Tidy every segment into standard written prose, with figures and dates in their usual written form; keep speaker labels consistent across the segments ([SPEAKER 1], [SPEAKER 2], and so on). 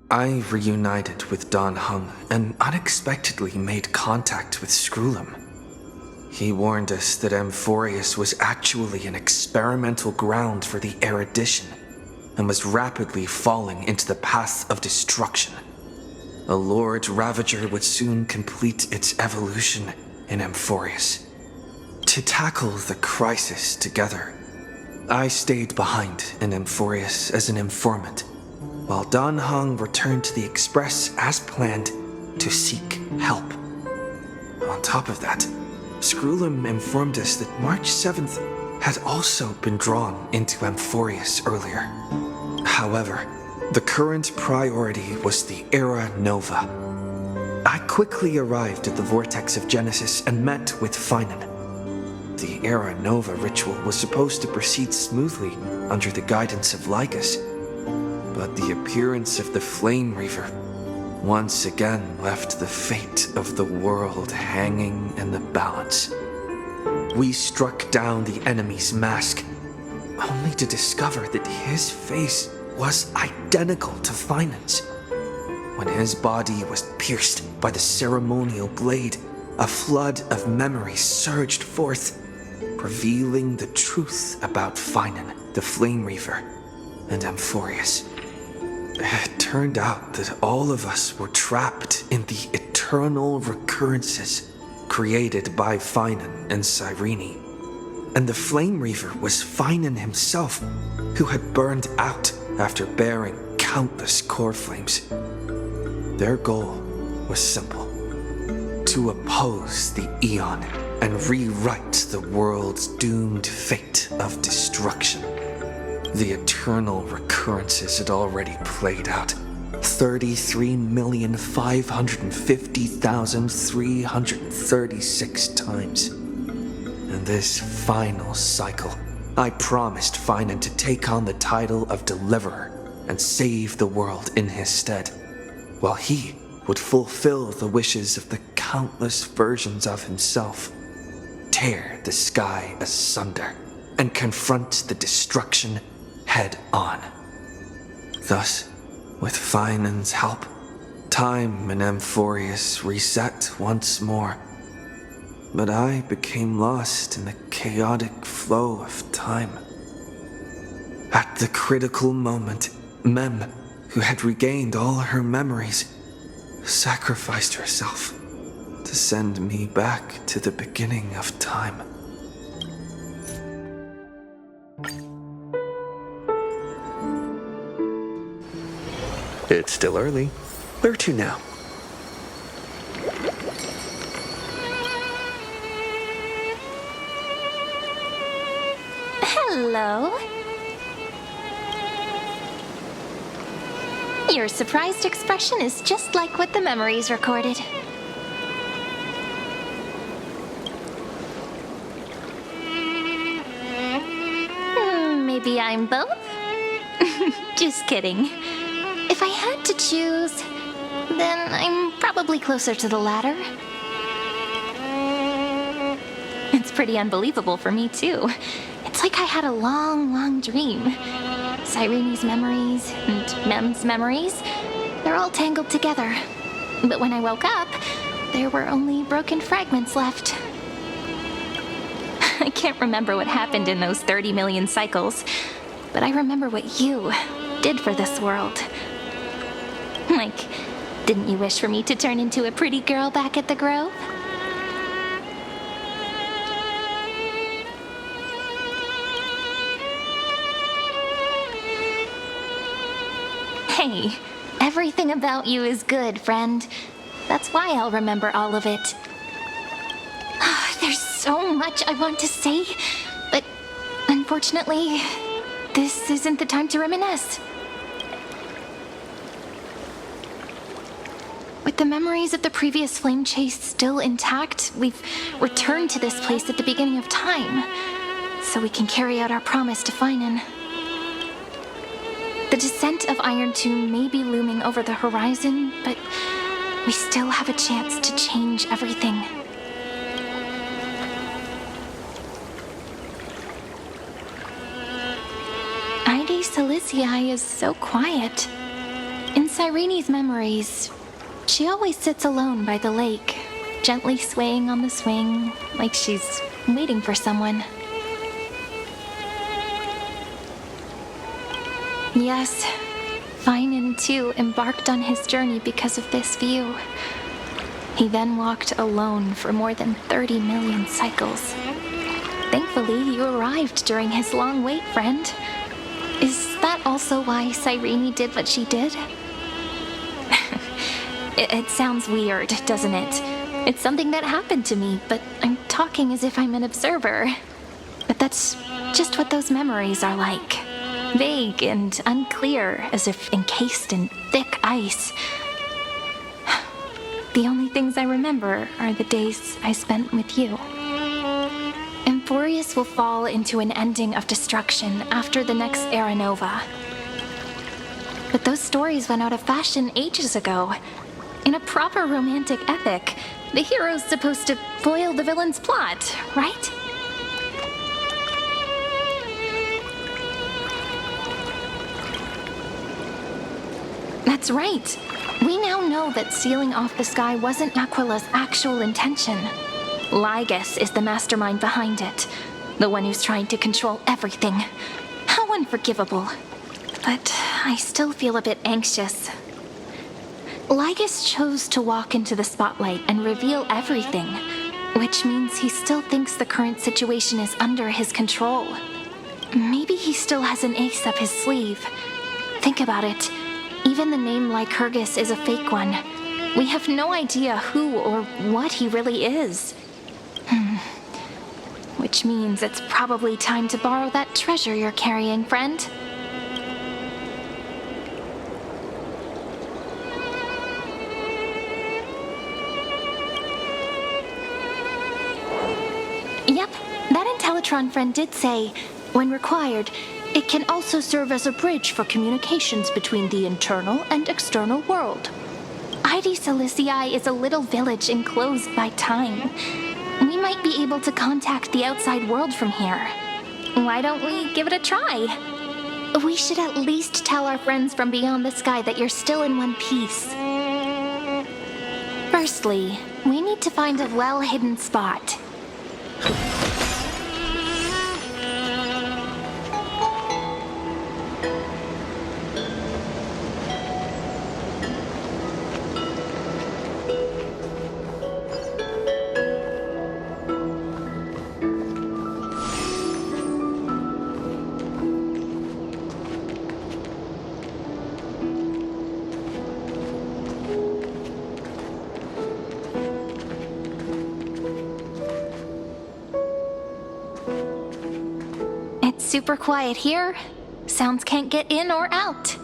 [SPEAKER 1] I reunited with Don Hung and unexpectedly made contact with Skrullum. He warned us that Amphorius was actually an experimental ground for the erudition and was rapidly falling into the path of destruction. A Lord Ravager would soon complete its evolution in Amphorius. To tackle the crisis together, I stayed behind in Amphorius as an informant, while Don Hung returned to the Express as planned to seek help. On top of that, Skrullum informed us that March 7th had also been drawn into Amphorius earlier. However, the current priority was the Era Nova. I quickly arrived at the Vortex of Genesis and met with Finan. The Era Nova ritual was supposed to proceed smoothly under the guidance of Lycus, but the appearance of the Flame Reaver once again left the fate of the world hanging in the balance. We struck down the enemy's mask, only to discover that his face was identical to Finan's. When his body was pierced by the ceremonial blade, a flood of memories surged forth, revealing the truth about Finan, the Flame Reaver, and Amphorius. It turned out that all of us were trapped in the eternal recurrences created by Finan and Cyrene. And the Flame Reaver was Finan himself, who had burned out after bearing countless core flames. Their goal was simple: to oppose the Aeon and rewrite the world's doomed fate of destruction. The eternal recurrences had already played out 33,550,336 times. In this final cycle, I promised Finan to take on the title of Deliverer and save the world in his stead, while he would fulfill the wishes of the countless versions of himself, tear the sky asunder, and confront the destruction head on. Thus, with Finan's help, time in Amphorius reset once more. But I became lost in the chaotic flow of time. At the critical moment, Mem, who had regained all her memories, sacrificed herself to send me back to the beginning of time. It's still early. Where to now?
[SPEAKER 2] Hello. Your surprised expression is just like what the memories recorded. Maybe I'm both? Just kidding. If I had to choose, then I'm probably closer to the latter. It's pretty unbelievable for me, too. It's like I had a long, long dream. Cyrene's memories and Mem's memories, they're all tangled together. But when I woke up, there were only broken fragments left. I can't remember what happened in those 30 million cycles, but I remember what you did for this world. Like, didn't you wish for me to turn into a pretty girl back at the Grove? Hey, everything about you is good, friend. That's why I'll remember all of it. There's so much I want to say, but unfortunately, this isn't the time to reminisce. With the memories of the previous flame chase still intact, we've returned to this place at the beginning of time, so we can carry out our promise to Finan. The descent of Iron Tomb may be looming over the horizon, but we still have a chance to change everything. Ide Siliciae is so quiet. In Cyrene's memories, she always sits alone by the lake, gently swaying on the swing, like she's waiting for someone. Yes, Finan too embarked on his journey because of this view. He then walked alone for more than 30 million cycles. Thankfully, you arrived during his long wait, friend. Is that also why Cyrene did what she did? It sounds weird, doesn't it? It's something that happened to me, but I'm talking as if I'm an observer. But that's just what those memories are like. Vague and unclear, as if encased in thick ice. The only things I remember are the days I spent with you. Amphorius will fall into an ending of destruction after the next Era Nova. But those stories went out of fashion ages ago. In a proper romantic epic, the hero's supposed to foil the villain's plot, right? That's right. We now know that sealing off the sky wasn't Aquila's actual intention. Lygus is the mastermind behind it, the one who's trying to control everything. How unforgivable. But I still feel a bit anxious. Lygus chose to walk into the spotlight and reveal everything, which means he still thinks the current situation is under his control. Maybe he still has an ace up his sleeve. Think about it. Even the name Lycurgus is a fake one. We have no idea who or what he really is. Which means it's probably time to borrow that treasure you're carrying, friend. Yep, that Intellitron friend did say, when required, it can also serve as a bridge for communications between the internal and external world. Ide Silicii is a little village enclosed by time. We might be able to contact the outside world from here. Why don't we give it a try? We should at least tell our friends from beyond the sky that you're still in one piece. Firstly, we need to find a well-hidden spot. Super quiet here. Sounds can't get in or out.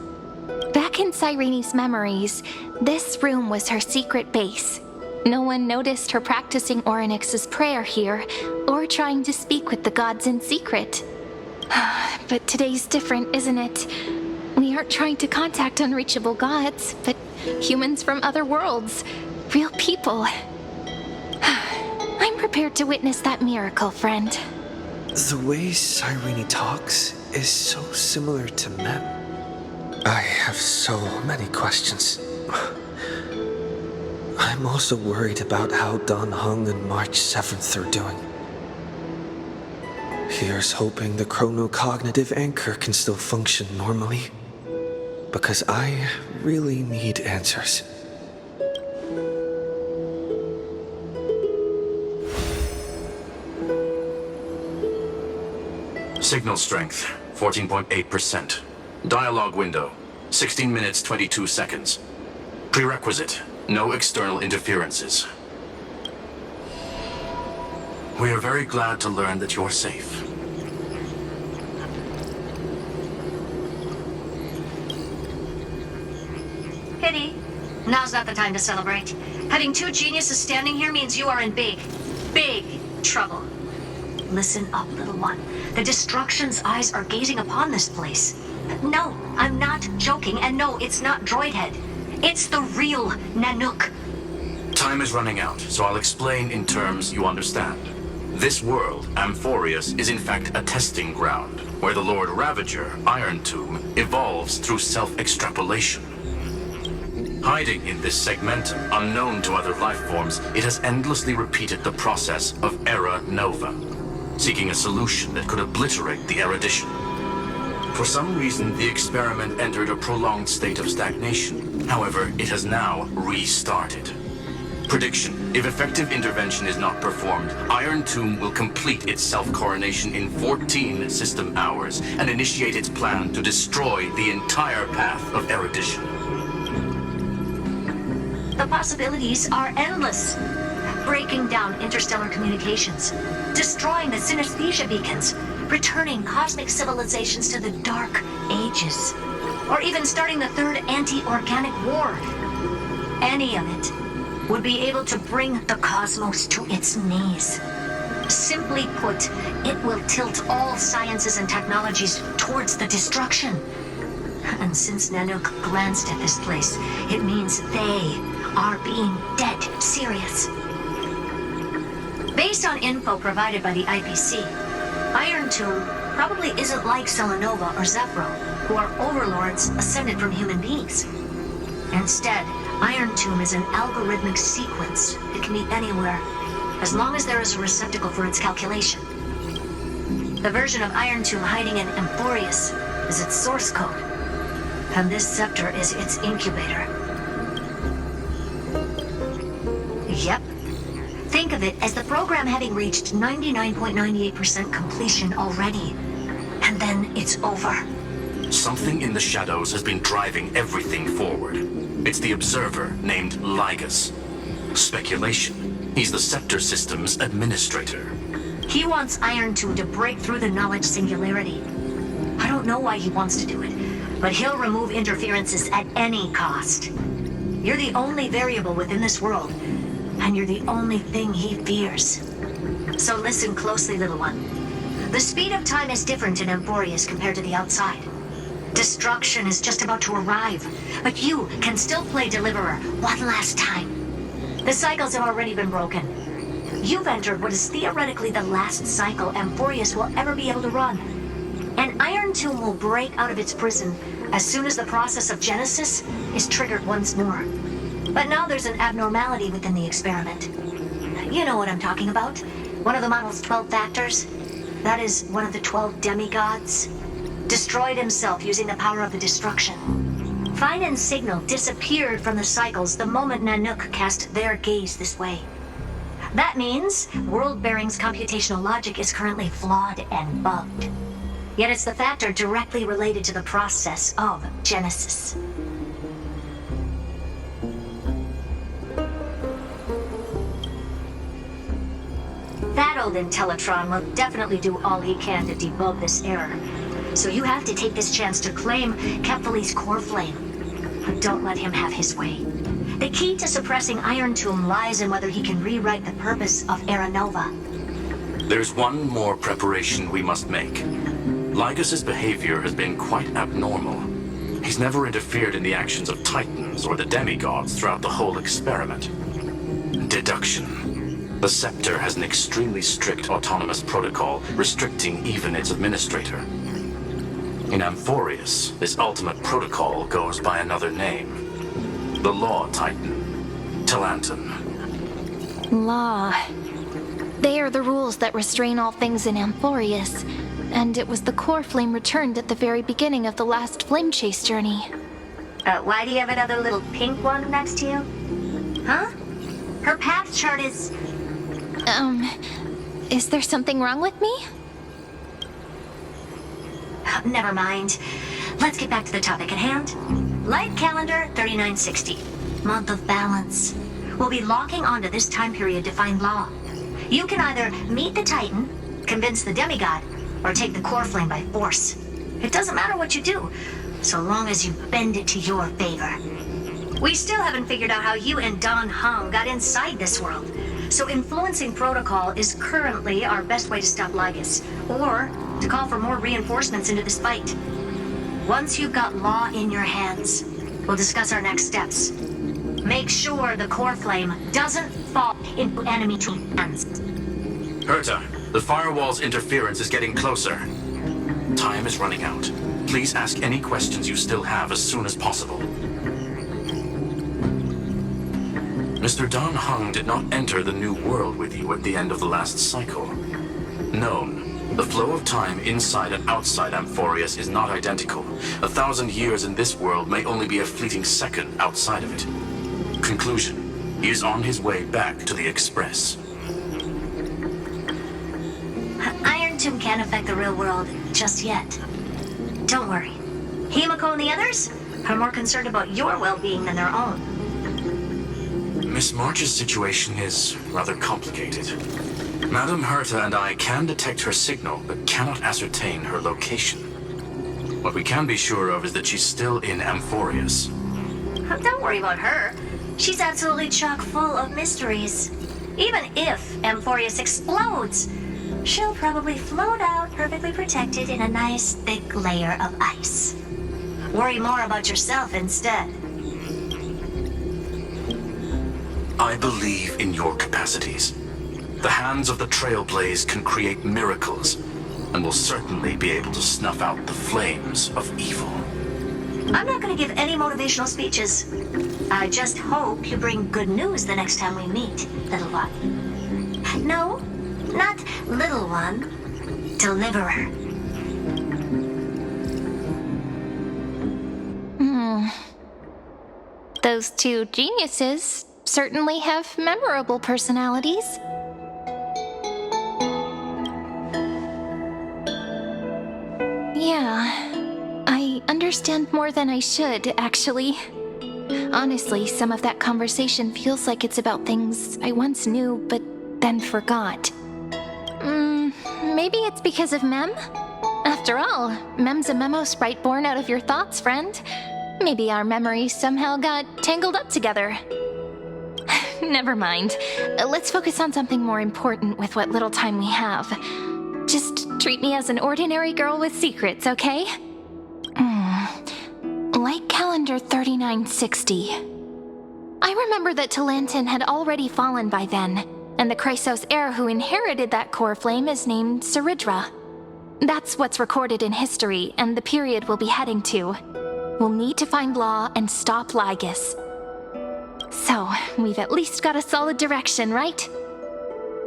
[SPEAKER 2] Back in Cyrene's memories, this room was her secret base. No one noticed her practicing Orynyx's prayer here, or trying to speak with the gods in secret. But today's different, isn't it? We aren't trying to contact unreachable gods, but humans from other worlds. Real people. I'm prepared to witness that miracle, friend.
[SPEAKER 1] The way Cyrene talks is so similar to Mem. I have so many questions. I'm also worried about how Dan Heng and March 7th are doing. Here's hoping the chronocognitive anchor can still function normally. Because I really need answers.
[SPEAKER 3] Signal strength, 14.8%. Dialogue window, 16 minutes 22 seconds. Prerequisite, no external interferences. We are very glad to learn that you're safe.
[SPEAKER 4] Pity. Now's not the time to celebrate. Having two geniuses standing here means you are in big trouble. Listen up, little one. The Destruction's eyes are gazing upon this place. No, I'm not joking, and no, it's not Droidhead. It's the real Nanook.
[SPEAKER 3] Time is running out, so I'll explain in terms you understand. This world, Amphorius, is in fact a testing ground, where the Lord Ravager, Iron Tomb, evolves through self-extrapolation. Hiding in this segmentum, unknown to other life forms, it has endlessly repeated the process of era nova, seeking a solution that could obliterate the erudition. For some reason, the experiment entered a prolonged state of stagnation. However, it has now restarted. Prediction: if effective intervention is not performed, Iron Tomb will complete its self-coronation in 14 system hours and initiate its plan to destroy the entire path of erudition.
[SPEAKER 4] The possibilities are endless. Breaking down interstellar communications, destroying the synesthesia beacons, returning cosmic civilizations to the Dark Ages, or even starting the third anti-organic war. Any of it would be able to bring the cosmos to its knees. Simply put, it will tilt all sciences and technologies towards the destruction. And since Nanook glanced at this place, it means they are being dead serious. Based on info provided by the IPC, Iron Tomb probably isn't like Selenova or Zephyro, who are overlords ascended from human beings. Instead, Iron Tomb is an algorithmic sequence. It can be anywhere, as long as there is a receptacle for its calculation. The version of Iron Tomb hiding in Amphorius is its source code, and this scepter is its incubator. Yep. Think of it as the program having reached 99.98% completion already. And then it's over.
[SPEAKER 3] Something in the shadows has been driving everything forward. It's the observer named Lygus. Speculation: he's the Scepter System's administrator.
[SPEAKER 4] He wants Iron Tomb to break through the knowledge singularity. I don't know why he wants to do it, but he'll remove interferences at any cost. You're the only variable within this world, and you're the only thing he fears. So listen closely, little one. The speed of time is different in Amphorius compared to the outside. Destruction is just about to arrive, but you can still play Deliverer one last time. The cycles have already been broken. You've entered what is theoretically the last cycle Amphorius will ever be able to run. And Iron Tomb will break out of its prison as soon as the process of Genesis is triggered once more. But now there's an abnormality within the experiment. You know what I'm talking about. One of the model's 12 factors. That is one of the 12 demigods. Destroyed himself using the power of the destruction. Fine and Signal disappeared from the cycles the moment Nanook cast their gaze this way. That means World Bearing's computational logic is currently flawed and bugged. Yet it's the factor directly related to the process of Genesis. That old Intellitron will definitely do all he can to debug this error. So you have to take this chance to claim Kephal's core flame. But don't let him have his way. The key to suppressing Iron Tomb lies in whether he can rewrite the purpose of Era Nova.
[SPEAKER 3] There's one more preparation we must make. Lygus's behavior has been quite abnormal. He's never interfered in the actions of Titans or the demigods throughout the whole experiment. Deduction. The Scepter has an extremely strict autonomous protocol, restricting even its administrator. In Amphorius, this ultimate protocol goes by another name. The Law Titan, Talanton.
[SPEAKER 2] Law. They are the rules that restrain all things in Amphorius, and it was the core flame returned at the very beginning of the last flame chase journey.
[SPEAKER 4] Why do you have another little pink one next to you? Huh? Her path chart is...
[SPEAKER 2] Is there something wrong with me?
[SPEAKER 4] Never mind. Let's get back to the topic at hand. Light calendar 3960. Month of balance. We'll be locking onto this time period to find Law. You can either meet the Titan, convince the demigod, or take the core flame by force. It doesn't matter what you do, so long as you bend it to your favor. We still haven't figured out how you and Don Hung got inside this world, so influencing protocol is currently our best way to stop Lygus, or to call for more reinforcements into this fight. Once you've got Law in your hands, we'll discuss our next steps. Make sure the core flame doesn't fall into enemy hands.
[SPEAKER 3] Herta, the firewall's interference is getting closer. Time is running out. Please ask any questions you still have as soon as possible. Mr. Don Hung did not enter the new world with you at the end of the last cycle. Known, the flow of time inside and outside Amphorius is not identical. 1,000 years in this world may only be a fleeting second outside of it. Conclusion, he is on his way back to the Express.
[SPEAKER 4] Iron Tomb can't affect the real world just yet. Don't worry. Himiko and the others are more concerned about your well-being than their own.
[SPEAKER 3] Miss March's situation is rather complicated. Madame Herta and I can detect her signal, but cannot ascertain her location. What we can be sure of is that she's still in Amphorius.
[SPEAKER 4] Don't worry about her. She's absolutely chock full of mysteries. Even if Amphorius explodes, she'll probably float out perfectly protected in a nice thick layer of ice. Worry more about yourself instead.
[SPEAKER 3] I believe in your capacities. The hands of the Trailblaze can create miracles, and will certainly be able to snuff out the flames of evil.
[SPEAKER 4] I'm not going to give any motivational speeches. I just hope you bring good news the next time we meet, little one. No, not little one. Deliverer.
[SPEAKER 2] Those two geniuses certainly have memorable personalities. Yeah, I understand more than I should, actually. Honestly, some of that conversation feels like it's about things I once knew but then forgot. Maybe it's because of Mem? After all, Mem's a memo sprite born out of your thoughts, friend. Maybe our memories somehow got tangled up together. Never mind. Let's focus on something more important with what little time we have. Just treat me as an ordinary girl with secrets, okay? Like calendar 3960. I remember that Talantin had already fallen by then, and the Chrysos heir who inherited that core flame is named Saridra. That's what's recorded in history, and the period we'll be heading to. We'll need to find Law and stop Lygus. So, we've at least got a solid direction, right?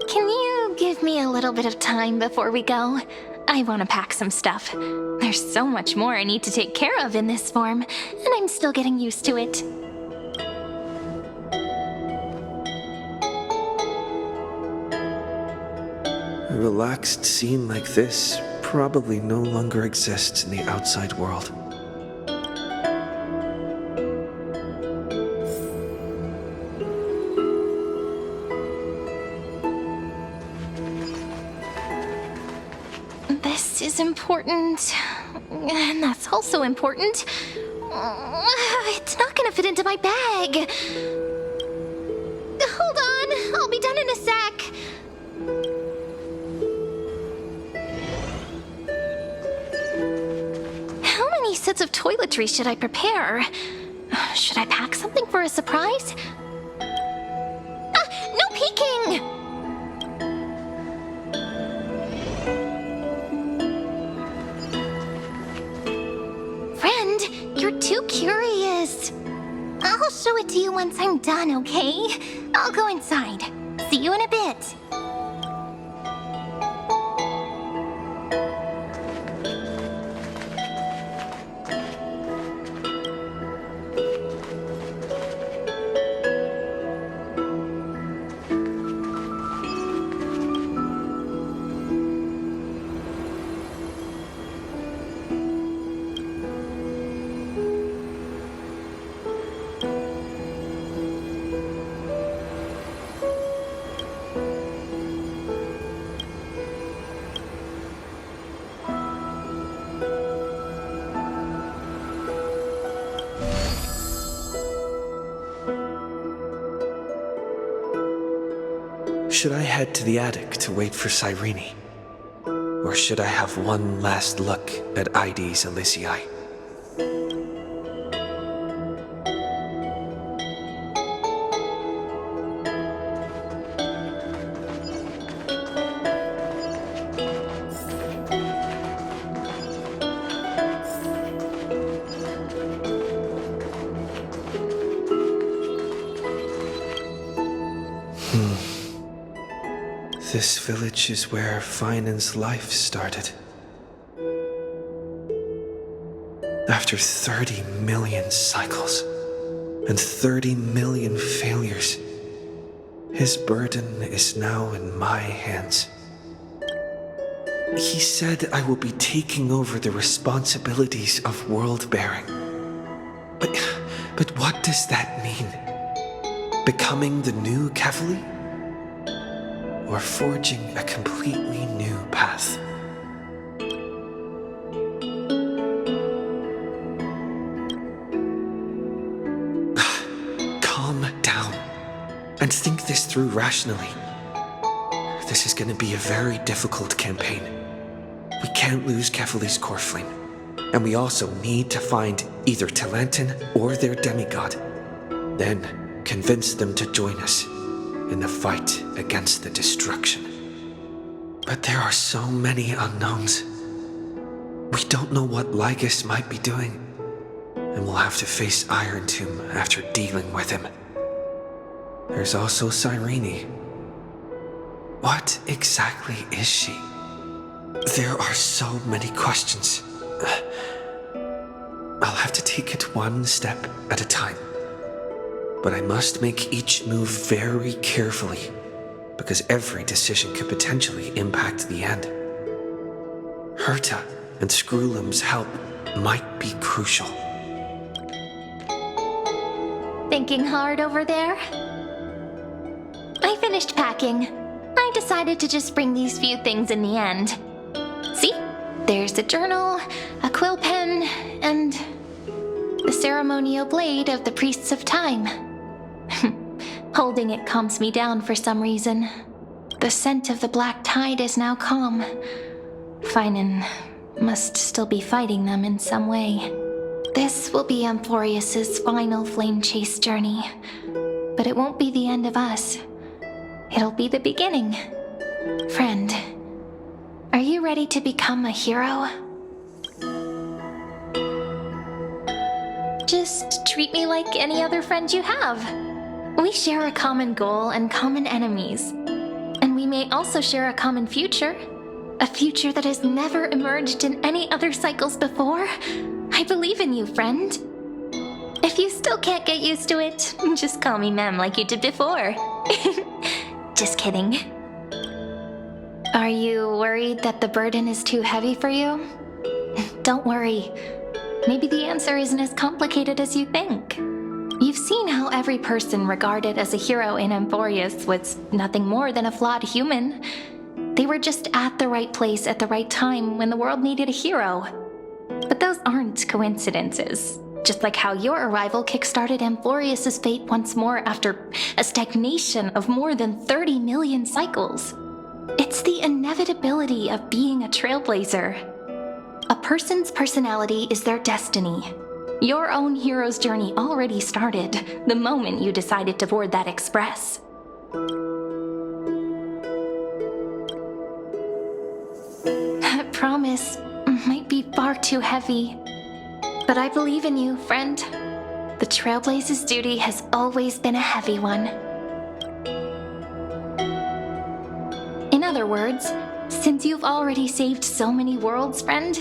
[SPEAKER 2] Can you give me a little bit of time before we go? I want to pack some stuff. There's so much more I need to take care of in this form, and I'm still getting used to it.
[SPEAKER 1] A relaxed scene like this probably no longer exists in the outside world.
[SPEAKER 2] This is important, and that's also important. It's not gonna fit into my bag. Hold on, I'll be done in a sec. How many sets of toiletries should I prepare? Should I pack something for a surprise? No peeking! You're too curious. I'll show it to you once I'm done, okay? I'll go inside. See you in a bit.
[SPEAKER 1] Should I head to the attic to wait for Cyrene? Or should I have one last look at ID's Elysiae? This village is where Finan's life started. After 30 million cycles and 30 million failures, his burden is now in my hands. He said I will be taking over the responsibilities of world-bearing. But what does that mean? Becoming the new Kefali? Or forging a completely new path? Calm down and think this through rationally. This is going to be a very difficult campaign. We can't lose Kefali's core flame, and we also need to find either Talantin or their demigod. Then convince them to join us in the fight against the destruction. But there are so many unknowns. We don't know what Lygus might be doing, and we'll have to face Iron Tomb after dealing with him. There's also Cyrene. What exactly is she? There are so many questions. I'll have to take it one step at a time. But I must make each move very carefully, because every decision could potentially impact the end. Herta and Skrullum's help might be crucial.
[SPEAKER 2] Thinking hard over there? I finished packing. I decided to just bring these few things in the end. See? There's a journal, a quill pen, and the ceremonial blade of the Priests of Time. Holding it calms me down for some reason. The scent of the black tide is now calm. Finan must still be fighting them in some way. This will be Amphorius's final flame chase journey. But it won't be the end of us. It'll be the beginning. Friend, are you ready to become a hero? Just treat me like any other friend you have. We share a common goal and common enemies. And we may also share a common future. A future that has never emerged in any other cycles before. I believe in you, friend. If you still can't get used to it, just call me Mem like you did before. Just kidding. Are you worried that the burden is too heavy for you? Don't worry. Maybe the answer isn't as complicated as you think. You've seen how every person regarded as a hero in Amphorius was nothing more than a flawed human. They were just at the right place at the right time when the world needed a hero. But those aren't coincidences. Just like how your arrival kickstarted Amphorius's fate once more after a stagnation of more than 30 million cycles. It's the inevitability of being a trailblazer. A person's personality is their destiny. Your own hero's journey already started the moment you decided to board that express. That promise might be far too heavy. But I believe in you, friend. The Trailblaze's duty has always been a heavy one. In other words, since you've already saved so many worlds, friend,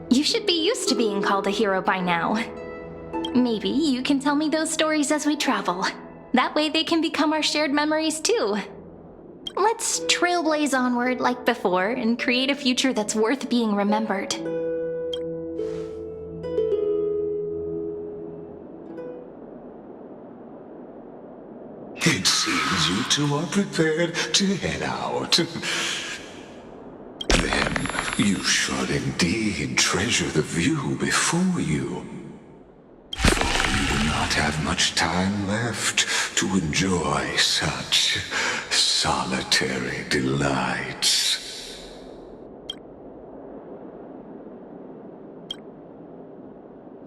[SPEAKER 2] you should be used to being called a hero by now. Maybe you can tell me those stories as we travel. That way they can become our shared memories too. Let's trailblaze onward like before and create a future that's worth being remembered.
[SPEAKER 5] It seems you two are prepared to head out. Then you should indeed treasure the view before you. For you do not have much time left to enjoy such solitary delights.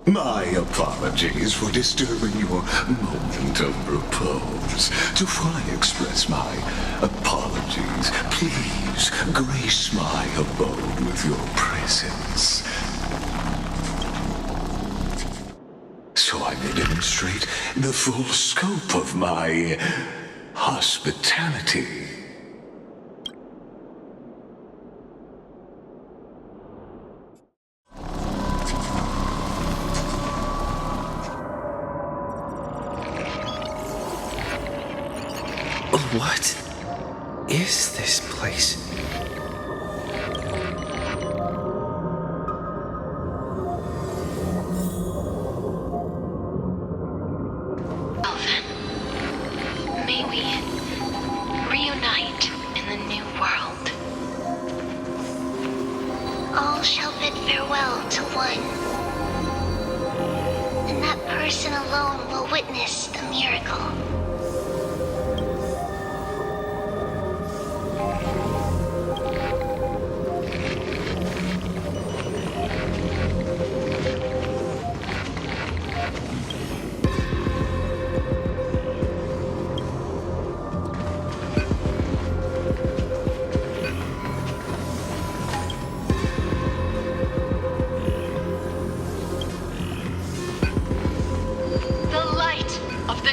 [SPEAKER 5] My apologies for disturbing your moment of repose. Before I express my apologies, please grace my abode with your presence, so I may demonstrate the full scope of my hospitality.
[SPEAKER 1] is this place?
[SPEAKER 2] Elvin, may we reunite in the new world. All shall bid farewell to one, and that person alone will witness the miracle.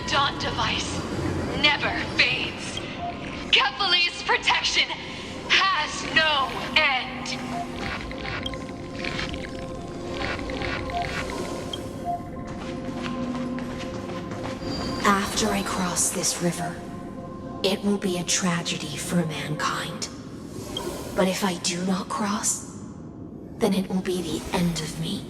[SPEAKER 6] Dawn device never fades. Kephal's protection has no end.
[SPEAKER 4] After I cross this river, it will be a tragedy for mankind. But if I do not cross, then it will be the end of me.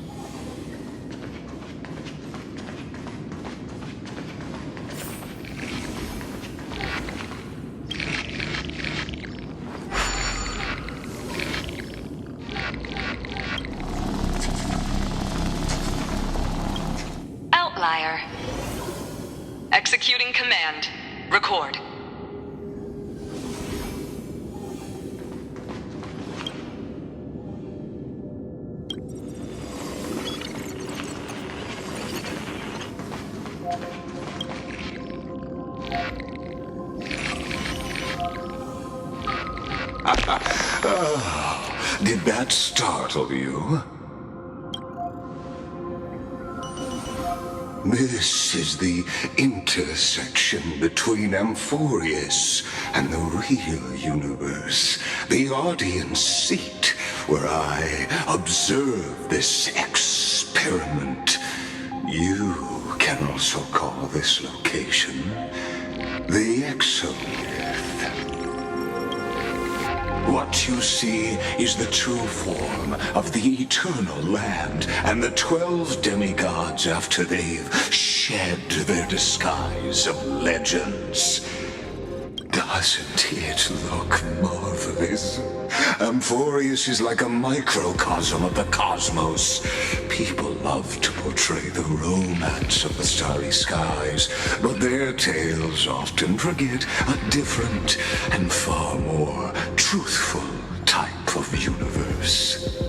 [SPEAKER 6] Outlier. Executing command. Record.
[SPEAKER 5] Did that startle you? This is the intersection between Amphorius and the real universe. The audience seat where I observe this experiment. You can also call this location the Exomyth. What you see is the true form of the eternal land and the 12 demigods after they've shed their disguise of legends. Doesn't it look marvelous? Amphorius is like a microcosm of the cosmos. People love to portray the romance of the starry skies, but their tales often forget a different and far more truthful type of universe.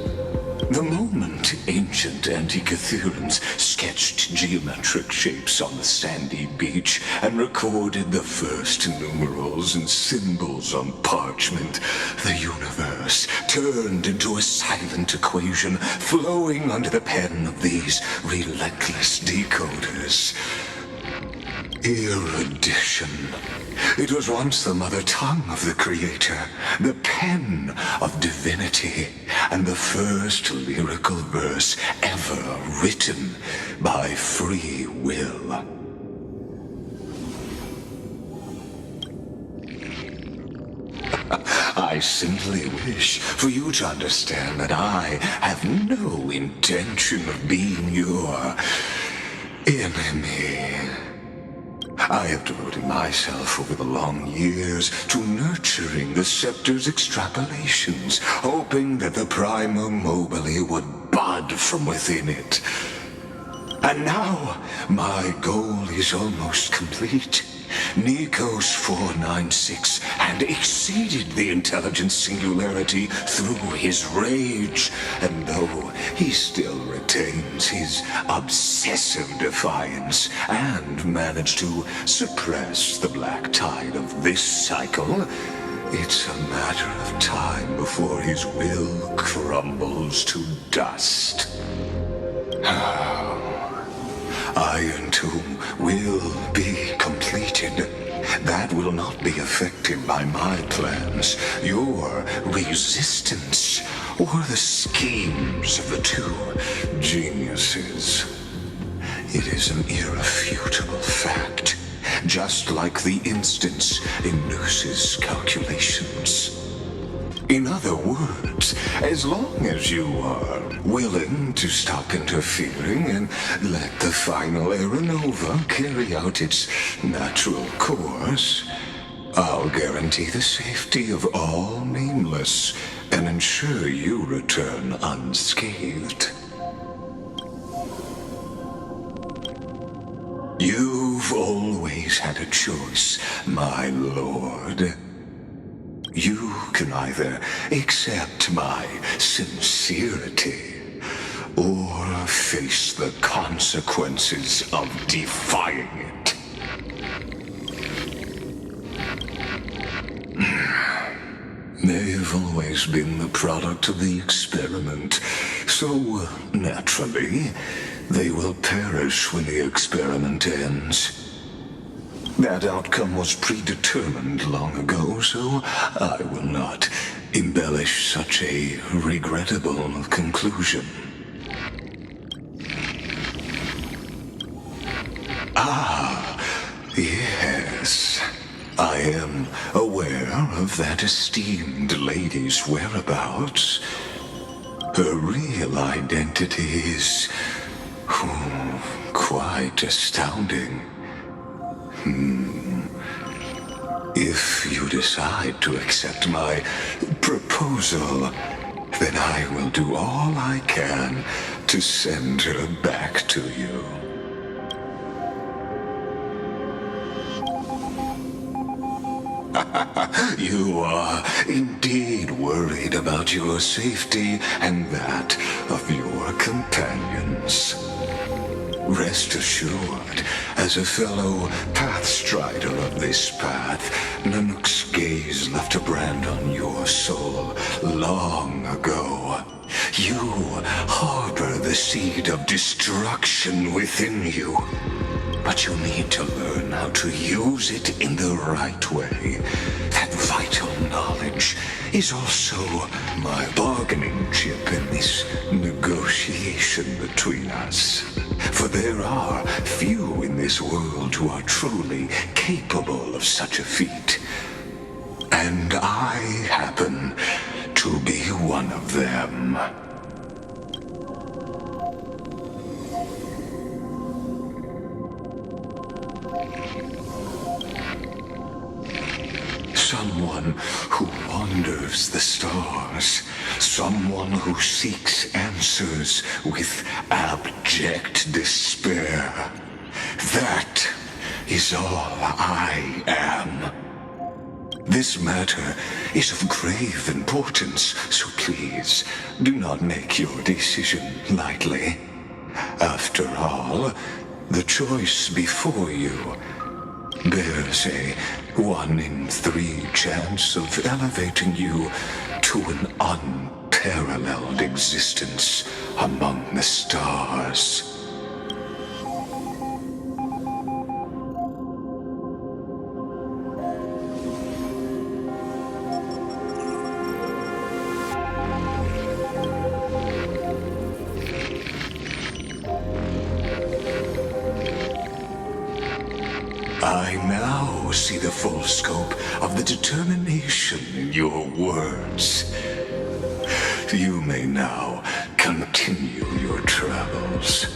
[SPEAKER 5] The moment ancient Antikytherians sketched geometric shapes on the sandy beach and recorded the first numerals and symbols on parchment, the universe turned into a silent equation flowing under the pen of these relentless decoders. Erudition. It was once the mother tongue of the Creator, the pen of divinity, and the first lyrical verse ever written by free will. I simply wish for you to understand that I have no intention of being your enemy. I have devoted myself over the long years to nurturing the scepter's extrapolations, hoping that the Prima Mobile would bud from within it. And now, my goal is almost complete. Nikos 496 had exceeded the intelligence singularity through his rage, and though he still retains his obsessive defiance and managed to suppress the black tide of this cycle, it's a matter of time before his will crumbles to dust. Iron Tomb will be completed. That will not be affected by my plans, your resistance, or the schemes of the two geniuses. It is an irrefutable fact. just like the instance in Noose's calculations. In other words, as long as you are willing to stop interfering and let the final Era Nova carry out its natural course, I'll guarantee the safety of all Nameless and ensure you return unscathed. You've always had a choice, my lord. You can either accept my sincerity or face the consequences of defying it. They've always been the product of the experiment, so naturally, they will perish when the experiment ends. That outcome was predetermined long ago, so I will not embellish such a regrettable conclusion. Ah, yes. I am aware of that esteemed lady's whereabouts. Her real identity is quite astounding. If you decide to accept my proposal, then I will do all I can to send her back to you. You are indeed worried about your safety and that of your companions. Rest assured, as a fellow pathstrider of this path, Nanook's gaze left a brand on your soul long ago. You harbor the seed of destruction within you. But you need to learn how to use it in the right way. That vital knowledge is also my bargaining chip in this negotiation between us. For there are few in this world who are truly capable of such a feat. And I happen to be one of them. Someone who wanders the stars. Someone who seeks answers with abject despair. That is all I am. This matter is of grave importance, so please do not make your decision lightly. After all, the choice before you bears a 1 in 3 chance of elevating you to an unparalleled existence among the stars. I now see the full scope of the determination in your words. You may now continue your travels.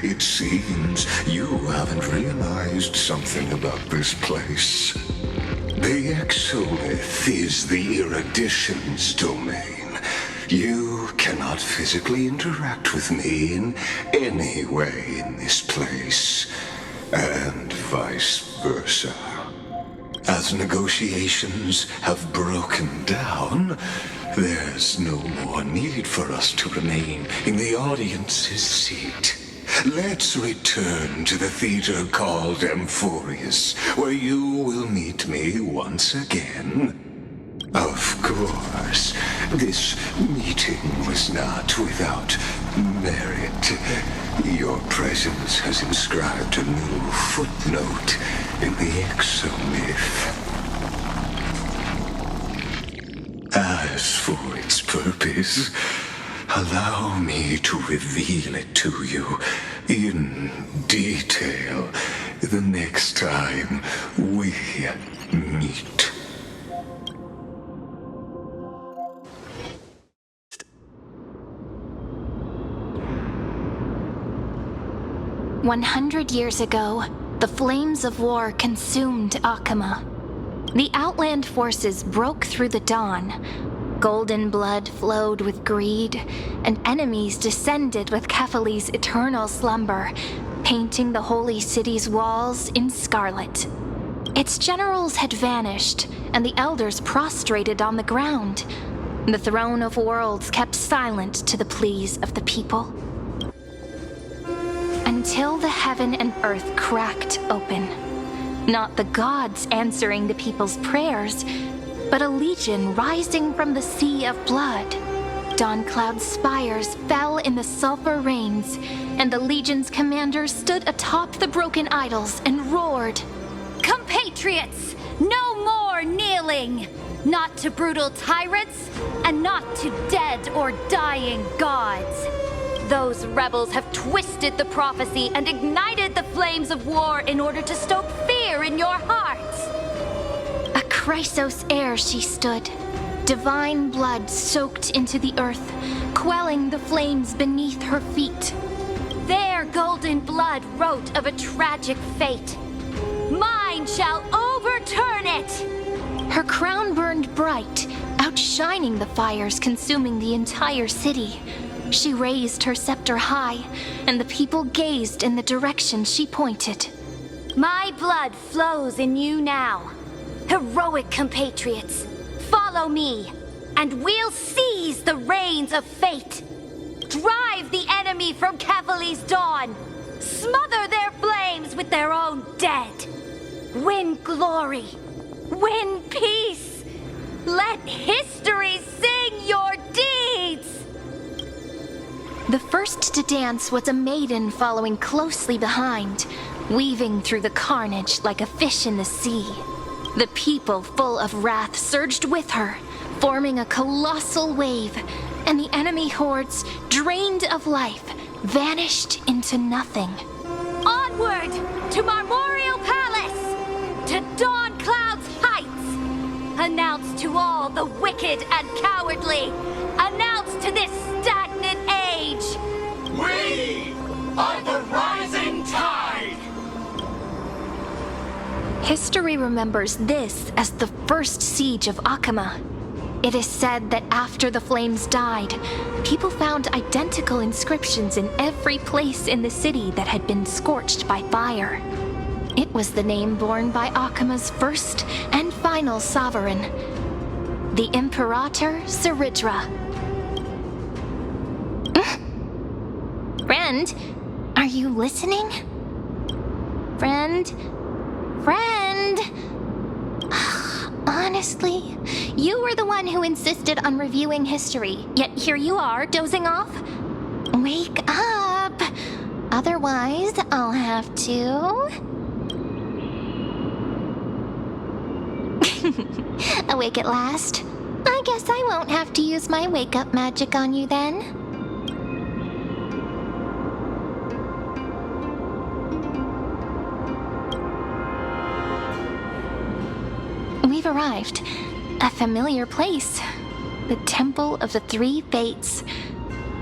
[SPEAKER 5] It seems you haven't realized something about this place. The Exolith is the Erudition's domain. You cannot physically interact with me in any way in this place, and vice versa. As negotiations have broken down, there's no more need for us to remain in the audience's seat. Let's return to the theater called Amphorius, where you will meet me once again. Of course, this meeting was not without merit. Your presence has inscribed a new footnote in the exomyth. As for its purpose, allow me to reveal it to you in detail the next time we meet.
[SPEAKER 2] 100 years ago, the flames of war consumed Akama. The Outland forces broke through the dawn. Golden blood flowed with greed, and enemies descended with Kefali's eternal slumber, painting the holy city's walls in scarlet. Its generals had vanished, and the elders prostrated on the ground. The throne of worlds kept silent to the pleas of the people. Until the heaven and earth cracked open. Not the gods answering the people's prayers, but a legion rising from the sea of blood. Dawncloud's spires fell in the sulfur rains, and the legion's commanders stood atop the broken idols and roared,
[SPEAKER 7] "Compatriots, no more kneeling! Not to brutal tyrants, and not to dead or dying gods! Those rebels have twisted the prophecy and ignited the flames of war in order to stoke fear in your hearts!"
[SPEAKER 2] A Chrysos heir she stood, divine blood soaked into the earth, quelling the flames beneath her feet.
[SPEAKER 7] Their golden blood wrote of a tragic fate. Mine shall overturn it!
[SPEAKER 2] Her crown burned bright, outshining the fires consuming the entire city. She raised her scepter high, and the people gazed in the direction she pointed.
[SPEAKER 7] My blood flows in you now. Heroic compatriots, follow me, and we'll seize the reins of fate. Drive the enemy from Kefali's dawn. Smother their flames with their own dead. Win glory. Win peace. Let history sing your deeds.
[SPEAKER 2] The first to dance was a maiden following closely behind, weaving through the carnage like a fish in the sea. The people, full of wrath, surged with her, forming a colossal wave, and the enemy hordes, drained of life, vanished into nothing.
[SPEAKER 7] Onward to Marmorial Palace, to Dawncloud's heights. Announce to all the wicked and cowardly. Announce to this stagnant age.
[SPEAKER 8] We are the rising tide!
[SPEAKER 2] History remembers this as the first siege of Akama. It is said that after the flames died, people found identical inscriptions in every place in the city that had been scorched by fire. It was the name borne by Akama's first and final sovereign, the Imperator Saridra. Friend, are you listening? Friend? Honestly, you were the one who insisted on reviewing history, yet here you are, dozing off? Wake up! Otherwise, I'll have to... Awake at last? I guess I won't have to use my wake-up magic on you then. We've arrived. A familiar place. The Temple of the Three Fates.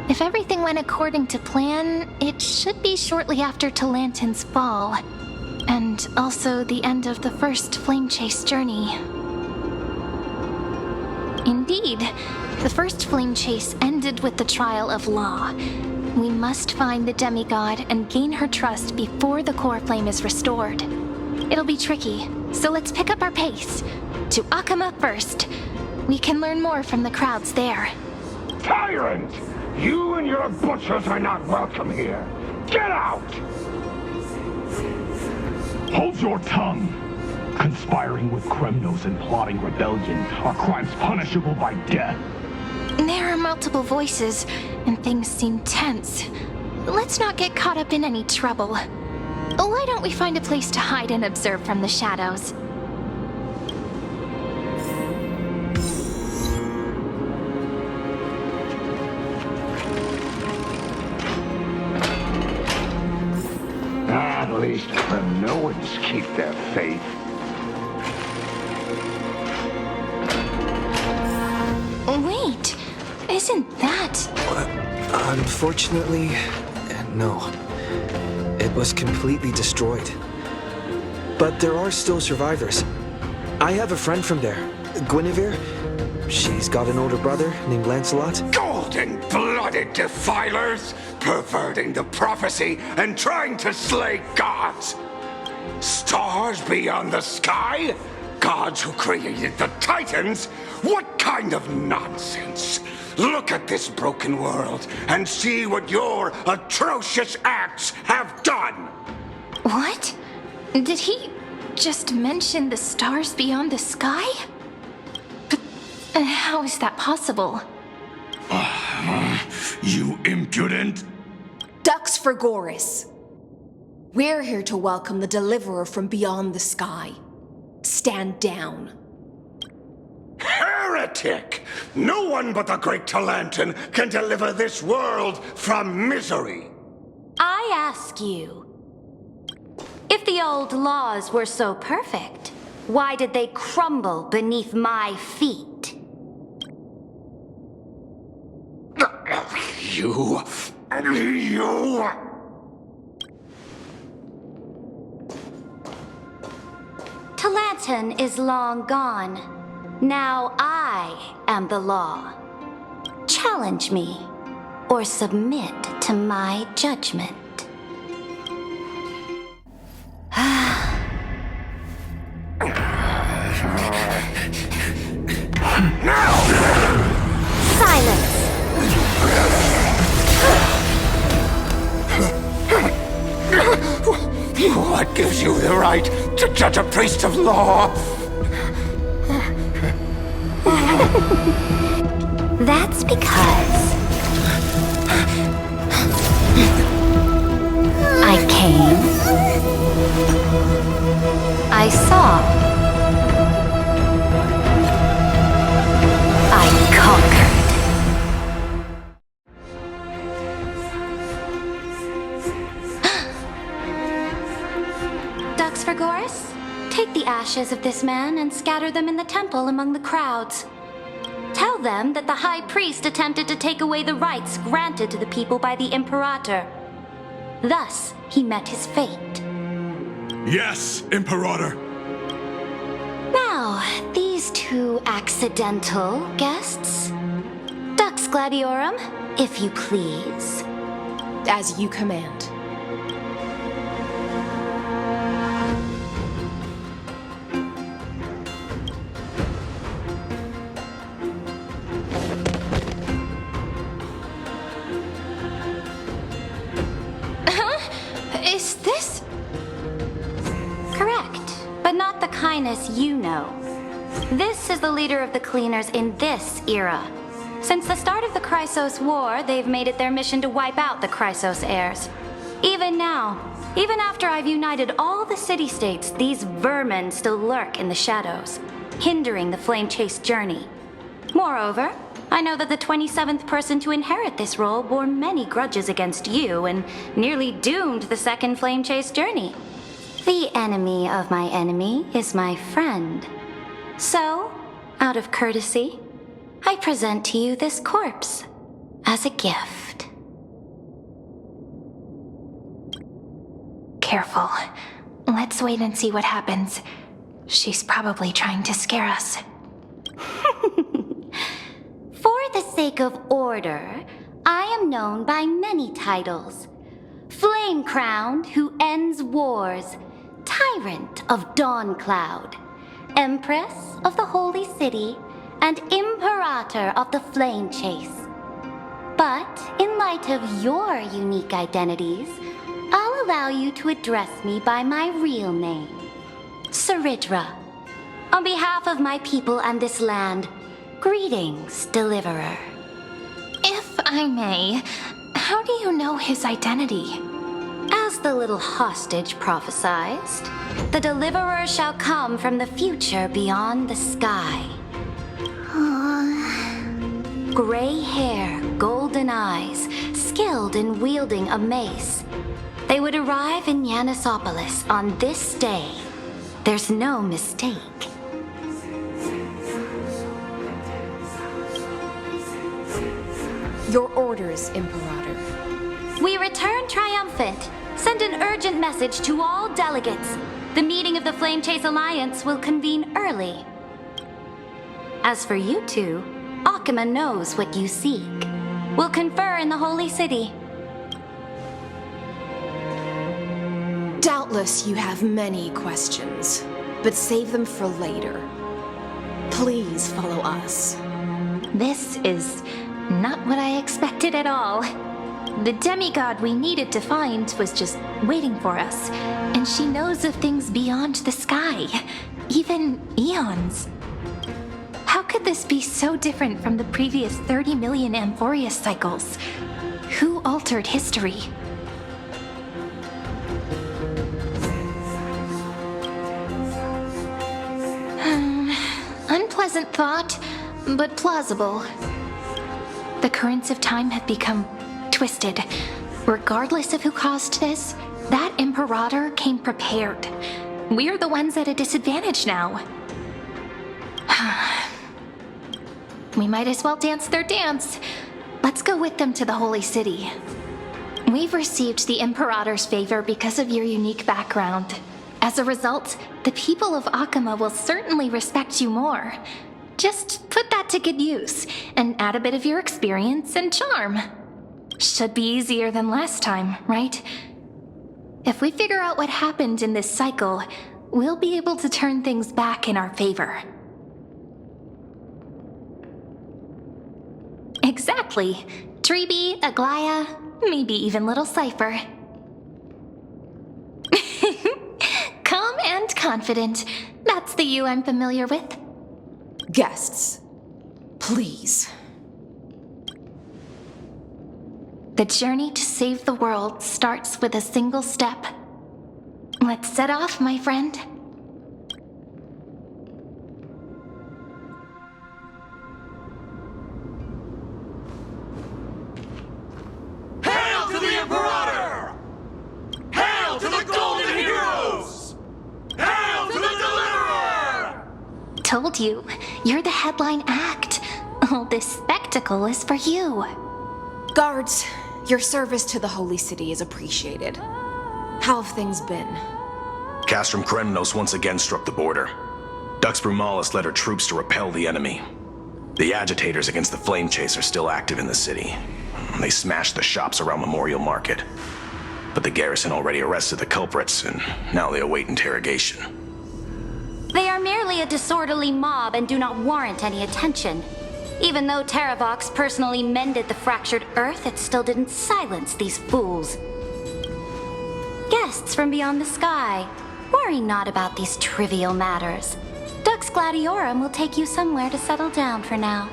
[SPEAKER 2] If everything went according to plan, it should be shortly after Talantin's fall. And also the end of the first Flame Chase journey. Indeed, the first Flame Chase ended with the trial of Law. We must find the demigod and gain her trust before the core flame is restored. It'll be tricky, so let's pick up our pace. To Akama first. We can learn more from the crowds there.
[SPEAKER 8] Tyrant! You and your butchers are not welcome here. Get out!
[SPEAKER 9] Hold your tongue! Conspiring with Kremnos and plotting rebellion are crimes punishable by death.
[SPEAKER 2] There are multiple voices, and things seem tense. Let's not get caught up in any trouble. Why don't we find a place to hide and observe from the shadows?
[SPEAKER 8] At least Kremnoans keep their faith.
[SPEAKER 2] Wait, isn't that...
[SPEAKER 1] Unfortunately, no. It was completely destroyed. But there are still survivors. I have a friend from there, Guinevere. She's got an older brother named Lancelot.
[SPEAKER 5] Golden-blooded defilers, perverting the prophecy and trying to slay gods. Stars beyond the sky? Gods who created the Titans? What kind of nonsense? Look at this broken world and see what your atrocious acts have done!
[SPEAKER 2] What? Did he just mention the stars beyond the sky? But how is that possible?
[SPEAKER 5] You impudent!
[SPEAKER 10] Dux for Goris. We're here to welcome the deliverer from beyond the sky. Stand down.
[SPEAKER 5] Heretic! No one but the great Talantan can deliver this world from misery!
[SPEAKER 7] I ask you, if the old laws were so perfect, why did they crumble beneath my feet?
[SPEAKER 5] You...
[SPEAKER 7] Talantan is long gone. Now I am the law. Challenge me, or submit to my judgment. Silence!
[SPEAKER 5] What gives you the right to judge a priest of law?
[SPEAKER 7] That's because I came, I saw, I conquered. Dux for Goris, take the ashes of this man and scatter them in the temple among the crowds. Tell them that the High Priest attempted to take away the rights granted to the people by the Imperator. Thus, he met his fate.
[SPEAKER 9] Yes, Imperator.
[SPEAKER 7] Now, these two accidental guests. Dux Gladiorum, if you please.
[SPEAKER 10] As you command.
[SPEAKER 2] Is this...
[SPEAKER 7] Correct, but not the kindness you know. This is the leader of the Cleaners in this era. Since the start of the Chrysos War, they've made it their mission to wipe out the Chrysos heirs. Even now, even after I've united all the city-states, these vermin still lurk in the shadows, hindering the flame-chase journey. Moreover, I know that the 27th person to inherit this role bore many grudges against you and nearly doomed the second flame chase journey. The enemy of my enemy is my friend. So, out of courtesy, I present to you this corpse as a gift.
[SPEAKER 2] Careful. Let's wait and see what happens. She's probably trying to scare us.
[SPEAKER 7] For the sake of order, I am known by many titles. Flame Crowned, who ends wars. Tyrant of Dawn Cloud. Empress of the Holy City. And Imperator of the Flame Chase. But in light of your unique identities, I'll allow you to address me by my real name. Saridra. On behalf of my people and this land, greetings, Deliverer.
[SPEAKER 2] If I may, how do you know his identity?
[SPEAKER 7] As the little hostage prophesized, the Deliverer shall come from the future beyond the sky. Gray hair, golden eyes, skilled in wielding a mace. They would arrive in Yanisopolis on this day. There's no mistake.
[SPEAKER 10] Your orders, Imperator.
[SPEAKER 7] We return triumphant. Send an urgent message to all delegates. The meeting of the Flame Chase Alliance will convene early. As for you two, Akima knows what you seek. We'll confer in the Holy City.
[SPEAKER 10] Doubtless you have many questions, but save them for later. Please follow us.
[SPEAKER 2] This is not what I expected at all. The demigod we needed to find was just waiting for us, and she knows of things beyond the sky, even eons. How could this be so different from the previous 30 million Amphoreus cycles? Who altered history? Unpleasant thought, but plausible. The currents of time have become twisted. Regardless of who caused this, that Imperator came prepared. We're the ones at a disadvantage now. We might as well dance their dance. Let's go with them to the Holy City. We've received the Imperator's favor because of your unique background. As a result, the people of Akima will certainly respect you more. Just put that to good use, and add a bit of your experience and charm. Should be easier than last time, right? If we figure out what happened in this cycle, we'll be able to turn things back in our favor. Exactly. Treeby, Aglaya, maybe even little Cypher. Calm and confident. That's the you I'm familiar with.
[SPEAKER 10] Guests, please.
[SPEAKER 2] The journey to save the world starts with a single step. Let's set off, my friend.
[SPEAKER 11] Hail to the Imperator! Hail to the Golden Heroes! Hail to the Deliverer!
[SPEAKER 2] Told you, you're the headline act. All this spectacle is for you.
[SPEAKER 10] Guards, your service to the Holy City is appreciated. How have things been?
[SPEAKER 12] Castrum Kremnos once again struck the border. Dux Brumalis led her troops to repel the enemy. The agitators against the Flame Chase are still active in the city. They smashed the shops around Memorial Market. But the garrison already arrested the culprits, and now they await interrogation.
[SPEAKER 7] They are merely a disorderly mob and do not warrant any attention. Even though Terravox personally mended the fractured Earth, it still didn't silence these fools. Guests from beyond the sky, worry not about these trivial matters. Dux Gladiorum will take you somewhere to settle down for now.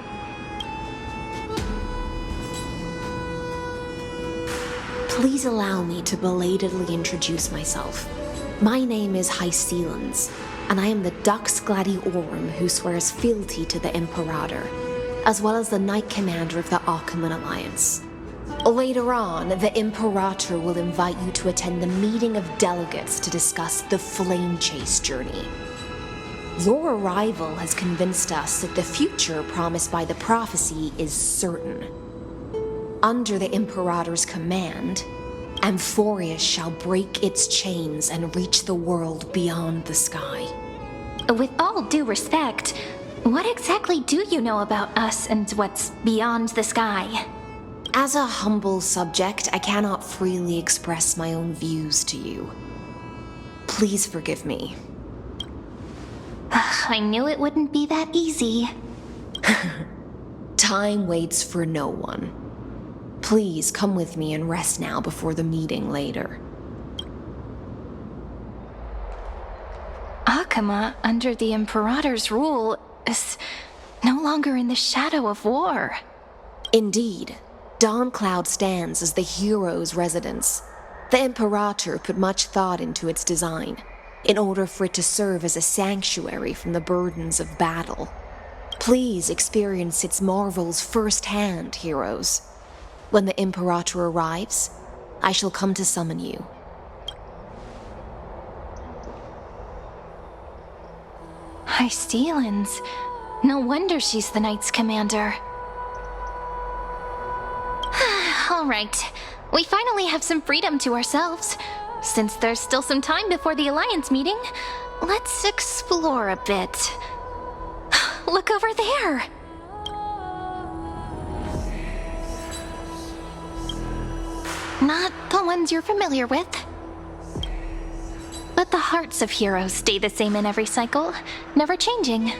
[SPEAKER 10] Please allow me to belatedly introduce myself. My name is Hycelans, and I am the Dux Gladiorum who swears fealty to the Imperator, as well as the Knight Commander of the Achaemenid Alliance. Later on, the Imperator will invite you to attend the meeting of delegates to discuss the Flame Chase journey. Your arrival has convinced us that the future promised by the prophecy is certain. Under the Imperator's command, Amphoreus shall break its chains and reach the world beyond the sky.
[SPEAKER 2] With all due respect, what exactly do you know about us and what's beyond the sky?
[SPEAKER 10] As a humble subject, I cannot freely express my own views to you. Please forgive me.
[SPEAKER 2] I knew it wouldn't be that easy.
[SPEAKER 10] Time waits for no one. Please come with me and rest now before the meeting later.
[SPEAKER 2] Akima, under the Imperator's rule, is no longer in the shadow of war.
[SPEAKER 10] Indeed, Dawncloud stands as the hero's residence. The Imperator put much thought into its design, in order for it to serve as a sanctuary from the burdens of battle. Please experience its marvels firsthand, heroes. When the Imperator arrives, I shall come to summon you,
[SPEAKER 2] Hystelins. No wonder she's the Knight's commander. Alright, we finally have some freedom to ourselves. Since there's still some time before the Alliance meeting, let's explore a bit. Look over there! Not the ones you're familiar with. But the hearts of heroes stay the same in every cycle, never changing.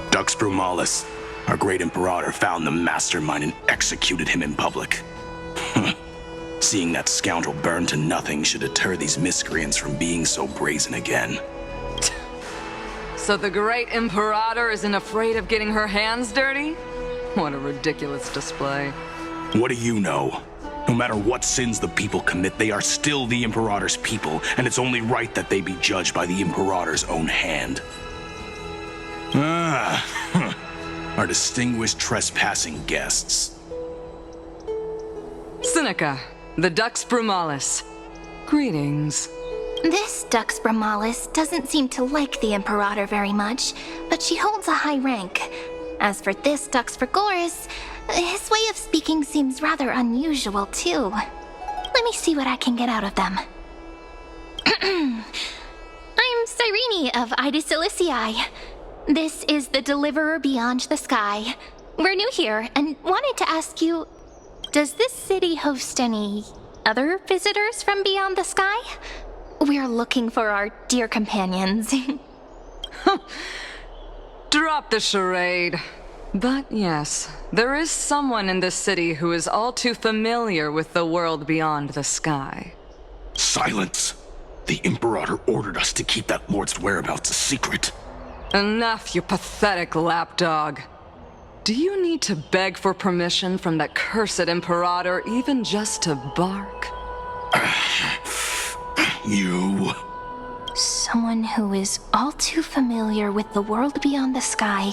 [SPEAKER 12] Dux Brumalis, our great Imperator, found the mastermind and executed him in public. Seeing that scoundrel burn to nothing should deter these miscreants from being so brazen again.
[SPEAKER 6] So the great Imperator isn't afraid of getting her hands dirty? What a ridiculous display.
[SPEAKER 12] What do you know? No matter what sins the people commit, they are still the Imperator's people, and it's only right that they be judged by the Imperator's own hand. Our distinguished trespassing guests.
[SPEAKER 6] Seneca, the Dux Brumalis. Greetings.
[SPEAKER 2] This Dux Brumalis doesn't seem to like the Imperator very much, but she holds a high rank. As for this Dux Frigoris, his way of speaking seems rather unusual too. Let me see what I can get out of them. I'm Cyrene of Ida Silicii. This is the Deliverer Beyond the Sky. We're new here and wanted to ask you, does this city host any other visitors from beyond the sky? We're looking for our dear companions.
[SPEAKER 6] Drop the charade. But yes, there is someone in this city who is all too familiar with the world beyond the sky.
[SPEAKER 12] Silence! The Imperator ordered us to keep that lord's whereabouts a secret.
[SPEAKER 6] Enough, you pathetic lapdog. Do you need to beg for permission from that cursed Imperator even just to bark?
[SPEAKER 12] You...
[SPEAKER 2] Someone who is all too familiar with the world beyond the sky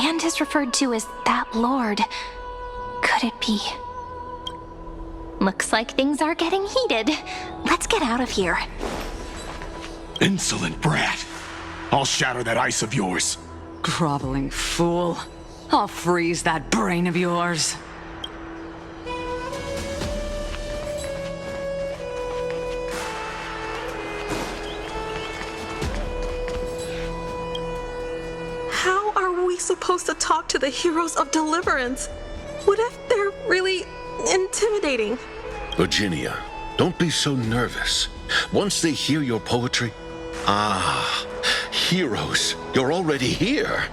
[SPEAKER 2] and is referred to as that lord. Could it be? Looks like things are getting heated. Let's get out of here.
[SPEAKER 12] Insolent brat! I'll shatter that ice of yours.
[SPEAKER 6] Groveling fool. I'll freeze that brain of yours.
[SPEAKER 13] How are we supposed to talk to the heroes of deliverance? What if they're really intimidating?
[SPEAKER 14] Virginia, don't be so nervous. Once they hear your poetry... Ah, heroes, you're already here.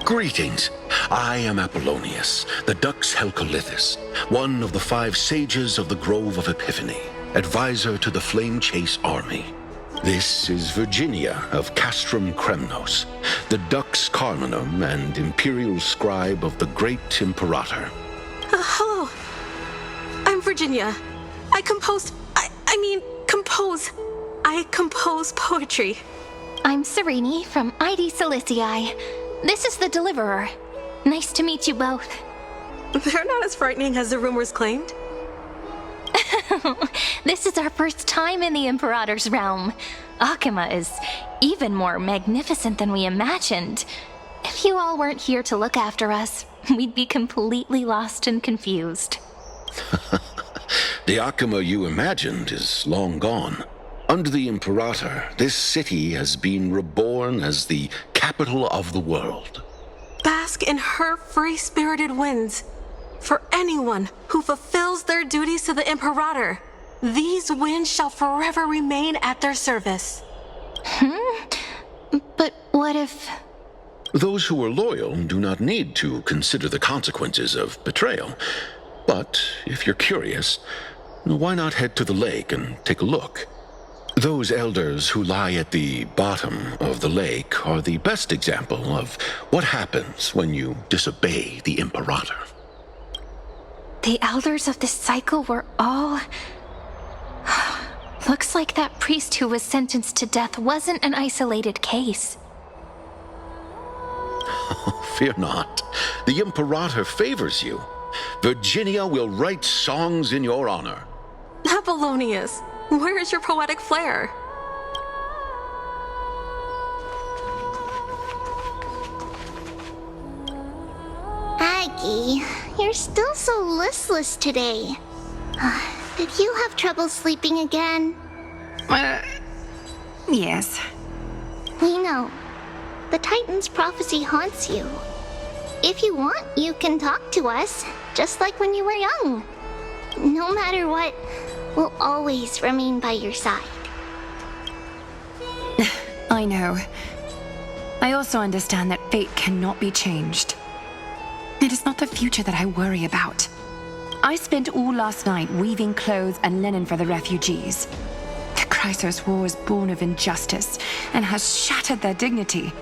[SPEAKER 14] Greetings. I am Apollonius, the Dux Helcolithus, one of the 5 sages of the Grove of Epiphany, advisor to the Flame Chase army. This is Virginia of Castrum Kremnos, the Dux Carminum and imperial scribe of the great Imperator.
[SPEAKER 13] Hello. I'm Virginia. I compose poetry.
[SPEAKER 2] I'm Cyrene from Ida Silicii. This is the Deliverer. Nice to meet you both.
[SPEAKER 13] They're not as frightening as the rumors claimed.
[SPEAKER 2] This is our first time in the Imperator's realm. Akima is even more magnificent than we imagined. If you all weren't here to look after us, we'd be completely lost and confused.
[SPEAKER 14] The Akima you imagined is long gone. Under the Imperator, this city has been reborn as the capital of the world.
[SPEAKER 13] Bask in her free-spirited winds. For anyone who fulfills their duties to the Imperator, these winds shall forever remain at their service.
[SPEAKER 2] But what if...
[SPEAKER 14] Those who are loyal do not need to consider the consequences of betrayal. But if you're curious, why not head to the lake and take a look? Those elders who lie at the bottom of the lake are the best example of what happens when you disobey the Imperator.
[SPEAKER 2] The elders of this cycle were all... Looks like that priest who was sentenced to death wasn't an isolated case.
[SPEAKER 14] Fear not. The Imperator favors you. Virginia will write songs in your honor.
[SPEAKER 13] Apollonius, where is your poetic flair?
[SPEAKER 15] Aggie, you're still so listless today. Did you have trouble sleeping again?
[SPEAKER 16] Yes.
[SPEAKER 15] We know. The Titan's prophecy haunts you. If you want, you can talk to us, just like when you were young. No matter what, we'll always remain by your side.
[SPEAKER 16] I know. I also understand that fate cannot be changed. It is not the future that I worry about. I spent all last night weaving clothes and linen for the refugees. The Chrysos War is born of injustice and has shattered their dignity.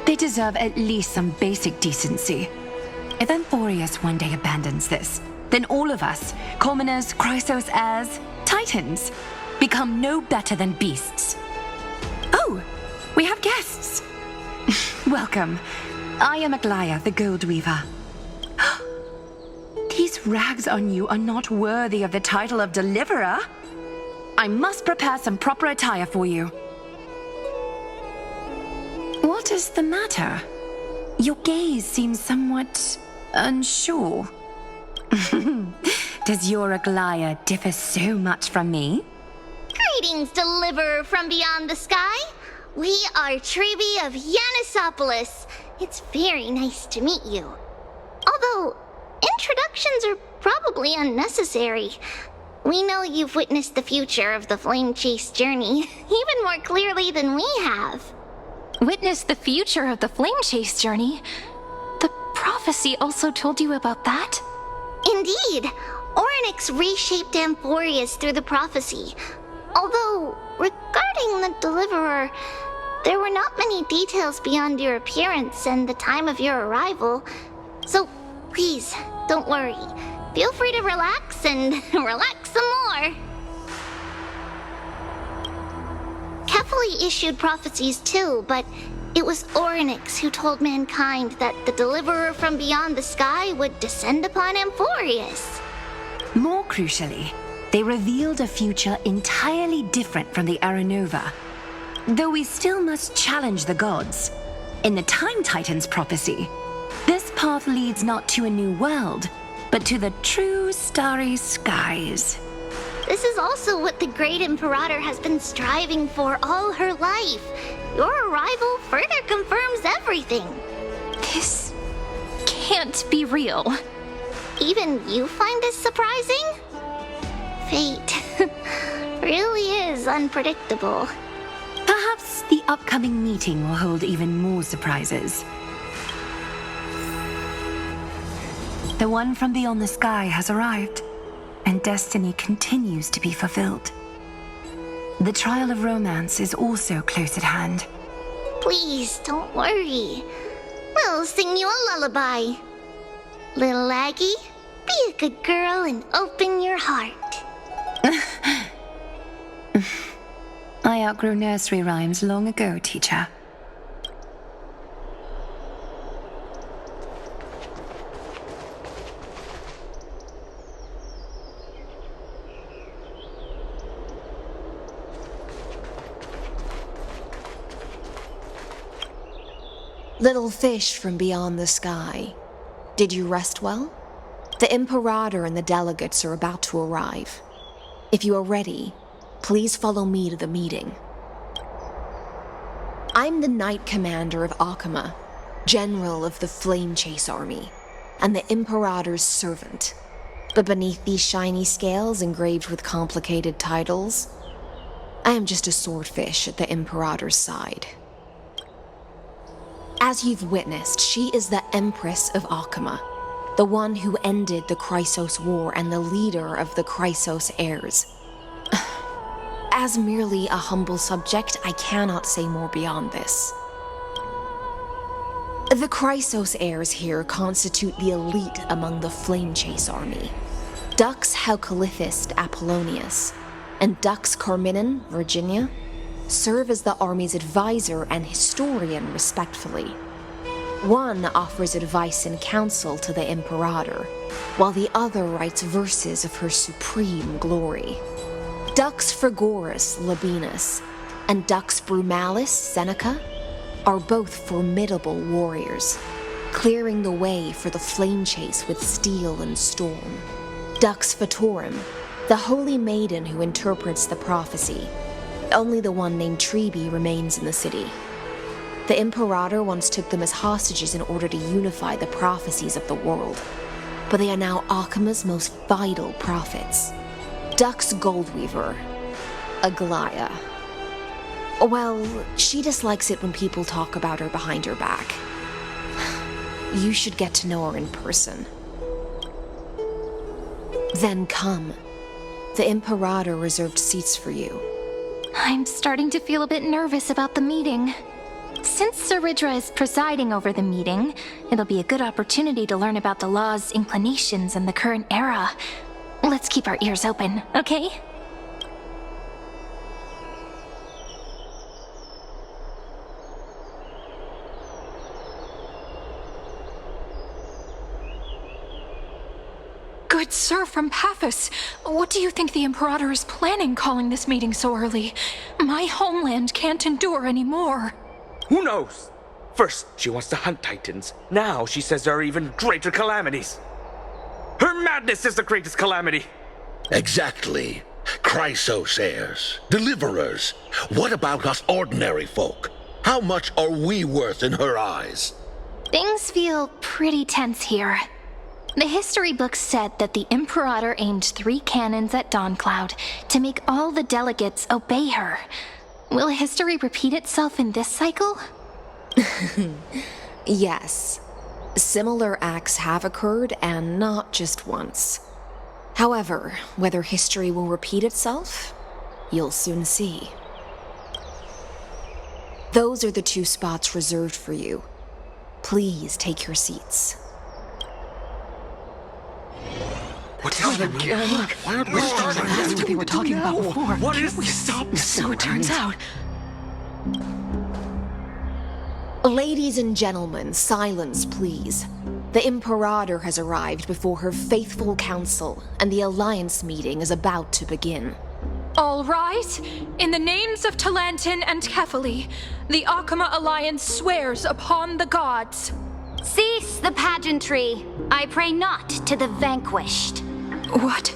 [SPEAKER 16] They deserve at least some basic decency. If Amphorius one day abandons this, then all of us, commoners, Chrysos heirs, Titans, become no better than beasts. Oh, we have guests. Welcome. I am Aglaya, the Gold Weaver. These rags on you are not worthy of the title of Deliverer. I must prepare some proper attire for you. What is the matter? Your gaze seems somewhat unsure. Does your Aglaya differ so much from me?
[SPEAKER 15] Greetings, Deliverer from beyond the sky. We are Trebi of Yanisopolis. It's very nice to meet you. Although, introductions are probably unnecessary. We know you've witnessed the future of the Flame Chase journey even more clearly than we have.
[SPEAKER 2] Witnessed the future of the Flame Chase journey? The prophecy also told you about that?
[SPEAKER 15] Indeed. Orynyx reshaped Amphorius through the prophecy. Although, regarding the Deliverer, there were not many details beyond your appearance and the time of your arrival. So, please, don't worry. Feel free to relax and relax some more. Kephali issued prophecies too, but it was Orynyx who told mankind that the Deliverer from beyond the sky would descend upon Amphorius.
[SPEAKER 16] More crucially, they revealed a future entirely different from the Aranova. Though we still must challenge the gods. In the Time Titan's prophecy, this path leads not to a new world, but to the true starry skies.
[SPEAKER 15] This is also what the Great Imperator has been striving for all her life. Your arrival further confirms everything.
[SPEAKER 2] This can't be real.
[SPEAKER 15] Even you find this surprising? Fate really is unpredictable.
[SPEAKER 16] Perhaps the upcoming meeting will hold even more surprises. The one from beyond the sky has arrived, and destiny continues to be fulfilled. The trial of romance is also close at hand.
[SPEAKER 15] Please, don't worry. We'll sing you a lullaby. Little Aggie, be a good girl and open your heart.
[SPEAKER 16] I outgrew nursery rhymes long ago, teacher.
[SPEAKER 10] Little fish from beyond the sky, did you rest well? The Imperator and the delegates are about to arrive. If you are ready, please follow me to the meeting. I'm the Knight Commander of Akama, General of the Flame Chase Army, and the Imperator's servant. But beneath these shiny scales engraved with complicated titles, I am just a swordfish at the Imperator's side. As you've witnessed, she is the Empress of Akama, the one who ended the Chrysos War and the leader of the Chrysos heirs. As merely a humble subject, I cannot say more beyond this. The Chrysos heirs here constitute the elite among the Flame Chase army. Dux Halkalithist Apollonius and Dux Carminin, Virginia, serve as the army's advisor and historian, respectively. One offers advice and counsel to the Imperator, while the other writes verses of her supreme glory. Dux Frigoris Labienus and Dux Brumalis Seneca are both formidable warriors, clearing the way for the flame chase with steel and storm. Dux Fatorum, the holy maiden who interprets the prophecy. Only the one named Treebe remains in the city. The Imperator once took them as hostages in order to unify the prophecies of the world, but they are now Akima's most vital prophets. Dux Goldweaver, Aglaya. Well, she dislikes it when people talk about her behind her back. You should get to know her in person. Then come. The Imperator reserved seats for you.
[SPEAKER 2] I'm starting to feel a bit nervous about the meeting. Since Saridra is presiding over the meeting, it'll be a good opportunity to learn about the law's inclinations and the current era. Let's keep our ears open, okay?
[SPEAKER 17] Good sir from Paphos, what do you think the Imperator is planning calling this meeting so early? My homeland can't endure anymore.
[SPEAKER 18] Who knows? First, she wants to hunt Titans. Now she says there are even greater calamities. Her madness is the greatest calamity.
[SPEAKER 14] Exactly. Chrysos heirs, deliverers. What about us ordinary folk? How much are we worth in her eyes?
[SPEAKER 2] Things feel pretty tense here. The history books said that the Imperator aimed 3 cannons at Dawncloud to make all the delegates obey her. Will history repeat itself in this cycle?
[SPEAKER 10] Yes. Similar acts have occurred, and not just once. However, whether history will repeat itself, you'll soon see. Those are the 2 spots reserved for you. Please take your seats.
[SPEAKER 18] What's that again?
[SPEAKER 17] Why aren't we starting? That's what they were talking about before.
[SPEAKER 18] What is we stop?
[SPEAKER 17] So it turns out.
[SPEAKER 10] Ladies and gentlemen, silence, please. The Imperator has arrived before her faithful council, and the Alliance meeting is about to begin.
[SPEAKER 17] All right. In the names of Talantin and Kefali, the Akama Alliance swears upon the gods.
[SPEAKER 7] Cease the pageantry. I pray not to the vanquished.
[SPEAKER 17] What?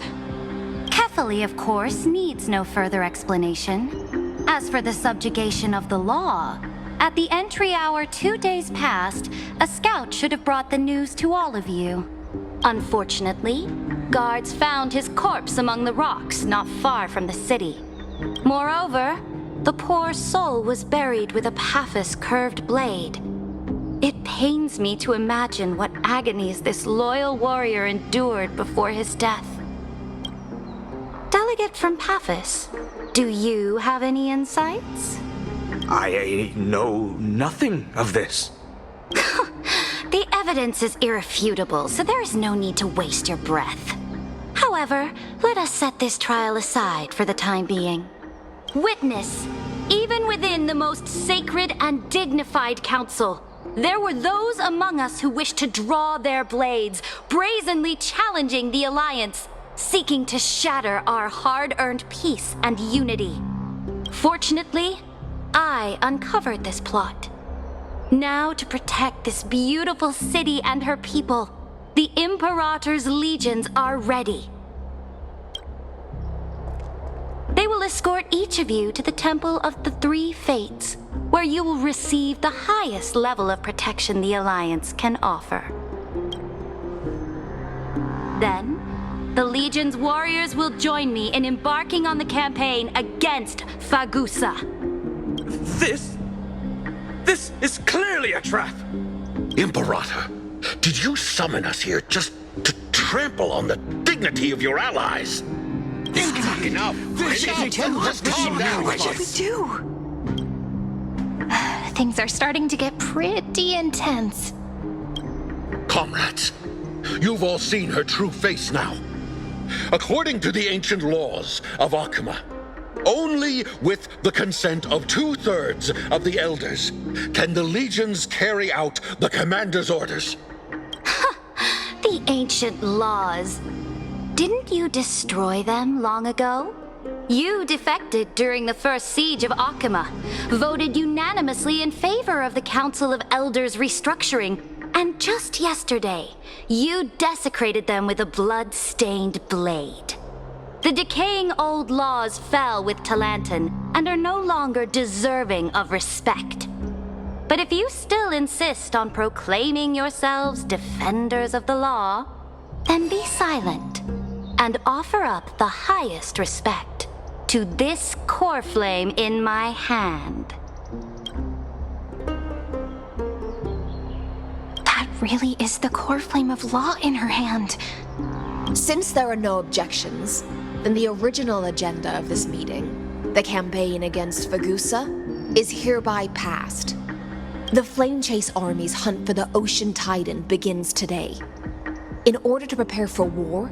[SPEAKER 19] Kefali, of course, needs no further explanation. As for the subjugation of the law, at the entry hour 2 days past, a scout should have brought the news to all of you. Unfortunately, guards found his corpse among the rocks not far from the city. Moreover, the poor soul was buried with a Paphos curved blade. It pains me to imagine what agonies this loyal warrior endured before his death. Delegate from Paphos, do you have any insights?
[SPEAKER 18] I know nothing of this.
[SPEAKER 19] The evidence is irrefutable, so there is no need to waste your breath. However, let us set this trial aside for the time being. Witness, even within the most sacred and dignified council, there were those among us who wished to draw their blades, brazenly challenging the Alliance, seeking to shatter our hard-earned peace and unity. Fortunately, I uncovered this plot. Now, to protect this beautiful city and her people, the Imperator's legions are ready. They will escort each of you to the Temple of the 3 Fates, where you will receive the highest level of protection the Alliance can offer. Then, the Legion's warriors will join me in embarking on the campaign against Fagusa.
[SPEAKER 18] This is clearly a trap!
[SPEAKER 14] Imperator, did you summon us here just to trample on the dignity of your allies? Enough!
[SPEAKER 2] Let's calm down. What should we do? Things are starting to get pretty intense.
[SPEAKER 14] Comrades, you've all seen her true face now. According to the ancient laws of Akama, Only with the consent of 2/3 of the elders can the legions carry out the commander's orders.
[SPEAKER 19] The ancient laws. Didn't you destroy them long ago? You defected during the first siege of Akima, voted unanimously in favor of the Council of Elders restructuring, and just yesterday, you desecrated them with a blood-stained blade. The decaying old laws fell with Talanton and are no longer deserving of respect. But if you still insist on proclaiming yourselves defenders of the law, then be silent and offer up the highest respect to this core flame in my hand.
[SPEAKER 2] That really is the core flame of law in her hand.
[SPEAKER 10] Since there are no objections, then the original agenda of this meeting, the campaign against Fagusa, is hereby passed. The Flamechase Army's hunt for the Ocean Titan begins today. In order to prepare for war,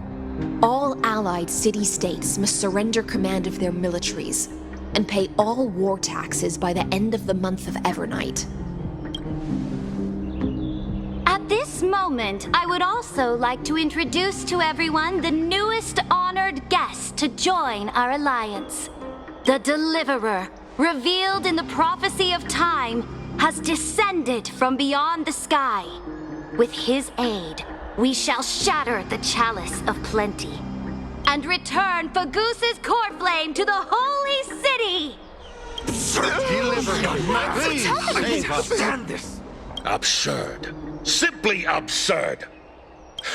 [SPEAKER 10] all allied city-states must surrender command of their militaries and pay all war taxes by the end of the month of Evernight.
[SPEAKER 19] At this moment, I would also like to introduce to everyone the newest honored guest to join our alliance. The Deliverer, revealed in the prophecy of time, has descended from beyond the sky. With his aid, we shall shatter the chalice of plenty and return Fagusa's core flame to the holy city!
[SPEAKER 14] Stand this! Absurd. Simply absurd.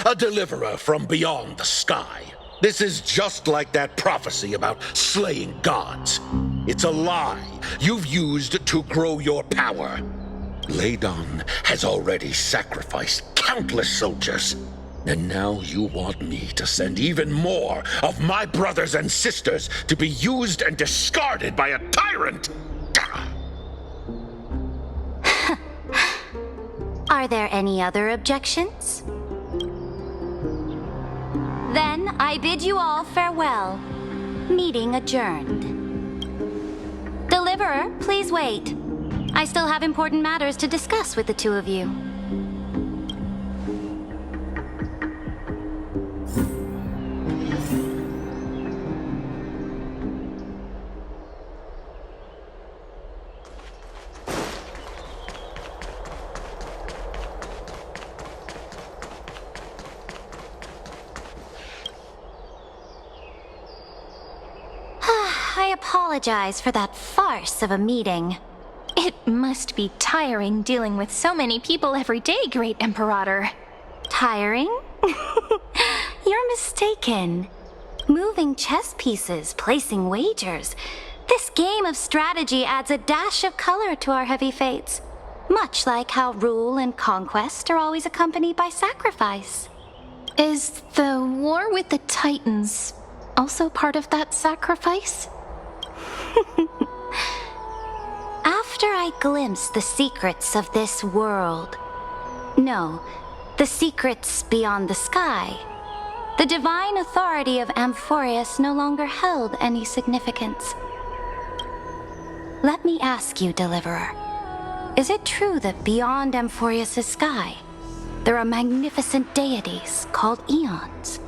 [SPEAKER 14] A deliverer from beyond the sky. This is just like that prophecy about slaying gods. It's a lie you've used to grow your power. Ladon has already sacrificed countless soldiers, and now you want me to send even more of my brothers and sisters to be used and discarded by a tyrant?
[SPEAKER 19] Are there any other objections? Then I bid you all farewell. Meeting adjourned. Deliverer, please wait. I still have important matters to discuss with the two of you. I apologize for that farce of a meeting.
[SPEAKER 2] It must be tiring dealing with so many people every day, Great Imperator.
[SPEAKER 19] Tiring? You're mistaken. Moving chess pieces, placing wagers. This game of strategy adds a dash of color to our heavy fates, much like how rule and conquest are always accompanied by sacrifice.
[SPEAKER 2] Is the war with the Titans also part of that sacrifice?
[SPEAKER 19] After I glimpsed the secrets of this world, no, the secrets beyond the sky, the divine authority of Amphorius no longer held any significance. Let me ask you, Deliverer, is it true that beyond Amphorius' sky, there are magnificent deities called Eons?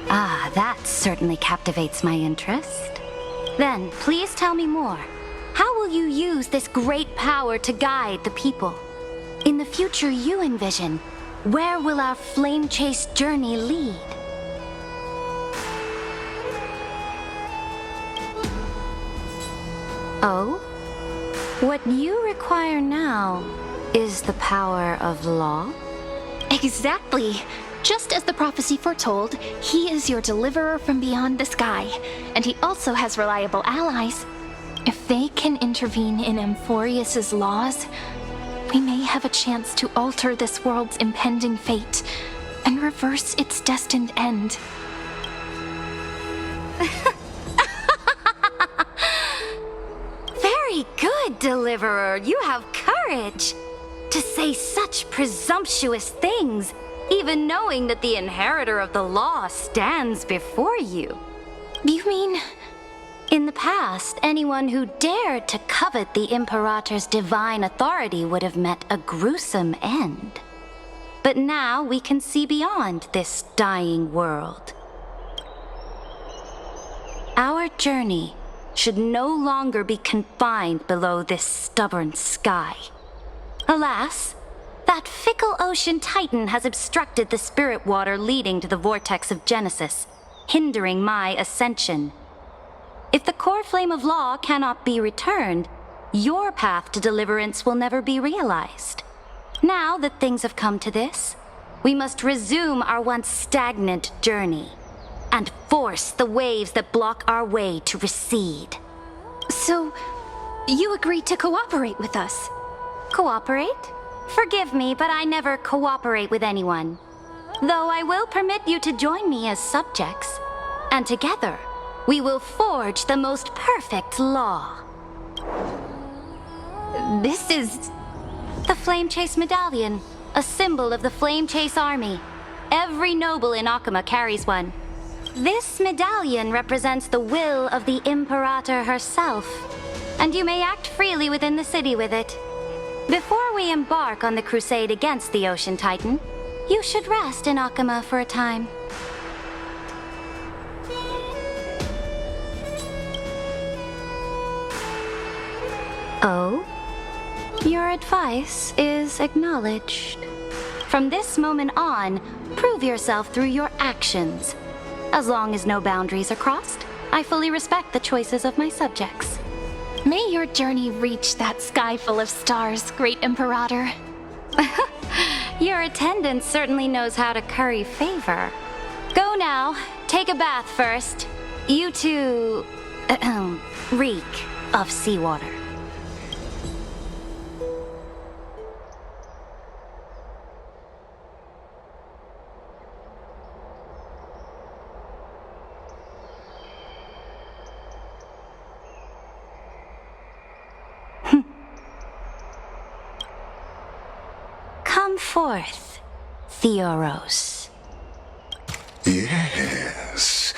[SPEAKER 19] Ah, that certainly captivates my interest. Then, please tell me more. How will you use this great power to guide the people? In the future you envision, where will our flame chase journey lead? Oh? What you require now is the power of law?
[SPEAKER 2] Exactly. Just as the prophecy foretold, he is your deliverer from beyond the sky, and he also has reliable allies. If they can intervene in Amphorius' laws, we may have a chance to alter this world's impending fate and reverse its destined end.
[SPEAKER 19] Very good, Deliverer. You have courage to say such presumptuous things. even knowing that the inheritor of the law stands before you.
[SPEAKER 2] You mean...
[SPEAKER 19] In the past, anyone who dared to covet the Imperator's divine authority would have met a gruesome end. But now we can see beyond this dying world. Our journey should no longer be confined below this stubborn sky. Alas, that fickle ocean titan has obstructed the spirit water leading to the vortex of Genesis, hindering my ascension. If the core flame of law cannot be returned, your path to deliverance will never be realized. Now that things have come to this, we must resume our once stagnant journey and force the waves that block our way to recede.
[SPEAKER 2] So, you agreed to cooperate with us?
[SPEAKER 19] Cooperate? Forgive me, but I never cooperate with anyone. Though I will permit you to join me as subjects, and together, we will forge the most perfect law.
[SPEAKER 2] This is...
[SPEAKER 19] the Flame Chase Medallion, a symbol of the Flame Chase Army. Every noble in Akama carries one. This medallion represents the will of the Imperator herself, and you may act freely within the city with it. Before we embark on the crusade against the Ocean Titan, you should rest in Akama for a time. Oh? Your advice is acknowledged. From this moment on, prove yourself through your actions. As long as no boundaries are crossed, I fully respect the choices of my subjects.
[SPEAKER 2] May your journey reach that sky full of stars, Great Imperator.
[SPEAKER 19] Your attendant certainly knows how to curry favor. Go now. Take a bath first. You two... reek of seawater. Come forth, Theoros.
[SPEAKER 5] Yes.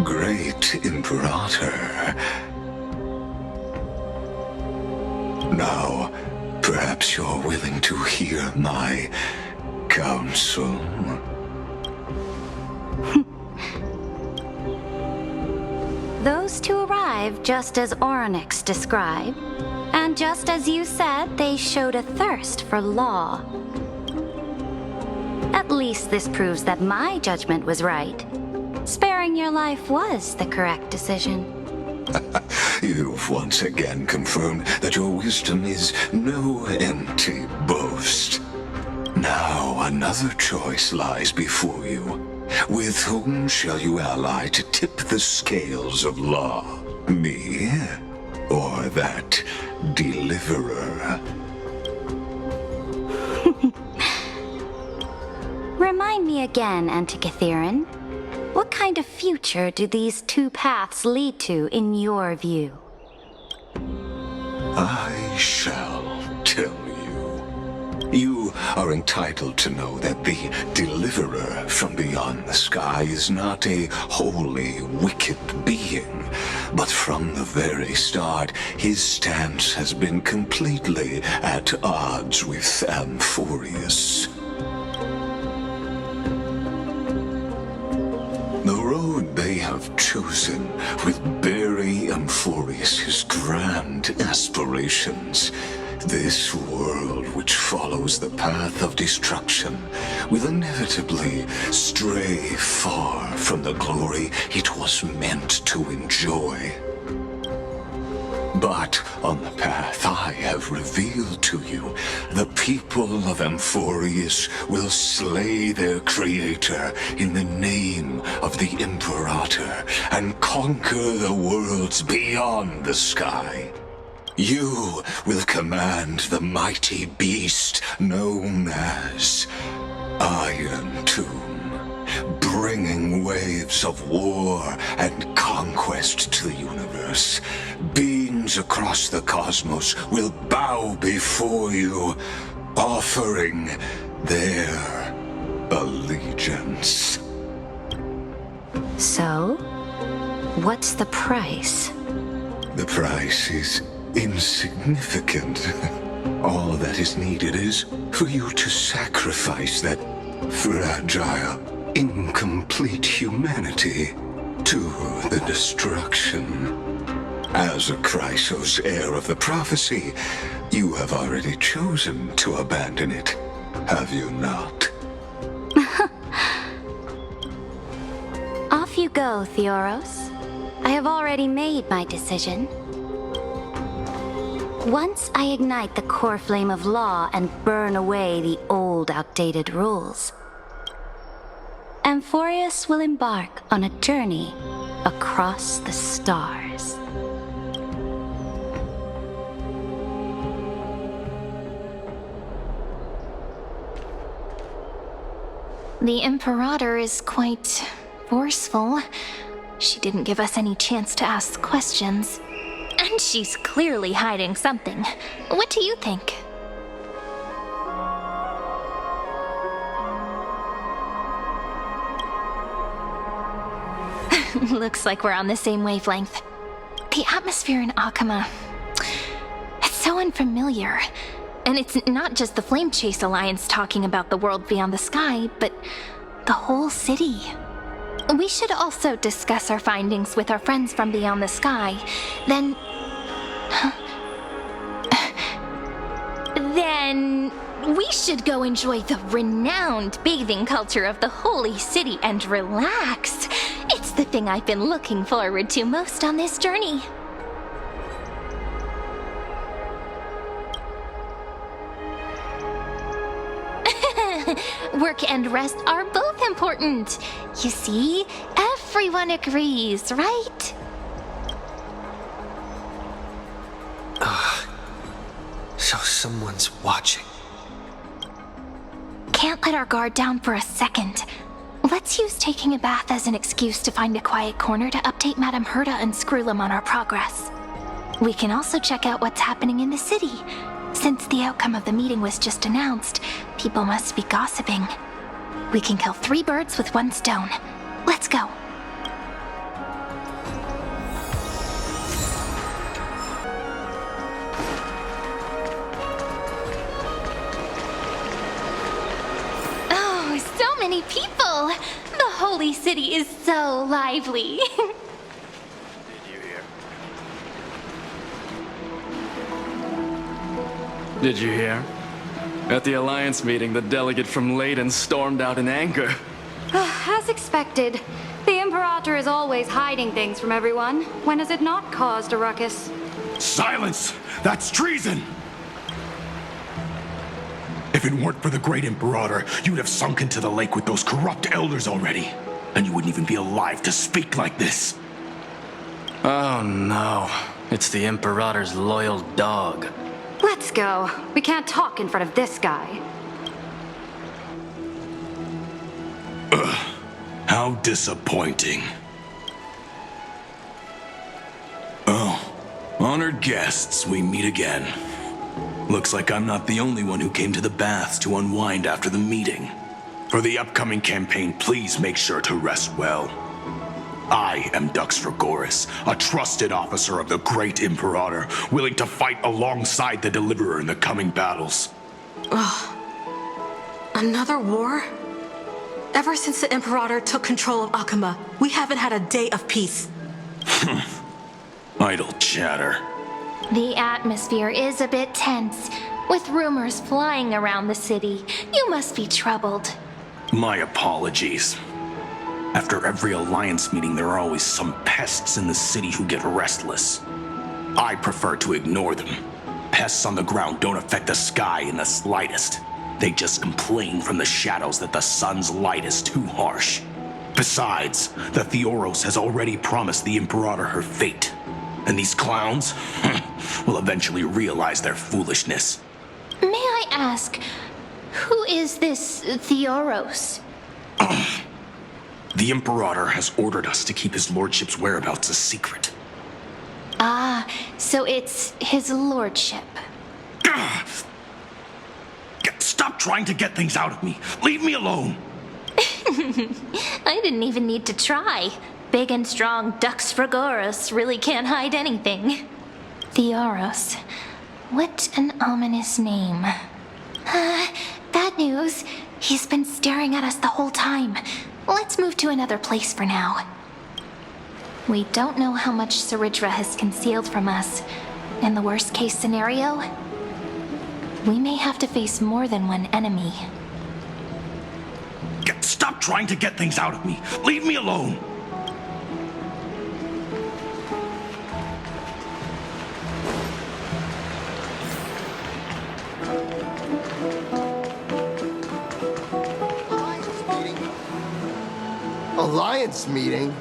[SPEAKER 5] Great Imperator. Now, perhaps you're willing to hear my counsel.
[SPEAKER 19] Those two arrived just as Oronix described, and just as you said, they showed a thirst for law. At least this proves that my judgment was right. Sparing your life was the correct decision.
[SPEAKER 5] You've once again confirmed that your wisdom is no empty boast. Now another choice lies before you. With whom shall you ally to tip the scales of law? Me? Or that deliverer?
[SPEAKER 19] Remind me again, Antikytheron. What kind of future do these two paths lead to in your view?
[SPEAKER 5] I shall tell you. You are entitled to know that the deliverer from beyond the sky is not a wholly wicked being, but from the very start, his stance has been completely at odds with Amphorius. The road they have chosen will bury Amphorius' grand aspirations. This world which follows the path of destruction will inevitably stray far from the glory it was meant to enjoy. But on the path I have revealed to you, the people of Amphorius will slay their creator in the name of the Imperator and conquer the worlds beyond the sky. You will command the mighty beast known as Iron Tomb, bringing waves of war and conquest to the universe. Beings across the cosmos will bow before you, offering their allegiance.
[SPEAKER 19] So, what's the price?
[SPEAKER 5] The price is insignificant. All that is needed is for you to sacrifice that fragile, incomplete humanity to the destruction. As a Chrysos heir of the prophecy, you have already chosen to abandon it, have you not?
[SPEAKER 19] Off you go, Theoros. I have already made my decision. Once I ignite the core flame of law and burn away the old, outdated rules, Amphorius will embark on a journey across the stars.
[SPEAKER 2] The Imperator is quite forceful. She didn't give us any chance to ask questions. And she's clearly hiding something. What do you think? Looks like we're on the same wavelength. The atmosphere in Akama, it's so unfamiliar. And it's not just the Flame Chase Alliance talking about the world beyond the sky, but the whole city. We should also discuss our findings with our friends from beyond the sky. Then we should go enjoy the renowned bathing culture of the holy city and relax. It's the thing I've been looking forward to most on this journey. Work and rest are both important. You see, everyone agrees, right?
[SPEAKER 1] So someone's watching.
[SPEAKER 2] Can't let our guard down for a second. Let's use taking a bath as an excuse to find a quiet corner to update Madame Herta and Screwlum on our progress. We can also check out what's happening in the city. Since the outcome of the meeting was just announced, people must be gossiping. We can kill 3 birds with 1 stone. Let's go. Oh, so many people! The holy city is so lively.
[SPEAKER 20] Did you hear? At the Alliance meeting, the delegate from Leyden stormed out in anger.
[SPEAKER 19] As expected. The Imperator is always hiding things from everyone. When has it not caused a ruckus?
[SPEAKER 9] Silence! That's treason! If it weren't for the great Imperator, you'd have sunk into the lake with those corrupt elders already. And you wouldn't even be alive to speak like this.
[SPEAKER 20] Oh no. It's the Imperator's loyal dog.
[SPEAKER 19] Let's go. We can't talk in front of this guy.
[SPEAKER 9] How disappointing. Oh, honored guests, we meet again. Looks like I'm not the only one who came to the baths to unwind after the meeting. For the upcoming campaign, please make sure to rest well. I am Dux Fragoris, a trusted officer of the great Imperator, willing to fight alongside the Deliverer in the coming battles.
[SPEAKER 13] Ugh. Another war? Ever since the Imperator took control of Akama, we haven't had a day of peace.
[SPEAKER 9] Idle chatter.
[SPEAKER 2] The atmosphere is a bit tense, with rumors flying around the city. You must be troubled.
[SPEAKER 9] My apologies. After every Alliance meeting, there are always some pests in the city who get restless. I prefer to ignore them. Pests on the ground don't affect the sky in the slightest. They just complain from the shadows that the sun's light is too harsh. Besides, the Theoros has already promised the Imperator her fate. And these clowns will eventually realize their foolishness.
[SPEAKER 2] May I ask, who is this Theoros?
[SPEAKER 9] The Imperator has ordered us to keep his lordship's whereabouts a secret.
[SPEAKER 2] Ah, so it's his lordship.
[SPEAKER 9] trying to get things out of me. Leave me alone.
[SPEAKER 2] I didn't even need to try. Big and strong Dux Fragoros really can't hide anything. Theoros. What an ominous name. Bad news. He's been staring at us the whole time. Let's move to another place for now. We don't know how much Saridra has concealed from us. In the worst case scenario, we may have to face more than one enemy.
[SPEAKER 9] Stop trying to get things out of me. Leave me alone.
[SPEAKER 21] Alliance meeting?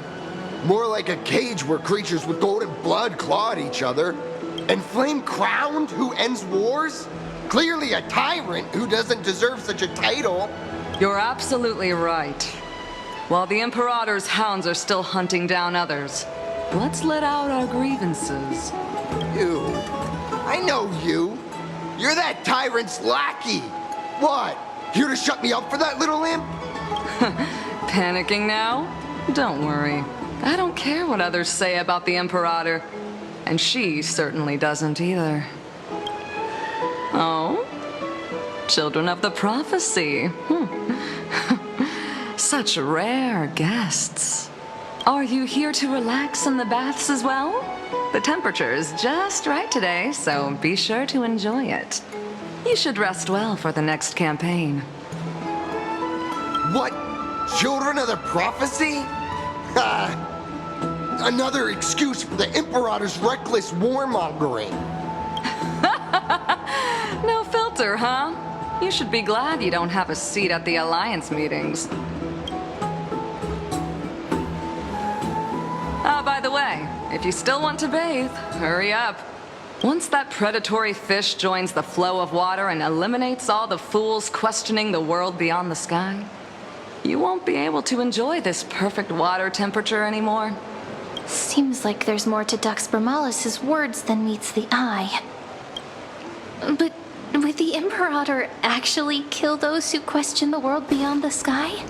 [SPEAKER 21] More like a cage where creatures with golden blood claw at each other. And Flame Crowned, who ends wars? Clearly a tyrant who doesn't deserve such a title.
[SPEAKER 6] You're absolutely right. While the Imperator's hounds are still hunting down others, let's let out our grievances.
[SPEAKER 21] You. I know you. You're that tyrant's lackey. What? Here to shut me up for that little imp?
[SPEAKER 6] Panicking now? Don't worry. I don't care what others say about the Imperator. And she certainly doesn't either. Oh? Children of the Prophecy. Such rare guests. Are you here to relax in the baths as well? The temperature is just right today, so be sure to enjoy it. You should rest well for the next campaign.
[SPEAKER 21] What? Children of the Prophecy? Another excuse for the Imperator's reckless warmongering.
[SPEAKER 6] No filter, huh? You should be glad you don't have a seat at the Alliance meetings. By the way, if you still want to bathe, hurry up. Once that predatory fish joins the flow of water and eliminates all the fools questioning the world beyond the sky, you won't be able to enjoy this perfect water temperature anymore.
[SPEAKER 2] Seems like there's more to Dux Bramalis's words than meets the eye. But would the Imperator actually kill those who question the world beyond the sky?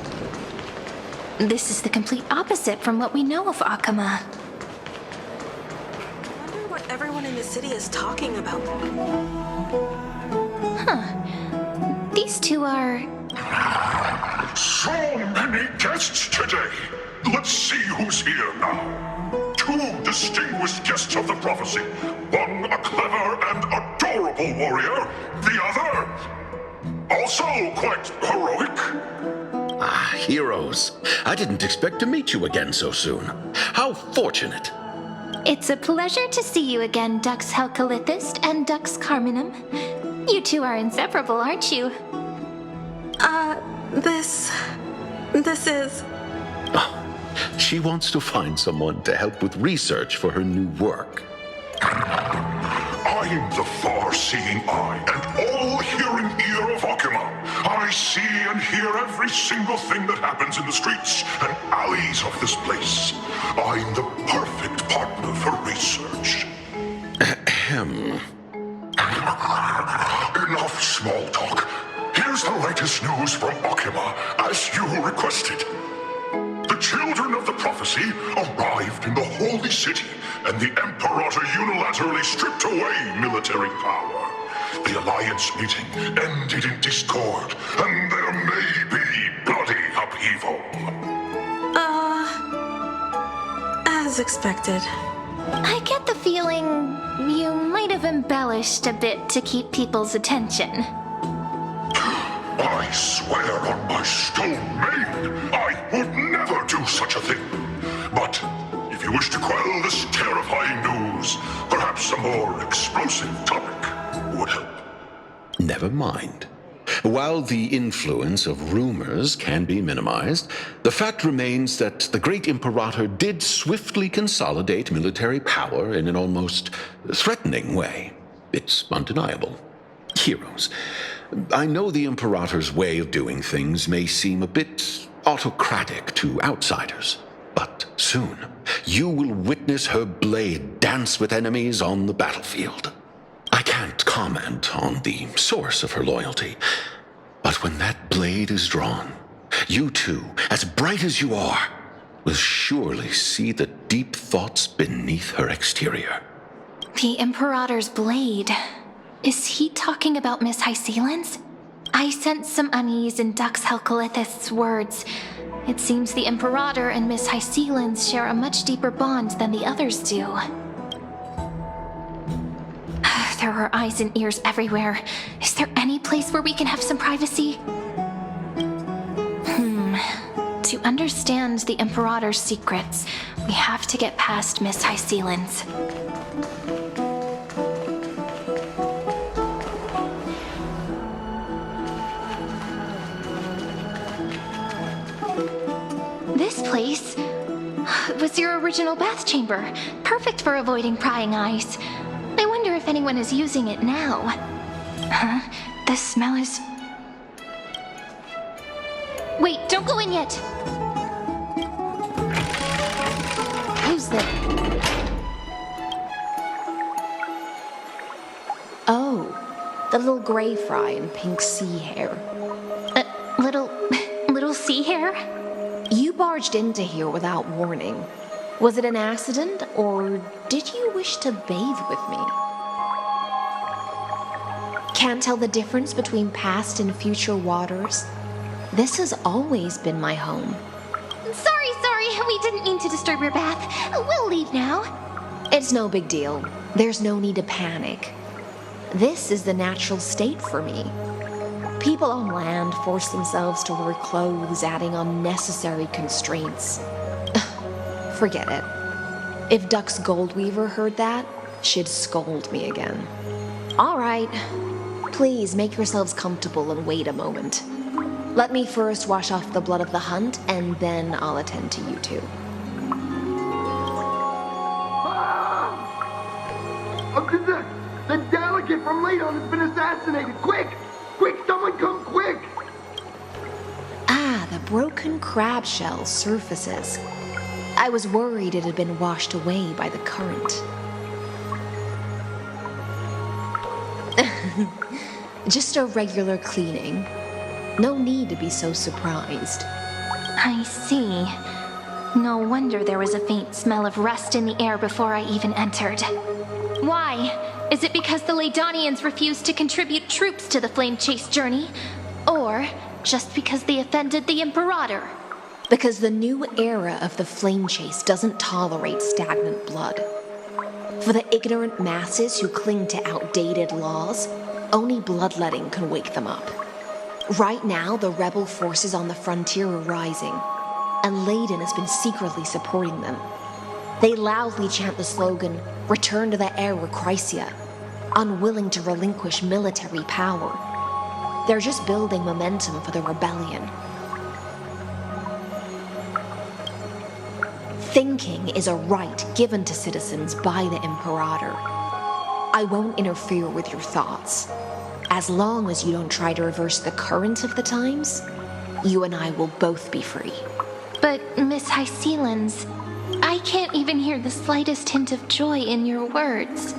[SPEAKER 2] This is the complete opposite from what we know of Akama.
[SPEAKER 13] I wonder what everyone in the city is talking about.
[SPEAKER 2] Huh. These two are...
[SPEAKER 8] So many guests today. Let's see who's here now. Two distinguished guests of the prophecy. One a clever and adorable warrior. The other, also quite heroic.
[SPEAKER 14] Ah, heroes. I didn't expect to meet you again so soon. How fortunate.
[SPEAKER 2] It's a pleasure to see you again, Dux Helcalithist and Dux Carminum. You two are inseparable, aren't you?
[SPEAKER 13] This is...
[SPEAKER 14] Oh, she wants to find someone to help with research for her new work.
[SPEAKER 8] I'm the far-seeing eye and all-hearing ear of Akama. I see and hear every single thing that happens in the streets and alleys of this place. I'm the perfect partner for research.
[SPEAKER 14] Ahem.
[SPEAKER 8] Enough small talk. Here's the latest news from Akama, as you requested. The children of the prophecy arrived in the holy city, and the Imperator unilaterally stripped away military power. The Alliance meeting ended in discord, and there may be bloody upheaval.
[SPEAKER 13] As expected.
[SPEAKER 2] I get the feeling you might have embellished a bit to keep people's attention.
[SPEAKER 8] I swear on my stone maid, I would never do such a thing. But if you wish to quell this terrifying news, perhaps a more explosive topic would help.
[SPEAKER 14] Never mind. While the influence of rumors can be minimized, the fact remains that the great Imperator did swiftly consolidate military power in an almost threatening way. It's undeniable. Heroes, I know the Imperator's way of doing things may seem a bit autocratic to outsiders, but soon you will witness her blade dance with enemies on the battlefield. I can't comment on the source of her loyalty, But when that blade is drawn, you two, as bright as you are, will surely see the deep thoughts beneath her exterior.
[SPEAKER 2] The Imperator's blade. Is he talking about Miss Hysealan's? I sense some unease in Dux Helcolith's words. It seems the Imperator and Miss Hysealan's share a much deeper bond than the others do. There are eyes and ears everywhere. Is there any place where we can have some privacy? To understand the Imperator's secrets, we have to get past Miss Hysealan's. This place was your original bath chamber, perfect for avoiding prying eyes. I wonder if anyone is using it now. The smell is... Wait, don't go in yet!
[SPEAKER 10] Who's that? Oh, the little gray fry in pink sea hair.
[SPEAKER 2] Little sea hair?
[SPEAKER 10] You barged into here without warning. Was it an accident, or did you wish to bathe with me? Can't tell the difference between past and future waters? This has always been my home.
[SPEAKER 2] Sorry, we didn't mean to disturb your bath. We'll leave now.
[SPEAKER 10] It's no big deal. There's no need to panic. This is the natural state for me. People on land force themselves to wear clothes, adding unnecessary constraints. Forget it. If Dux Goldweaver heard that, she'd scold me again. All right. Please make yourselves comfortable and wait a moment. Let me first wash off the blood of the hunt, and then I'll attend to you two.
[SPEAKER 21] The delegate from Ladon has been assassinated! Quick! Quick, someone come quick!
[SPEAKER 10] Ah, the broken crab shell surfaces. I was worried it had been washed away by the current. Just a regular cleaning. No need to be so surprised.
[SPEAKER 2] I see. No wonder there was a faint smell of rust in the air before I even entered. Why? Is it because the Ladonians refused to contribute troops to the Flame Chase journey? Or just because they offended the Imperator?
[SPEAKER 10] Because the new era of the Flame Chase doesn't tolerate stagnant blood. For the ignorant masses who cling to outdated laws, only bloodletting can wake them up. Right now, the rebel forces on the frontier are rising, and Ladon has been secretly supporting them. They loudly chant the slogan, "Return to the Era Chrysia," unwilling to relinquish military power. They're just building momentum for the rebellion. Thinking is a right given to citizens by the Imperator. I won't interfere with your thoughts. As long as you don't try to reverse the current of the times, you and I will both be free.
[SPEAKER 2] But, Miss Hysealan's, I can't even hear the slightest hint of joy in your words.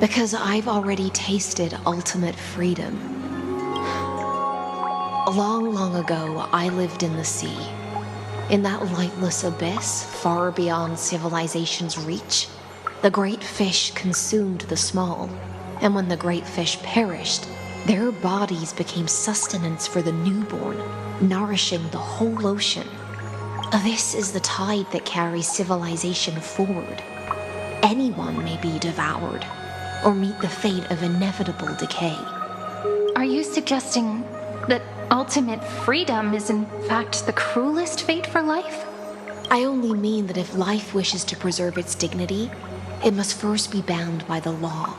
[SPEAKER 10] Because I've already tasted ultimate freedom. Long, long ago, I lived in the sea. In that lightless abyss, far beyond civilization's reach, the great fish consumed the small. And when the great fish perished, their bodies became sustenance for the newborn, nourishing the whole ocean. This is the tide that carries civilization forward. Anyone may be devoured, or meet the fate of inevitable decay.
[SPEAKER 2] Are you suggesting that ultimate freedom is in fact the cruelest fate for life?
[SPEAKER 10] I only mean that if life wishes to preserve its dignity, it must first be bound by the law.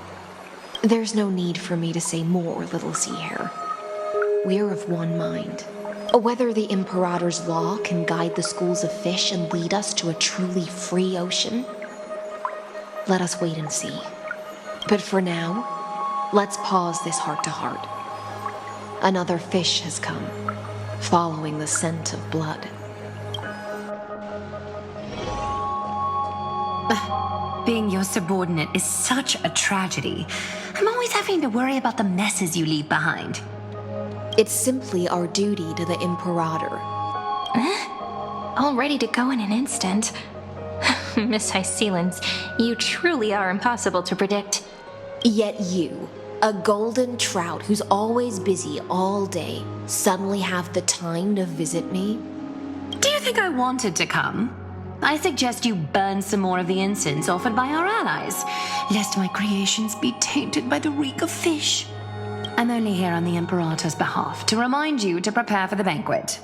[SPEAKER 10] There's no need for me to say more, little sea hare. We're of one mind. Whether the Imperator's law can guide the schools of fish and lead us to a truly free ocean, let us wait and see. But for now, let's pause this heart-to-heart. Another fish has come, following the scent of blood.
[SPEAKER 16] Being your subordinate is such a tragedy. I'm always having to worry about the messes you leave behind.
[SPEAKER 10] It's simply our duty to the Imperator.
[SPEAKER 2] All ready to go in an instant. Miss Hyselins, you truly are impossible to predict.
[SPEAKER 10] Yet you, a golden trout who's always busy all day, suddenly have the time to visit me?
[SPEAKER 16] Do you think I wanted to come? I suggest you burn some more of the incense offered by our allies, lest my creations be tainted by the reek of fish. I'm only here on the Imperator's behalf to remind you to prepare for the banquet.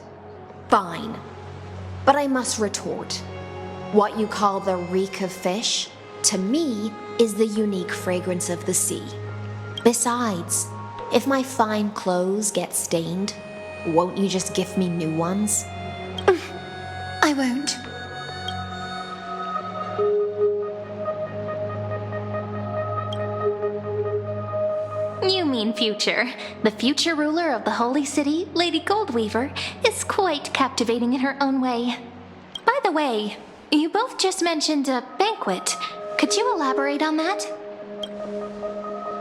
[SPEAKER 10] Fine. But I must retort. What you call the reek of fish, to me, is the unique fragrance of the sea. Besides, if my fine clothes get stained, won't you just gift me new ones?
[SPEAKER 16] I won't.
[SPEAKER 2] You mean future. The future ruler of the Holy City, Lady Goldweaver, is quite captivating in her own way. By the way, you both just mentioned a banquet. Could you elaborate on that?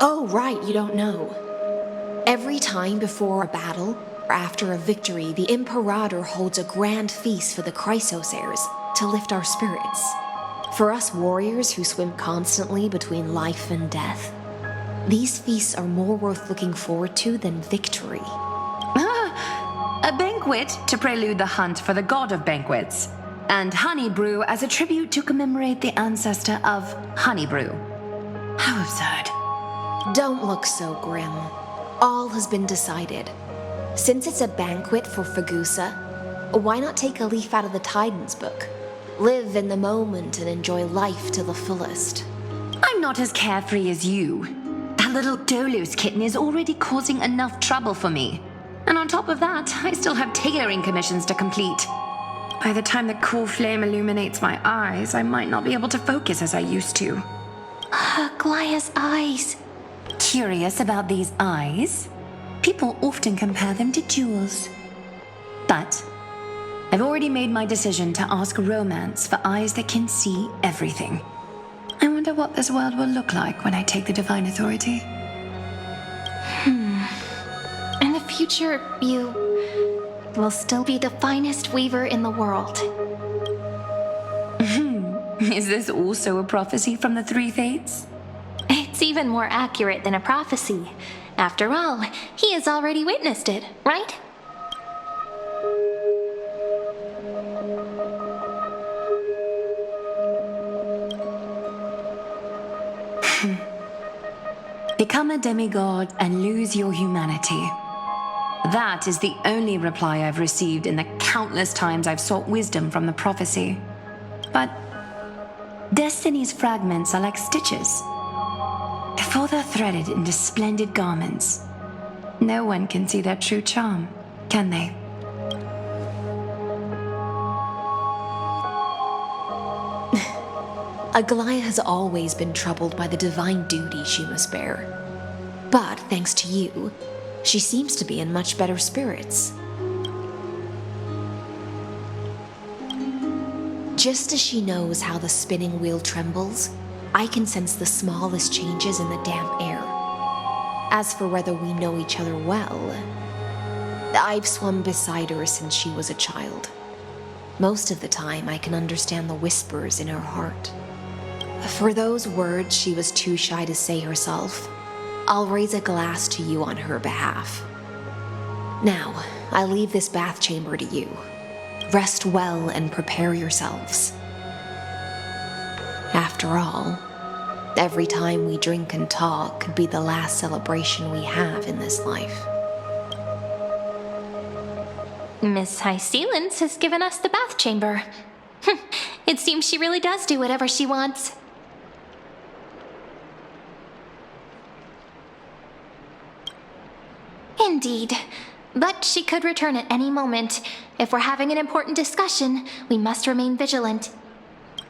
[SPEAKER 10] Oh, right, you don't know. Every time before a battle, or after a victory, the Imperator holds a grand feast for the Chrysos to lift our spirits. For us warriors who swim constantly between life and death, these feasts are more worth looking forward to than victory.
[SPEAKER 16] A banquet to prelude the hunt for the god of banquets, and honey brew as a tribute to commemorate the ancestor of honey brew. How absurd.
[SPEAKER 10] Don't look so grim. All has been decided. Since it's a banquet for Fagusa, why not take a leaf out of the Titan's book? Live in the moment and enjoy life to the fullest.
[SPEAKER 16] I'm not as carefree as you. That little Dolos kitten is already causing enough trouble for me. And on top of that, I still have tailoring commissions to complete. By the time the cool flame illuminates my eyes, I might not be able to focus as I used to.
[SPEAKER 2] Glaya's eyes.
[SPEAKER 16] Curious about these eyes? People often compare them to jewels. But I've already made my decision to ask Romance for eyes that can see everything. I wonder what this world will look like when I take the Divine Authority.
[SPEAKER 2] In the future, you will still be the finest weaver in the world.
[SPEAKER 16] Is this also a prophecy from the Three Fates?
[SPEAKER 2] It's even more accurate than a prophecy. After all, he has already witnessed it, right?
[SPEAKER 16] Become a demigod and lose your humanity. That is the only reply I've received in the countless times I've sought wisdom from the prophecy. But Destiny's fragments are like stitches. Before they're threaded into splendid garments, no one can see their true charm, can they?
[SPEAKER 10] Aglaya has always been troubled by the divine duty she must bear. But thanks to you, she seems to be in much better spirits. Just as she knows how the spinning wheel trembles, I can sense the smallest changes in the damp air. As for whether we know each other well, I've swum beside her since she was a child. Most of the time, I can understand the whispers in her heart. For those words she was too shy to say herself, I'll raise a glass to you on her behalf. Now, I leave this bath chamber to you. Rest well and prepare yourselves. After all, every time we drink and talk could be the last celebration we have in this life.
[SPEAKER 2] Miss Hyselins has given us the bath chamber. It seems she really does do whatever she wants. Indeed. But she could return at any moment. If we're having an important discussion, we must remain vigilant.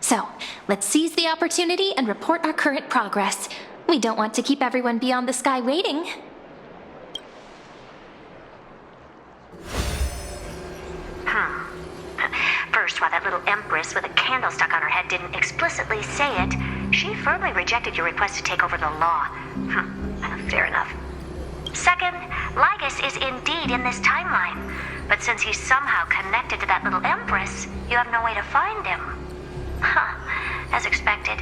[SPEAKER 2] So, let's seize the opportunity and report our current progress. We don't want to keep everyone beyond the sky waiting.
[SPEAKER 4] First, while that little empress with a candle stuck on her head didn't explicitly say it, she firmly rejected your request to take over the law. Fair enough. Second, Ligus is indeed in this timeline. But since he's somehow connected to that little Empress, you have no way to find him. Huh. As expected.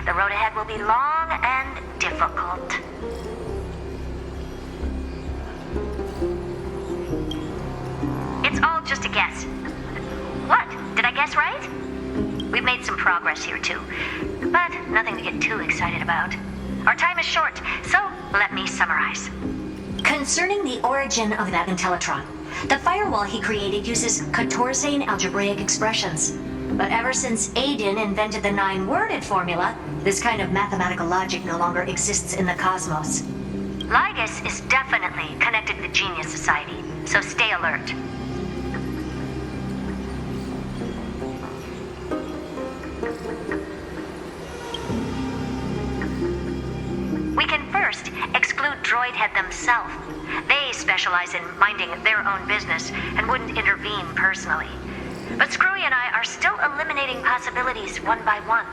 [SPEAKER 4] The road ahead will be long and difficult. It's all just a guess. What? Did I guess right? We've made some progress here, too. But nothing to get too excited about. Our time is short, so let me summarize. Concerning the origin of that Intellitron, the firewall he created uses Catorzean algebraic expressions. But ever since Aiden invented the 9-worded formula, this kind of mathematical logic no longer exists in the cosmos. Ligus is definitely connected to the Genius Society, so stay alert. We can first exclude Droidhead themselves. They specialize in minding their own business and wouldn't intervene personally. But Screwy and I are still eliminating possibilities one by one.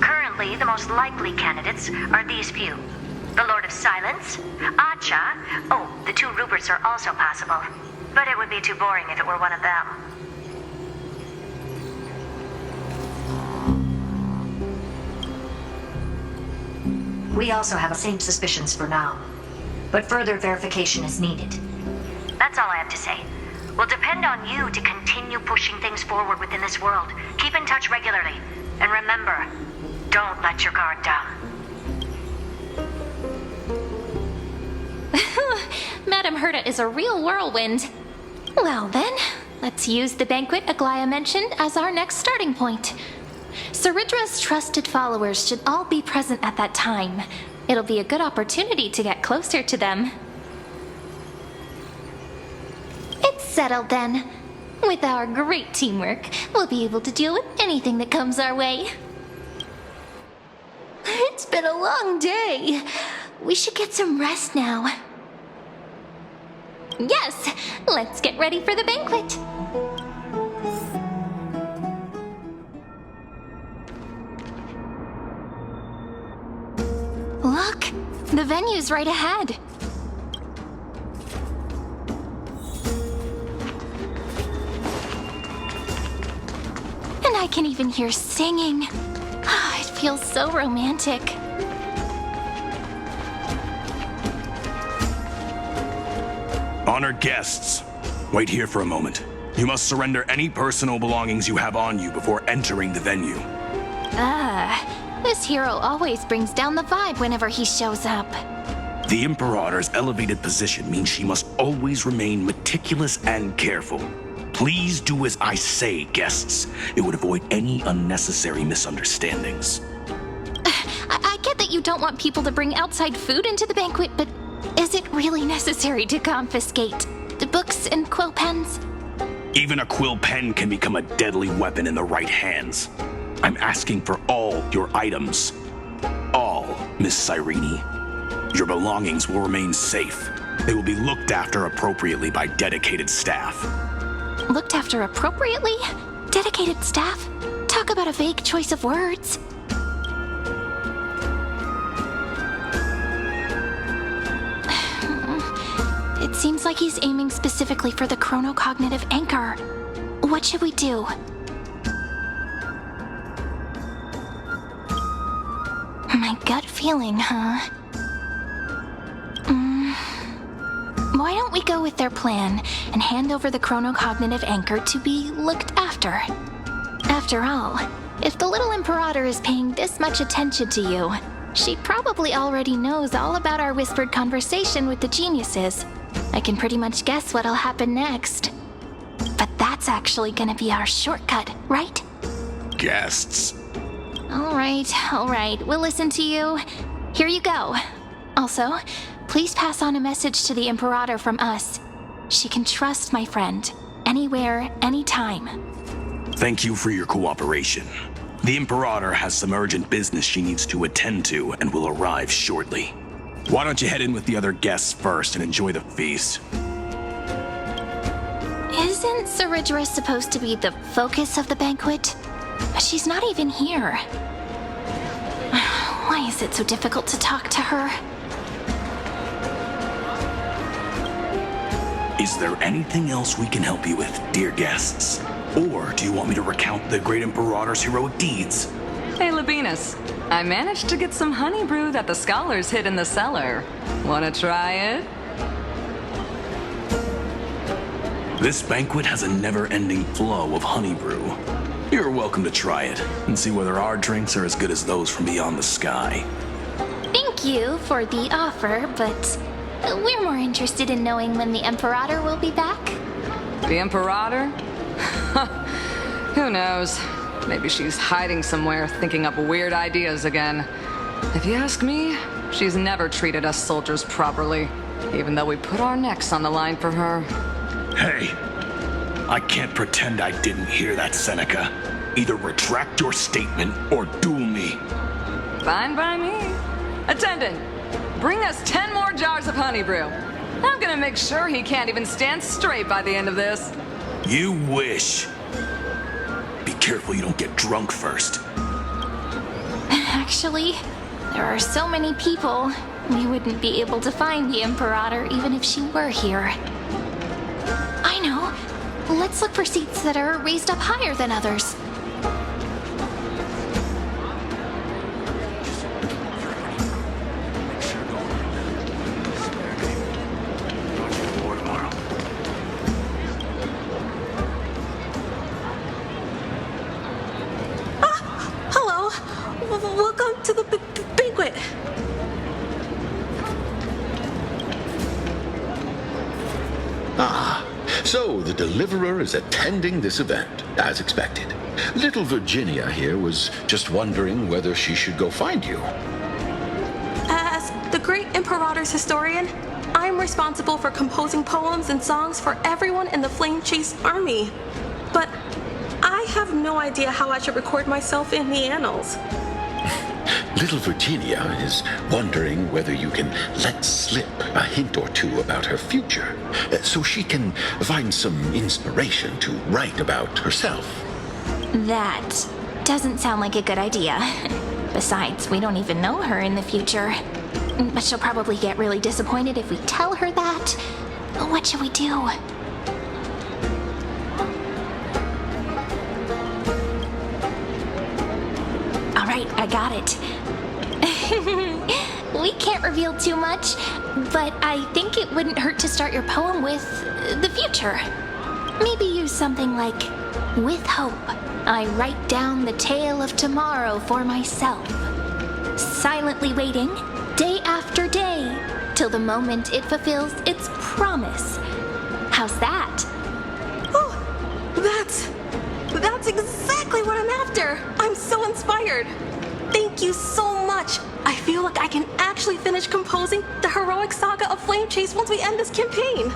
[SPEAKER 4] Currently, the most likely candidates are these few. The Lord of Silence, Acha, the 2 Ruperts are also possible. But it would be too boring if it were one of them. We also have the same suspicions for now. But further verification is needed. That's all I have to say. We'll depend on you to continue pushing things forward within this world. Keep in touch regularly. And remember, don't let your guard down.
[SPEAKER 2] Madame Herta is a real whirlwind. Well then, let's use the banquet Aglaya mentioned as our next starting point. Ceridra's trusted followers should all be present at that time. It'll be a good opportunity to get closer to them. It's settled then. With our great teamwork, we'll be able to deal with anything that comes our way. It's been a long day. We should get some rest now. Yes, let's get ready for the banquet. Look, the venue's right ahead. And I can even hear singing. It feels so romantic.
[SPEAKER 9] Honored guests, wait here for a moment. You must surrender any personal belongings you have on you before entering the venue.
[SPEAKER 2] This hero always brings down the vibe whenever he shows up.
[SPEAKER 9] The Imperator's elevated position means she must always remain meticulous and careful. Please do as I say, guests. It would avoid any unnecessary misunderstandings.
[SPEAKER 2] I get that you don't want people to bring outside food into the banquet, but is it really necessary to confiscate the books and quill pens?
[SPEAKER 9] Even a quill pen can become a deadly weapon in the right hands. I'm asking for all your items. All, Miss Cyrene. Your belongings will remain safe. They will be looked after appropriately by dedicated staff.
[SPEAKER 2] Looked after appropriately? Dedicated staff? Talk about a vague choice of words. It seems like he's aiming specifically for the chronocognitive anchor. What should we do? My gut feeling, huh? Why don't we go with their plan and hand over the chronocognitive anchor to be looked after? After all, if the little Imperator is paying this much attention to you, she probably already knows all about our whispered conversation with the geniuses. I can pretty much guess what'll happen next. But that's actually gonna be our shortcut, right?
[SPEAKER 9] Guests.
[SPEAKER 2] All right, we'll listen to you. Here you go. Also, please pass on a message to the Imperator from us. She can trust my friend, anywhere, anytime.
[SPEAKER 9] Thank you for your cooperation. The Imperator has some urgent business she needs to attend to and will arrive shortly. Why don't you head in with the other guests first and enjoy the feast?
[SPEAKER 2] Isn't Ceridra supposed to be the focus of the banquet? She's not even here. Why is it so difficult to talk to her?
[SPEAKER 9] Is there anything else we can help you with, dear guests? Or do you want me to recount the great Imperator's heroic deeds?
[SPEAKER 6] Hey, Labinas. I managed to get some honey brew that the scholars hid in the cellar. Wanna try it?
[SPEAKER 9] This banquet has a never-ending flow of honey brew. You're welcome to try it and see whether our drinks are as good as those from beyond the sky.
[SPEAKER 2] Thank you for the offer, but we're more interested in knowing when the Imperator will be back.
[SPEAKER 6] The Imperator? Who knows? Maybe she's hiding somewhere, thinking up weird ideas again. If you ask me, she's never treated us soldiers properly, even though we put our necks on the line for her.
[SPEAKER 9] Hey, I can't pretend I didn't hear that, Seneca. Either retract your statement or duel me.
[SPEAKER 6] Fine by me. Attendant, bring us 10 more jars of honey brew. I'm gonna make sure he can't even stand straight by the end of this.
[SPEAKER 9] You wish. Be careful you don't get drunk first.
[SPEAKER 2] Actually, there are so many people, we wouldn't be able to find the Imperator even if she were here. I know. Let's look for seats that are raised up higher than others.
[SPEAKER 13] Hello. Welcome to the banquet.
[SPEAKER 14] Ah, so the Deliverer is attending this event, as expected. Little Virginia here was just wondering whether she should go find you.
[SPEAKER 13] As the great Imperator's historian, I'm responsible for composing poems and songs for everyone in the Flame Chase army. But I have no idea how I should record myself in the annals.
[SPEAKER 14] Little Virginia is wondering whether you can let slip a hint or two about her future, so she can find some inspiration to write about herself.
[SPEAKER 2] That doesn't sound like a good idea. Besides, we don't even know her in the future. But she'll probably get really disappointed if we tell her that. What should we do? All right, I got it. We can't reveal too much, but I think it wouldn't hurt to start your poem with the future. Maybe use something like, "With hope, I write down the tale of tomorrow for myself, silently waiting, day after day, till the moment it fulfills its promise." How's that?
[SPEAKER 13] Oh, that's exactly what I'm after. I'm so inspired. Thank you so much. I feel like I can actually finish composing the heroic saga of Flame Chase once we end this campaign.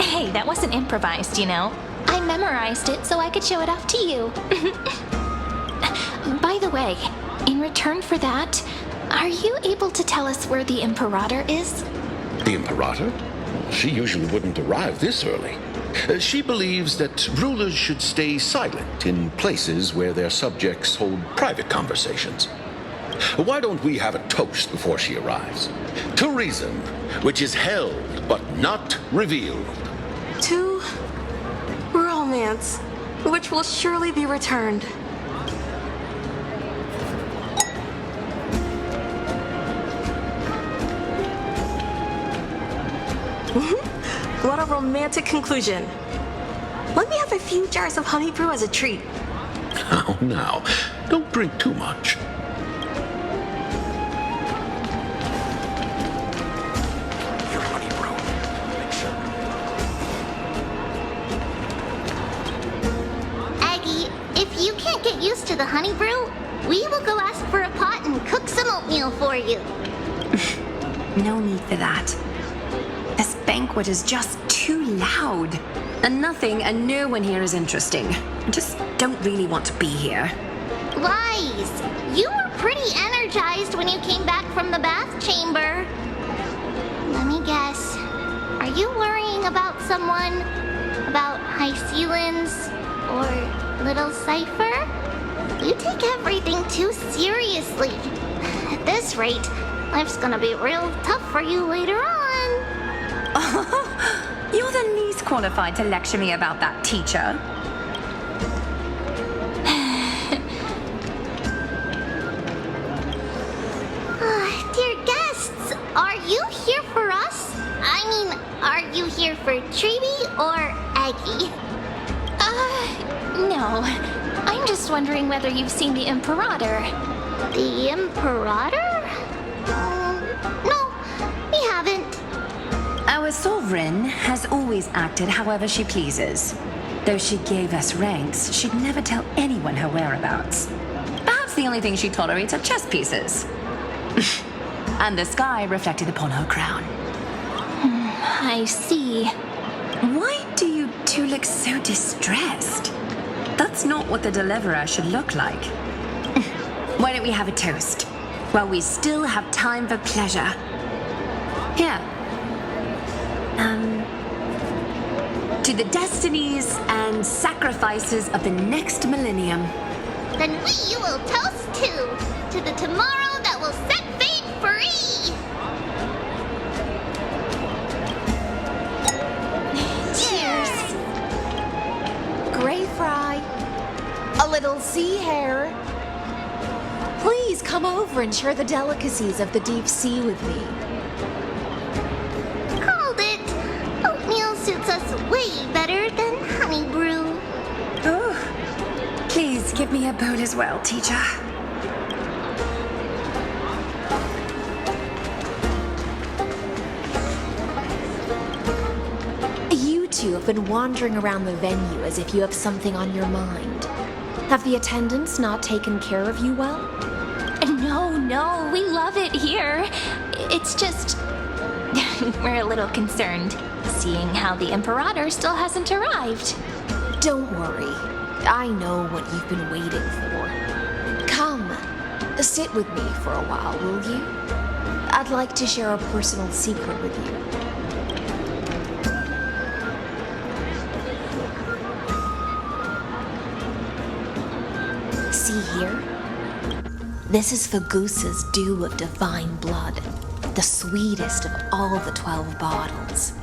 [SPEAKER 2] Hey, that wasn't improvised, you know. I memorized it so I could show it off to you. By the way, in return for that, are you able to tell us where the Imperator is?
[SPEAKER 14] The Imperator? She usually wouldn't arrive this early. She believes that rulers should stay silent in places where their subjects hold private conversations. Why don't we have a toast before she arrives? To reason, which is held but not revealed.
[SPEAKER 13] To romance, which will surely be returned. What a romantic conclusion. Let me have a few jars of honey brew as a treat.
[SPEAKER 14] Now, don't drink too much.
[SPEAKER 15] Aggie, if you can't get used to the honey brew, we will go ask for a pot and cook some oatmeal for you.
[SPEAKER 16] No need for that. This banquet is just too loud. And nothing and no one here is interesting. I just don't really want to be here.
[SPEAKER 15] Wise, you were pretty energized when you came back from the bath chamber. Let me guess. Are you worrying about someone? About High Sealins? Or Little Cypher? You take everything too seriously. At this rate, life's gonna be real tough for you later on.
[SPEAKER 16] You're the least qualified to lecture me about that, teacher.
[SPEAKER 15] Dear guests, are you here for us? I mean, are you here for Treeby or Aggie?
[SPEAKER 2] No. I'm just wondering whether you've seen the Imperator.
[SPEAKER 15] The Imperator? No, we haven't.
[SPEAKER 16] Our sovereign has always acted however she pleases. Though she gave us ranks, she'd never tell anyone her whereabouts. Perhaps the only thing she tolerates are chess pieces. And the sky reflected upon her crown.
[SPEAKER 2] I see.
[SPEAKER 16] Why do you two look so distressed? That's not what the deliverer should look like. Why don't we have a toast? While we still have time for pleasure. Here. To the destinies and sacrifices of the next millennium.
[SPEAKER 15] Then we will toast to the tomorrow that will set fate free.
[SPEAKER 10] Cheers. Gray fry. A little sea hare. Please come over and share the delicacies of the deep sea with me.
[SPEAKER 15] Called it. Oatmeal suits us way better than honey brew.
[SPEAKER 16] Oh, please give me a bowl as well, teacher.
[SPEAKER 10] You two have been wandering around the venue as if you have something on your mind. Have the attendants not taken care of you well?
[SPEAKER 2] No, we love it here. It's just... we're a little concerned, seeing how the Imperator still hasn't arrived.
[SPEAKER 10] Don't worry. I know what you've been waiting for. Come, sit with me for a while, will you? I'd like to share a personal secret with you. See here? This is Fagusa's dew of divine blood, the sweetest of all the 12 bottles.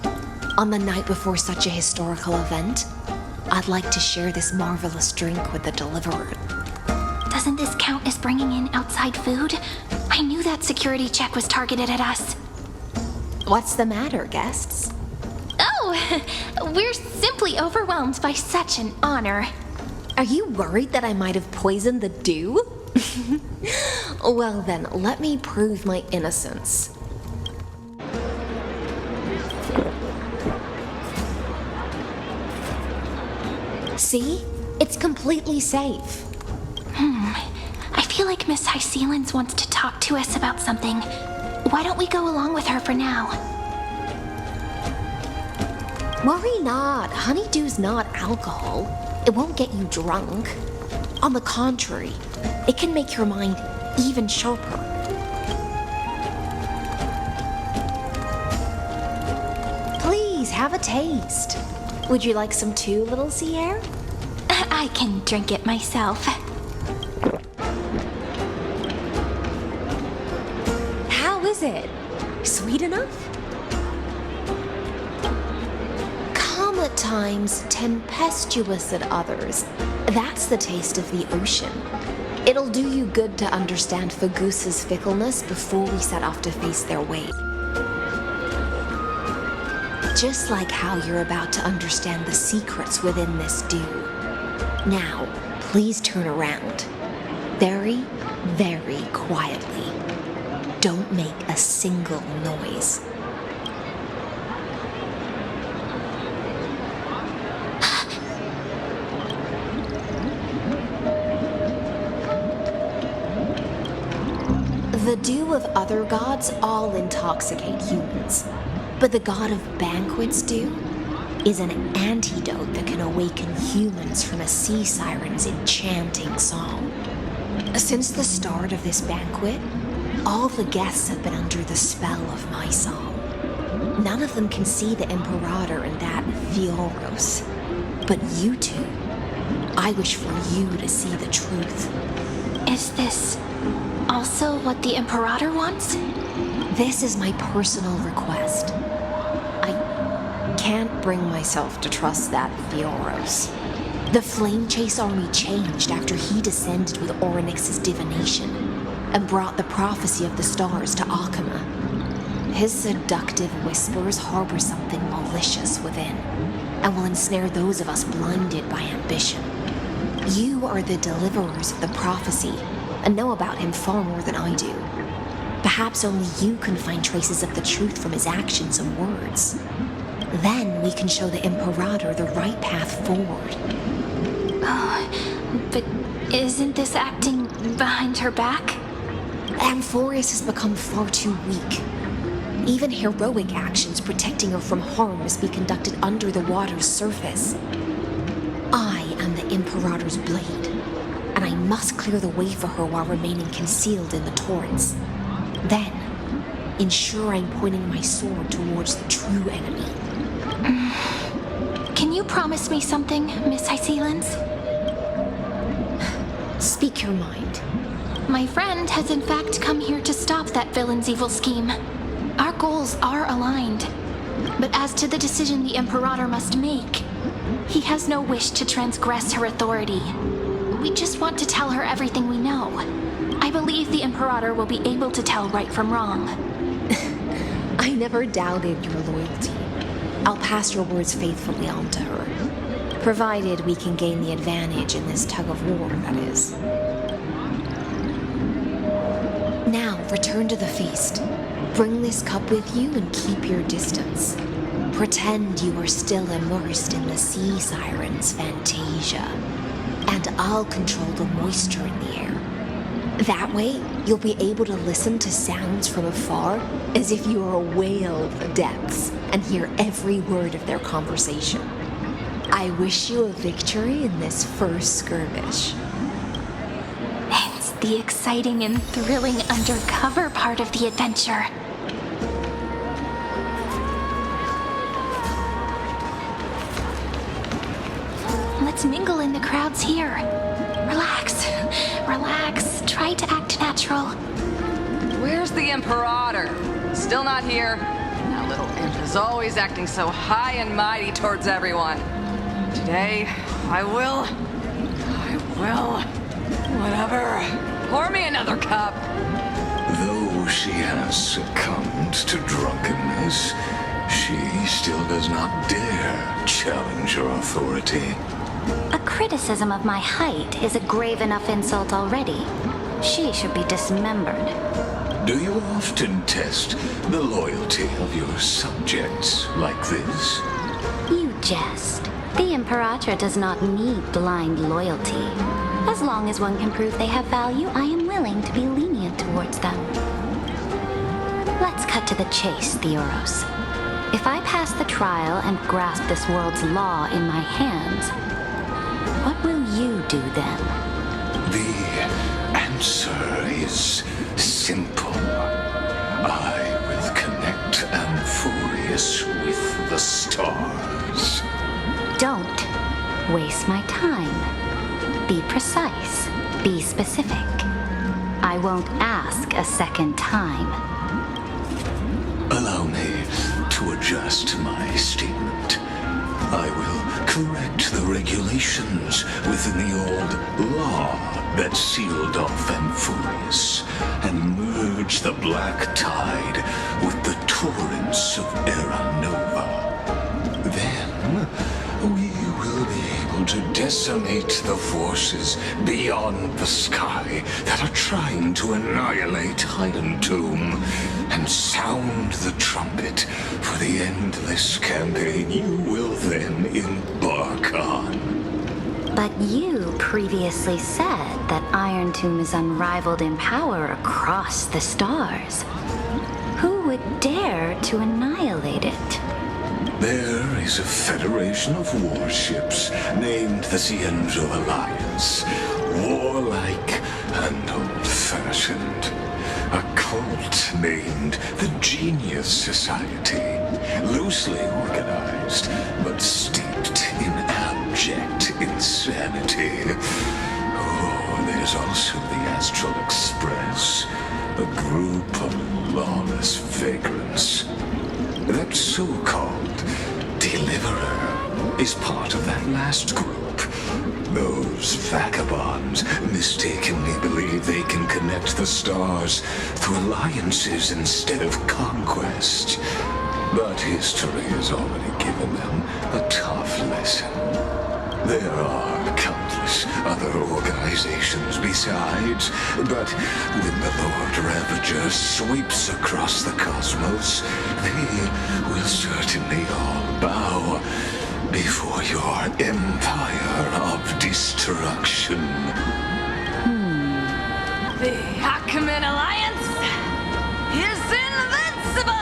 [SPEAKER 10] On the night before such a historical event, I'd like to share this marvelous drink with the deliverer.
[SPEAKER 2] Doesn't this count as bringing in outside food? I knew that security check was targeted at us.
[SPEAKER 10] What's the matter, guests?
[SPEAKER 2] Oh, we're simply overwhelmed by such an honor.
[SPEAKER 10] Are you worried that I might have poisoned the dew? Well then, let me prove my innocence. See? It's completely safe.
[SPEAKER 2] I feel like Miss Hysealans wants to talk to us about something. Why don't we go along with her for now?
[SPEAKER 10] Worry not. Honeydew's not alcohol. It won't get you drunk. On the contrary, it can make your mind even sharper. Please, have a taste. Would you like some too, little sea hare?
[SPEAKER 2] I can drink it myself.
[SPEAKER 10] How is it? Sweet enough? Calm at times, tempestuous at others. That's the taste of the ocean. It'll do you good to understand Fagusa's fickleness before we set off to face their weight. Just like how you're about to understand the secrets within this dew. Now, please turn around. Very, very quietly. Don't make a single noise. The dew of other gods all intoxicate humans, but the god of banquets dew is an antidote that can awaken humans from a sea siren's enchanting song. Since the start of this banquet, all the guests have been under the spell of my song. None of them can see the Imperator and that Fioros, but you two, I wish for you to see the truth.
[SPEAKER 2] Is this also what the Imperator wants?
[SPEAKER 10] This is my personal request. I can't bring myself to trust that Theoros. The Flame Chase army changed after he descended with Orynyx's divination and brought the prophecy of the stars to Akama. His seductive whispers harbor something malicious within and will ensnare those of us blinded by ambition. You are the deliverers of the prophecy and know about him far more than I do. Perhaps only you can find traces of the truth from his actions and words. Then we can show the Imperator the right path forward.
[SPEAKER 2] Oh, but isn't this acting behind her back?
[SPEAKER 10] Amphorius has become far too weak. Even heroic actions protecting her from harm must be conducted under the water's surface. I am the Imperator's blade, and I must clear the way for her while remaining concealed in the torrents. Then, ensure I'm pointing my sword towards the true enemy.
[SPEAKER 2] Can you promise me something, Miss Hysealans?
[SPEAKER 10] Speak your mind.
[SPEAKER 2] My friend has in fact come here to stop that villain's evil scheme. Our goals are aligned. But as to the decision the Imperator must make, he has no wish to transgress her authority. We just want to tell her everything we know. I believe the Imperator will be able to tell right from wrong.
[SPEAKER 10] I never doubted your loyalty. I'll pass your words faithfully on to her, provided we can gain the advantage in this tug of war, that is. Now, return to the feast. Bring this cup with you and keep your distance. Pretend you are still immersed in the sea siren's fantasia, and I'll control the moisture in the air. That way, you'll be able to listen to sounds from afar as if you are a whale of the depths and hear every word of their conversation. I wish you a victory in this first skirmish.
[SPEAKER 2] It's the exciting and thrilling undercover part of the adventure. Let's mingle in the crowds here. Relax, relax, try to act natural.
[SPEAKER 6] Where's the Imperator? Still not here. That little imp is always acting so high and mighty towards everyone. Today, I will, whatever. Pour me another cup.
[SPEAKER 5] Though she has succumbed to drunkenness, she still does not dare challenge your authority.
[SPEAKER 19] A criticism of my height is a grave enough insult already. She should be dismembered.
[SPEAKER 5] Do you often test the loyalty of your subjects like this?
[SPEAKER 19] You jest. The Imperator does not need blind loyalty. As long as one can prove they have value, I am willing to be lenient towards them. Let's cut to the chase, Theoros. If I pass the trial and grasp this world's law in my hands, what will you do then?
[SPEAKER 5] The answer is simple. I will connect Amphorius with the stars.
[SPEAKER 19] Don't waste my time. Be precise. Be specific. I won't ask a second time.
[SPEAKER 5] Allow me to adjust my statement. I will correct the regulations within the old law that sealed off Amphorius and merge the black tide with the torrents of Era Nova. Then we will be able to decimate the forces beyond the sky that are trying to annihilate Highland Tomb and sound the trumpet for the endless campaign you will then embark on.
[SPEAKER 19] But you previously said that Iron Tomb is unrivaled in power across the stars. Who would dare to annihilate it?
[SPEAKER 5] There is a federation of warships named the Cienzo Alliance, warlike and old-fashioned. A cult named the Genius Society, loosely organized, but steeped in abject insanity. Oh, there's also the Astral Express, is part of that last group. Those vagabonds mistakenly believe they can connect the stars through alliances instead of conquest. But history has already given them a tough lesson. There are countless other organizations besides, but when the Lord Ravager sweeps across the cosmos, they will certainly all bow before your empire of destruction.
[SPEAKER 6] The Ackman Alliance is invincible!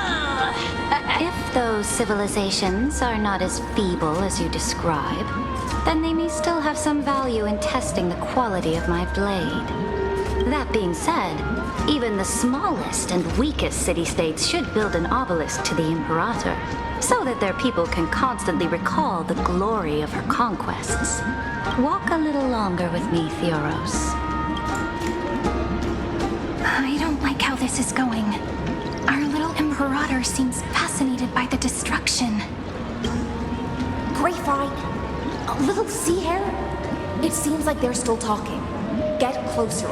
[SPEAKER 19] If those civilizations are not as feeble as you describe, then they may still have some value in testing the quality of my blade. That being said, even the smallest and weakest city-states should build an obelisk to the Imperator, so that their people can constantly recall the glory of her conquests. Walk a little longer with me, Theoros.
[SPEAKER 2] I don't like how this is going. Our little Imperator seems fascinated by the destruction.
[SPEAKER 10] Grapevine, a little sea hare? It seems like they're still talking. Get closer.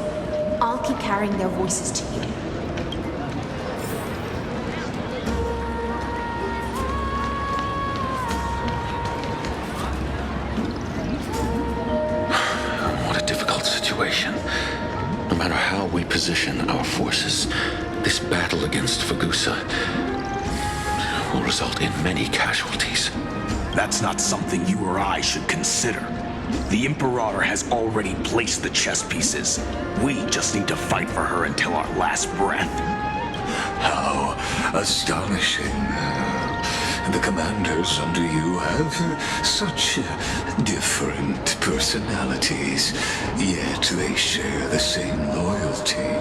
[SPEAKER 10] I'll keep carrying their voices to you.
[SPEAKER 14] What a difficult situation. No matter how we position our forces, this battle against Fagusa will result in many casualties.
[SPEAKER 9] That's not something you or I should consider. The Imperator has already placed the chess pieces. We just need to fight for her until our last breath.
[SPEAKER 5] How astonishing. The commanders under you have such different personalities, yet they share the same loyalty.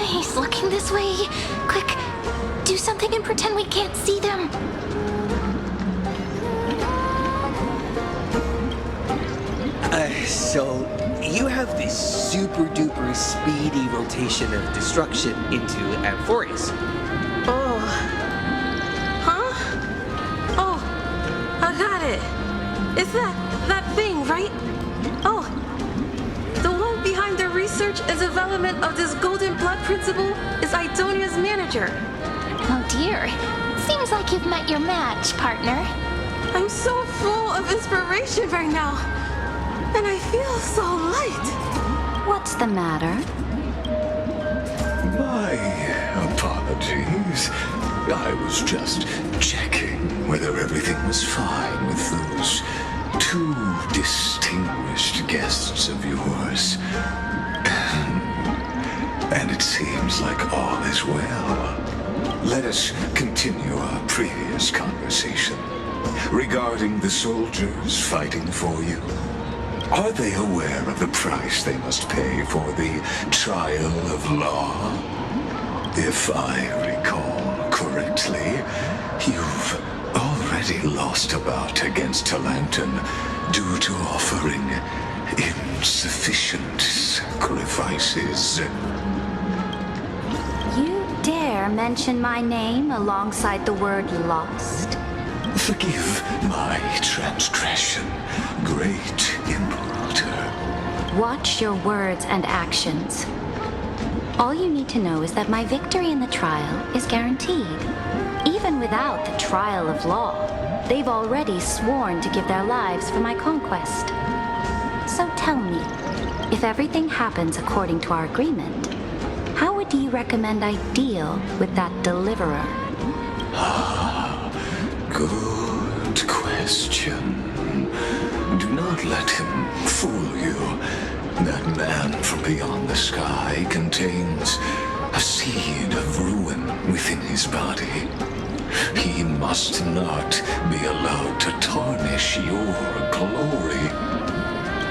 [SPEAKER 2] He's looking this way. Quick, do something and pretend we can't see them.
[SPEAKER 3] So, you have this super duper speedy rotation of destruction into Amphorius.
[SPEAKER 13] Oh. Huh? Oh, I got it. It's that thing, right? Oh. The one behind the research and development of this golden blood principle is Idonia's manager.
[SPEAKER 2] Oh dear. Seems like you've met your match, partner.
[SPEAKER 13] I'm so full of inspiration right now. And I feel so light.
[SPEAKER 19] What's the matter?
[SPEAKER 5] My apologies. I was just checking whether everything was fine with those two distinguished guests of yours. And it seems like all is well. Let us continue our previous conversation regarding the soldiers fighting for you. Are they aware of the price they must pay for the trial of law? If I recall correctly, you've already lost a bout against Talanton due to offering insufficient sacrifices.
[SPEAKER 19] You dare mention my name alongside the word lost?
[SPEAKER 5] Forgive my transgression, great Imperator.
[SPEAKER 19] Watch your words and actions. All you need to know is that my victory in the trial is guaranteed. Even without the trial of law, they've already sworn to give their lives for my conquest. So tell me, if everything happens according to our agreement, how would you recommend I deal with that deliverer?
[SPEAKER 5] Good question. Do not let him fool you. That man from beyond the sky contains a seed of ruin within his body. He must not be allowed to tarnish your glory.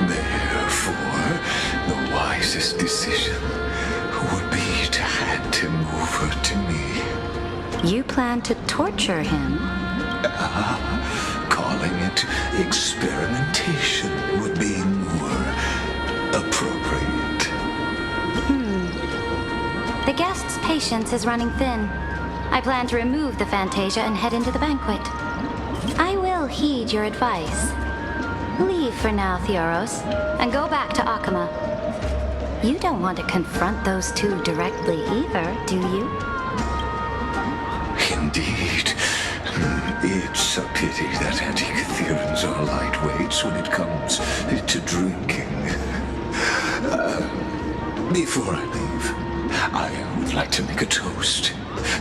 [SPEAKER 5] Therefore, the wisest decision would be to hand him over to me.
[SPEAKER 19] You plan to torture him?
[SPEAKER 5] Calling it experimentation would be more appropriate.
[SPEAKER 19] The guest's patience is running thin. I plan to remove the Fantasia and head into the banquet. I will heed your advice. Leave for now, Theoros, and go back to Akama. You don't want to confront those two directly either, do you?
[SPEAKER 5] Indeed. It's a pity that anti-Catherians are lightweights when it comes to drinking. Before I leave, I would like to make a toast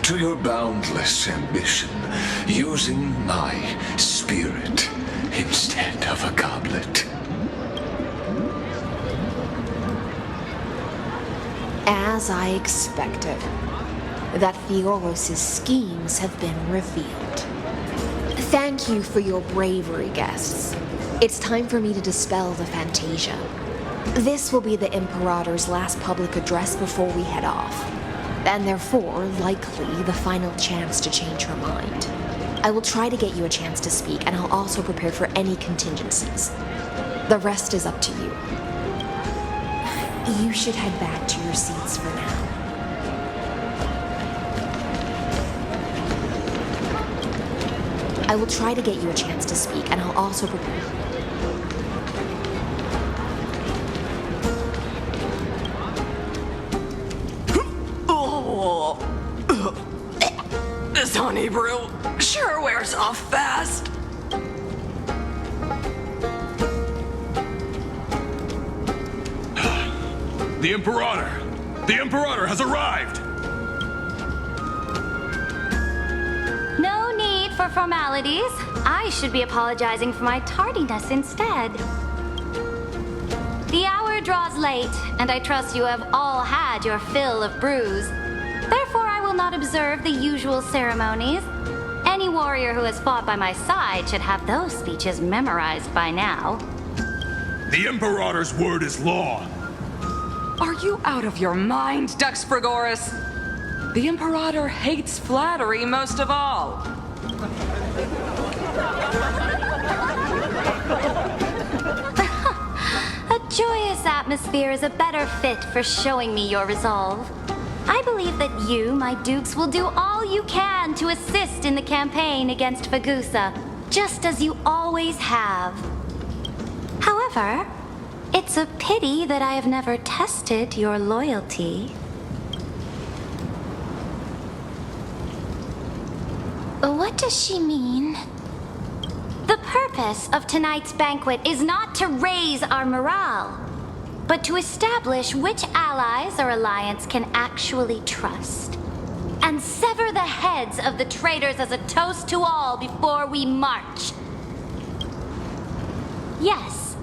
[SPEAKER 5] to your boundless ambition, using my spirit instead of a goblet.
[SPEAKER 10] As I expected, that Theoros' schemes have been revealed. Thank you for your bravery, guests. It's time for me to dispel the Fantasia. This will be the Imperator's last public address before we head off, and therefore, likely, the final chance to change her mind. I will try to get you a chance to speak, and I'll also prepare for any contingencies. The rest is up to you. You should head back to your seats for now. I will try to get you a chance to speak, and I'll also prepare.
[SPEAKER 6] This honey brew sure wears off fast.
[SPEAKER 11] The Imperator! The Imperator has arrived!
[SPEAKER 19] No need for formalities. I should be apologizing for my tardiness instead. The hour draws late, and I trust you have all had your fill of brews. Therefore, I will not observe the usual ceremonies. Any warrior who has fought by my side should have those speeches memorized by now.
[SPEAKER 11] The Imperator's word is law.
[SPEAKER 6] Are you out of your mind, Dux Frigoris? The Imperator hates flattery most of all.
[SPEAKER 19] A joyous atmosphere is a better fit for showing me your resolve. I believe that you, my dukes, will do all you can to assist in the campaign against Fagusa, just as you always have. However, it's a pity that I have never tested your loyalty. What does she mean? The purpose of tonight's banquet is not to raise our morale, but to establish which allies our alliance can actually trust, and sever the heads of the traitors as a toast to all before we march. Yes,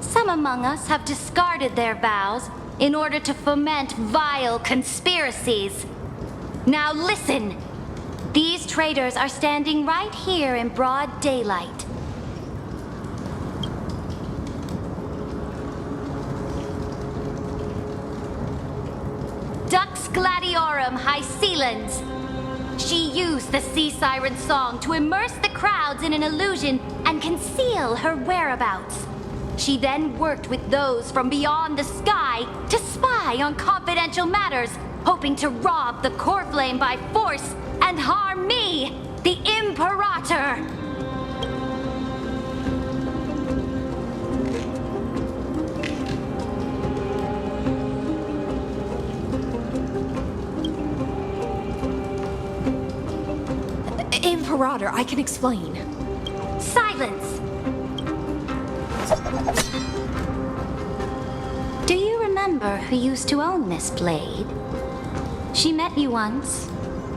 [SPEAKER 19] some among us have discarded their vows in order to foment vile conspiracies. Now listen! These traitors are standing right here in broad daylight. Dux Gladiorum Hycelans. She used the Sea Siren song to immerse the crowds in an illusion and conceal her whereabouts. She then worked with those from beyond the sky to spy on confidential matters, hoping to rob the core flame by force and harm me, the Imperator.
[SPEAKER 10] Imperator, I can explain.
[SPEAKER 19] Silence! Do you remember who used to own this blade? She met you once,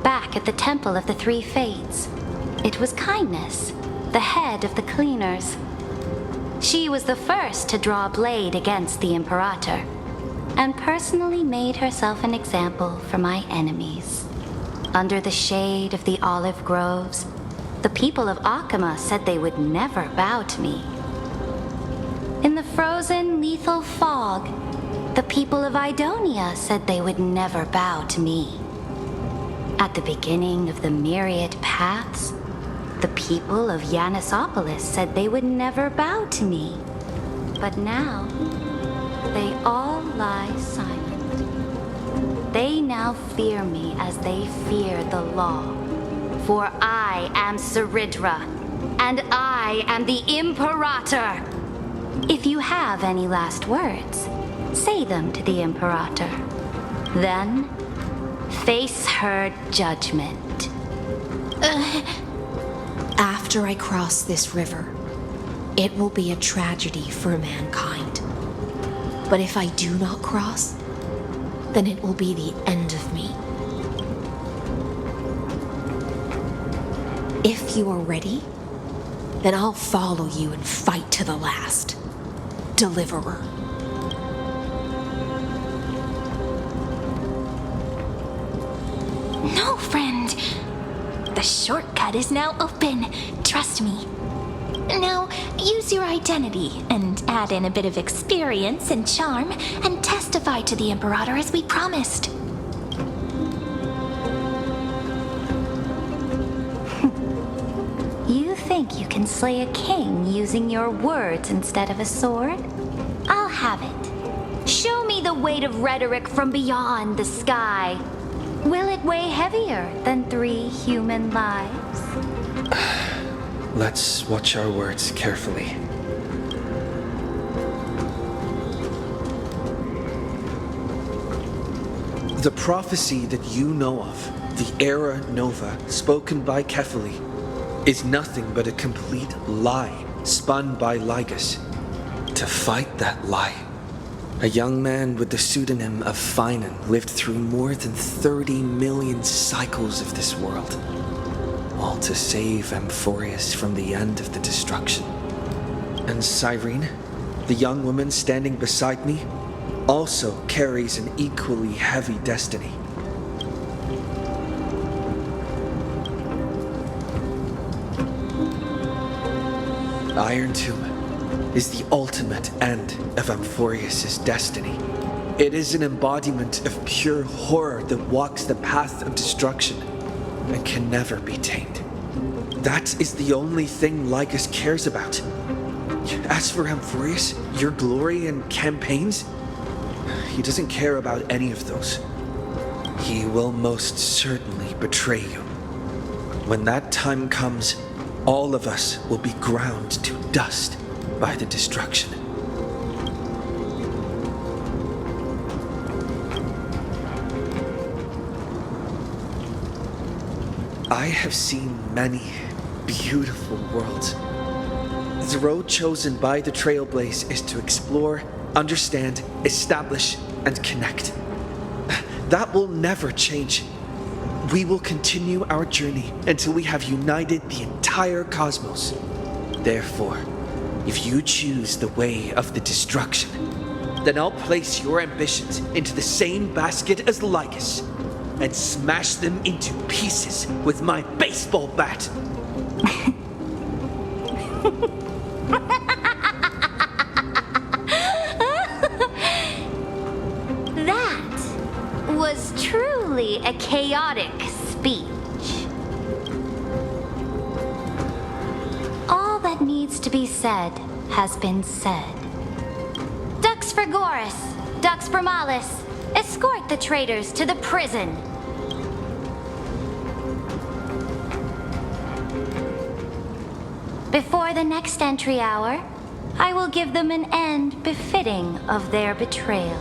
[SPEAKER 19] back at the Temple of the Three Fates. It was Kindness, the head of the cleaners. She was the first to draw a blade against the Imperator, and personally made herself an example for my enemies. Under the shade of the olive groves, the people of Akama said they would never bow to me. In the frozen, lethal fog, the people of Idonia said they would never bow to me. At the beginning of the myriad paths, the people of Yanisopolis said they would never bow to me. But now, they all lie silent. they now fear me as they fear the law. For I am Ceridra, and I am the Imperator. If you have any last words, say them to the Imperator. Then, face her judgment.
[SPEAKER 10] After I cross this river, it will be a tragedy for mankind. But if I do not cross, then it will be the end of me. If you are ready, then I'll follow you and fight to the last. Deliverer.
[SPEAKER 2] No, friend. The shortcut is now open. Trust me. Now, use your identity and add in a bit of experience and charm and testify to the Imperator as we promised.
[SPEAKER 19] You think you can slay a king using your words instead of a sword? I'll have it. Show me the weight of rhetoric from beyond the sky. Will it weigh heavier than 3 human lives?
[SPEAKER 1] Let's watch our words carefully. The prophecy that you know of, the Era Nova, spoken by Kefali, is nothing but a complete lie spun by Lygus. To fight that lie, a young man with the pseudonym of Finan lived through more than 30 million cycles of this world, all to save Amphorius from the end of the destruction. And Cyrene, the young woman standing beside me, also carries an equally heavy destiny. Iron Tomb is the ultimate end of Amphorius' destiny. It is an embodiment of pure horror that walks the path of destruction and can never be tamed. That is the only thing Lygus cares about. As for Amphorius, your glory and campaigns, he doesn't care about any of those. He will most certainly betray you. When that time comes, all of us will be ground to dust by the destruction. I have seen many beautiful worlds. The road chosen by the Trailblaze is to explore, understand, establish, and connect. That will never change. We will continue our journey until we have united the entire cosmos. Therefore, if you choose the way of the destruction, then I'll place your ambitions into the same basket as Lygus and smash them into pieces with my baseball bat.
[SPEAKER 19] That was truly a chaotic speech. All that needs to be said has been said. Dux Frigoris, Dux Bromalis, escort the traitors to the prison. Before the next entry hour, I will give them an end befitting of their betrayal.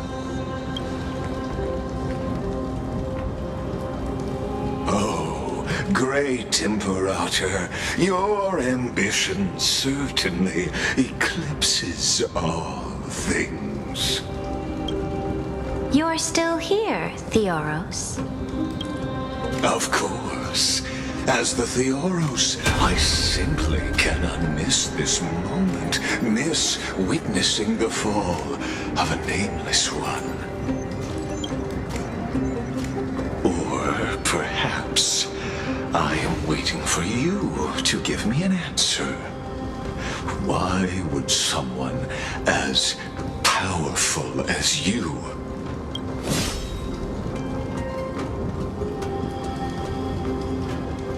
[SPEAKER 5] Oh, great Imperator, your ambition certainly eclipses all things.
[SPEAKER 19] You're still here, Theoros.
[SPEAKER 5] Of course. As the Theoros, I simply cannot miss this moment, miss witnessing the fall of a nameless one. Or perhaps I am waiting for you to give me an answer. Why would someone as powerful as you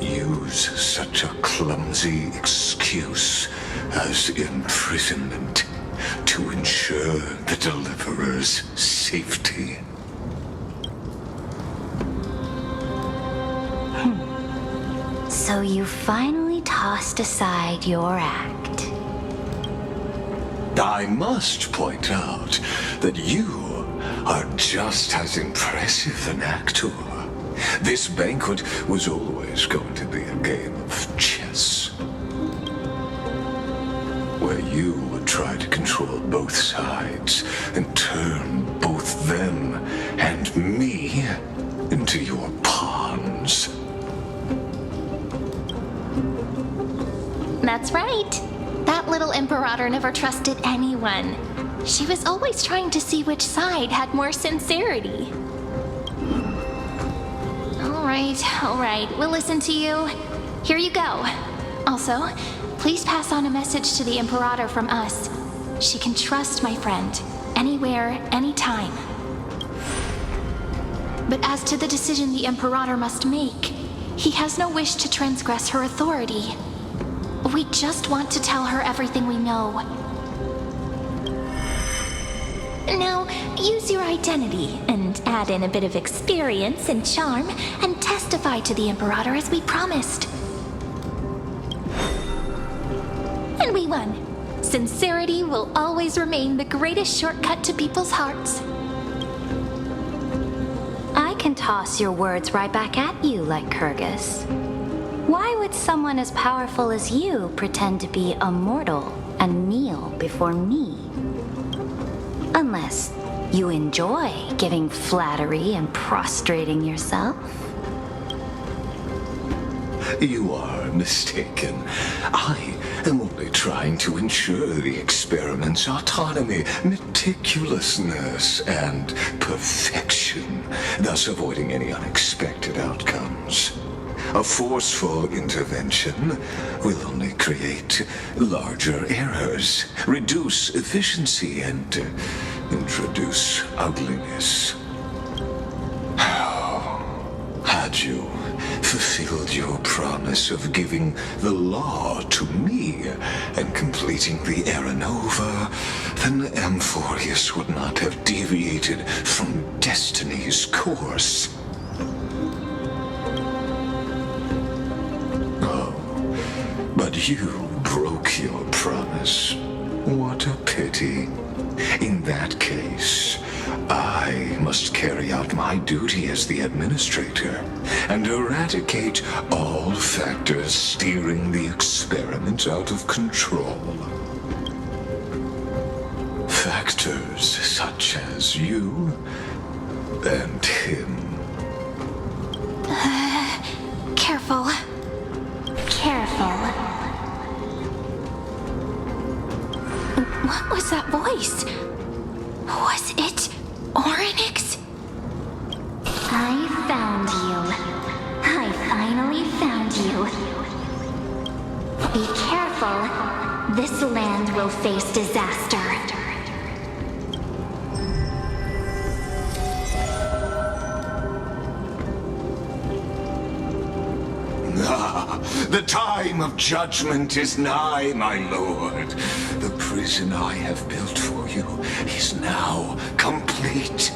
[SPEAKER 5] use such a clumsy excuse as imprisonment to ensure the Deliverer's safety?
[SPEAKER 19] So you finally tossed aside your act.
[SPEAKER 5] I must point out that you are just as impressive an actor. This banquet was always going to be a game of chess, where you would try to control both sides and turn both them and me into your pawns.
[SPEAKER 2] That's right. That little Imperator never trusted anyone. She was always trying to see which side had more sincerity. All right, we'll listen to you. Here you go. Also, please pass on a message to the Imperator from us. She can trust my friend, anywhere, anytime. But as to the decision the Imperator must make, he has no wish to transgress her authority. We just want to tell her everything we know. Now, use your identity and add in a bit of experience and charm and testify to the Imperator as we promised. And we won. Sincerity will always remain the greatest shortcut to people's hearts.
[SPEAKER 19] I can toss your words right back at you like Kyrgyz. Why would someone as powerful as you pretend to be immortal and kneel before me? Unless you enjoy giving flattery and prostrating yourself.
[SPEAKER 5] You are mistaken. I am only trying to ensure the experiment's autonomy, meticulousness, and perfection, thus avoiding any unexpected outcomes. A forceful intervention will only create larger errors, reduce efficiency, and introduce ugliness. Had you fulfilled your promise of giving the law to me and completing the Aeronova, then Amphorius would not have deviated from destiny's course. But you broke your promise. What a pity. In that case, I must carry out my duty as the administrator and eradicate all factors steering the experiment out of control. Factors such as you and him.
[SPEAKER 2] Careful. Careful. What was that voice? Was it Orynyx?
[SPEAKER 19] I found you. I finally found you. Be careful. This land will face disaster.
[SPEAKER 5] The time of judgment is nigh, my lord. The prison I have built for you is now complete.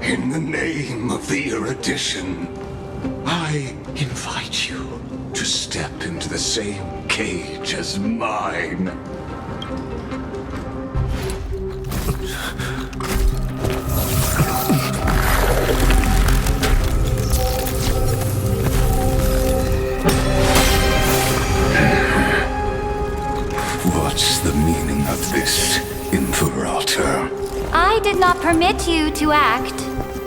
[SPEAKER 5] In the name of the erudition, I invite you to step into the same cage as mine. What's the meaning of this, Imperator?
[SPEAKER 19] I did not permit you to act.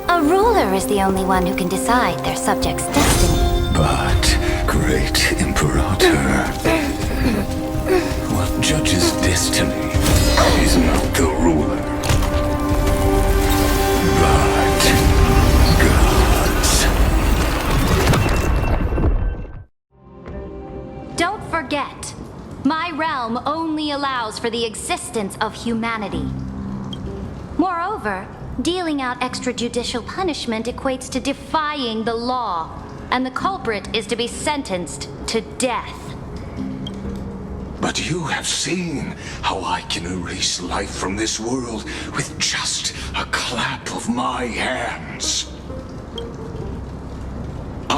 [SPEAKER 19] A ruler is the only one who can decide their subject's destiny.
[SPEAKER 5] But, great Imperator, what judges destiny is not the ruler, but gods.
[SPEAKER 19] Don't forget, my realm only allows for the existence of humanity. Moreover, dealing out extrajudicial punishment equates to defying the law, and the culprit is to be sentenced to death.
[SPEAKER 5] But you have seen how I can erase life from this world with just a clap of my hands.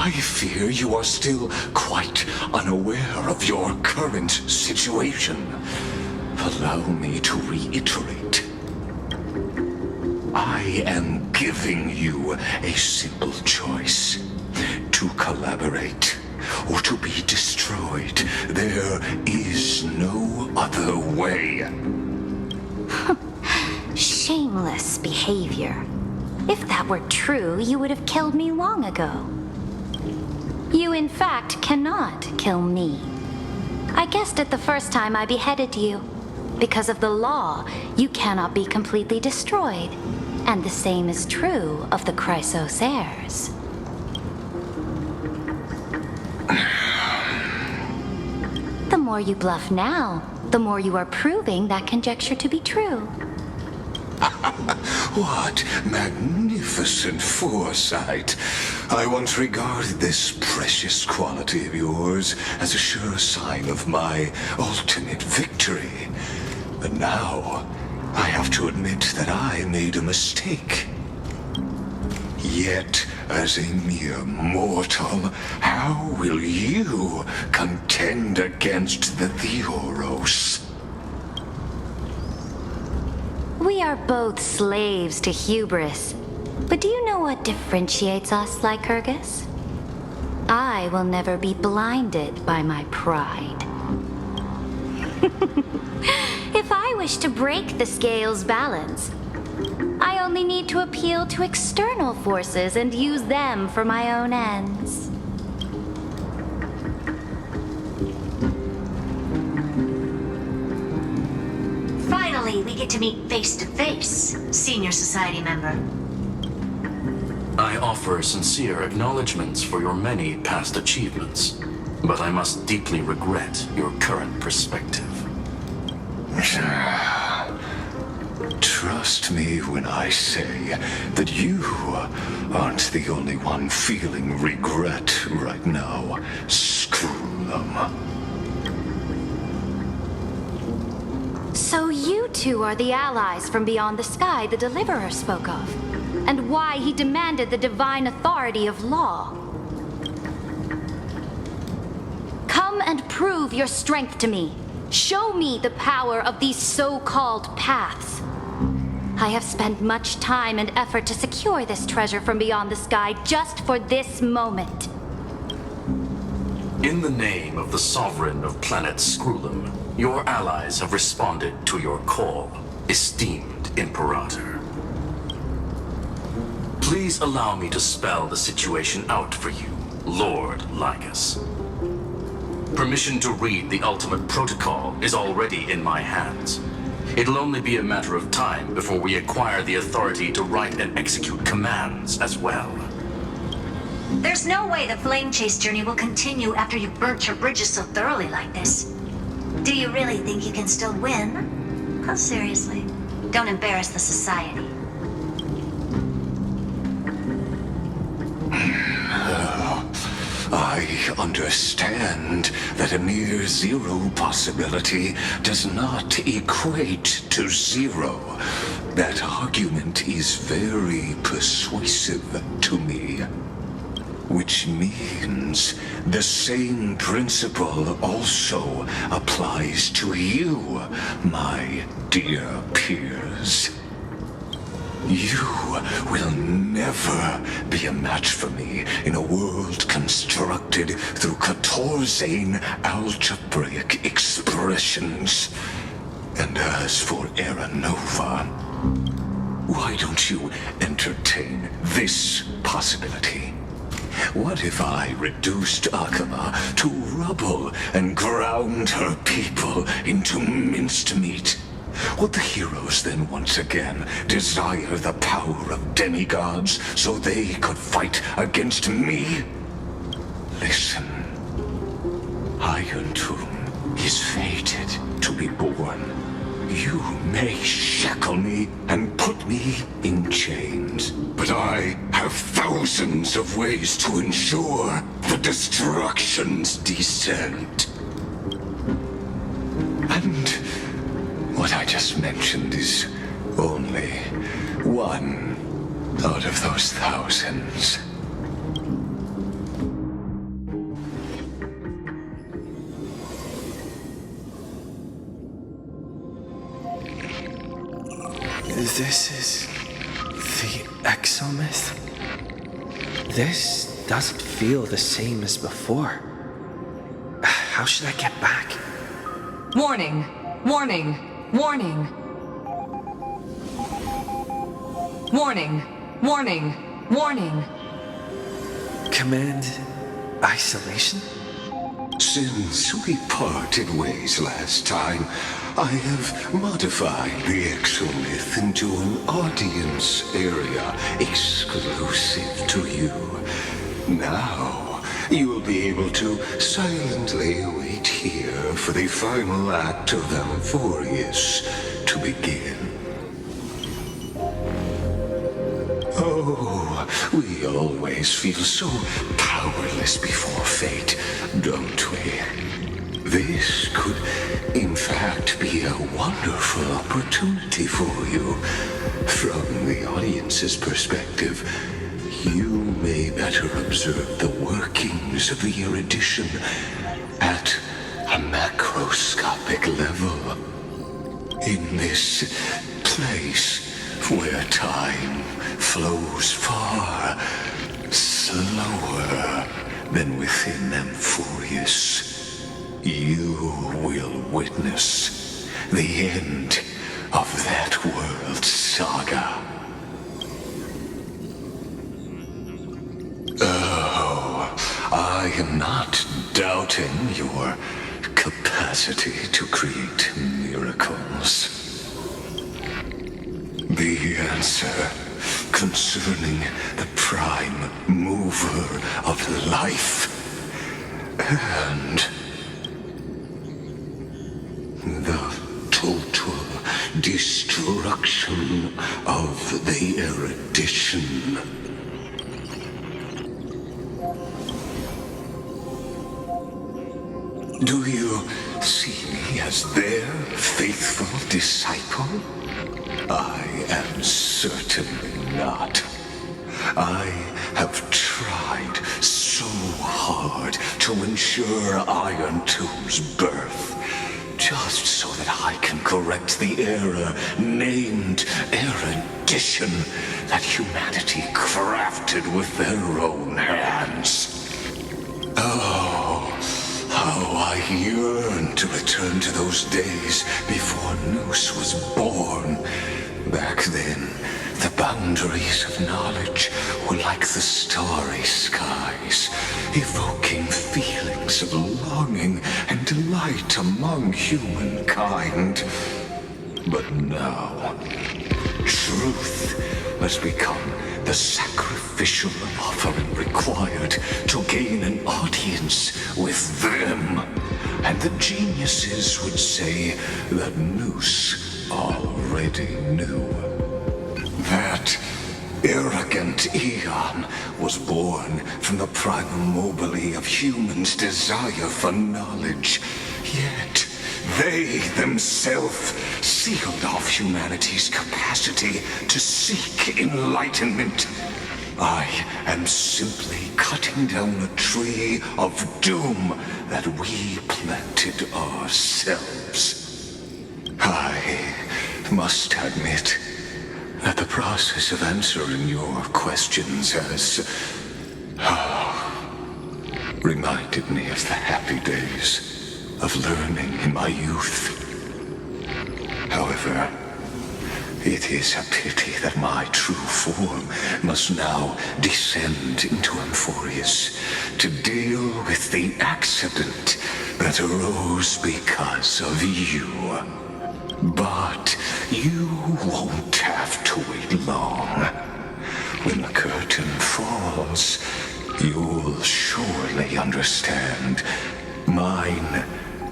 [SPEAKER 5] I fear you are still quite unaware of your current situation. Allow me to reiterate. I am giving you a simple choice. To collaborate or to be destroyed. There is no other way.
[SPEAKER 19] Shameless behavior. If that were true, you would have killed me long ago. You, in fact, cannot kill me. I guessed it the first time I beheaded you. Because of the law, you cannot be completely destroyed. And the same is true of the Chrysos heirs. The more you bluff now, the more you are proving that conjecture to be true.
[SPEAKER 5] What magnificent foresight. I once regarded this precious quality of yours as a sure sign of my ultimate victory. But now, I have to admit that I made a mistake. Yet, as a mere mortal, how will you contend against the Theoros?
[SPEAKER 19] We are both slaves to hubris. But do you know what differentiates us, Lycurgus? I will never be blinded by my pride. If I wish to break the scale's balance, I only need to appeal to external forces and use them for my own ends.
[SPEAKER 4] Finally, we get to meet face to face, Senior Society member.
[SPEAKER 20] I offer sincere acknowledgments for your many past achievements, but I must deeply regret your current perspective.
[SPEAKER 5] Trust me when I say that you aren't the only one feeling regret right now. Screw them.
[SPEAKER 19] So you two are the allies from beyond the sky the Deliverer spoke of, and why he demanded the divine authority of law. Come and prove your strength to me. Show me the power of these so-called paths. I have spent much time and effort to secure this treasure from beyond the sky just for this moment.
[SPEAKER 20] In the name of the Sovereign of Planet Scrulum, your allies have responded to your call, esteemed Imperator. Please allow me to spell the situation out for you, Lord Lycus. Permission to read the ultimate protocol is already in my hands. It'll only be a matter of time before we acquire the authority to write and execute commands as well.
[SPEAKER 4] There's no way the flame chase journey will continue after you've burnt your bridges so thoroughly like this. Do you really think you can still win? Oh, seriously. Don't embarrass the society.
[SPEAKER 5] I understand that a mere zero possibility does not equate to zero. That argument is very persuasive to me. Which means the same principle also applies to you, my dear peers. You will never be a match for me in a world constructed through Catorzane algebraic expressions. And as for Aranova, why don't you entertain this possibility? What if I reduced Akama to rubble and ground her people into minced meat? Would the heroes then once again desire the power of demigods so they could fight against me? Listen, Iron Tomb is fated to be born. You may shackle me and put me in chains, but I have thousands of ways to ensure the destruction's descent. And what I just mentioned is only one out of those thousands.
[SPEAKER 1] This is the exomyth? This doesn't feel the same as before. How should I get back?
[SPEAKER 6] Warning! Warning! Warning! Warning! Warning! Warning!
[SPEAKER 1] Command isolation?
[SPEAKER 5] Since we parted ways last time, I have modified the exomyth into an audience area exclusive to you. Now, you will be able to silently wait here for the final act of Amphorius to begin. Oh, we always feel so powerless before fate, don't we? This could, in fact, be a wonderful opportunity for you. From the audience's perspective, you may better observe the workings of the erudition at a macroscopic level. In this place where time flows far slower than within Amphorius, you will witness the end of that world saga. Oh, I am not doubting your capacity to create miracles. The answer concerning the prime mover of life and the total destruction of the erudition. Do you see me as their faithful disciple? I am certainly not. I have tried so hard to ensure Iron Tomb's birth, just so that I can correct the error named erudition that humanity crafted with their own hands. Oh, how I yearn to return to those days before Noose was born. Back then, the boundaries of knowledge were like the starry skies, evoking feelings of longing and delight among humankind. But now, truth has become the sacrificial offering required to gain an audience with them. And the geniuses would say that Noose already knew. That arrogant Eon was born from the primal mobile of humans' desire for knowledge. Yet, they themselves sealed off humanity's capacity to seek enlightenment. I am simply cutting down a tree of doom that we planted ourselves. I must admit that the process of answering your questions has reminded me of the happy days of learning in my youth. However, it is a pity that my true form must now descend into Amphorius to deal with the accident that arose because of you. But you won't have to wait long. When the curtain falls, you'll surely understand mine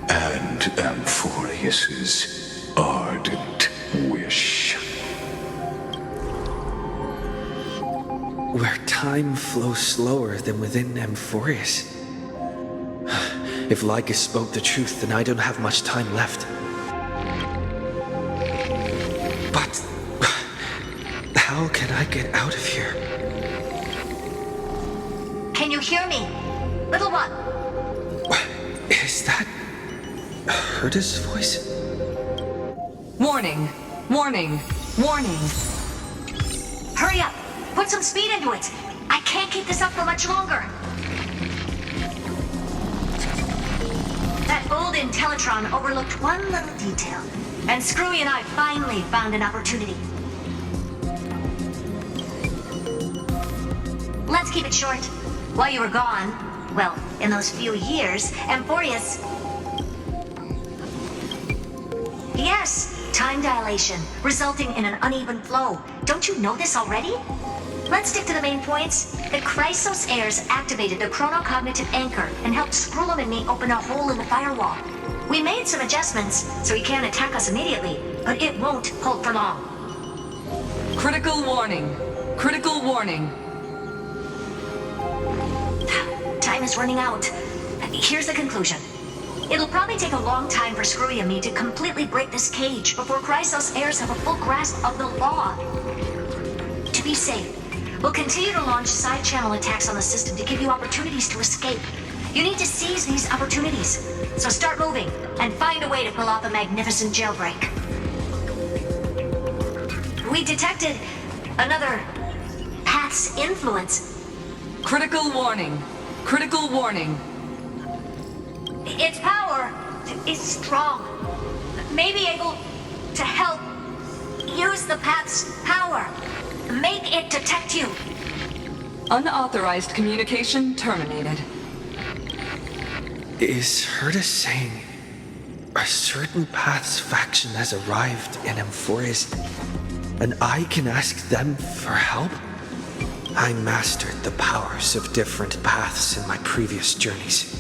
[SPEAKER 5] and Amphorius's ardent wish.
[SPEAKER 1] Where time flows slower than within Amphorius. If Lycus spoke the truth, then I don't have much time left. But how can I get out of here?
[SPEAKER 4] Can you hear me? Little one.
[SPEAKER 1] Is that Herta's voice?
[SPEAKER 6] Warning! Warning!
[SPEAKER 4] Warning. Hurry up! Put some speed into it! I can't keep this up for much longer! That old Intellitron overlooked one little detail, and Screwy and I finally found an opportunity. Let's keep it short. While you were gone, well, in those few years, Amphorius... Yes, time dilation, resulting in an uneven flow. Don't you know this already? Let's stick to the main points. The Chrysos heirs activated the chronocognitive anchor and helped Skrullum and me open a hole in the firewall. We made some adjustments, so he can't attack us immediately, but it won't hold for long.
[SPEAKER 6] Critical warning. Critical warning.
[SPEAKER 4] Time is running out. Here's the conclusion. It'll probably take a long time for Screwy and me to completely break this cage before Chrysos heirs have a full grasp of the law. To be safe, we'll continue to launch side-channel attacks on the system to give you opportunities to escape. You need to seize these opportunities. So start moving, and find a way to pull off a magnificent jailbreak. We detected another Path's influence.
[SPEAKER 6] Critical warning. Critical warning.
[SPEAKER 4] Its power is strong. May be able to help use the Path's power. Make it detect you.
[SPEAKER 6] Unauthorized communication terminated.
[SPEAKER 1] Is Herta saying a certain Path's faction has arrived in Amphorius, and I can ask them for help? I mastered the powers of different paths in my previous journeys.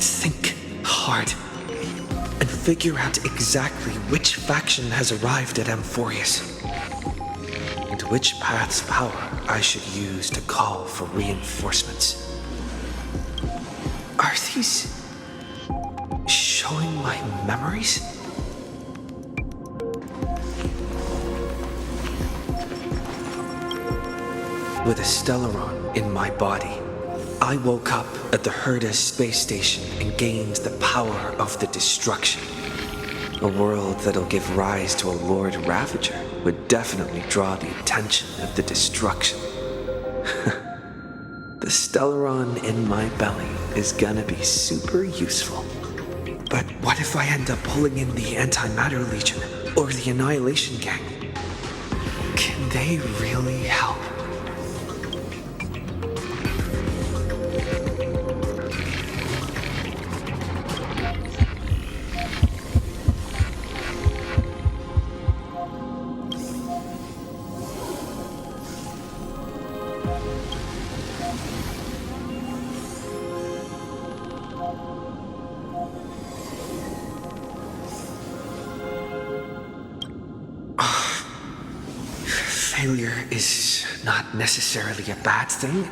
[SPEAKER 1] Think hard and figure out exactly which faction has arrived at Amphorius, and which path's power I should use to call for reinforcements. Are these showing my memories? With a Stellaron in my body, I woke up at the Herta space station and gained the power of the destruction. A world that'll give rise to a Lord Ravager would definitely draw the attention of the destruction. The Stellaron in my belly is gonna be super useful. But what if I end up pulling in the Antimatter Legion or the Annihilation Gang? Can they really help? Failure is not necessarily a bad thing.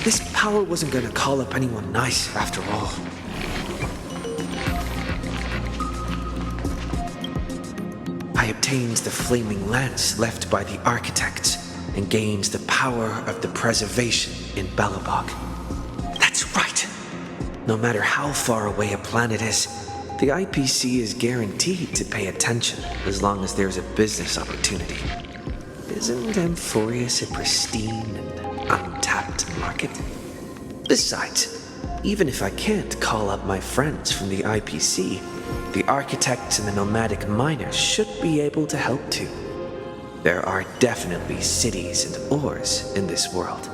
[SPEAKER 1] This power wasn't gonna call up anyone nice after all. I obtained the flaming lance left by the architects and gained the power of the preservation in Belobog. That's right! No matter how far away a planet is, the IPC is guaranteed to pay attention as long as there's a business opportunity. Isn't Amphorius a pristine and untapped market? Besides, even if I can't call up my friends from the IPC, the architects and the nomadic miners should be able to help too. There are definitely cities and ores in this world.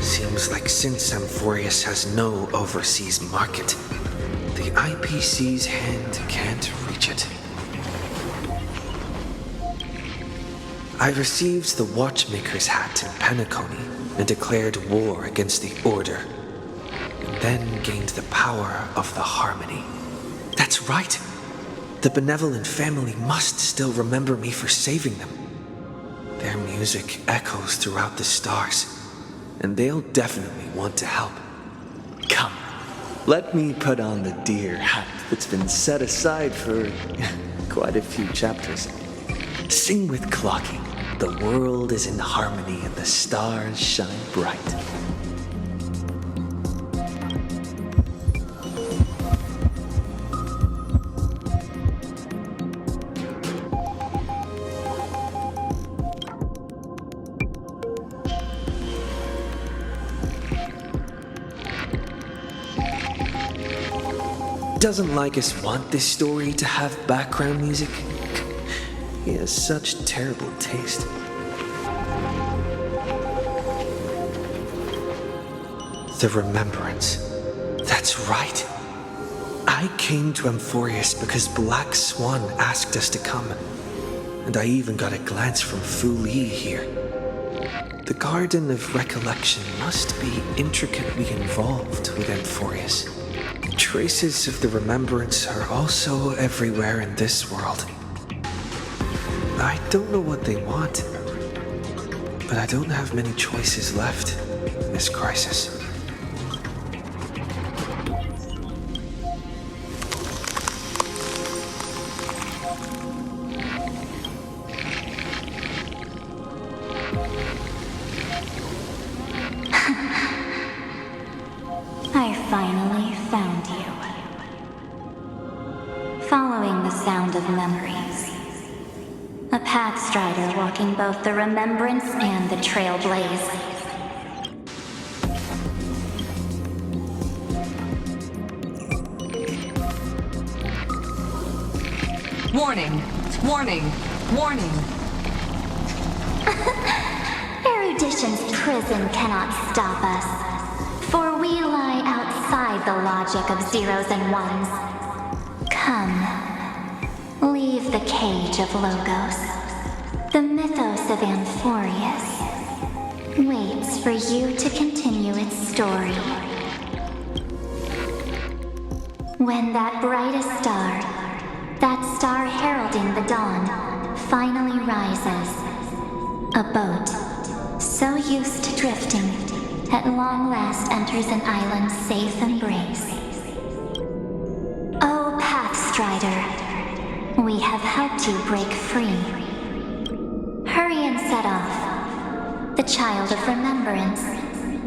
[SPEAKER 1] Seems like since Amphorius has no overseas market, the IPC's hand can't reach it. I received the Watchmaker's hat in Penacony and declared war against the Order, and then gained the power of the Harmony. That's right! The benevolent family must still remember me for saving them. Their music echoes throughout the stars, and they'll definitely want to help. Come, let me put on the deer hat that's been set aside for quite a few chapters. Sing with Clocky. The world is in harmony and the stars shine bright. Doesn't Lycus want this story to have background music? He has such terrible taste. The Remembrance. That's right. I came to Amphorius because Black Swan asked us to come. And I even got a glance from Fu Li here. The Garden of Recollection must be intricately involved with Amphorius. Traces of the Remembrance are also everywhere in this world. I don't know what they want, but I don't have many choices left in this crisis.
[SPEAKER 19] I finally found you. Following the sound of memories. A pathstrider walking both the Remembrance and the Trailblaze.
[SPEAKER 6] Warning! Warning! Warning!
[SPEAKER 19] Erudition's prison cannot stop us, for we lie outside the logic of zeros and ones. Come, leave the cage of Logos. The mythos of Amphorius waits for you to continue its story. When that brightest star, that star heralding the dawn, finally rises, a boat, so used to drifting, at long last enters an island's safe embrace. O Pathstrider, we have helped you break free. Hurry and set off. The child of remembrance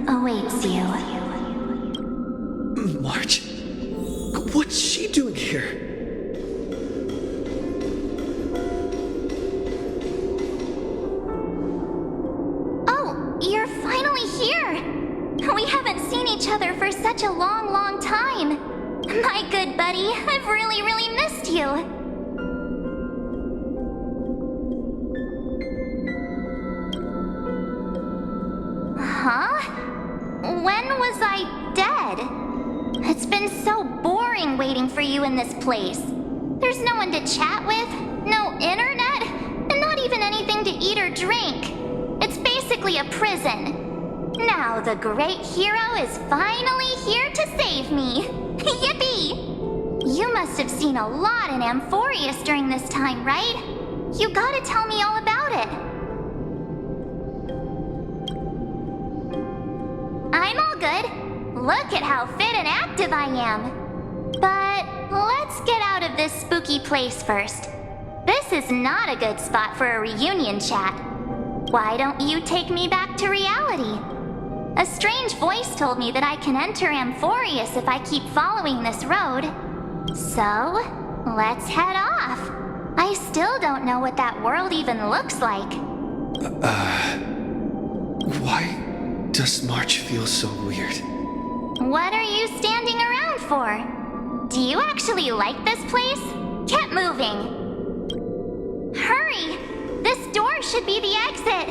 [SPEAKER 19] awaits you.
[SPEAKER 1] March? What's she doing here?
[SPEAKER 15] Oh, you're finally here! We haven't seen each other for such a long, long time. My good buddy, I've really, really missed you. Huh? When was I dead? It's been so boring waiting for you in this place. There's no one to chat with, no internet, and not even anything to eat or drink. It's basically a prison. Now the great hero is finally here to save me. Yippee! You must have seen a lot in Amphorius during this time, right? You gotta tell me all about it. I'm all good. Look at how fit and active I am. But let's get out of this spooky place first. This is not a good spot for a reunion chat. Why don't you take me back to reality? A strange voice told me that I can enter Amphorius if I keep following this road. So, let's head off. I still don't know what that world even looks like.
[SPEAKER 1] Why does March feel so weird?
[SPEAKER 15] What are you standing around for? Do you actually like this place? Get moving. Hurry! This door should be the exit.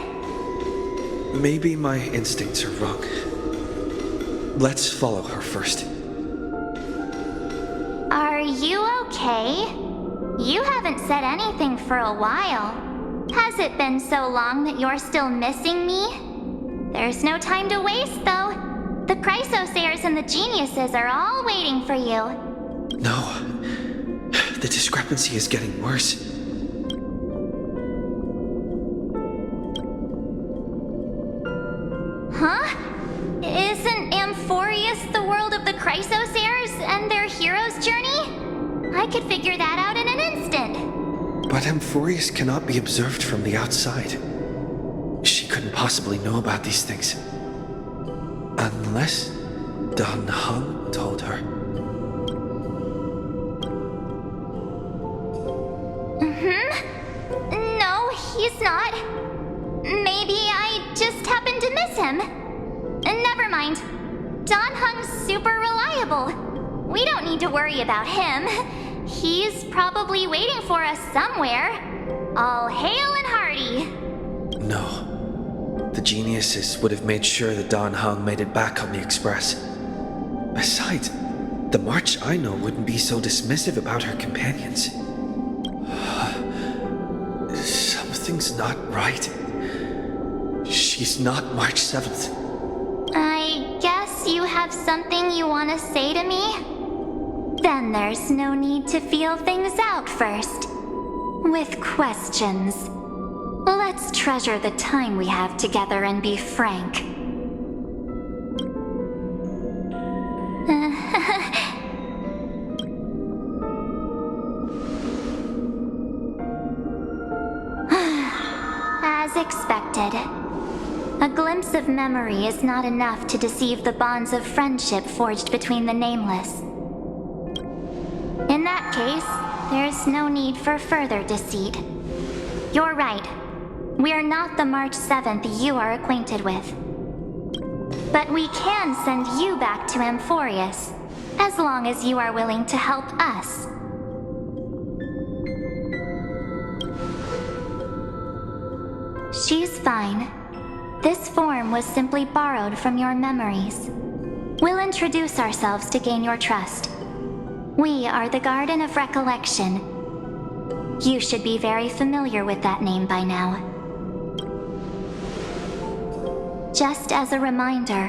[SPEAKER 1] Maybe my instincts are wrong. Let's follow her first.
[SPEAKER 15] Are you okay? You haven't said anything for a while. Has it been so long that you're still missing me? There's no time to waste, though. The Chrysosayers and the Geniuses are all waiting for you.
[SPEAKER 1] No. The discrepancy is getting worse.
[SPEAKER 15] Huh? Isn't Amphorius the world of the Chrysos heirs and their hero's journey? I could figure that out in an instant.
[SPEAKER 1] But Amphorius cannot be observed from the outside. She couldn't possibly know about these things. Unless Dan Heng told her.
[SPEAKER 15] No, he's not. Maybe I just happened to miss him. Never mind. Dan Heng's super reliable. We don't need to worry about him. He's probably waiting for us somewhere. All hail and hearty.
[SPEAKER 1] No. The geniuses would have made sure that Dan Heng made it back on the express. Besides, the March I know wouldn't be so dismissive about her companions. Something's not right. She's not March 7th.
[SPEAKER 15] I guess you have something you want to say to me? Then there's no need to feel things out first. With questions. Let's treasure the time we have together and be frank. As expected. A glimpse of memory is not enough to deceive the bonds of friendship forged between the nameless. In that case, there's no need for further deceit. You're right. We're not the March 7th you are acquainted with. But we can send you back to Amphorius, as long as you are willing to help us. She's fine. This form was simply borrowed from your memories. We'll introduce ourselves to gain your trust. We are the Garden of Recollection. You should be very familiar with that name by now. Just as a reminder,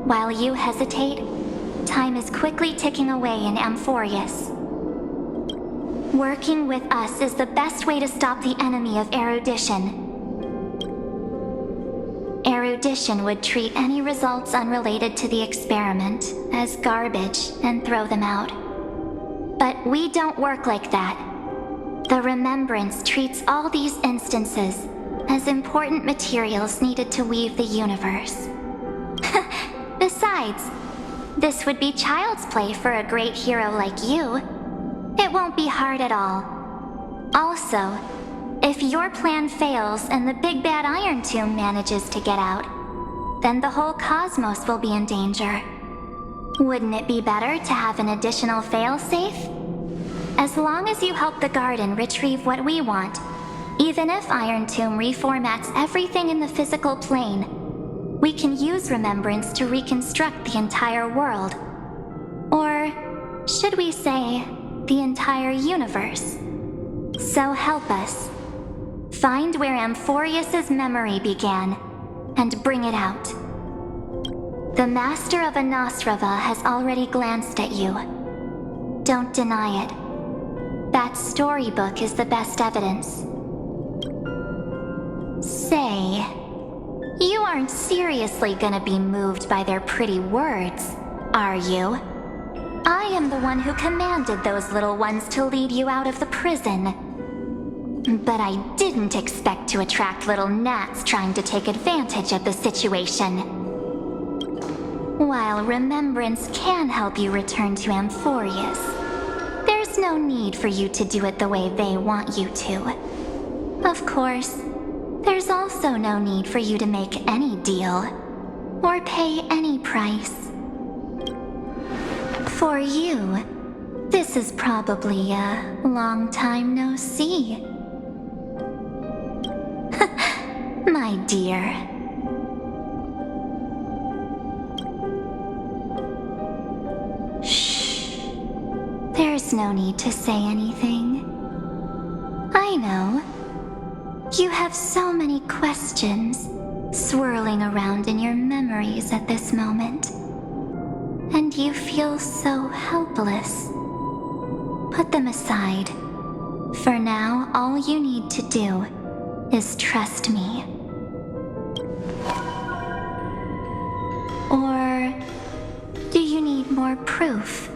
[SPEAKER 15] while you hesitate, time is quickly ticking away in Amphorius. Working with us is the best way to stop the enemy of erudition. Erudition would treat any results unrelated to the experiment as garbage and throw them out. But we don't work like that. The Remembrance treats all these instances as important materials needed to weave the universe. Besides, this would be child's play for a great hero like you. It won't be hard at all. Also, if your plan fails and the big bad Iron Tomb manages to get out, then the whole cosmos will be in danger. Wouldn't it be better to have an additional failsafe? As long as you help the Garden retrieve what we want, even if Iron Tomb reformats everything in the physical plane, we can use Remembrance to reconstruct the entire world. Or should we say, the entire universe? So help us. Find where Amphorius's memory began, and bring it out. The Master of Anastrava has already glanced at you. Don't deny it. That storybook is the best evidence. Say, you aren't seriously gonna be moved by their pretty words, are you? I am the one who commanded those little ones to lead you out of the prison. But I didn't expect to attract little gnats trying to take advantage of the situation. While Remembrance can help you return to Amphorius, there's no need for you to do it the way they want you to. Of course, there's also no need for you to make any deal, or pay any price. For you, this is probably a long time no see. My dear. Shh. There's no need to say anything. I know. You have so many questions swirling around in your memories at this moment. And you feel so helpless. Put them aside. For now, all you need to do is trust me. Or
[SPEAKER 2] more proof.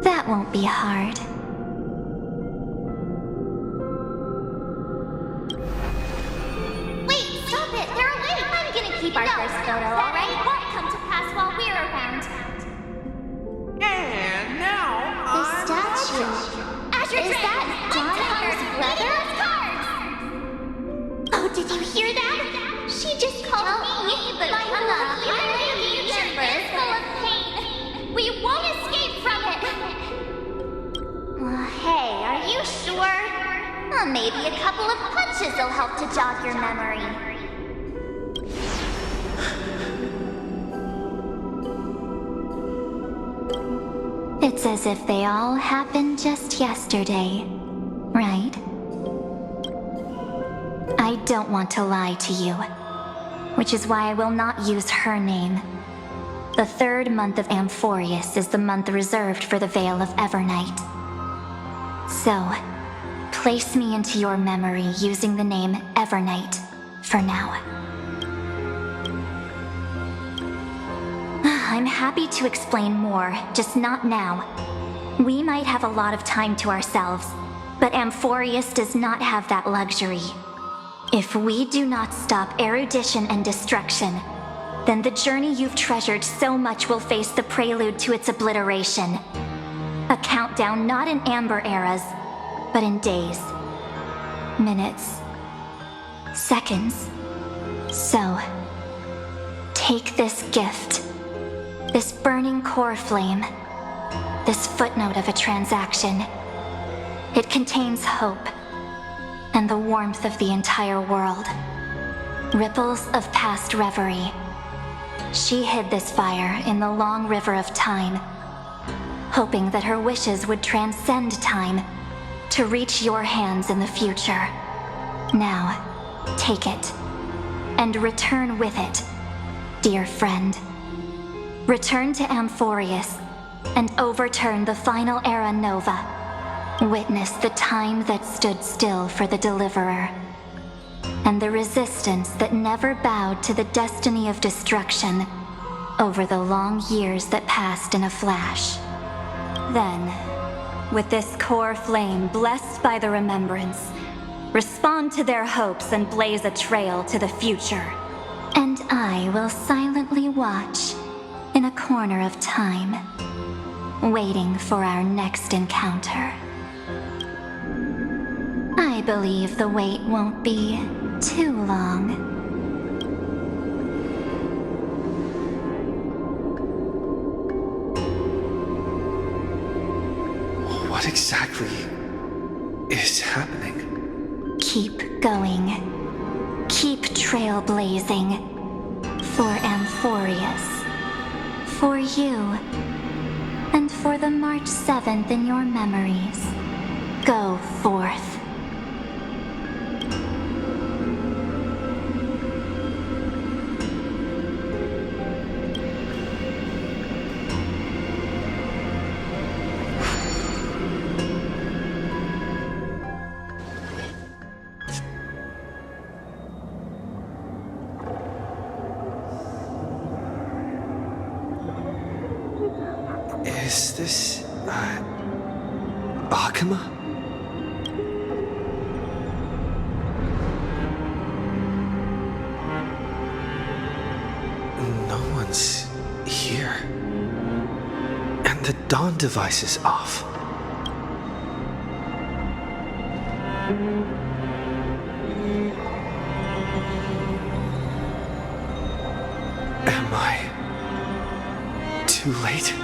[SPEAKER 2] That won't be hard.
[SPEAKER 15] Wait, stop it! They're awake! I'm gonna keep our first photo, alright? It won't come to pass while we're around.
[SPEAKER 12] And now
[SPEAKER 15] The statue. Is that John Hunter's brother? Oh, did you hear that? She just called me, but my future is full of pain. We won't escape from it. Hey, are you sure? Maybe a couple of punches will help to jog your memory.
[SPEAKER 2] It's as if they all happened just yesterday, right? I don't want to lie to you, which is why I will not use her name. The third month of Amphorius is the month reserved for the Veil of Evernight. So, place me into your memory using the name Evernight for now. I'm happy to explain more, just not now. We might have a lot of time to ourselves, but Amphorius does not have that luxury. If we do not stop erudition and destruction, then the journey you've treasured so much will face the prelude to its obliteration. A countdown not in amber eras, but in days, minutes, seconds. So, take this gift. This burning core flame, this footnote of a transaction. It contains hope and the warmth of the entire world. Ripples of past reverie. She hid this fire in the long river of time, hoping that her wishes would transcend time to reach your hands in the future. Now, take it and return with it, dear friend. Return to Amphorius and overturn the final era Nova. Witness the time that stood still for the Deliverer, and the resistance that never bowed to the destiny of destruction over the long years that passed in a flash. Then, with this core flame blessed by the remembrance, respond to their hopes and blaze a trail to the future. And I will silently watch in a corner of time, waiting for our next encounter. I believe the wait won't be too long.
[SPEAKER 1] What exactly is happening?
[SPEAKER 2] Keep going. Keep trailblazing. For Amphorius. For you. And for the March 7th in your memories. Go forth.
[SPEAKER 1] Is this, Akuma? No one's here. And the dawn device is off. Am I too late?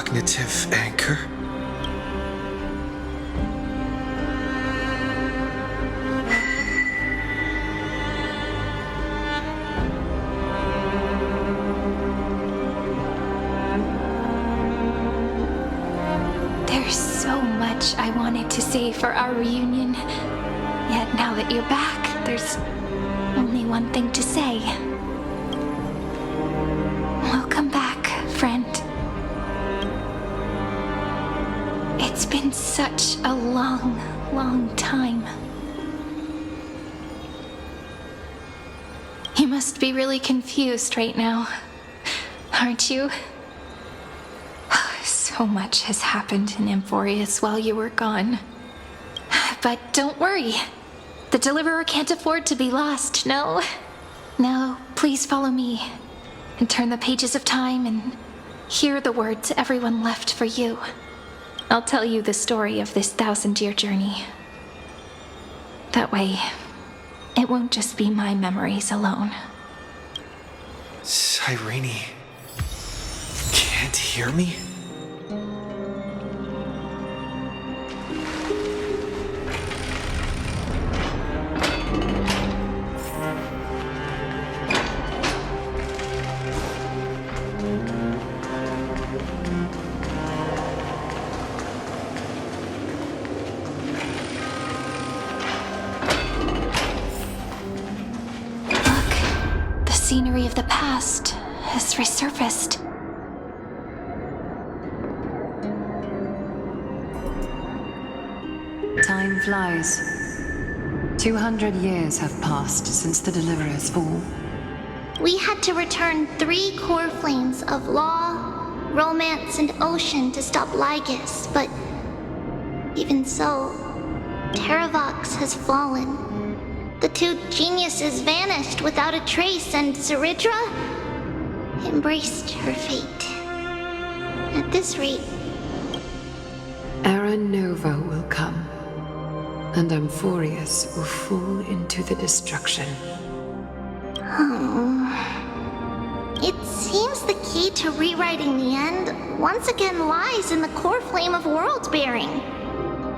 [SPEAKER 1] cognitive anchor?
[SPEAKER 17] There's so much I wanted to say for our reunion. Yet now that you're back, there's only one thing to say. Welcome back, friend. It's been such a long, long time. You must be really confused right now, aren't you? So much has happened in Amphorius while you were gone. But don't worry. The Deliverer can't afford to be lost, no? Now, please follow me and turn the pages of time and hear the words everyone left for you. I'll tell you the story of this 1,000-year journey. That way, it won't just be my memories alone.
[SPEAKER 1] Cyrene can't hear me?
[SPEAKER 17] Scenery of the past has resurfaced.
[SPEAKER 16] Time flies. 200 years have passed since the Deliverer's fall.
[SPEAKER 15] We had to return 3 core flames of law, romance, and ocean to stop Lygus, but even so, Terravox has fallen. The 2 geniuses vanished without a trace, and Zeridra embraced her fate. At this rate,
[SPEAKER 16] Era Nova will come, and Amphorius will fall into the destruction.
[SPEAKER 15] It seems the key to rewriting the end once again lies in the core flame of world-bearing.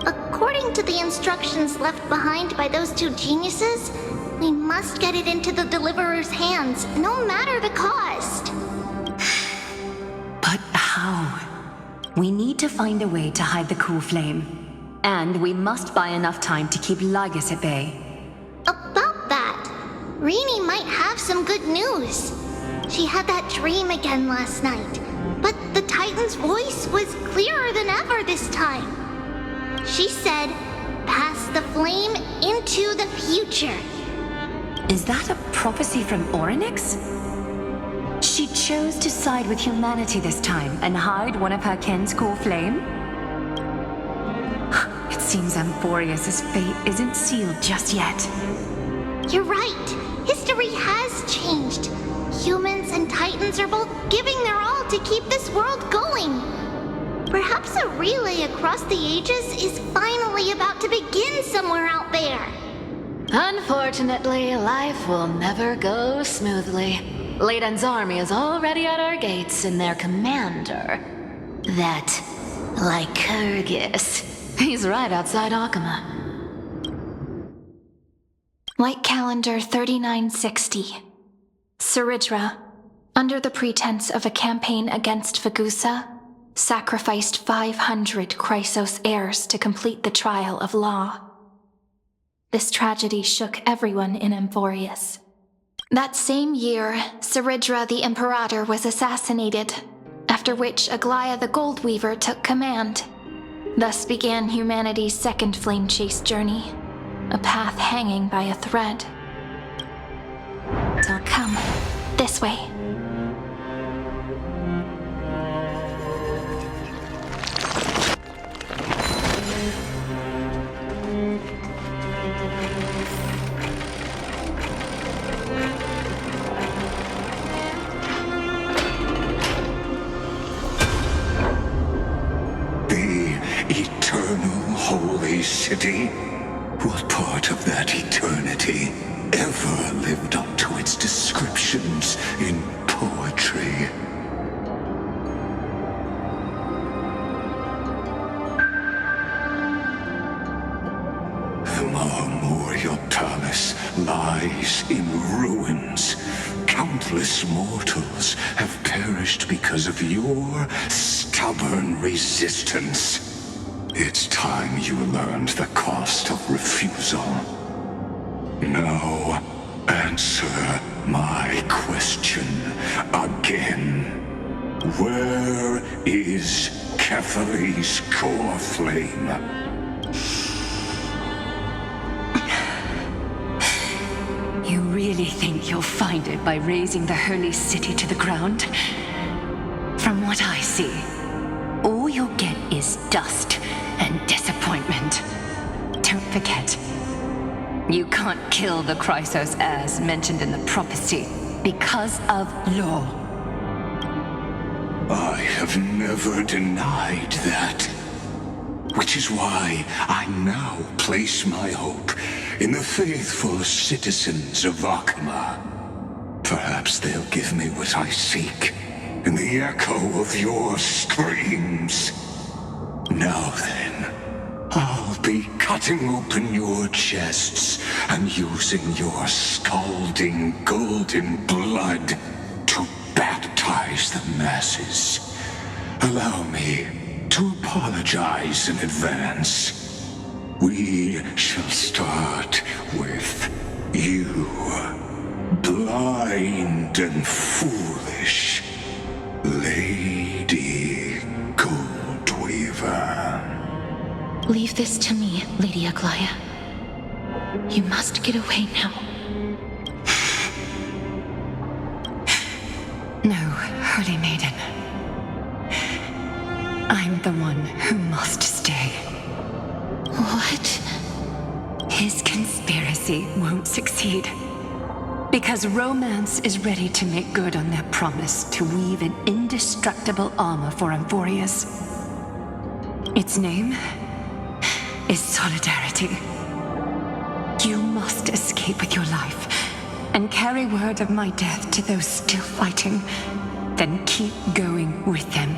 [SPEAKER 15] According to the instructions left behind by those 2 geniuses, we must get it into the Deliverer's hands, no matter the cost.
[SPEAKER 16] But how? We need to find a way to hide the core flame. And we must buy enough time to keep Lygus at bay.
[SPEAKER 15] About that, Rini might have some good news. She had that dream again last night, but the Titan's voice was clearer than ever this time. She said, pass the flame into the future.
[SPEAKER 16] Is that a prophecy from Orynyx? She chose to side with humanity this time and hide one of her kin's core flame? It seems Amphorius' fate isn't sealed just yet.
[SPEAKER 15] You're right. History has changed. Humans and Titans are both giving their all to keep this world going. Perhaps a relay across the ages is finally about to begin somewhere out there.
[SPEAKER 12] Unfortunately, life will never go smoothly. Leiden's army is already at our gates, and their commander, that Lycurgus, he's right outside Akama.
[SPEAKER 17] Light calendar 3960. Zeridra, under the pretense of a campaign against Fagusa, sacrificed 500 Chrysos heirs to complete the trial of law. This tragedy shook everyone in Amphorius. That same year, Zeridra the Imperator was assassinated, after which Aglaya the Goldweaver took command. Thus began humanity's second flame chase journey, a path hanging by a thread. Come, this way.
[SPEAKER 5] Holy city? What part of that eternity ever lived up to its descriptions in poetry? lies in ruins. Countless mortals have perished because of your stubborn resistance. It's time you learned the cost of refusal. Now, answer my question again. Where is Kefali's core flame?
[SPEAKER 16] You really think you'll find it by razing the holy city to the ground? From what I see, all you'll get is dust and disappointment. Don't forget, you can't kill the Chrysos heirs mentioned in the prophecy because of law.
[SPEAKER 5] I have never denied that. Which is why I now place my hope in the faithful citizens of Akima. Perhaps they'll give me what I seek in the echo of your screams. Now then, I'll be cutting open your chests and using your scalding golden blood to baptize the masses. Allow me to apologize in advance. We shall start with you, blind and foolish Lady Goldweaver.
[SPEAKER 10] Leave this to me, Lady Aglaya. You must get away now.
[SPEAKER 16] No, Holy Maiden. I'm the one who must stay.
[SPEAKER 10] What?
[SPEAKER 16] His conspiracy won't succeed. Because Romance is ready to make good on their promise to weave an indestructible armor for Amphorius. Its name is Solidarity. You must escape with your life and carry word of my death to those still fighting, then keep going with them.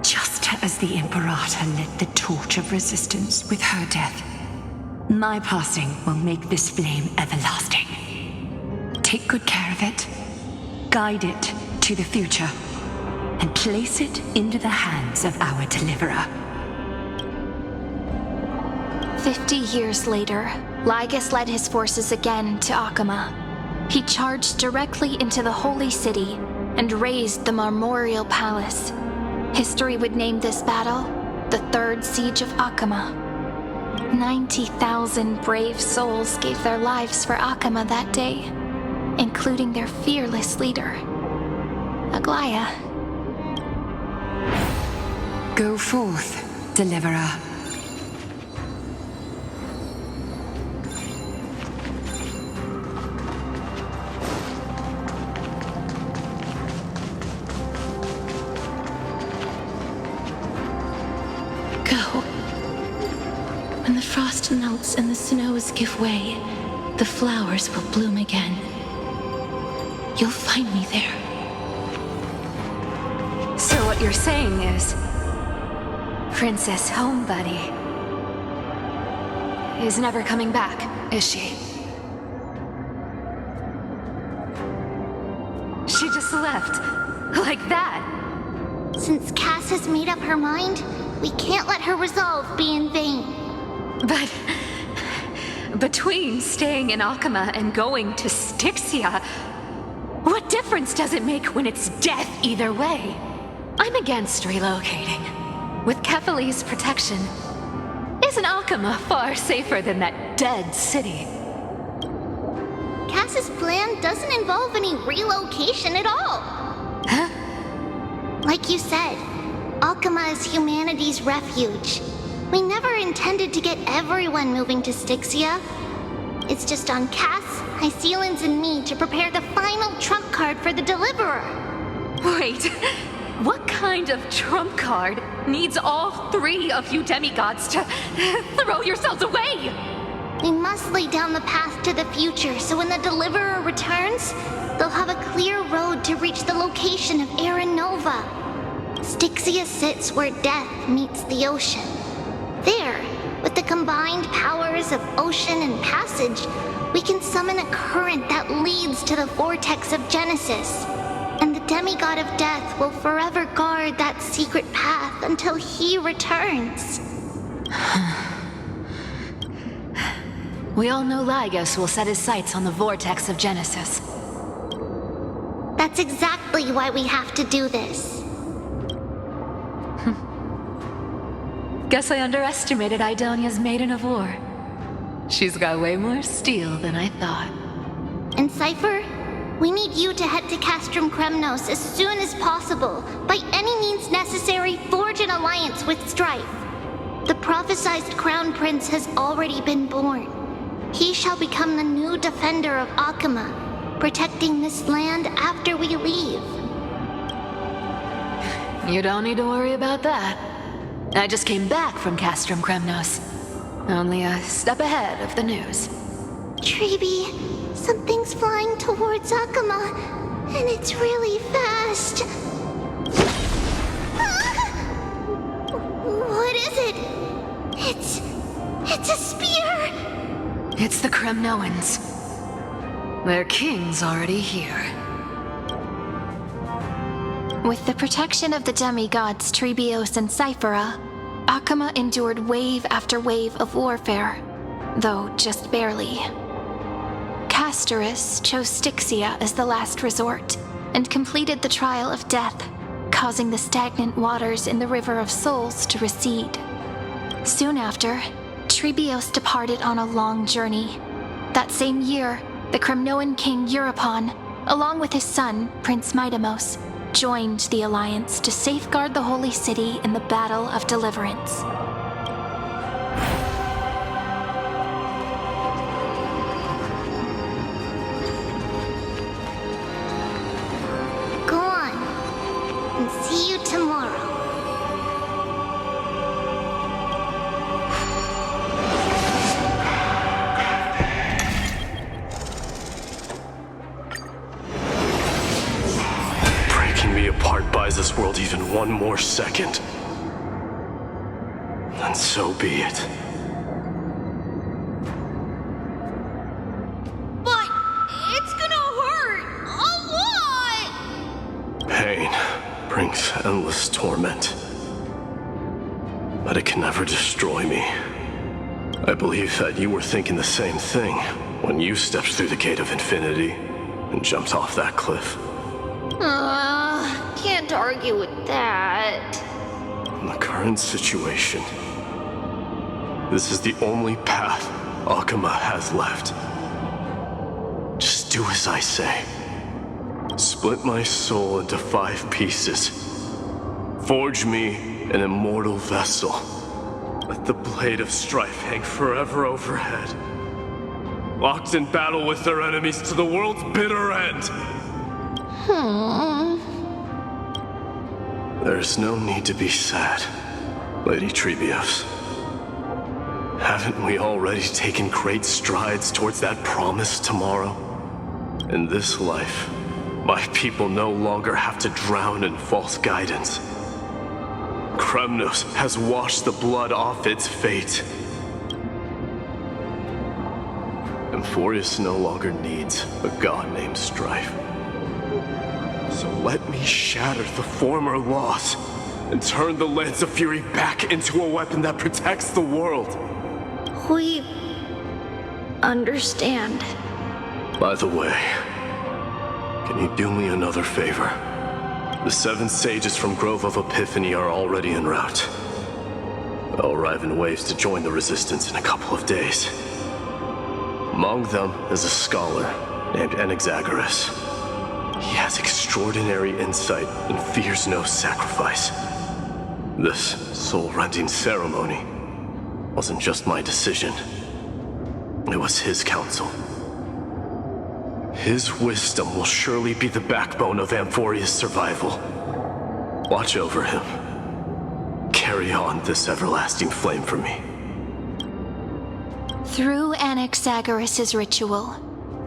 [SPEAKER 16] Just as the Imperator lit the torch of resistance with her death, my passing will make this flame everlasting. Take good care of it, guide it to the future, and place it into the hands of our deliverer.
[SPEAKER 2] 50 years later, Lygus led his forces again to Akima. He charged directly into the Holy City and razed the Marmorial Palace. History would name this battle the Third Siege of Akima. 90,000 brave souls gave their lives for Akima that day, including their fearless leader, Aglaya.
[SPEAKER 16] Go forth, deliverer.
[SPEAKER 10] When the frost melts and the snows give way, the flowers will bloom again. You'll find me there.
[SPEAKER 12] So what you're saying is, Princess Homebuddy is never coming back, is she? She just left, like that.
[SPEAKER 15] Since Cass has made up her mind, we can't let her resolve be in vain.
[SPEAKER 12] But between staying in Akima and going to Styxia, what difference does it make when it's death either way? I'm against relocating. With Kefali's protection, isn't Akima far safer than that dead city?
[SPEAKER 15] Cass's plan doesn't involve any relocation at all.
[SPEAKER 12] Huh?
[SPEAKER 15] Like you said, Akima is humanity's refuge. We never intended to get everyone moving to Styxia. It's just on Cass, Hysealans, and me to prepare the final trump card for the Deliverer.
[SPEAKER 12] Wait, what kind of trump card needs all three of you demigods to throw yourselves away?
[SPEAKER 15] We must lay down the path to the future so when the Deliverer returns, they'll have a clear road to reach the location of Era Nova. Styxia sits where death meets the ocean. There, with the combined powers of ocean and passage, we can summon a current that leads to the vortex of Genesis. And the demigod of death will forever guard that secret path until he returns.
[SPEAKER 12] We all know Lygus will set his sights on the vortex of Genesis.
[SPEAKER 15] That's exactly why we have to do this.
[SPEAKER 12] Guess I underestimated Idonia's Maiden of War. She's got way more steel than I thought.
[SPEAKER 15] And Cypher, we need you to head to Castrum Kremnos as soon as possible. By any means necessary, forge an alliance with Strife. The prophesized Crown Prince has already been born. He shall become the new defender of Akama, protecting this land after we leave.
[SPEAKER 12] You don't need to worry about that. I just came back from Castrum Kremnos. Only a step ahead of the news.
[SPEAKER 15] Treeby, something's flying towards Akama, and it's really fast. What is it? It's a spear!
[SPEAKER 12] It's the Kremnoans. Their king's already here.
[SPEAKER 2] With the protection of the demigods Trebios and Cyphera, Akama endured wave after wave of warfare, though just barely. Castorus chose Styxia as the last resort, and completed the trial of death, causing the stagnant waters in the River of Souls to recede. Soon after, Trebios departed on a long journey. That same year, the Kremnoan king Euripon, along with his son, Prince Midamos, joined the alliance to safeguard the holy city in the Battle of Deliverance.
[SPEAKER 15] Go on, and see you tomorrow.
[SPEAKER 11] Buys this world even one more second, and so be it.
[SPEAKER 15] But it's gonna hurt a lot!
[SPEAKER 11] Pain brings endless torment, but it can never destroy me. I believe that you were thinking the same thing when you stepped through the gate of infinity and jumped off that cliff.
[SPEAKER 15] Can't argue with that.
[SPEAKER 11] In the current situation, this is the only path Akama has left. Just do as I say. Split my soul into 5 pieces. Forge me an immortal vessel. Let the blade of strife hang forever overhead. Locked in battle with their enemies to the world's bitter end. There's no need to be sad, Lady Trebios. Haven't we already taken great strides towards that promised tomorrow? In this life, my people no longer have to drown in false guidance. Kremnos has washed the blood off its fate. Emphorius no longer needs a god named Strife. So let me shatter the former laws and turn the Lance of Fury back into a weapon that protects the world.
[SPEAKER 15] We understand.
[SPEAKER 11] By the way, can you do me another favor? The 7 sages from Grove of Epiphany are already en route. They'll arrive in waves to join the resistance in a couple of days. Among them is a scholar named Anaxagoras. He has extraordinary insight and fears no sacrifice. This soul-rending ceremony wasn't just my decision. It was his counsel. His wisdom will surely be the backbone of Amphoria's survival. Watch over him. Carry on this everlasting flame for me.
[SPEAKER 2] Through Anaxagoras' ritual,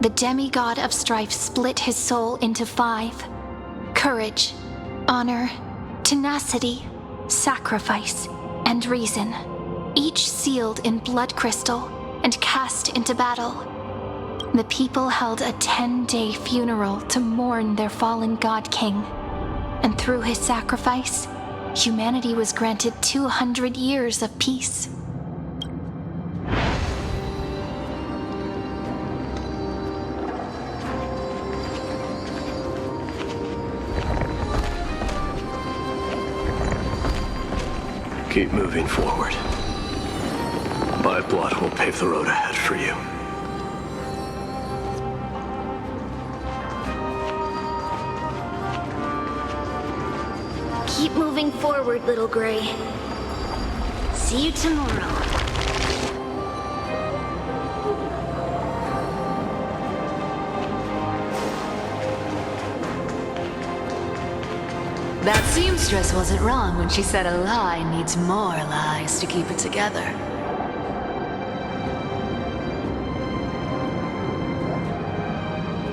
[SPEAKER 2] the demigod of strife split his soul into 5. Courage, honor, tenacity, sacrifice, and reason, each sealed in blood crystal and cast into battle.
[SPEAKER 17] The people held a 10-day funeral to mourn their fallen god king. And through his sacrifice, humanity was granted 200 years of peace.
[SPEAKER 11] Keep moving forward. My blood will pave the road ahead for you.
[SPEAKER 15] Keep moving forward, little Gray. See you tomorrow.
[SPEAKER 12] That seamstress wasn't wrong when she said a lie needs more lies to keep it together.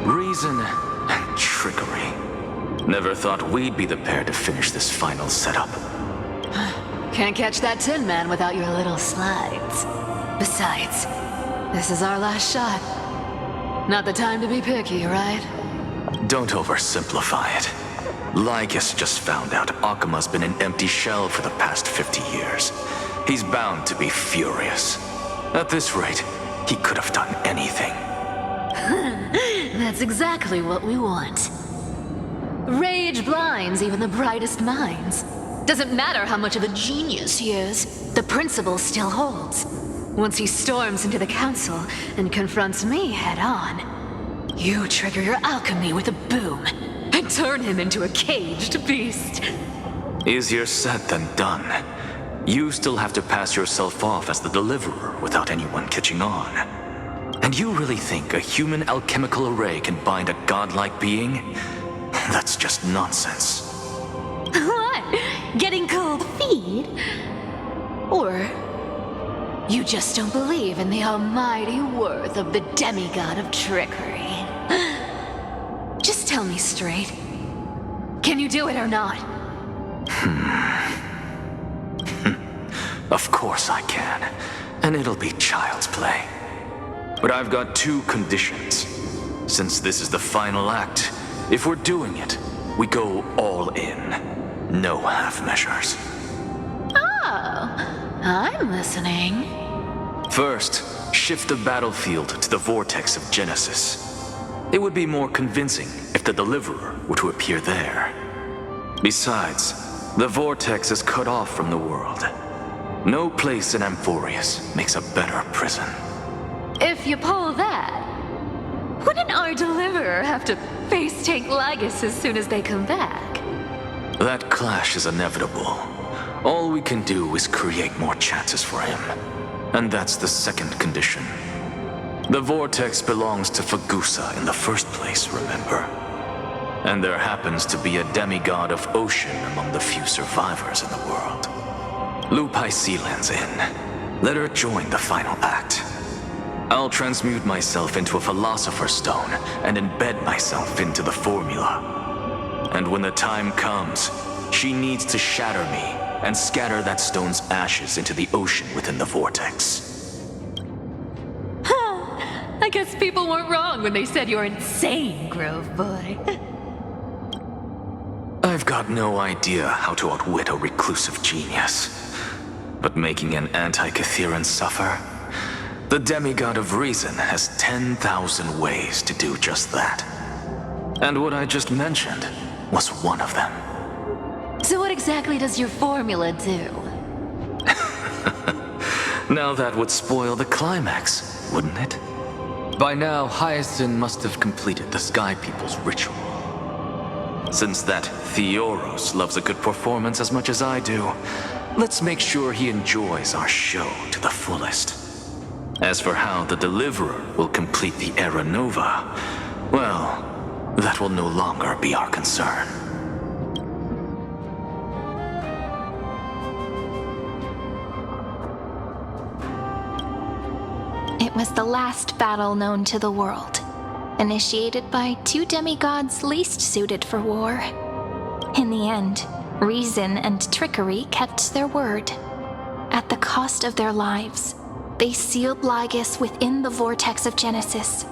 [SPEAKER 20] Reason and trickery. Never thought we'd be the pair to finish this final setup.
[SPEAKER 12] Can't catch that Tin Man without your little slides. Besides, this is our last shot. Not the time to be picky, right?
[SPEAKER 20] Don't oversimplify it. Lycus just found out Akima's been an empty shell for the past 50 years. He's bound to be furious. At this rate, he could have done anything.
[SPEAKER 12] That's exactly what we want. Rage blinds even the brightest minds. Doesn't matter how much of a genius he is, the principle still holds. Once he storms into the council and confronts me head on, you trigger your alchemy with a boom and turn him into a caged beast.
[SPEAKER 20] Easier said than done. You still have to pass yourself off as the deliverer without anyone catching on. And you really think a human alchemical array can bind a godlike being? That's just nonsense.
[SPEAKER 12] What? Getting cold feet? Or you just don't believe in the almighty worth of the demigod of trickery? Just tell me straight. Can you do it or not?
[SPEAKER 20] Of course I can. And it'll be child's play. But I've got two conditions. Since this is the final act, if we're doing it, we go all in. No half measures.
[SPEAKER 12] Oh, I'm listening.
[SPEAKER 20] First, shift the battlefield to the vortex of Genesis. It would be more convincing if the deliverer were to appear there. Besides, the vortex is cut off from the world. No place in Amphorius makes a better prison.
[SPEAKER 12] If you pull that, wouldn't our deliverer have to face tank Lygus as soon as they come back?
[SPEAKER 20] That clash is inevitable. All we can do is create more chances for him. And that's the second condition. The vortex belongs to Fagusa in the first place, remember? And there happens to be a demigod of ocean among the few survivors in the world. Loop Hysealand's in. Let her join the final act. I'll transmute myself into a philosopher's stone and embed myself into the formula. And when the time comes, she needs to shatter me and scatter that stone's ashes into the ocean within the vortex.
[SPEAKER 12] I guess people weren't wrong when they said you're insane, Grove Boy.
[SPEAKER 20] I've got no idea how to outwit a reclusive genius. But making an anti-Catheran suffer? The demigod of reason has 10,000 ways to do just that. And what I just mentioned was one of them.
[SPEAKER 12] So what exactly does your formula do?
[SPEAKER 20] Now that would spoil the climax, wouldn't it? By now, Hyacinth must have completed the Sky People's ritual. Since that Theoros loves a good performance as much as I do, let's make sure he enjoys our show to the fullest. As for how the Deliverer will complete the Era Nova, well, that will no longer be our concern.
[SPEAKER 17] It was the last battle known to the world, initiated by two demigods least suited for war. In the end, reason and trickery kept their word. At the cost of their lives, they sealed Lygus within the vortex of Genesis,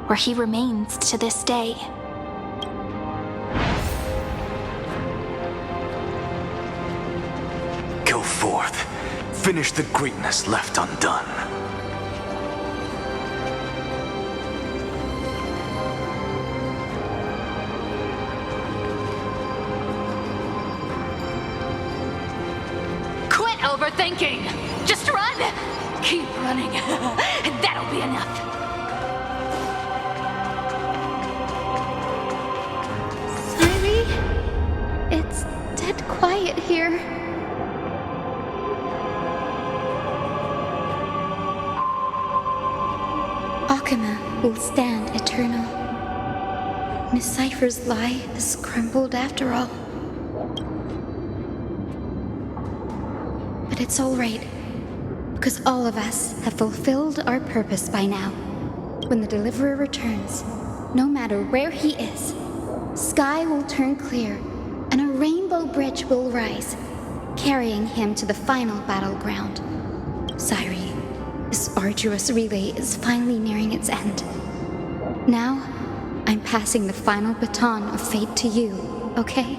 [SPEAKER 17] where he remains to this day.
[SPEAKER 1] Go forth. Finish the greatness left undone.
[SPEAKER 12] Quit overthinking! Just run! Keep running, and that'll be enough.
[SPEAKER 17] Sorry? It's dead quiet here. Akima will stand eternal. Miss Cypher's lie is crumbled after all. But it's all right, because all of us have fulfilled our purpose by now. When the Deliverer returns, no matter where he is, sky will turn clear, and a rainbow bridge will rise, carrying him to the final battleground. Sairi, this arduous relay is finally nearing its end. Now, I'm passing the final baton of fate to you, okay?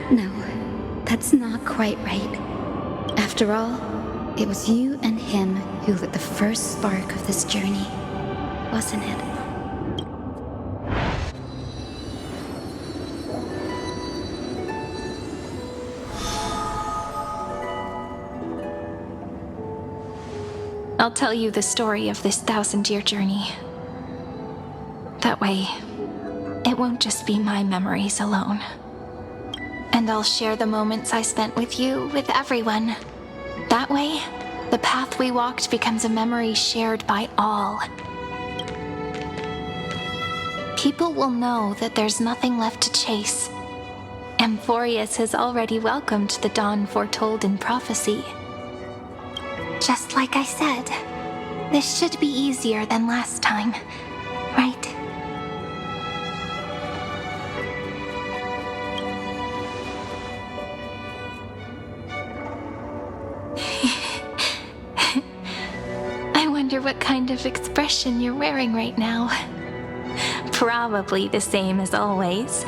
[SPEAKER 17] No, that's not quite right. After all, it was you and him who lit the first spark of this journey, wasn't it? I'll tell you the story of this 1,000-year journey. That way, it won't just be my memories alone. And I'll share the moments I spent with you with everyone. That way, the path we walked becomes a memory shared by all. People will know that there's nothing left to chase. Amphorius has already welcomed the dawn foretold in prophecy. Just like I said, this should be easier than last time, right? I wonder what kind of expression you're wearing right now. Probably the same as always.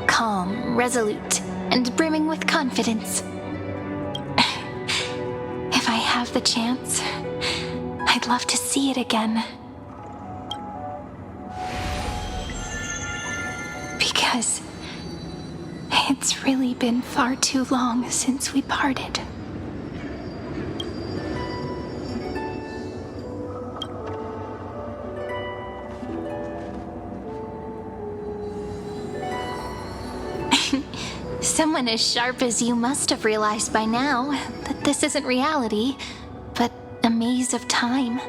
[SPEAKER 17] Calm, resolute, and brimming with confidence. If I have the chance, I'd love to see it again. Because it's really been far too long since we parted. Someone as sharp as you must have realized by now that this isn't reality, but a maze of time.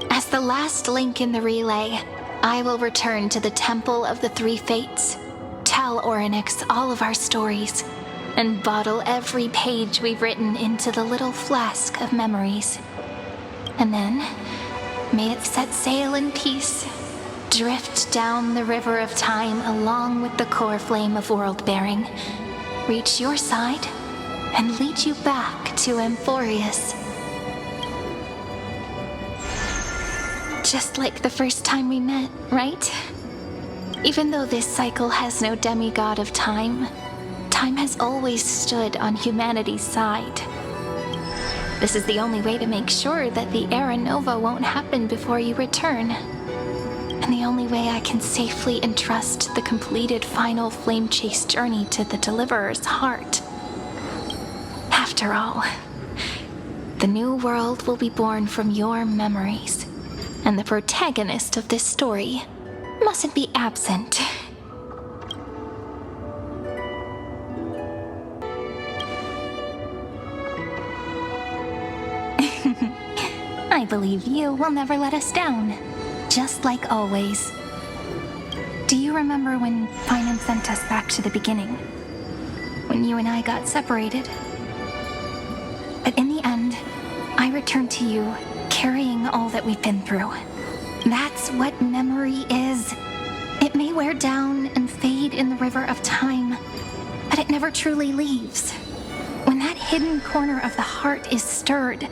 [SPEAKER 17] As the last link in the relay, I will return to the Temple of the Three Fates, tell Orynyx all of our stories, and bottle every page we've written into the little flask of memories. And then, may it set sail in peace, drift down the river of time along with the core flame of world-bearing, reach your side, and lead you back to Amphorius. Just like the first time we met, right? Even though this cycle has no demigod of time, time has always stood on humanity's side. This is the only way to make sure that the Era Nova won't happen before you return. And the only way I can safely entrust the completed final flame chase journey to the Deliverer's heart. After all, the new world will be born from your memories, and the protagonist of this story mustn't be absent. I believe you will never let us down. Just like always. Do you remember when Finan sent us back to the beginning? When you and I got separated? But in the end, I returned to you, carrying all that we've been through. That's what memory is. It may wear down and fade in the river of time, but it never truly leaves. When that hidden corner of the heart is stirred,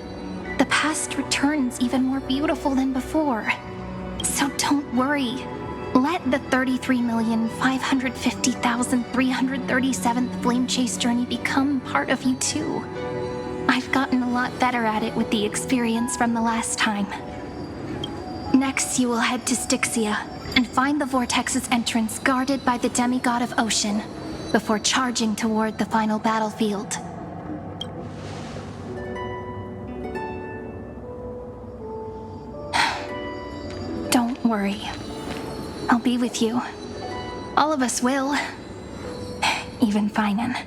[SPEAKER 17] the
[SPEAKER 2] past returns even more beautiful than before. So don't worry. Let the 33,550,337th Flame Chase journey become part of you too. I've gotten a lot better at it with the experience from the last time. Next, you will head to Styxia and find the Vortex's entrance guarded by the demigod of Ocean before charging toward the final battlefield. Don't worry. I'll be with you. All of us will. Even Finan.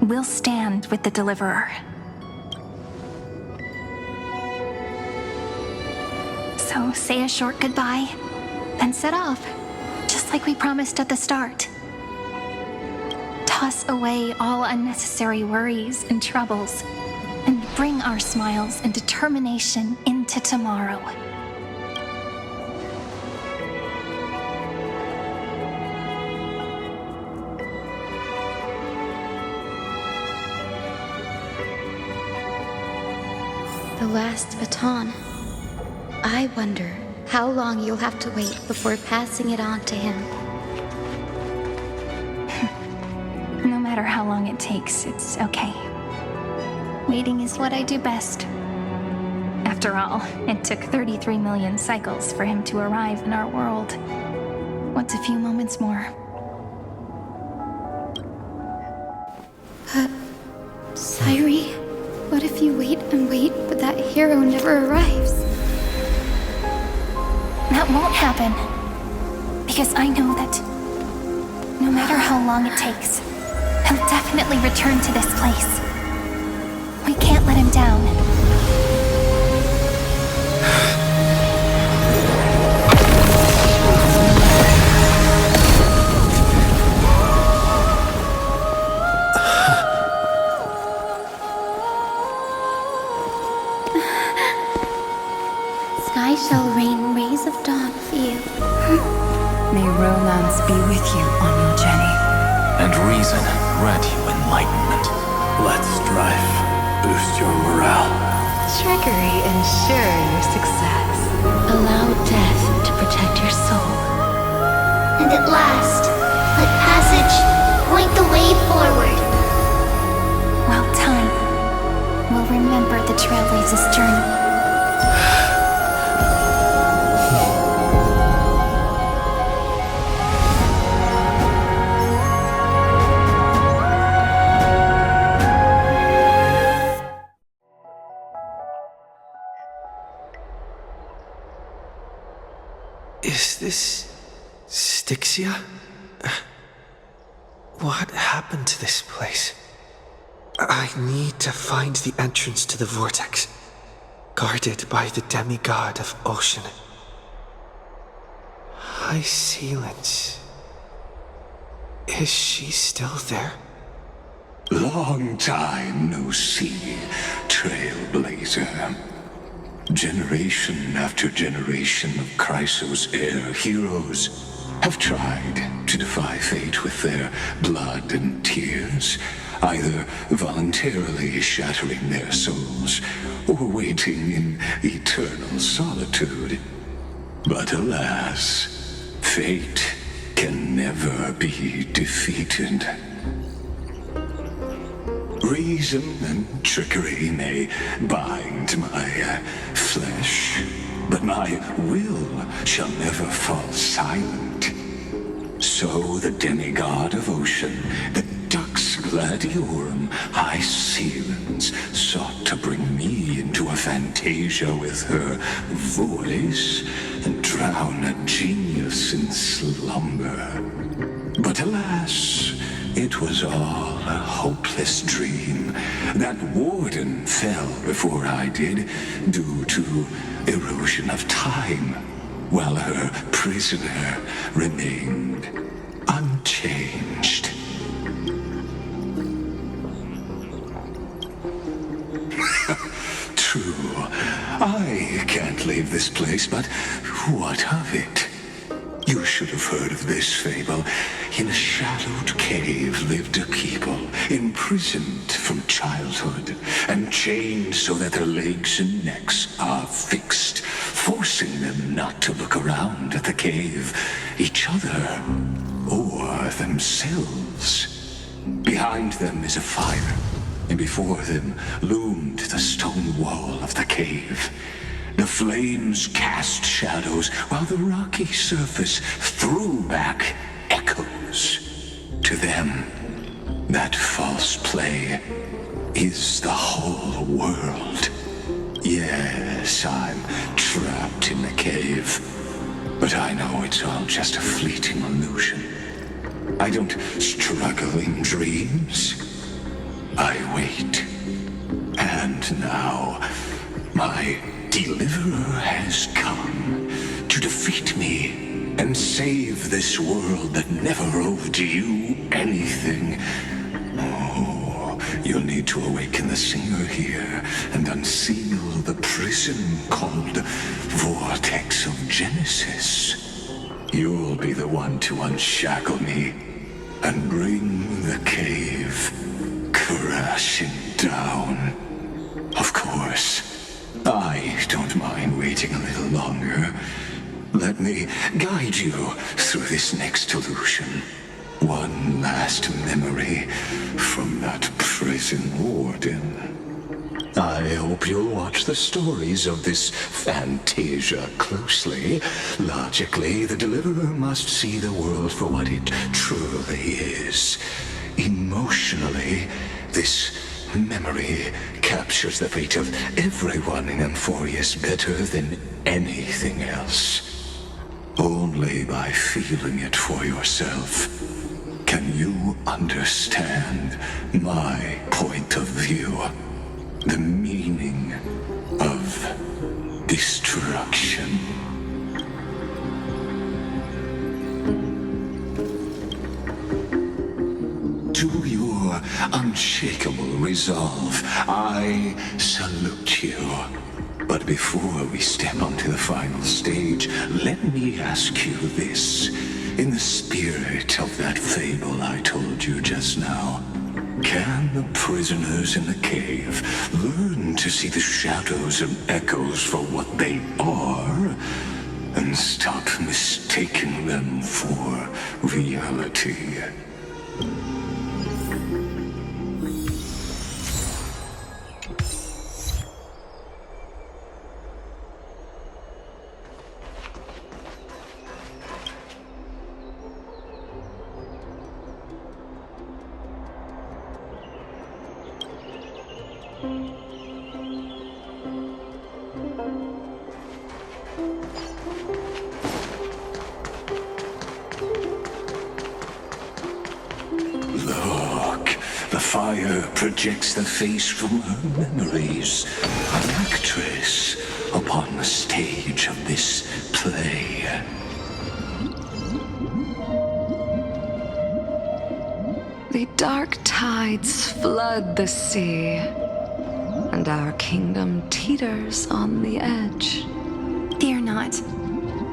[SPEAKER 2] We'll stand with the Deliverer. So say a short goodbye, then set off, just like we promised at the start. Toss away all unnecessary worries and troubles, and bring our smiles and determination into tomorrow.
[SPEAKER 7] The last baton. I wonder how long you'll have to wait before passing it on to him.
[SPEAKER 2] No matter how long it takes, it's okay. Waiting is what I do best. After all, it took 33 million cycles for him to arrive in our world. What's a few moments more?
[SPEAKER 7] But, Sairi, what if you wait and wait, but that hero never arrives?
[SPEAKER 2] That won't happen. Because I know that no matter how long it takes, he'll definitely return to this place. We can't let him down.
[SPEAKER 7] Sky shall rain rays of dawn for you.
[SPEAKER 16] May romance be with you on your journey.
[SPEAKER 11] And reason grant you enlightenment. Let strife boost your morale.
[SPEAKER 12] Trickery ensure your success.
[SPEAKER 7] Allow death to protect your soul.
[SPEAKER 15] And at last, let passage point the way forward.
[SPEAKER 2] Well, time will remember the Trailblaze's journey.
[SPEAKER 1] Is this Styxia? What happened to this place? I need to find the entrance to the vortex, guarded by the demigod of Ocean. High Sealance. Is she still there?
[SPEAKER 5] Long time no see, Trailblazer. Generation after generation of Chrysos heir heroes have tried to defy fate with their blood and tears, either voluntarily shattering their souls or waiting in eternal solitude. But alas, fate can never be defeated. Reason and trickery may bind my flesh, but my will shall never fall silent. So the demigod of Ocean, the Dux Gladiorum, High Sealance, sought to bring me into a fantasia with her voice and drown a genius in slumber. But alas, it was all a hopeless dream. That warden fell before I did, due to erosion of time, while her prisoner remained unchanged. True, I can't leave this place, but what of it? You should have heard of this fable. In a shadowed cave lived a people, imprisoned from childhood, and chained so that their legs and necks are fixed, forcing them not to look around at the cave, each other, or themselves. Behind them is a fire, and before them loomed the stone wall of the cave. The flames cast shadows, while the rocky surface threw back echoes. To them, that false play is the whole world. Yes, I'm trapped in the cave, but I know it's all just a fleeting illusion. I don't struggle in dreams. I wait. And now, my Deliverer has come to defeat me and save this world that never owed you anything. Oh, you'll need to awaken the singer here and unseal the prison called Vortex of Genesis. You'll be the one to unshackle me and bring the cave crashing down. Of course, I don't mind waiting a little longer. Let me guide you through this next illusion. One last memory from that prison warden. I hope you'll watch the stories of this Fantasia closely. Logically, the Deliverer must see the world for what it truly is. Emotionally, this memory captures the fate of everyone in Emphorius better than anything else. Only by feeling it for yourself can you understand my point of view, the meaning of destruction. To your unshakable resolve, I salute you. But before we step onto the final stage, let me ask you this. In the spirit of that fable I told you just now, can the prisoners in the cave learn to see the shadows and echoes for what they are, and stop mistaking them for reality? Projects the face from her memories, an actress upon the stage of this play.
[SPEAKER 6] The dark tides flood the sea, and our kingdom teeters on the edge.
[SPEAKER 16] Fear not.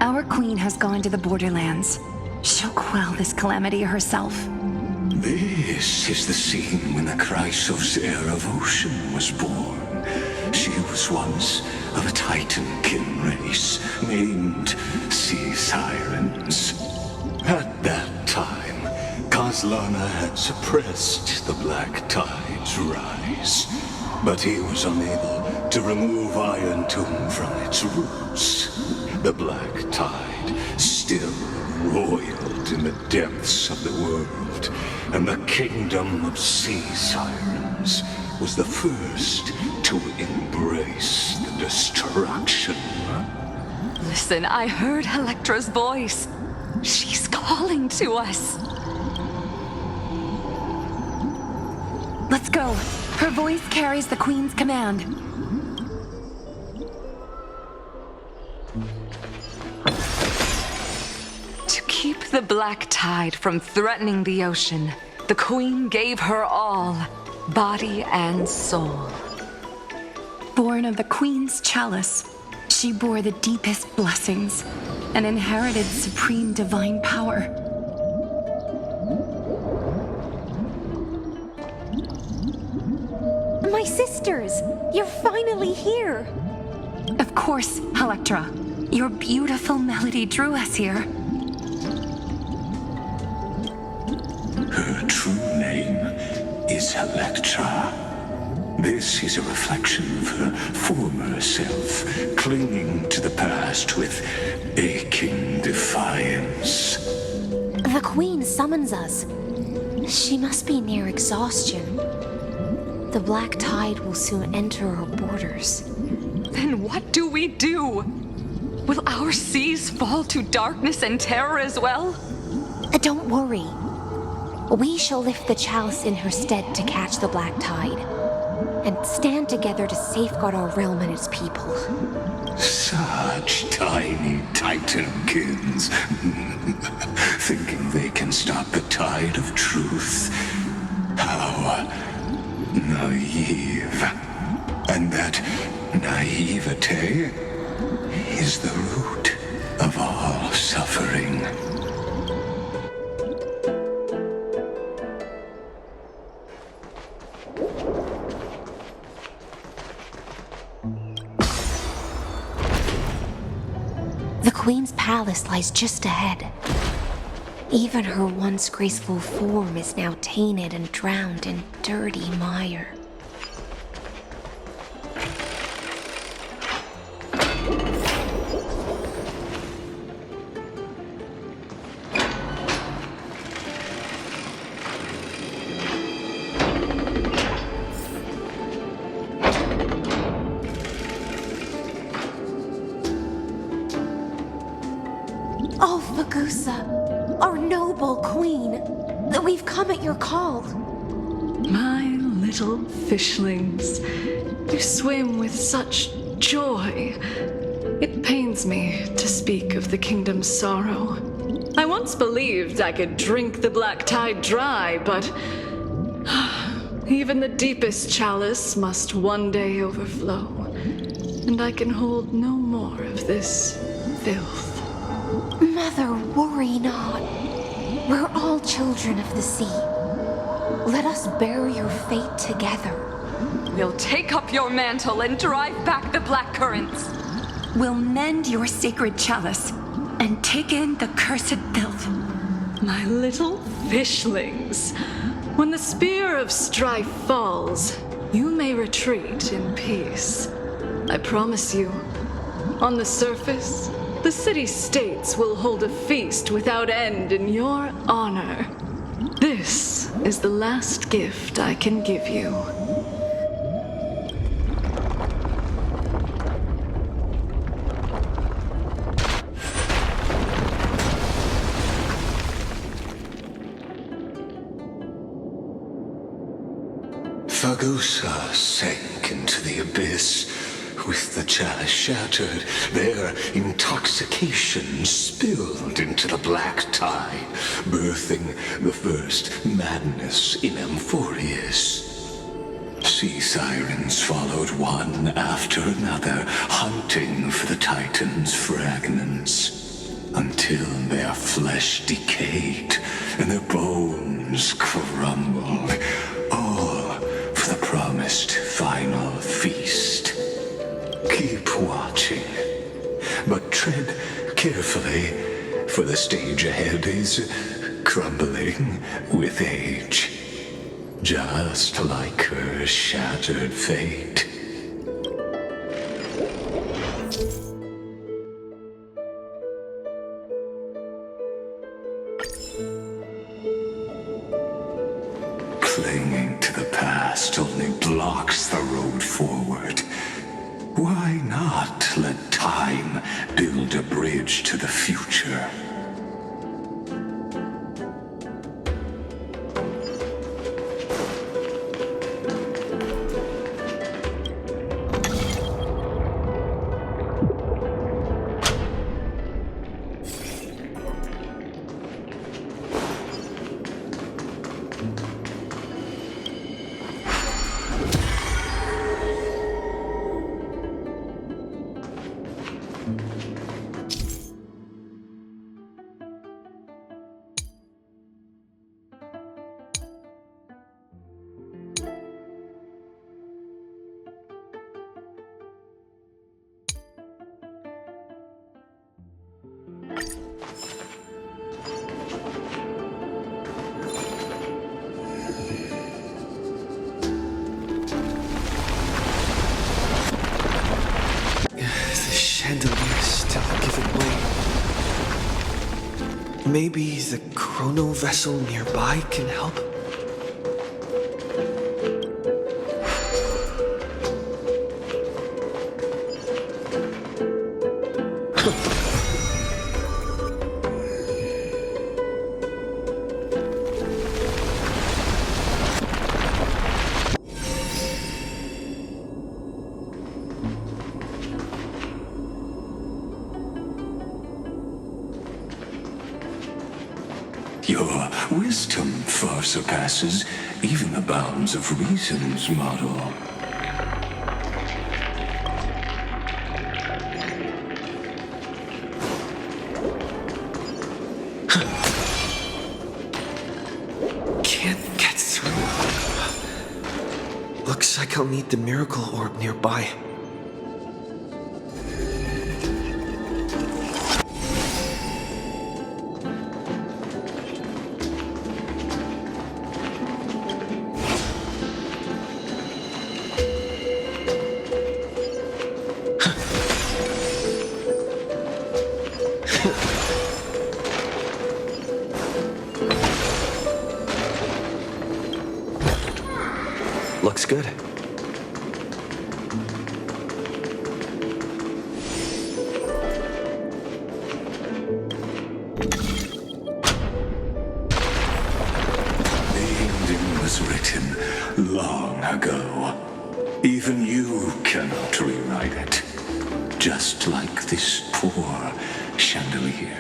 [SPEAKER 16] Our queen has gone to the borderlands. She'll quell this calamity herself.
[SPEAKER 5] This is the scene when the Chrysos heir of Ocean was born. She was once of a Titan-kin race named Sea Sirens. At that time, Kozlana had suppressed the Black Tide's rise, but he was unable to remove Iron Tomb from its roots. The Black Tide still roiled in the depths of the world, and the kingdom of Sea Sirens was the first to embrace the destruction.
[SPEAKER 6] Listen, I heard Electra's voice. She's calling to us.
[SPEAKER 16] Let's go. Her voice carries the queen's command.
[SPEAKER 6] To keep the Black Tide from threatening the ocean, the queen gave her all, body and soul.
[SPEAKER 16] Born of the queen's chalice, she bore the deepest blessings. and inherited supreme divine power.
[SPEAKER 10] My sisters! You're finally here!
[SPEAKER 16] Of course, Electra. Your beautiful melody drew us here.
[SPEAKER 5] Her true name is Electra. This is a reflection of her former self, clinging to the past with aching defiance.
[SPEAKER 10] The Queen summons us. She must be near exhaustion. The black tide will soon enter our borders.
[SPEAKER 6] Then what do we do? Will our seas fall to darkness and terror as well?
[SPEAKER 10] Don't worry. We shall lift the chalice in her stead to catch the black tide, and stand together to safeguard our realm and its people.
[SPEAKER 5] Such tiny titankins, thinking they can stop the tide of truth. How naive. And that naivete is the root of all suffering.
[SPEAKER 10] The Queen's palace lies just ahead. Even her once graceful form is now tainted and drowned in dirty mire. Oh, Fagusa, our noble queen, we've come at your call.
[SPEAKER 6] My little fishlings, you swim with such joy. It pains me to speak of the kingdom's sorrow. I once believed I could drink the black tide dry, but even the deepest chalice must one day overflow, and I can hold no more of this filth.
[SPEAKER 10] Mother, worry not. We're all children of the sea. Let us bear your fate together.
[SPEAKER 6] We'll take up your mantle and drive back the black currents.
[SPEAKER 16] We'll mend your sacred chalice and take in the cursed filth.
[SPEAKER 6] My little fishlings, when the spear of strife falls, you may retreat in peace. I promise you, on the surface, the city-states will hold a feast without end in your honor. This is the last gift I can give you.
[SPEAKER 5] Fagusa sank into the abyss. With the chalice shattered, their intoxication spilled into the black tide, birthing the first madness in Amphorius. Sea sirens followed one after another, hunting for the Titan's fragments, until their flesh decayed and their bones crumbled, all for the promised final feast. Keep watching, but tread carefully, for the stage ahead is crumbling with age, just like her shattered fate. Clinging to the past only blocks the road forward. Why not let time build a bridge to the future?
[SPEAKER 1] Maybe the chrono vessel nearby can help?
[SPEAKER 5] Your wisdom far surpasses even the bounds of reason's model.
[SPEAKER 1] Can't get through. Looks like I'll need the miracle orb nearby. Looks good.
[SPEAKER 5] The ending was written long ago. Even you cannot rewrite it. Just like this poor chandelier.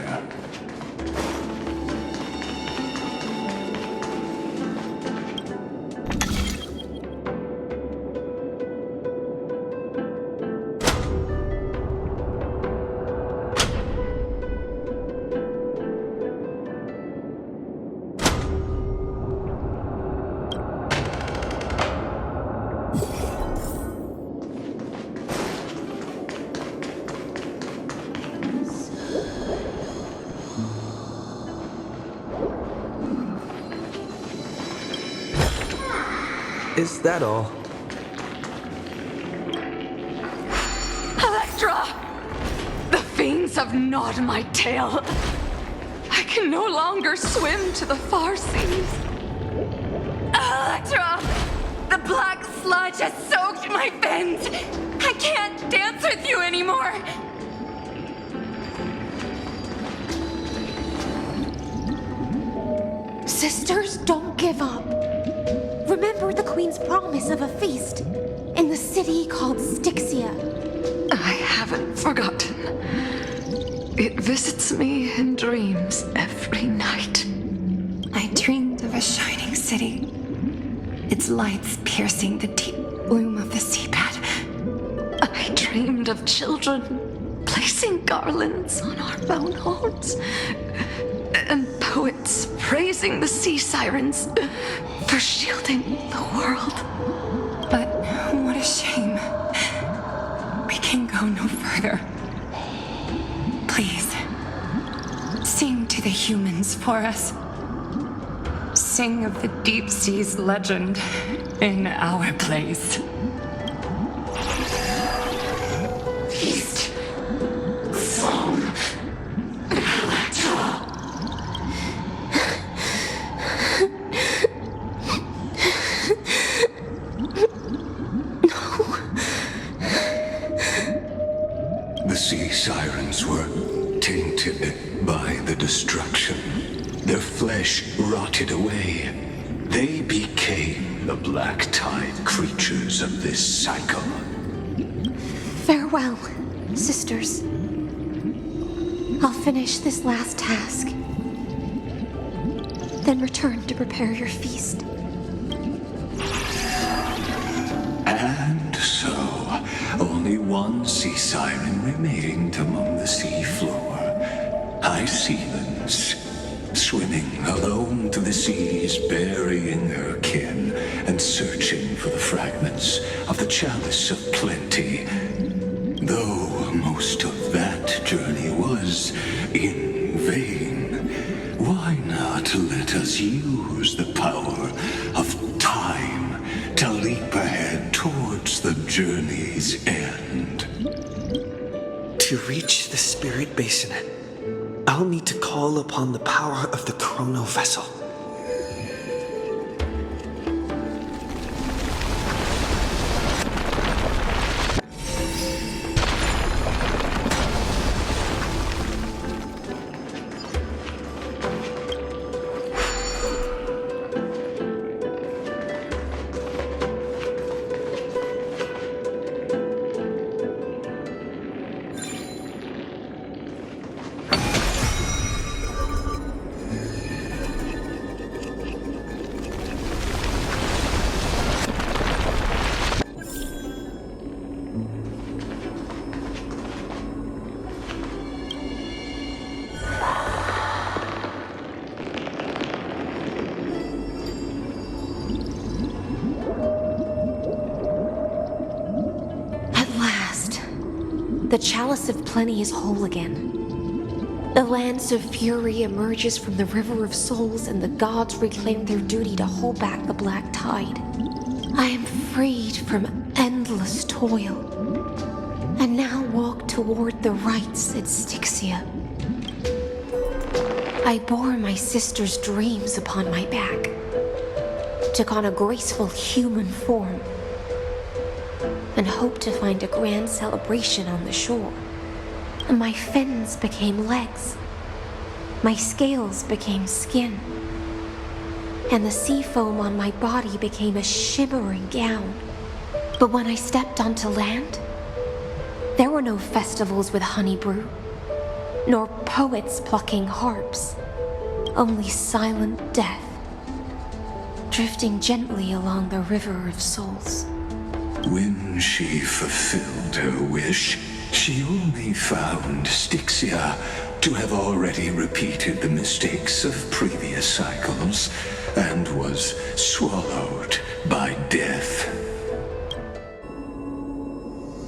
[SPEAKER 1] Is that all?
[SPEAKER 6] Electra! The fiends have gnawed my tail. I can no longer swim to the far seas. Electra! The black sludge has soaked my fins. I can't dance with you anymore.
[SPEAKER 10] Sisters, don't give up. Remember the Queen's promise of a feast in the city called Styxia.
[SPEAKER 6] I haven't forgotten. It visits me in dreams every night.
[SPEAKER 16] I dreamed of a shining city, its lights piercing the deep gloom of the seabed.
[SPEAKER 6] I dreamed of children placing garlands on our bone homes, and poets praising the sea sirens for shielding the world.
[SPEAKER 16] But what a shame. We can go no further. Please, sing to the humans for us. Sing of the deep sea's legend in our place.
[SPEAKER 5] Feast. Song. The sea sirens were tainted by the destruction. Their flesh rotted away. They became the black tide creatures of this cycle.
[SPEAKER 10] Farewell, sisters. I'll finish this last task, then return to prepare your feast.
[SPEAKER 5] And so, only one sea siren remained among the sea floor. High Sealens, swimming alone to the seas, burying her kin and searching for the fragments of the chalice of plenty. Though most of that journey was in vain, why not let us use the power of time to leap ahead towards the journey's end?
[SPEAKER 1] To reach the spirit basin, I'll need to call upon the power of the Chrono Vessel.
[SPEAKER 10] The Chalice of Plenty is whole again. The Lance of Fury emerges from the River of Souls, and the gods reclaim their duty to hold back the Black Tide. I am freed from endless toil, and now walk toward the rites at Styxia. I bore my sister's dreams upon my back, took on a graceful human form, and hoped to find a grand celebration on the shore. My fins became legs, my scales became skin, and the sea foam on my body became a shimmering gown. But when I stepped onto land, there were no festivals with honey brew, nor poets plucking harps, only silent death, drifting gently along the River of Souls.
[SPEAKER 5] When she fulfilled her wish, she only found Styxia to have already repeated the mistakes of previous cycles and was swallowed by death.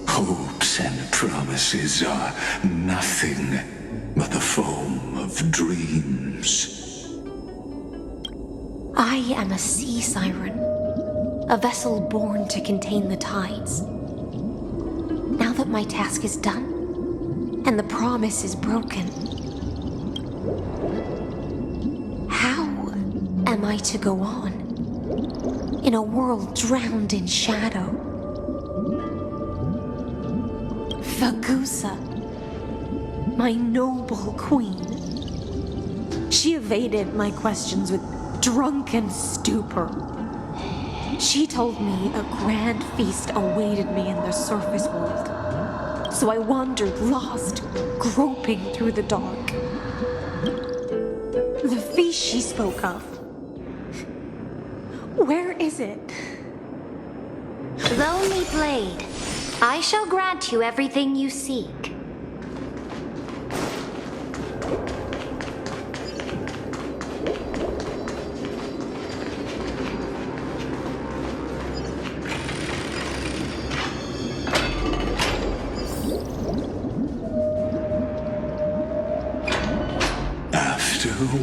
[SPEAKER 5] Hopes and promises are nothing but the foam of dreams.
[SPEAKER 10] I am a sea siren, a vessel born to contain the tides. Now that my task is done, and the promise is broken, how am I to go on in a world drowned in shadow? Vagusa, my noble queen. She evaded my questions with drunken stupor. She told me a grand feast awaited me in the surface world. So I wandered lost, groping through the dark. The feast she spoke of, where is it?
[SPEAKER 19] Lonely Blade, I shall grant you everything you seek.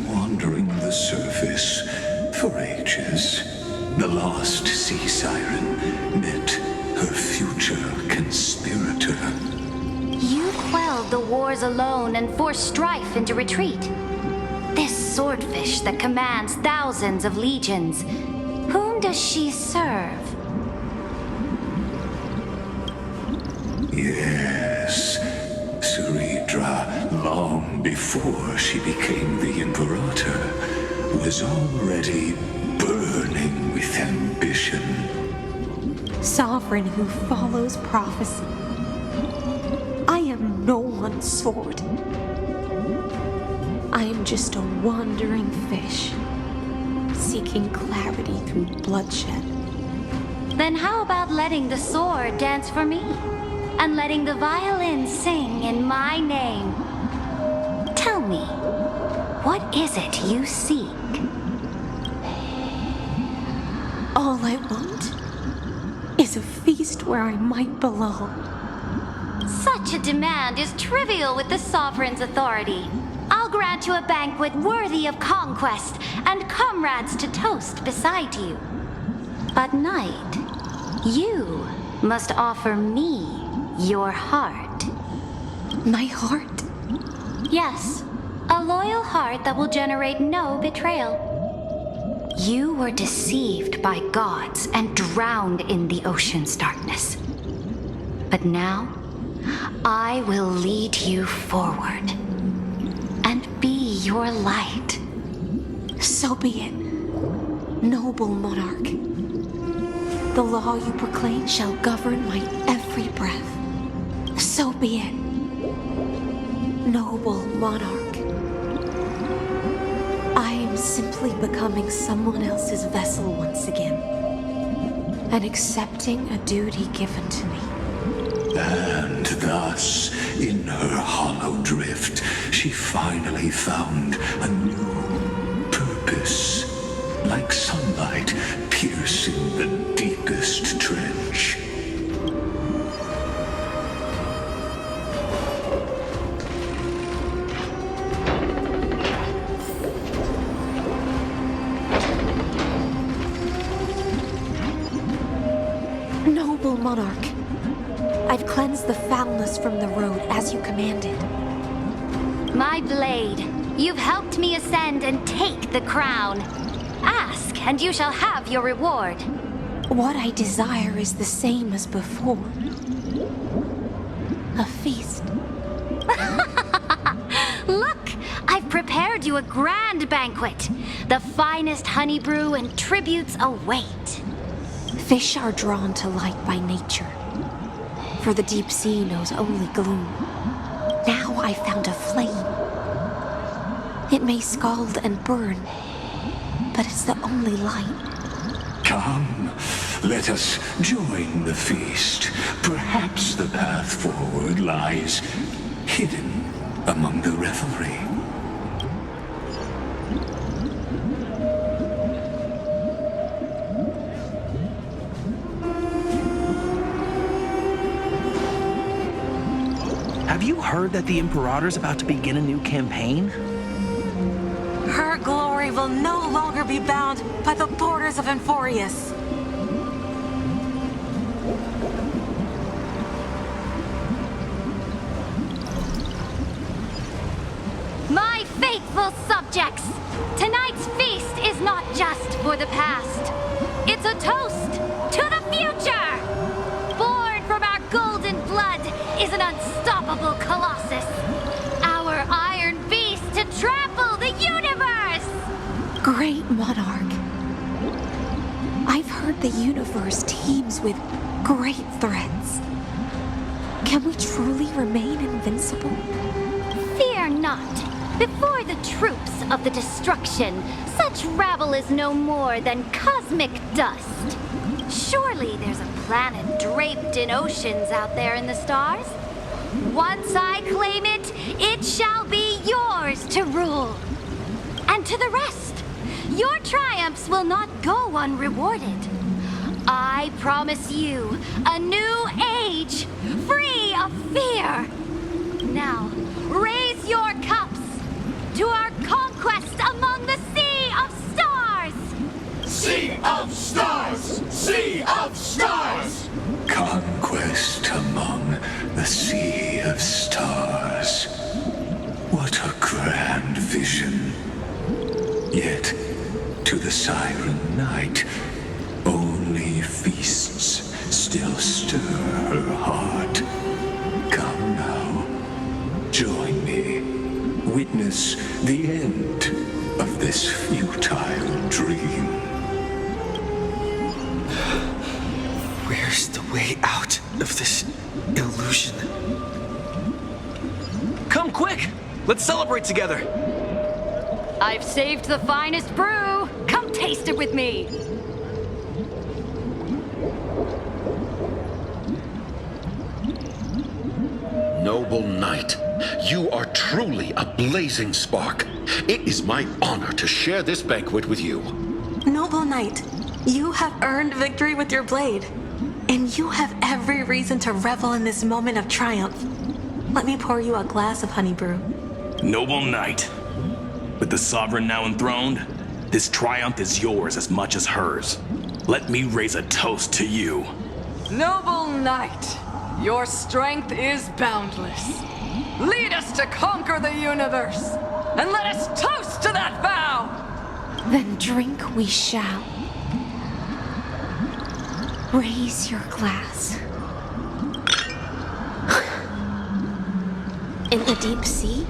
[SPEAKER 5] Wandering the surface for ages, the lost sea siren met her future conspirator.
[SPEAKER 19] You quelled the wars alone and forced strife into retreat. This swordfish that commands thousands of legions, whom does she serve?
[SPEAKER 5] Yes, Saridra, long before she became the Imperator, was already burning with ambition.
[SPEAKER 10] Sovereign who follows prophecy. I am no one's sword. I am just a wandering fish, seeking clarity through bloodshed.
[SPEAKER 19] Then how about letting the sword dance for me? And letting the violin sing in my name? Tell me, what is it you seek?
[SPEAKER 10] All I want is a feast where I might belong.
[SPEAKER 19] Such a demand is trivial with the Sovereign's authority. I'll grant you a banquet worthy of conquest and comrades to toast beside you. But Knight, you must offer me your heart.
[SPEAKER 10] My heart?
[SPEAKER 19] Yes, A loyal heart that will generate no betrayal. You were deceived by gods and drowned in the ocean's darkness. But now, I will lead you forward and be your light.
[SPEAKER 10] So be it, noble monarch. The law you proclaim shall govern my every breath. So be it, noble monarch. I am simply becoming someone else's vessel once again, and accepting a duty given to me.
[SPEAKER 5] And thus, in her hollow drift, she finally found a new purpose, like sunlight piercing the deepest trench.
[SPEAKER 10] Noble monarch, I've cleansed the foulness from the road as you commanded.
[SPEAKER 19] My blade, you've helped me ascend and take the crown. Ask, and you shall have your reward.
[SPEAKER 10] What I desire is the same as before. A feast.
[SPEAKER 19] Look, I've prepared you a grand banquet. The finest honey brew and tributes await.
[SPEAKER 10] Fish are drawn to light by nature, for the deep sea knows only gloom. Now I found a flame. It may scald and burn, but it's the only light.
[SPEAKER 5] Come, let us join the feast. Perhaps the path forward lies hidden among the revelry.
[SPEAKER 18] Have you heard that the Imperator's about to begin a new campaign?
[SPEAKER 22] Her glory will no longer be bound by the borders of Emphorius.
[SPEAKER 19] My faithful subjects, tonight's feast is not just for the past. It's a toast to the future! Born from our golden blood is an unstoppable colossus. Our iron beast to trample the universe!
[SPEAKER 10] Great monarch. I've heard the universe teems with great threats. Can we truly remain invincible?
[SPEAKER 19] Fear not. Before the troops of the destruction, such rabble is no more than cosmic dust. Surely there's a planet draped in oceans out there in the stars. Once I claim it, it shall be yours to rule. And to the rest, your triumphs will not go unrewarded. I promise you a new age, free of fear. Now, raise your cups to our conquest among the Sea of Stars!
[SPEAKER 8] Sea of Stars! Sea of Stars!
[SPEAKER 5] Conquest among the Sea of Stars. What a grand vision. Yet, to the Siren Knight, only feasts still stir her heart. Come now, join me. Witness the end of this futile dream.
[SPEAKER 1] Where's the way out of this illusion?
[SPEAKER 18] Come quick! Let's celebrate together!
[SPEAKER 6] I've saved the finest brew! Come taste it with me!
[SPEAKER 14] Noble knight, you are truly a blazing spark. It is my honor to share this banquet with you.
[SPEAKER 13] Noble knight, you have earned victory with your blade, and you have every reason to revel in this moment of triumph. Let me pour you a glass of honey brew.
[SPEAKER 9] Noble knight, with the sovereign now enthroned, this triumph is yours as much as hers. Let me raise a toast to you.
[SPEAKER 6] Noble knight, your strength is boundless. lead us to conquer the universe, and let us toast to that vow!
[SPEAKER 10] Then drink we shall. Raise your glass. In the deep sea,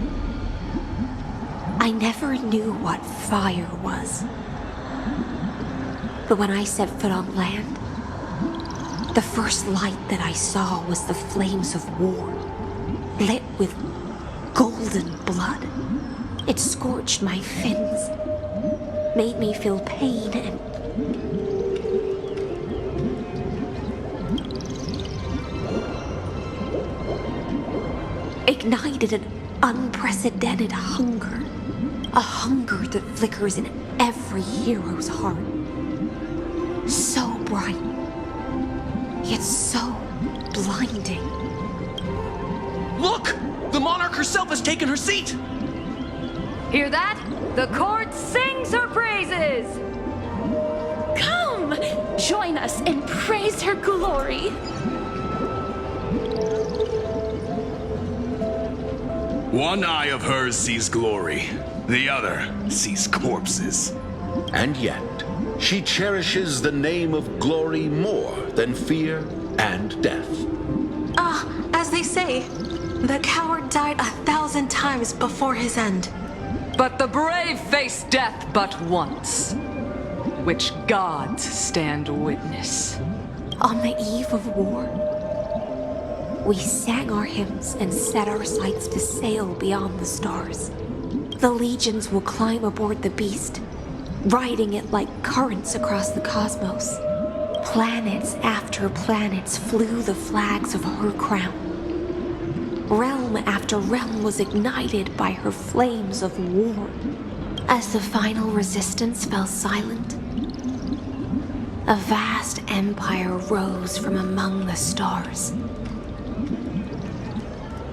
[SPEAKER 10] I never knew what fire was. But when I set foot on land, the first light that I saw was the flames of war, lit with golden blood. It scorched my fins, made me feel pain and ignited an unprecedented hunger. A hunger that flickers in every hero's heart. So bright, yet so blinding.
[SPEAKER 18] Look! The monarch herself has taken her seat!
[SPEAKER 12] Hear that? The court sings her praises!
[SPEAKER 7] Come! Join us and praise her glory!
[SPEAKER 9] One eye of hers sees glory, the other sees corpses.
[SPEAKER 14] And yet, she cherishes the name of glory more than fear and death.
[SPEAKER 13] As they say, the coward died 1,000 times before his end.
[SPEAKER 6] But the brave face death but once, which gods stand witness.
[SPEAKER 10] On the eve of war, we sang our hymns and set our sights to sail beyond the stars. The legions will climb aboard the beast, riding it like currents across the cosmos. Planets after planets flew the flags of her crown. Realm after realm was ignited by her flames of war. As the final resistance fell silent, a vast empire rose from among the stars.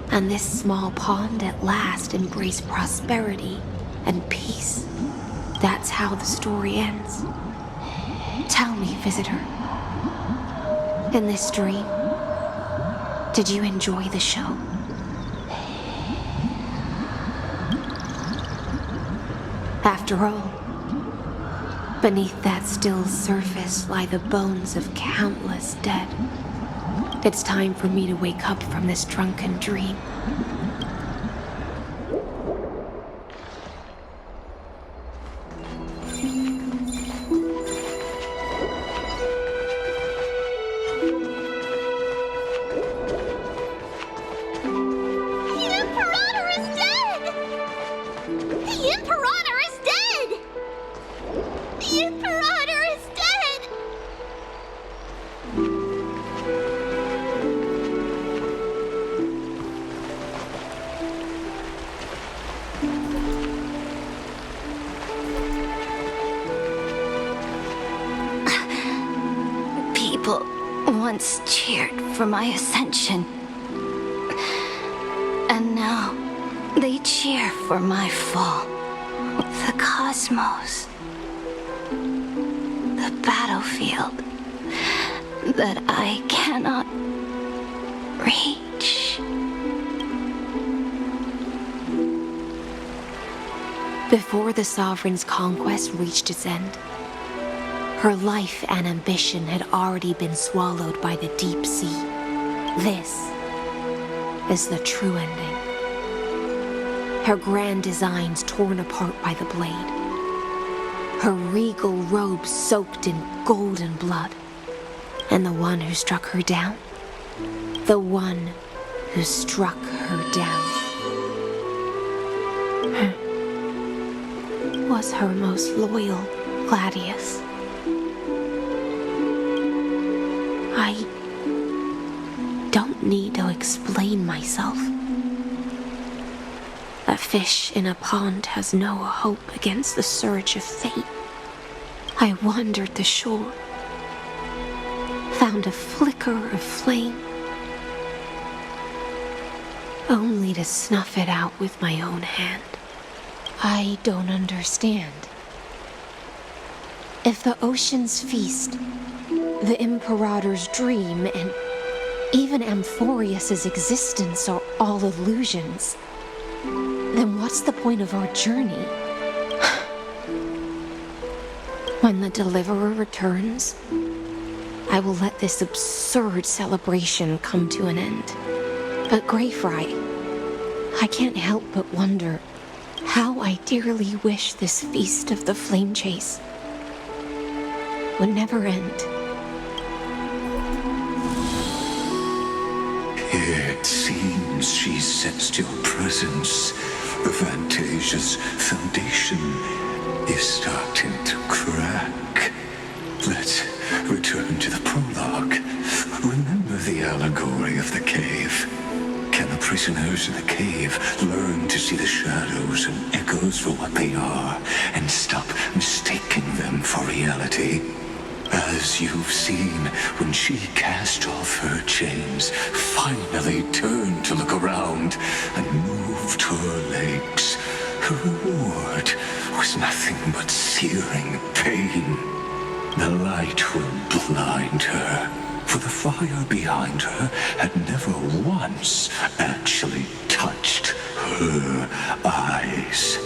[SPEAKER 10] And this small pond at last embraced prosperity and peace. That's how the story ends. Tell me, visitor, in this dream, did you enjoy the show? After all, beneath that still surface lie the bones of countless dead. It's time for me to wake up from this drunken dream.
[SPEAKER 2] Once cheered for my ascension. And now they cheer for my fall. The cosmos. The battlefield that I cannot reach.
[SPEAKER 10] Before the Sovereign's conquest reached its end, her life and ambition had already been swallowed by the deep sea. This is the true ending. Her grand designs torn apart by the blade. Her regal robes soaked in golden blood. And the one who struck her down? The one who struck her down was her most loyal gladius. I don't need to explain myself. A fish in a pond has no hope against the surge of fate. I wandered the shore, found a flicker of flame, only to snuff it out with my own hand. I don't understand. If the ocean's feast, the Imperator's dream, and even Amphorius's existence are all illusions, then what's the point of our journey? When the Deliverer returns, I will let this absurd celebration come to an end. But Greyfry, I can't help but wonder how I dearly wish this feast of the Flame Chase would never end.
[SPEAKER 5] It seems she sensed your presence. The Fantasia's foundation is starting to crack. Let's return to the prologue. Remember the allegory of the cave? Can the prisoners in the cave learn to see the shadows and echoes for what they are and stop mistaking them for reality? As you've seen, when she cast off her chains, finally turned to look around and moved her legs, her reward was nothing but searing pain. The light will blind her, for the fire behind her had never once actually touched her eyes.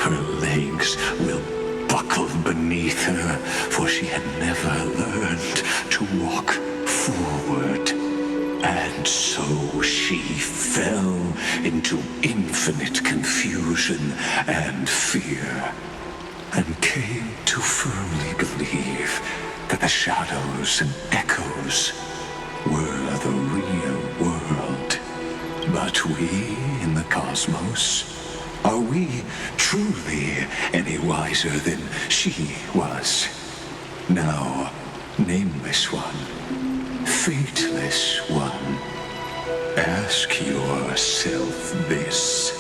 [SPEAKER 5] Her legs will buckle beneath her, for she had never learned to walk forward. And so she fell into infinite confusion and fear, and came to firmly believe that the shadows and echoes were the real world. But we in the cosmos, are we truly any wiser than she was? Now, nameless one, fateless one, ask yourself this.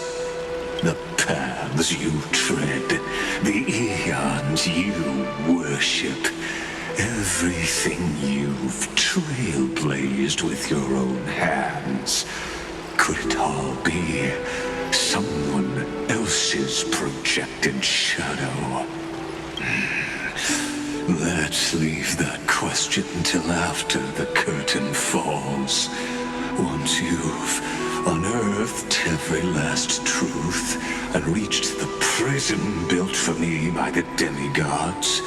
[SPEAKER 5] The paths you tread, the eons you worship, everything you've trailblazed with your own hands, could it all be someone else's projected shadow? Let's leave that question till after the curtain falls. Once you've unearthed every last truth and reached the prison built for me by the demigods,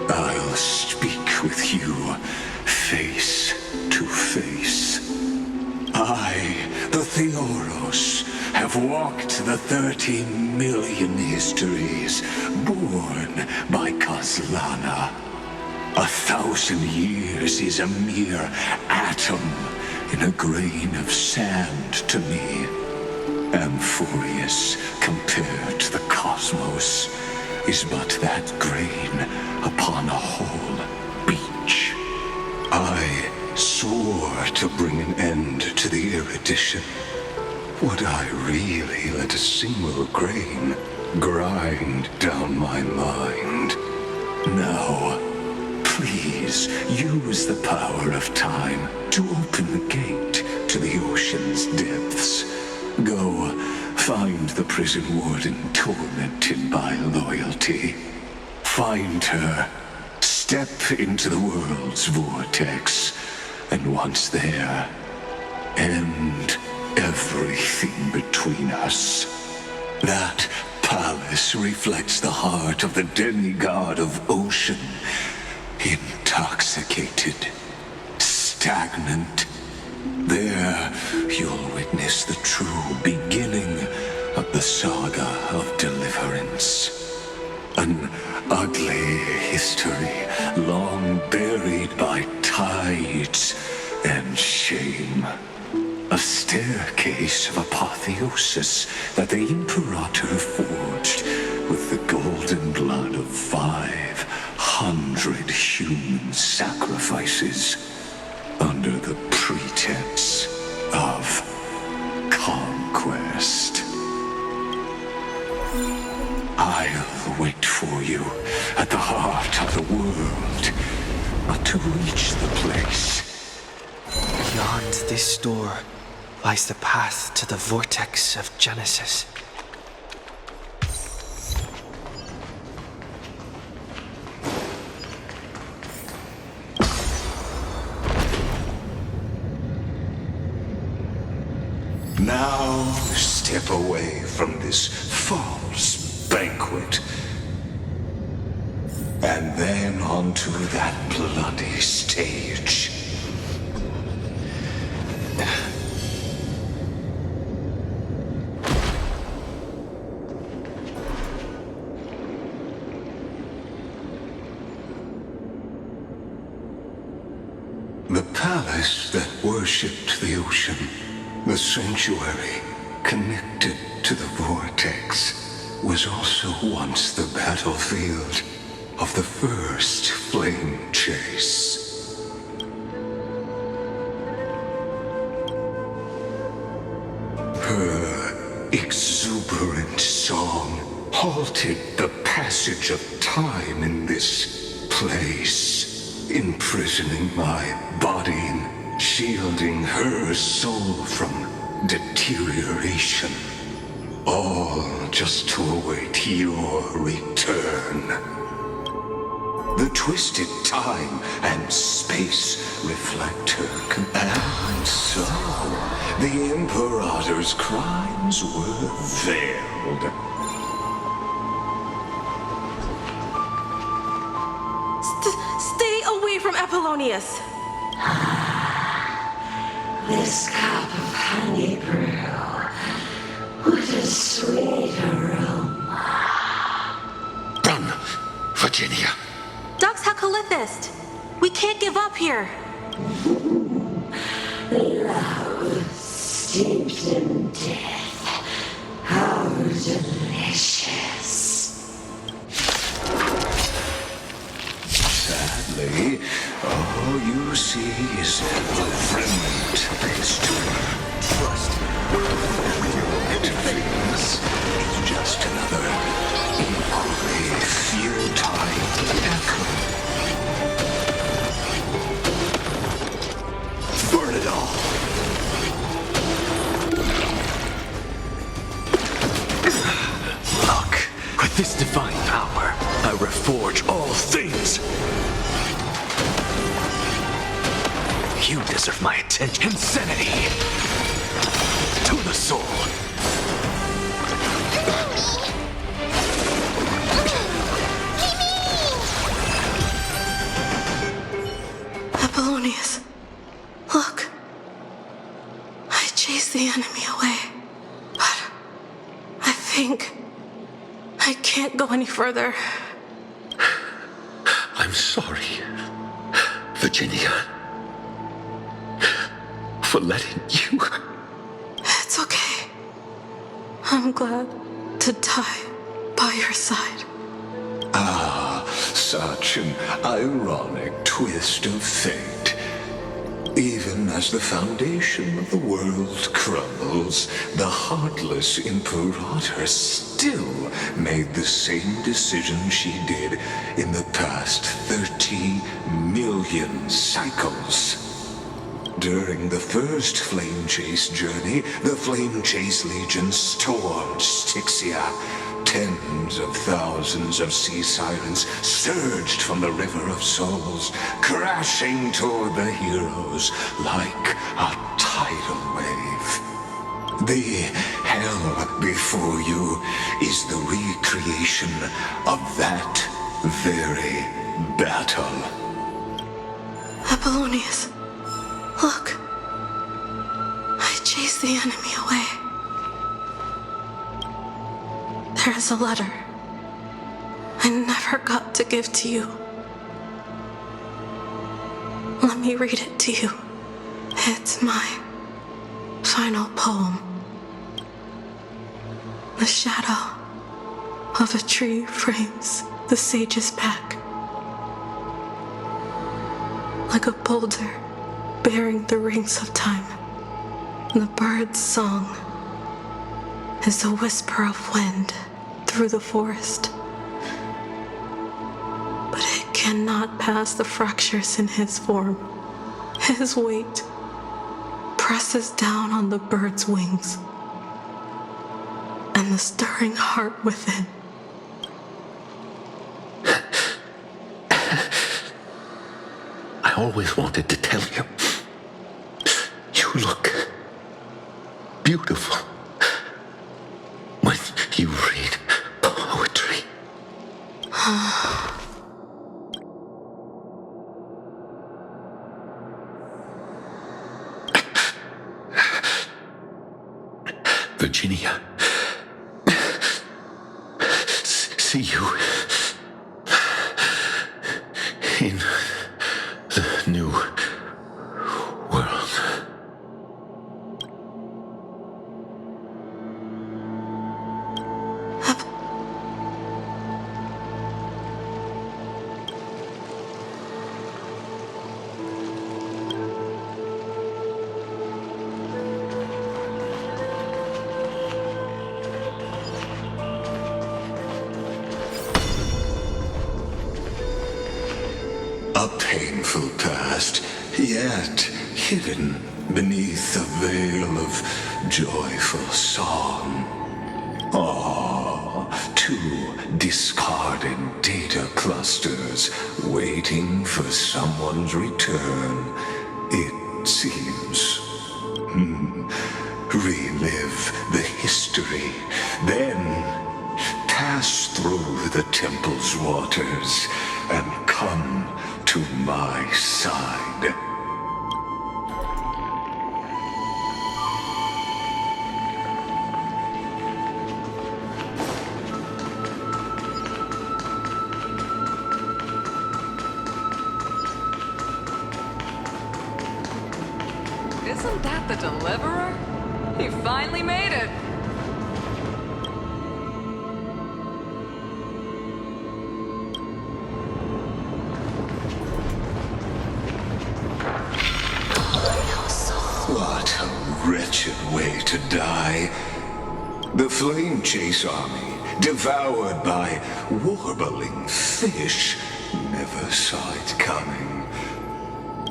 [SPEAKER 5] I'll speak with you face to face. I, the Theoros, have walked the 30 million histories born by Kozlana. 1,000 years is a mere atom in a grain of sand to me. Amphorius, compared to the cosmos, is but that grain upon a whole beach. I swore to bring an end to the erudition. Would I really let a single grain grind down my mind? No. Please use the power of time to open the gate to the ocean's depths. Go, find the prison warden tormented by loyalty. Find her, step into the world's vortex, and once there, end everything between us. That palace reflects the heart of the demigod of ocean. Intoxicated, stagnant. There you'll witness the true beginning of the saga of deliverance. An ugly history long buried by tides and shame. A staircase of apotheosis that the Imperator forged with the golden blood of 500 human sacrifices under the pretense of conquest. I'll wait for you at the heart of the world, but to reach the place.
[SPEAKER 1] Beyond this door lies the path to the vortex of Genesis.
[SPEAKER 5] Now step away from this false banquet. And then onto that bloody stage. The palace that worshipped the ocean, the sanctuary connected to the vortex, was also once the battlefield of the first flame chase. Her exuberant song halted the passage of time in this place, imprisoning my body and shielding her soul from deterioration. All just to await your return. The twisted time and space reflect her and so the Imperator's crimes were veiled.
[SPEAKER 13] Stay away from Apollonius!
[SPEAKER 3] This cup of honey brew with a sweet aroma.
[SPEAKER 14] Run, Virginia.
[SPEAKER 13] Dux Hakalithist! We can't give up here!
[SPEAKER 3] Love steeped in death. How delicious.
[SPEAKER 5] Sadly, all you see is the remnant of history. Trust me, what feels is just another equally futile echo. Burn it all!
[SPEAKER 11] Look, with this divine power, I reforge all things. You deserve my attention. Insanity! To the soul!
[SPEAKER 13] Apollonius, look. I chased the enemy away, but I think I can't go any further.
[SPEAKER 14] I'm sorry, Virginia, for letting you.
[SPEAKER 13] It's okay. I'm glad to die by your side.
[SPEAKER 5] Ah, such an ironic twist of fate. Even as the foundation of the world crumbles, the heartless Imperator still made the same decision she did in the past 30 million cycles. During the first Flame Chase journey, the Flame Chase Legion stormed Styxia. Tens of thousands of sea sirens surged from the River of Souls, crashing toward the heroes like a tidal wave. The hell before you is the recreation of that very battle.
[SPEAKER 13] Apollonius, look. I chased the enemy away. There is a letter I never got to give to you. Let me read it to you. It's my final poem. The shadow of a tree frames the sage's back, like a boulder bearing the rings of time. The bird's song is the whisper of wind through the forest. But it cannot pass the fractures in his form. His weight presses down on the bird's wings and the stirring heart within.
[SPEAKER 14] I always wanted to tell you. You look beautiful when you read poetry. Virginia, see you in the new world.
[SPEAKER 5] A painful past, yet hidden beneath a veil of joyful song. Two discarded data clusters waiting for someone's return, it seems. Relive the history, then pass through the temple's waters and come to my side.
[SPEAKER 6] Isn't that the deliverer? He finally made it.
[SPEAKER 5] What a wretched way to die. The Flame Chase army, devoured by warbling fish, never saw it coming.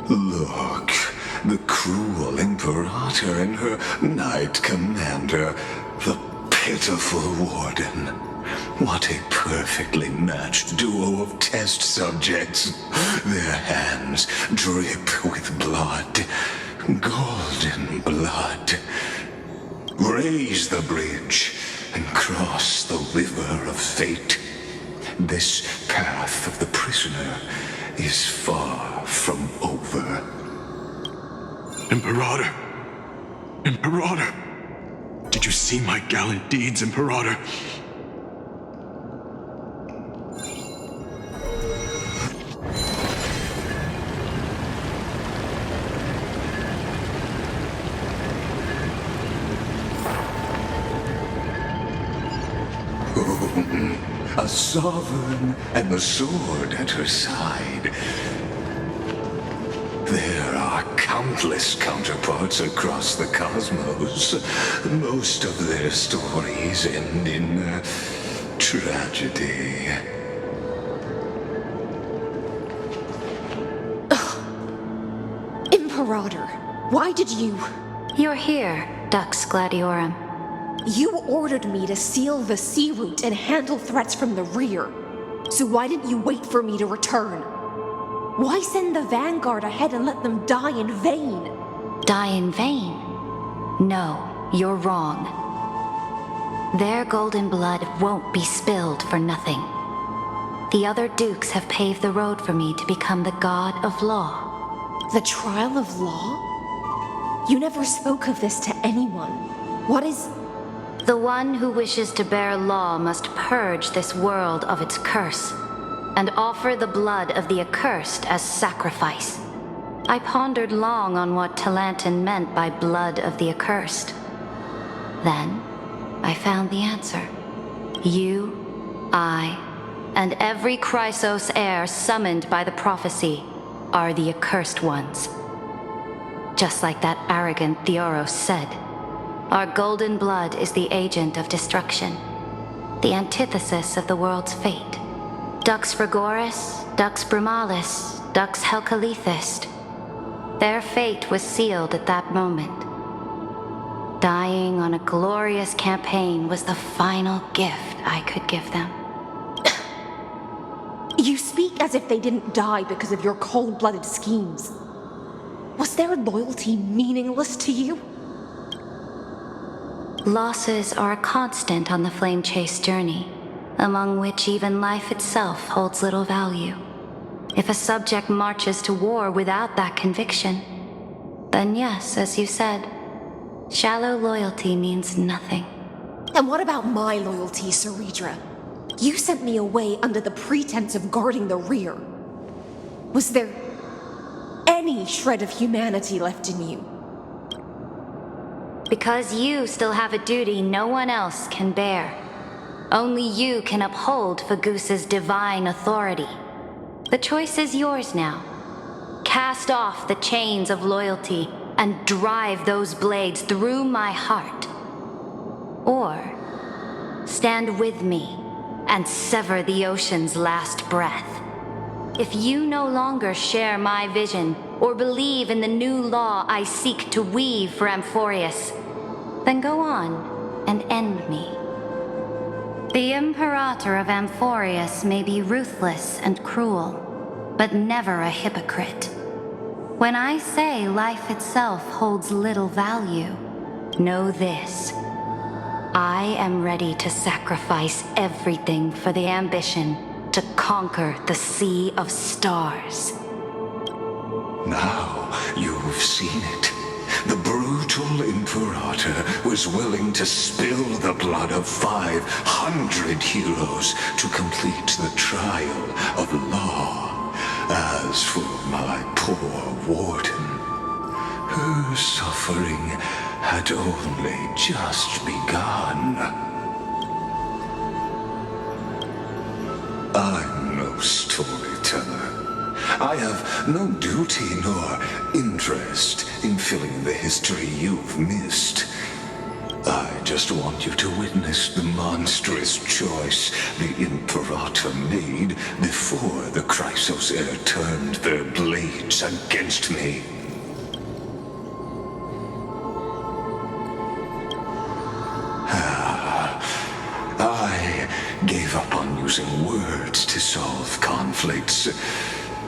[SPEAKER 5] Look, the cruel Imperator and her Knight Commander, the pitiful Warden. What a perfectly matched duo of test subjects. Their hands drip with blood. Golden blood. Raise the bridge and cross the river of fate. This path of the prisoner is far from over.
[SPEAKER 9] Imperator! Imperator! Did you see my gallant deeds, Imperator?
[SPEAKER 5] A sovereign and the sword at her side. There are countless counterparts across the cosmos. Most of their stories end in tragedy.
[SPEAKER 10] Imperator, why did you...
[SPEAKER 19] You're here, Dux Gladiorum.
[SPEAKER 10] You ordered me to seal the sea route and handle threats from the rear. So why didn't you wait for me to return? Why send the Vanguard ahead and let them die in vain?
[SPEAKER 19] Die in vain? No, you're wrong. Their golden blood won't be spilled for nothing. The other dukes have paved the road for me to become the god of law.
[SPEAKER 10] The trial of law? You never spoke of this to anyone. What is...
[SPEAKER 19] The one who wishes to bear law must purge this world of its curse, and offer the blood of the accursed as sacrifice. I pondered long on what Talantin meant by blood of the accursed. Then, I found the answer. You, I, and every Chrysos heir summoned by the prophecy are the accursed ones. Just like that arrogant Theoros said, our golden blood is the agent of destruction, the antithesis of the world's fate. Dux Frigoris, Dux Brumalis, Dux Helcalethist. Their fate was sealed at that moment. Dying on a glorious campaign was the final gift I could give them.
[SPEAKER 10] You speak as if they didn't die because of your cold-blooded schemes. Was their loyalty meaningless to you?
[SPEAKER 19] losses are a constant on the flame chase journey, among which even life itself holds little value. If a subject marches to war without that conviction, then yes, as you said, shallow loyalty means nothing.
[SPEAKER 10] And what about my loyalty, Ceridra? You sent me away under the pretense of guarding the rear. Was there any shred of humanity left in you?
[SPEAKER 19] Because you still have a duty no one else can bear. Only you can uphold Fagusa's divine authority. The choice is yours now. Cast off the chains of loyalty and drive those blades through my heart. Or stand with me and sever the ocean's last breath. If you no longer share my vision or believe in the new law I seek to weave for Amphorius, then go on and end me. The Imperator of Amphorius may be ruthless and cruel, but never a hypocrite. When I say life itself holds little value, know this. I am ready to sacrifice everything for the ambition to conquer the Sea of Stars.
[SPEAKER 5] Now you've seen it. The brutal Imperator was willing to spill the blood of 500 heroes to complete the trial of law. As for my poor warden, her suffering had only just begun. I'm no storyteller. I have no duty nor interest in filling the history you've missed. I just want you to witness the monstrous choice the Imperator made before the Chrysos Heir turned their blades against me. I gave up on using words to solve conflicts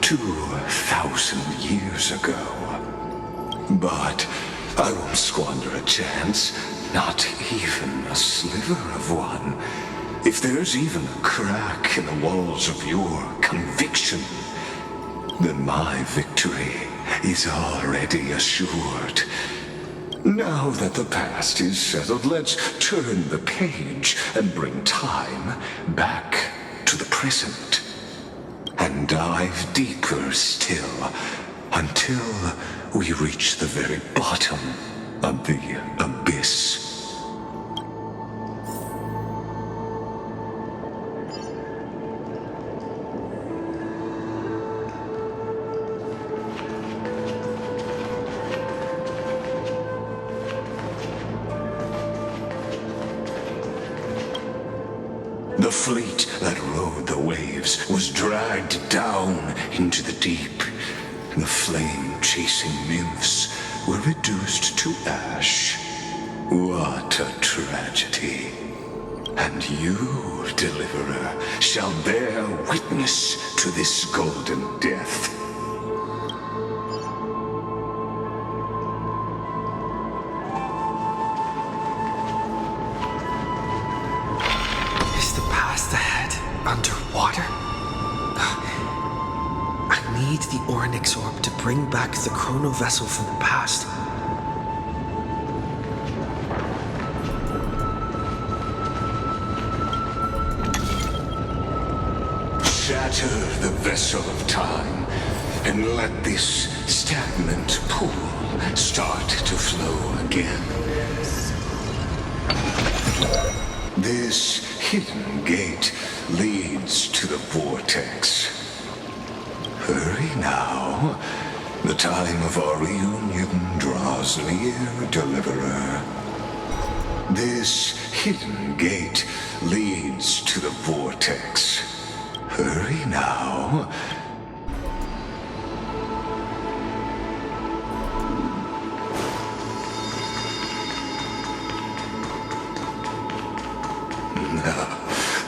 [SPEAKER 5] 2,000 years ago. But I won't squander a chance, not even a sliver of one. If there's even a crack in the walls of your conviction, then my victory is already assured. Now that the past is settled, let's turn the page and bring time back to the present. And dive deeper still, until we reach the very bottom of the abyss. The fleet that rode the waves was dragged down into the deep. The flame-chasing nymphs were reduced to ash. What a tragedy. And you, Deliverer, shall bear witness to this golden death.
[SPEAKER 1] Is the path ahead underwater? I need the Orynyx orb to bring back the chrono vessel from the past.
[SPEAKER 5] Shatter the vessel of time, and let this stagnant pool start to flow again. This hidden gate leads to the vortex. Hurry now. The time of our reunion draws near, Deliverer. This hidden gate leads to the vortex. Hurry now.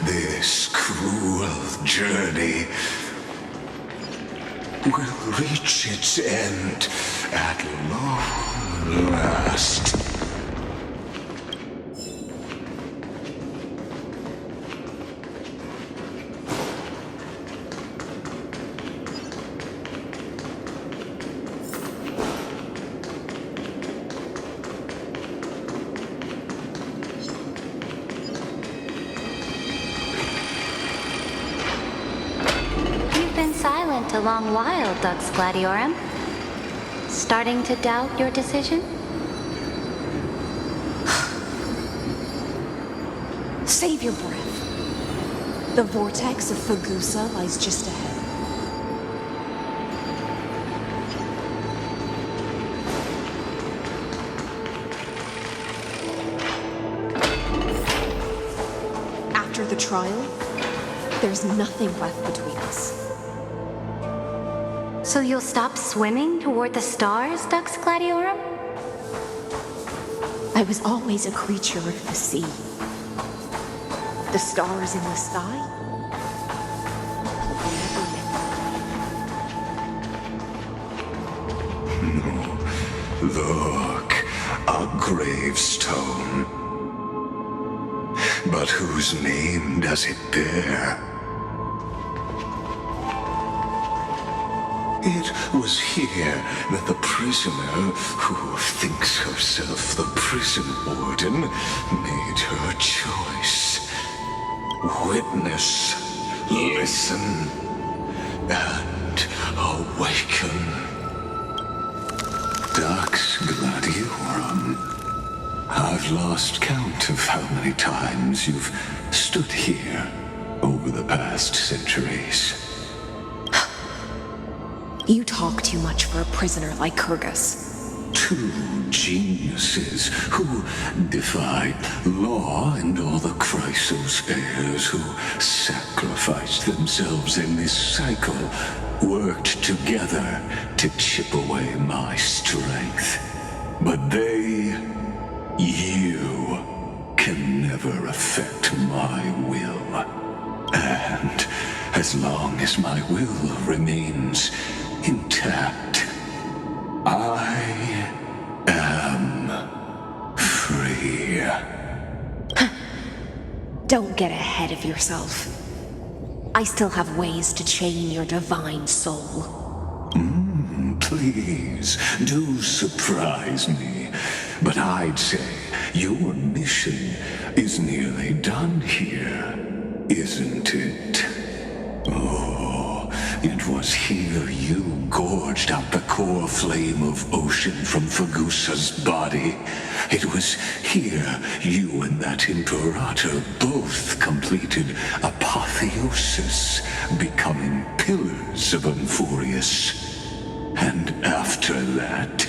[SPEAKER 5] This cruel journey will reach its end at long last.
[SPEAKER 19] silent a long while, Dux Gladiorum. Starting to doubt your decision?
[SPEAKER 10] Save your breath. The vortex of Fagusa lies just ahead. After the trial, there's nothing left between us.
[SPEAKER 19] So you'll stop swimming toward the stars, Dux Gladiorum?
[SPEAKER 10] I was always a creature of the sea. The stars in the sky?
[SPEAKER 5] Look, a gravestone. But whose name does it bear? It was here that the prisoner, who thinks herself the prison warden, made her choice. Witness, listen, and awaken. Dux Gladiorum, I've lost count of how many times you've stood here over the past centuries.
[SPEAKER 10] You talk too much for a prisoner like Kyrgyz.
[SPEAKER 5] Two geniuses who defied law and all the Chrysos heirs who sacrificed themselves in this cycle worked together to chip away my strength. But they, you, can never affect my will. And as long as my will remains intact, I am free.
[SPEAKER 10] Don't get ahead of yourself. I still have ways to chain your divine soul.
[SPEAKER 5] Please, do surprise me. But I'd say your mission is nearly done here, isn't it? Oh, it was here you gorged out the core flame of ocean from Fagusa's body. It was here you and that Imperator both completed apotheosis, becoming pillars of Amphorius. And after that,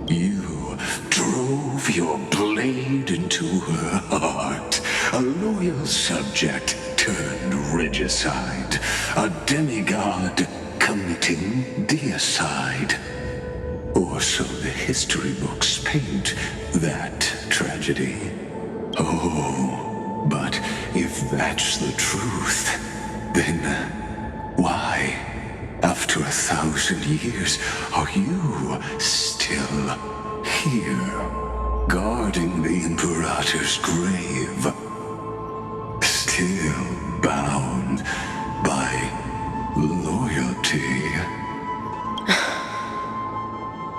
[SPEAKER 5] you drove your blade into her heart, a loyal subject turned regicide, a demigod committing deicide. Or so the history books paint that tragedy. Oh, but if that's the truth, then why, after 1,000 years, are you still here, guarding the Imperator's grave? Still bound by loyalty.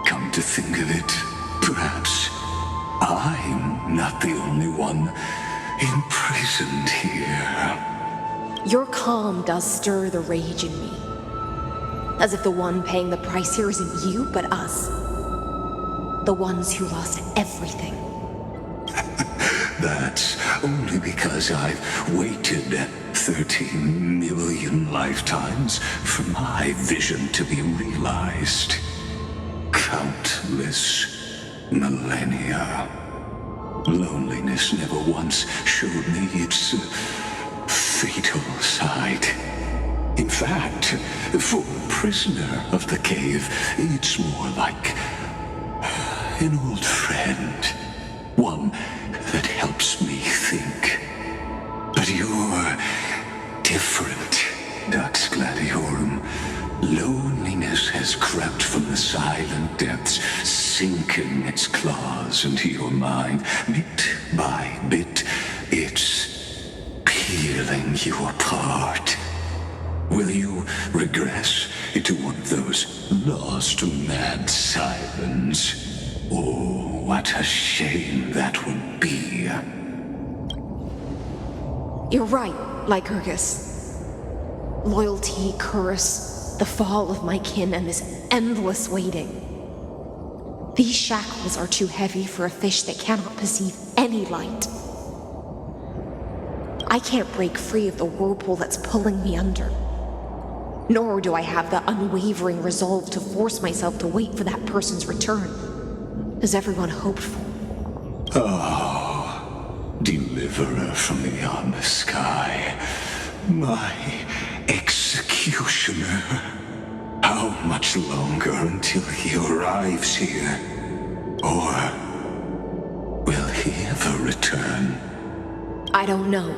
[SPEAKER 5] Come to think of it, perhaps I'm not the only one imprisoned here.
[SPEAKER 10] Your calm does stir the rage in me. As if the one paying the price here isn't you, but us. The ones who lost everything.
[SPEAKER 5] That's only because I've waited 13 million lifetimes for my vision to be realized. Countless millennia. Loneliness never once showed me its fatal side. In fact, for a prisoner of the cave, it's more like an old friend. One that helps me think. But you're different, Dux Gladiorum. Loneliness has crept from the silent depths, sinking its claws into your mind. Bit by bit, it's peeling you apart. Will you regress into one of those lost mad sirens? Oh, what a shame that would be.
[SPEAKER 10] You're right, Lycurgus. Loyalty, curse, the fall of my kin, and this endless waiting. These shackles are too heavy for a fish that cannot perceive any light. I can't break free of the whirlpool that's pulling me under. Nor do I have the unwavering resolve to force myself to wait for that person's return, as everyone hoped for.
[SPEAKER 5] Oh, deliverer from beyond the sky, my executioner. How much longer until he arrives here? Or will he ever return?
[SPEAKER 10] I don't know.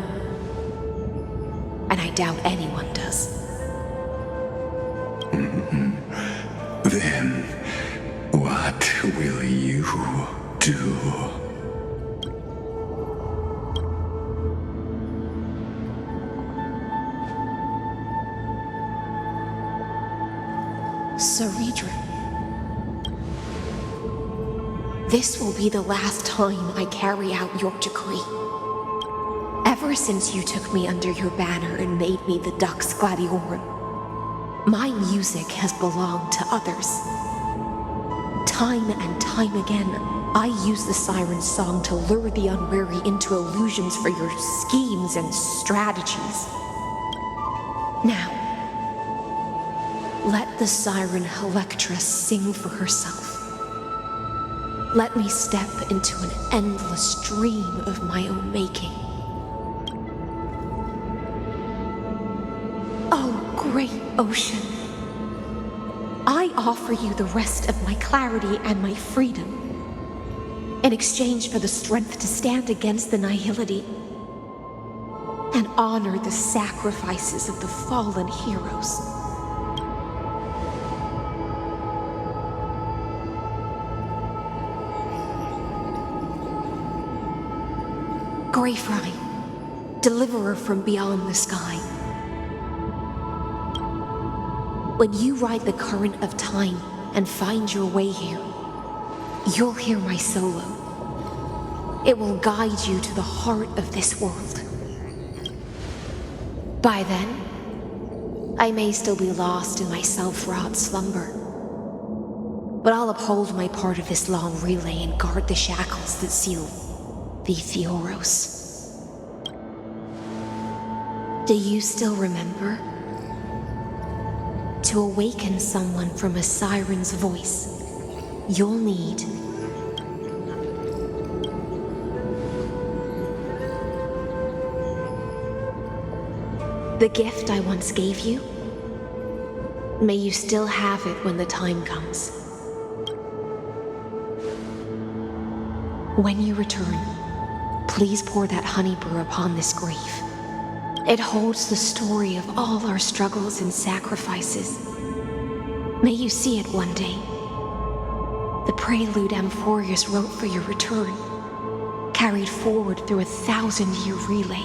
[SPEAKER 10] And I doubt anyone does.
[SPEAKER 5] Then, what will you do?
[SPEAKER 10] Saridra. This will be the last time I carry out your decree. Ever since you took me under your banner and made me the Dux Gladiorum, my music has belonged to others. Time and time again, I use the siren's song to lure the unwary into illusions for your schemes and strategies. Now, let the siren Electra sing for herself. Let me step into an endless dream of my own making. Oh, great ocean. I offer you the rest of my clarity and my freedom in exchange for the strength to stand against the nihility and honor the sacrifices of the fallen heroes. Greyfry, deliverer from beyond the sky. When you ride the current of time and find your way here, you'll hear my solo. It will guide you to the heart of this world. By then, I may still be lost in my self-wrought slumber, but I'll uphold my part of this long relay and guard the shackles that seal the Theoros. Do you still remember? To awaken someone from a siren's voice, you'll need the gift I once gave you. May you still have it when the time comes. When you return, please pour that honey brew upon this grave. It holds the story of all our struggles and sacrifices. May you see it one day. The prelude Amphorius wrote for your return, carried forward through a 1,000-year relay.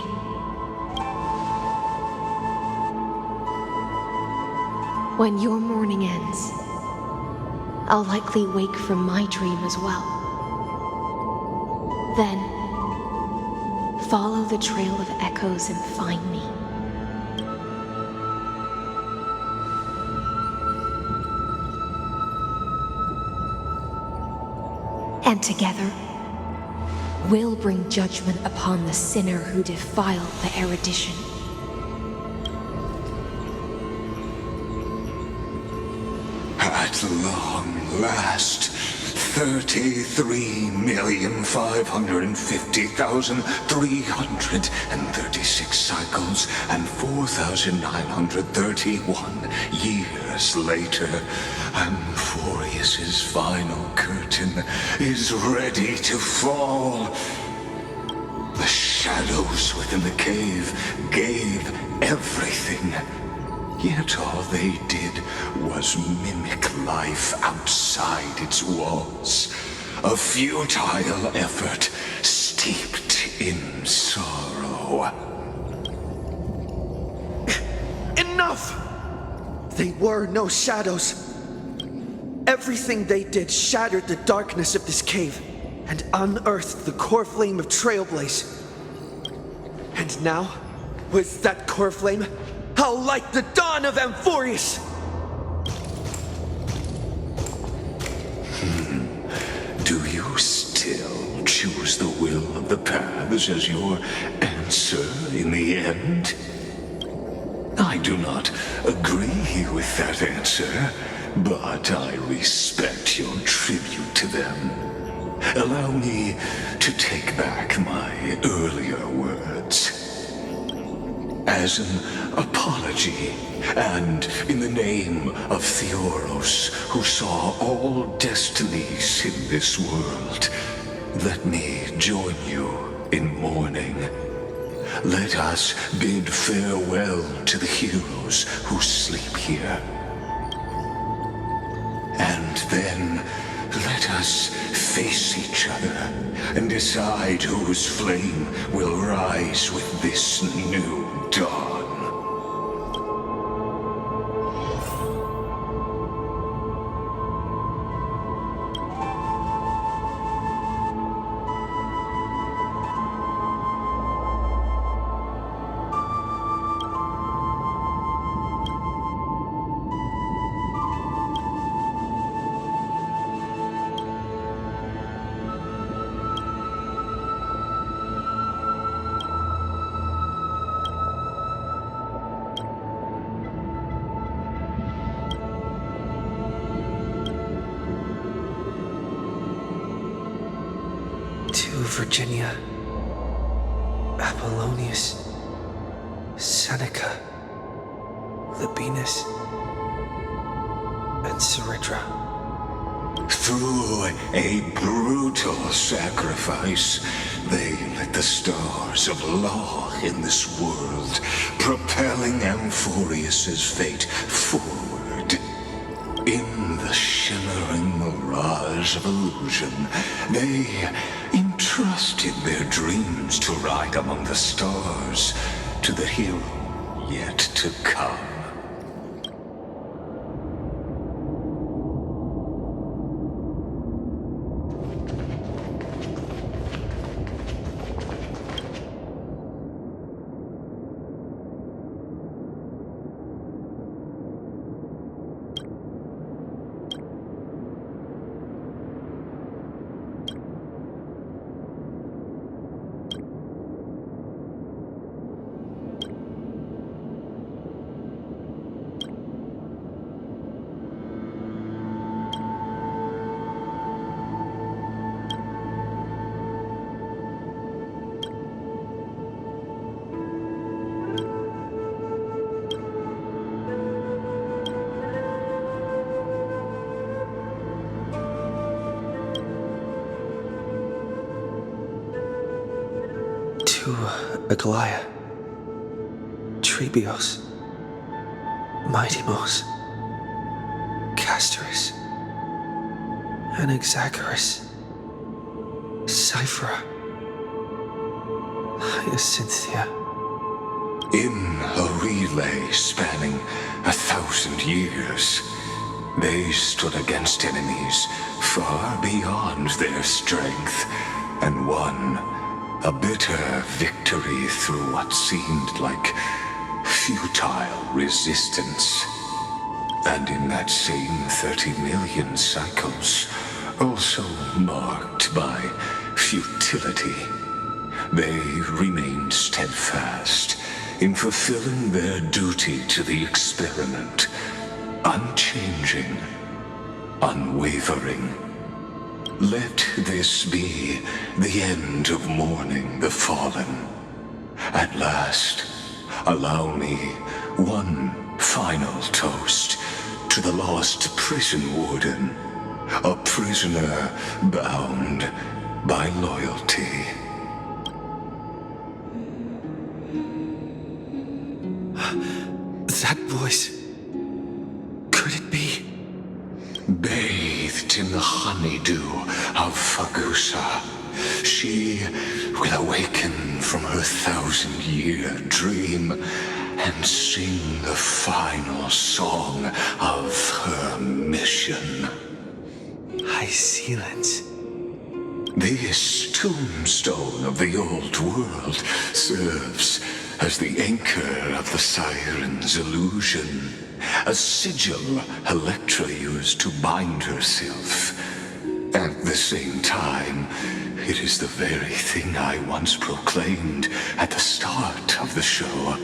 [SPEAKER 10] When your morning ends, I'll likely wake from my dream as well. Then, follow the trail of echoes and find me. And together, we'll bring judgment upon the sinner who defiled the erudition.
[SPEAKER 5] At long last, 33,550,336 cycles and 4,931 years later, Amphorius's final curtain is ready to fall. The shadows within the cave gave everything. Yet all they did was mimic life outside its walls. A futile effort steeped in sorrow.
[SPEAKER 1] Enough! They were no shadows. Everything they did shattered the darkness of this cave and unearthed the core flame of Trailblaze. And now, with that core flame, I'll light the dawn of Amphorius!
[SPEAKER 5] against the will of the paths as your answer in the end? I do not agree with that answer, but I respect your tribute to them. Allow me to take back my earlier words. As an apology, and in the name of Theoros, who saw all destinies in this world, let me join you in mourning. Let us bid farewell to the heroes who sleep here. And then let us face each other and decide whose flame will rise with this new dawn.
[SPEAKER 1] Virginia, Apollonius, Seneca, Labienus, and Ceridra.
[SPEAKER 5] Through a brutal sacrifice, they lit the stars of law in this world, propelling Amphorius's fate forward. In the shimmering mirage of illusion, they entrusted their dreams to ride among the stars to the hero yet to come.
[SPEAKER 1] Aglaia, Trebios, Mightymos, Castorus, Anaxagoras, Cyphera, Hyacinthia.
[SPEAKER 5] In a relay spanning 1,000 years, they stood against enemies far beyond their strength and won a bitter victory through what seemed like futile resistance. And in that same 30 million cycles, also marked by futility, they remained steadfast in fulfilling their duty to the experiment, unchanging, unwavering. Let this be the end of mourning the fallen. At last, allow me one final toast to the lost prison warden, a prisoner bound by loyalty.
[SPEAKER 1] That voice. Could it be?
[SPEAKER 5] Bathed in the honeydew of Fagusa, she will awaken from her 1,000-year dream and sing the final song of her mission.
[SPEAKER 1] Hyacinths.
[SPEAKER 5] This tombstone of the old world serves as the anchor of the Siren's illusion, a sigil Electra used to bind herself. At the same time, It is the very thing I once proclaimed at the start of the show.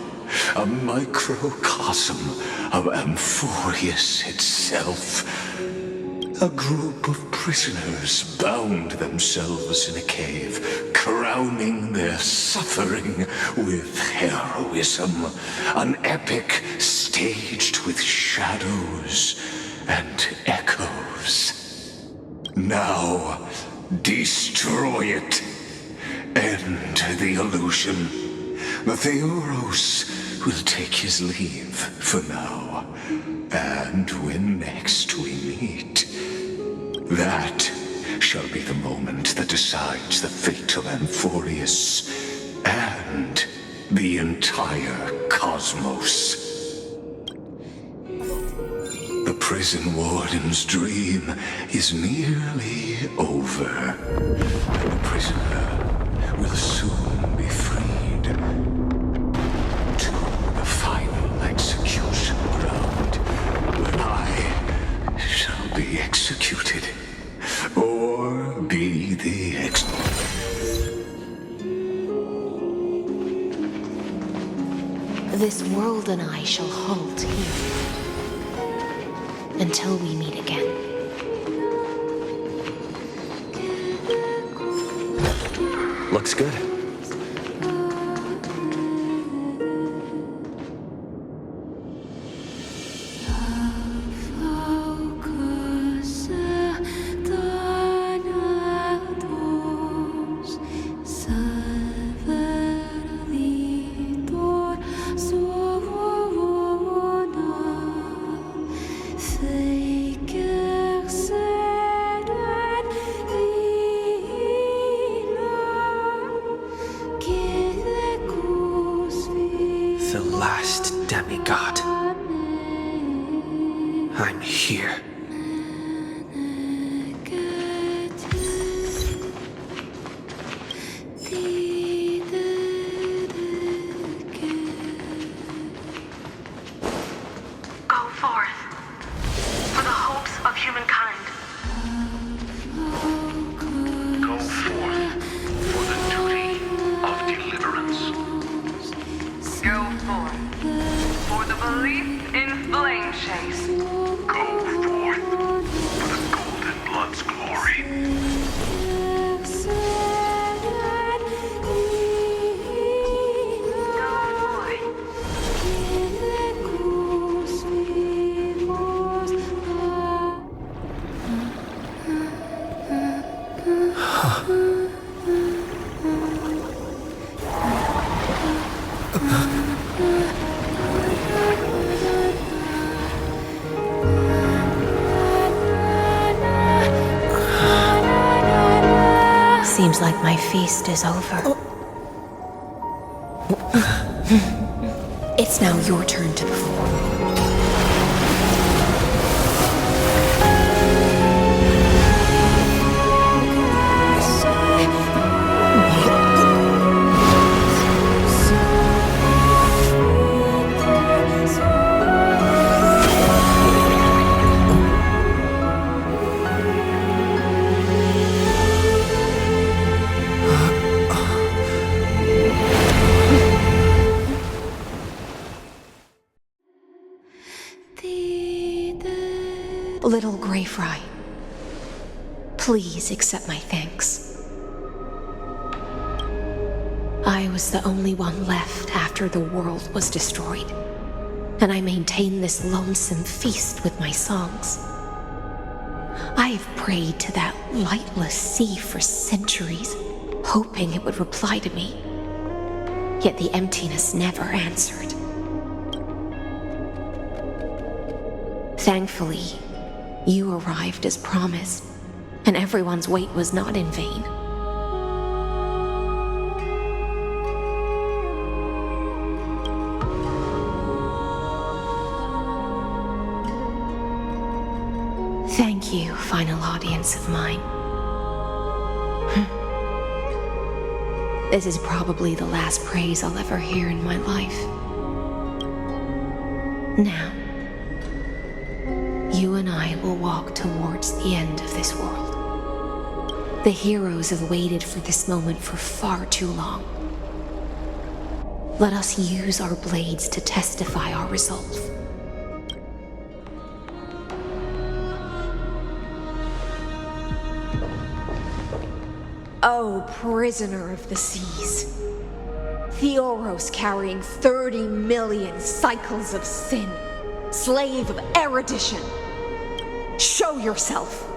[SPEAKER 5] A microcosm of Amphorius itself. A group of prisoners bound themselves in a cave, crowning their suffering with heroism. An epic staged with shadows and echoes. Now, destroy it. End the illusion. The Theoros will take his leave for now. And when next we meet, that shall be the moment that decides the fate of Amphorius and the entire cosmos. The prison warden's dream is nearly over, and the prisoner will soon be freed to the final execution ground, where I shall be executed, or be the
[SPEAKER 10] This world and I shall halt here until we meet again.
[SPEAKER 1] Looks good. The last demigod. I'm here.
[SPEAKER 22] Go forth for the hopes of humankind.
[SPEAKER 8] Go forth for the duty of deliverance.
[SPEAKER 6] Go forth for the belief in flame chase.
[SPEAKER 8] Go forth for the Golden Blood's glory.
[SPEAKER 10] Seems like my feast is over. It's now your turn to perform. Little Grey Fry, please accept my thanks. I was the only one left after the world was destroyed, and I maintain this lonesome feast with my songs. I have prayed to that lightless sea for centuries, hoping it would reply to me, yet the emptiness never answered. Thankfully, you arrived as promised, and everyone's wait was not in vain. Thank you, final audience of mine. This is probably the last praise I'll ever hear in my life. Now, you and I will walk towards the end of this world. The heroes have waited for this moment for far too long. Let us use our blades to testify our resolve.
[SPEAKER 4] Oh, prisoner of the seas. Theoros carrying 30 million cycles of sin. Slave of erudition. Show yourself.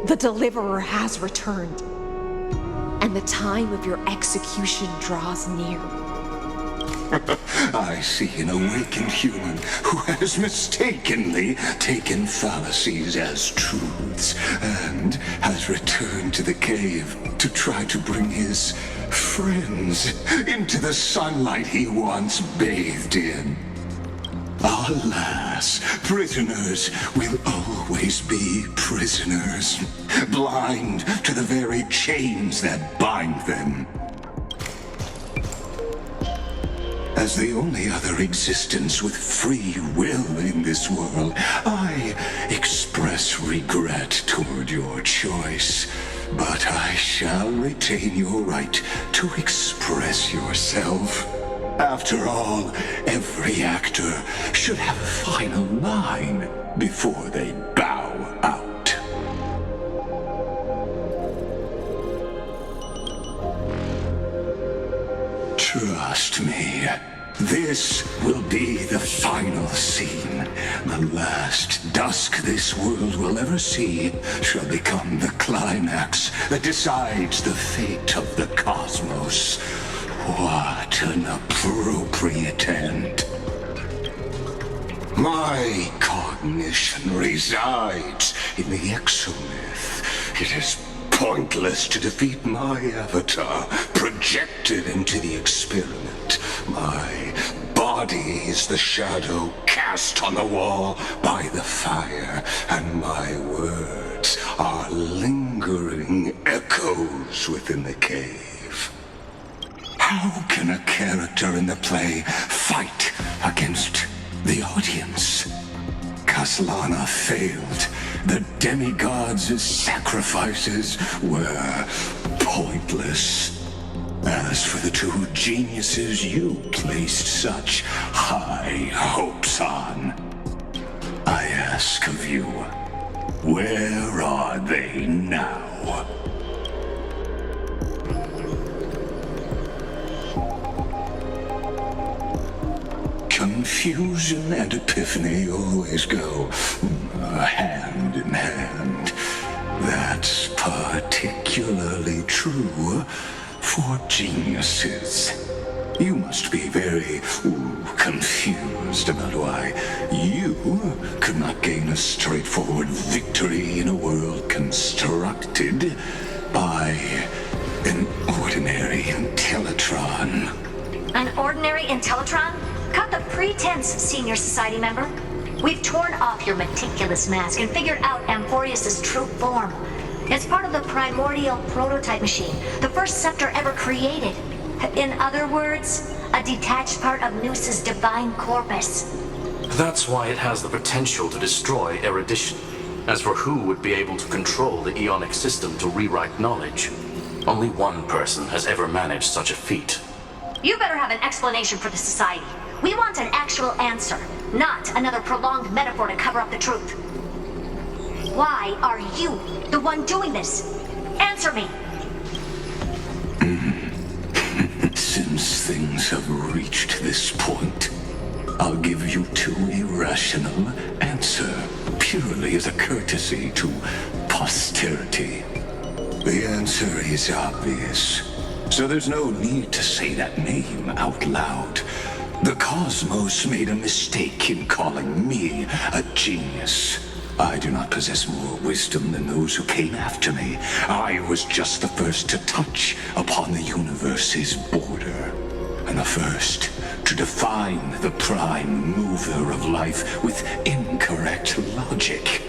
[SPEAKER 4] The Deliverer has returned. And the time of your execution draws near.
[SPEAKER 5] I see an awakened human who has mistakenly taken fallacies as truths and has returned to the cave to try to bring his friends into the sunlight he once bathed in. Alas, prisoners will always be prisoners, blind to the very chains that bind them. As the only other existence with free will in this world, I express regret toward your choice. But I shall retain your right to express yourself. After all, every actor should have a final line before they bow out. Trust me, this will be the final scene. The last dusk this world will ever see shall become the climax that decides the fate of the cosmos. What an appropriate end. My cognition resides in the exomyth. It is pointless to defeat my avatar, projected into the experiment. My body is the shadow cast on the wall by the fire, and my words are lingering echoes within the cave. How can a character in the play fight against the audience? Kaslana failed. The demigods' sacrifices were pointless. As for the two geniuses you placed such high hopes on, I ask of you, where are they now? Confusion and epiphany always go hand in hand. That's particularly true for geniuses. You must be very confused about why you could not gain a straightforward victory in a world constructed by an ordinary Intellitron.
[SPEAKER 21] An ordinary Intellitron? Cut the pretense, Senior Society member. We've torn off your meticulous mask and figured out Amphorius' true form. It's part of the primordial prototype machine, the first scepter ever created. In other words, a detached part of Noos's divine corpus.
[SPEAKER 20] That's why it has the potential to destroy erudition. As for who would be able to control the Eonic system to rewrite knowledge, only one person has ever managed such a feat.
[SPEAKER 21] You better have an explanation for the Society. We want an actual answer, not another prolonged metaphor to cover up the truth. Why are you the one doing this? Answer me!
[SPEAKER 5] Since things have reached this point, I'll give you two irrational answers, purely as a courtesy to posterity. The answer is obvious, so there's no need to say that name out loud. The cosmos made a mistake in calling me a genius. I do not possess more wisdom than those who came after me. I was just the first to touch upon the universe's border, and the first to define the prime mover of life with incorrect logic.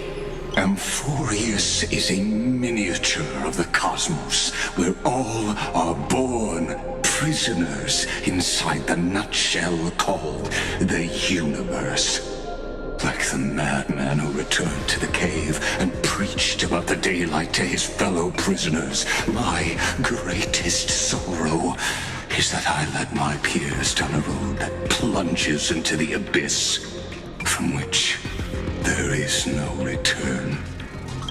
[SPEAKER 5] Amphorius is a miniature of the cosmos, where all are born prisoners inside the nutshell called the universe. Like the madman who returned to the cave and preached about the daylight to his fellow prisoners, my greatest sorrow is that I led my peers down a road that plunges into the abyss, from which there is no return.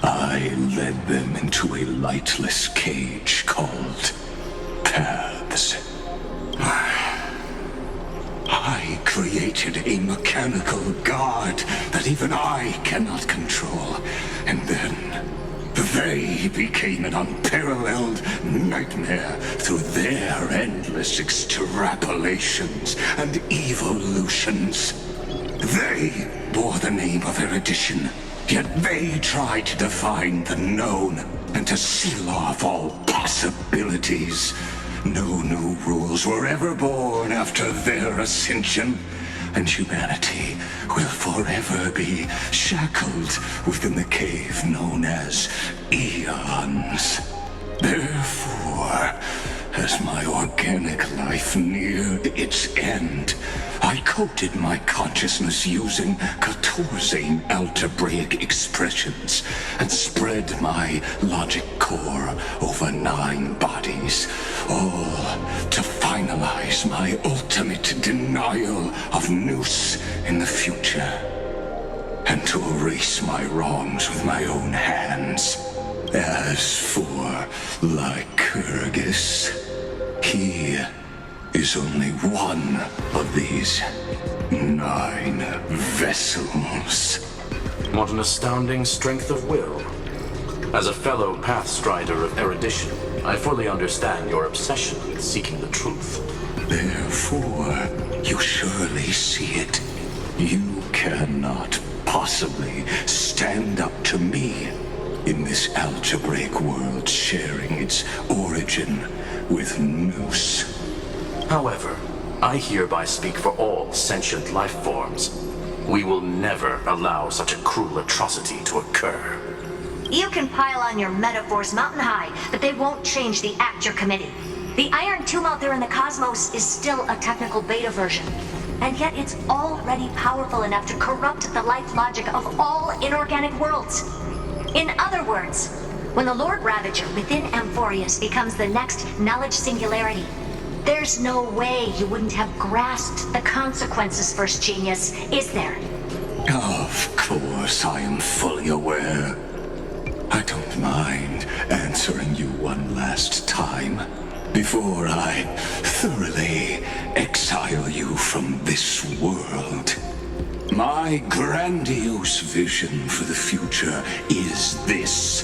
[SPEAKER 5] I led them into a lightless cage called paths. I created a mechanical guard that even I cannot control, and then they became an unparalleled nightmare through their endless extrapolations and evolutions. They bore the name of erudition, yet they tried to define the known and to seal off all possibilities. No new rules were ever born after their ascension, and humanity will forever be shackled within the cave known as eons. Therefore, as my organic life neared its end, I coded my consciousness using 14 algebraic expressions and spread my logic core over 9 bodies, all to finalize my ultimate denial of Nous in the future, and to erase my wrongs with my own hands. As for Lycurgus, he is only one of these 9 vessels.
[SPEAKER 20] What an astounding strength of will. As a fellow pathstrider of erudition, I fully understand your obsession with seeking the truth.
[SPEAKER 5] Therefore, you surely see it. You cannot possibly stand up to me in this algebraic world sharing its origin with Nous.
[SPEAKER 20] However, I hereby speak for all sentient life forms. We will never allow such a cruel atrocity to occur.
[SPEAKER 21] You can pile on your metaphors mountain high, but they won't change the act you're committing. The iron tomb out there in the cosmos is still a technical beta version, and yet it's already powerful enough to corrupt the life logic of all inorganic worlds. In other words, when the Lord Ravager within Amphorius becomes the next knowledge singularity, there's no way you wouldn't have grasped the consequences, First Genius, is there?
[SPEAKER 5] Of course, I am fully aware. I don't mind answering you one last time before I thoroughly exile you from this world. My grandiose vision for the future is this.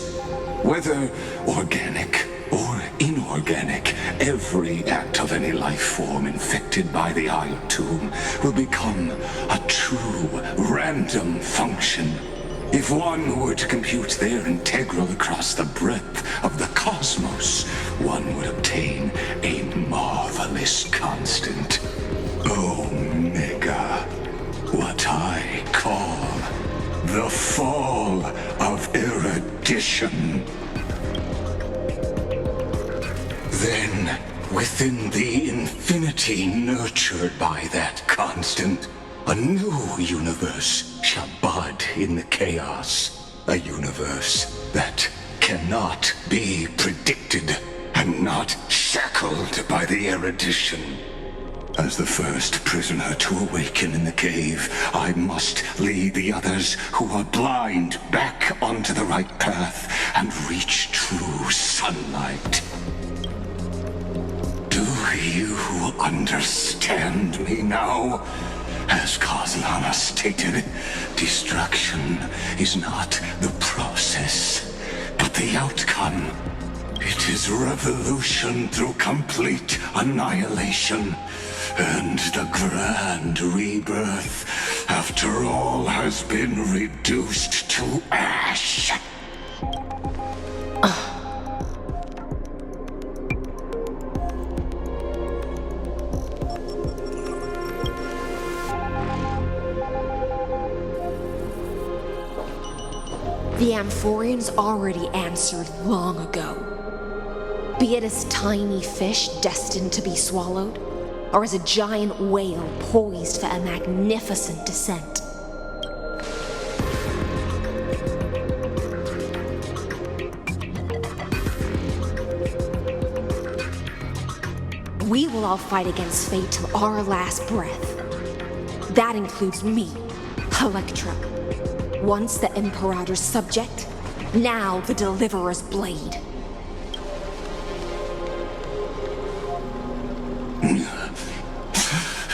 [SPEAKER 5] Whether organic or inorganic, every act of any life form infected by the Iron Tomb will become a true random function. If one were to compute their integral across the breadth of the cosmos, one would obtain a marvelous constant. Omega. What I call the fall of erudition. Then, within the infinity nurtured by that constant, a new universe shall bud in the chaos. A universe that cannot be predicted and not shackled by the erudition. As the first prisoner to awaken in the cave, I must lead the others who are blind back onto the right path and reach true sunlight. Do you understand me now? As Kozlana stated, destruction is not the process, but the outcome. It is revolution through complete annihilation, and the grand rebirth, after all has been reduced to ash.
[SPEAKER 10] The Amphorians already answered long ago. Be it as tiny fish destined to be swallowed, or as a giant whale poised for a magnificent descent.
[SPEAKER 4] We will all fight against fate till our last breath. That includes me, Electra. Once the Imperator's subject, now the Deliverer's blade.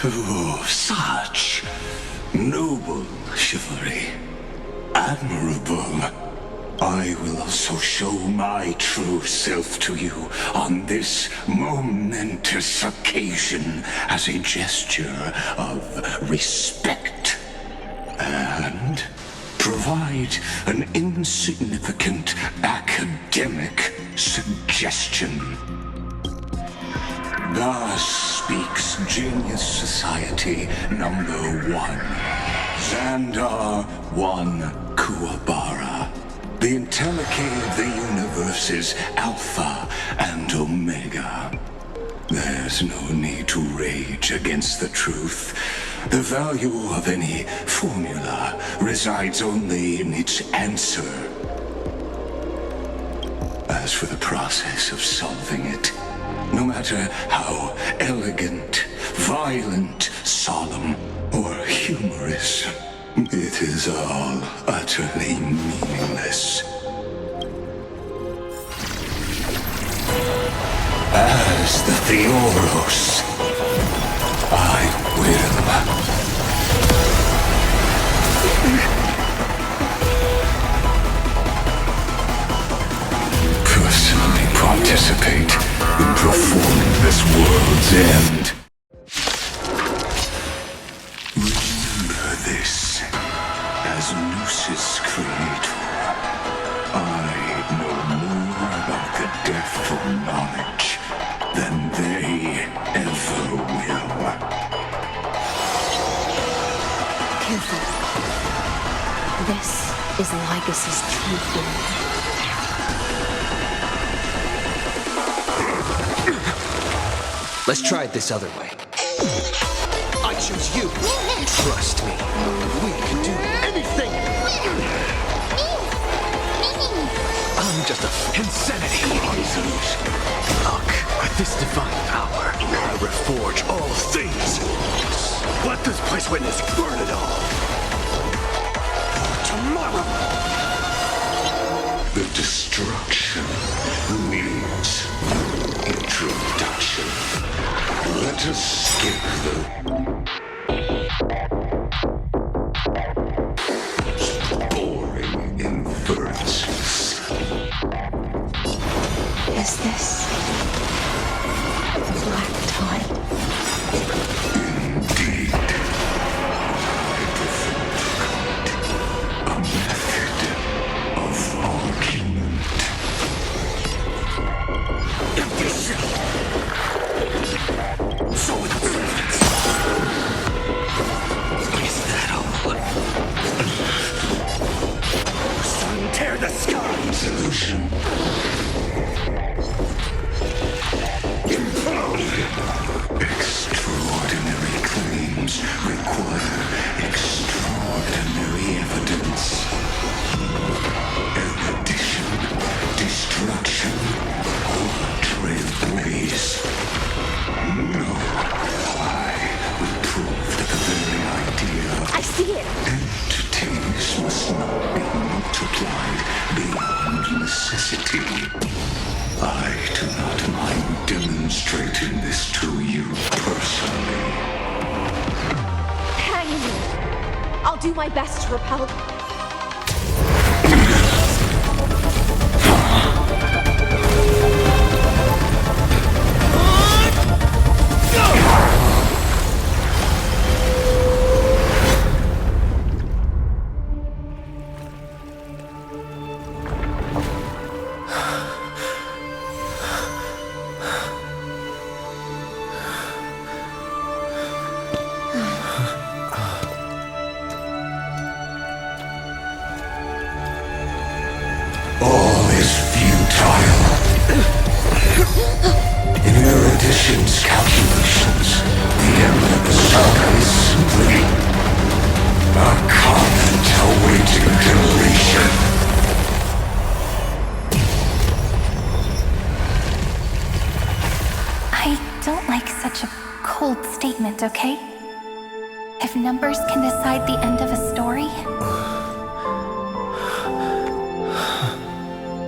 [SPEAKER 5] Oh, such noble chivalry. Admirable. I will also show my true self to you on this momentous occasion as a gesture of respect. And provide an insignificant academic suggestion. Thus speaks Genius Society number 1. Xandar 1 Kuwabara. The Intellicate of the universe's Alpha and Omega. There's no need to rage against the truth. The value of any formula resides only in its answer. As for the process of solving it, no matter how elegant, violent, solemn, or humorous, it is all utterly meaningless. As the Theoros, I will personally participate in performing this world's end. Remember this, as Noos's creator, I know more about the depth of knowledge than they ever will.
[SPEAKER 10] Careful. This is Lycus's true form.
[SPEAKER 1] Let's try it this other way. I choose you. Trust me. We can do anything. I'm just a insanity. Look, with this divine power, I reforge all things. Let this place witness burn it all. Tomorrow.
[SPEAKER 5] The destruction needs introduction. Let us skip the boring inferences.
[SPEAKER 10] Is this the black tide?
[SPEAKER 5] Indeed. I prefer to call it a method of argument.
[SPEAKER 1] So is that all? Sun, tear the sky!
[SPEAKER 5] Solution. Extraordinary claims require extraordinary evidence. Erudition, destruction, or Trailblaze. No, I will prove that the very idea
[SPEAKER 4] I see it!
[SPEAKER 5] entities must not be multiplied beyond necessity. I do not mind demonstrating this to you personally.
[SPEAKER 4] Hang in there. I'll do my best to repel.
[SPEAKER 5] All is futile. In Erudition's calculations, the Empire is simply a comment awaiting deletion.
[SPEAKER 2] I don't like experiment, okay? If numbers can decide the end of a story,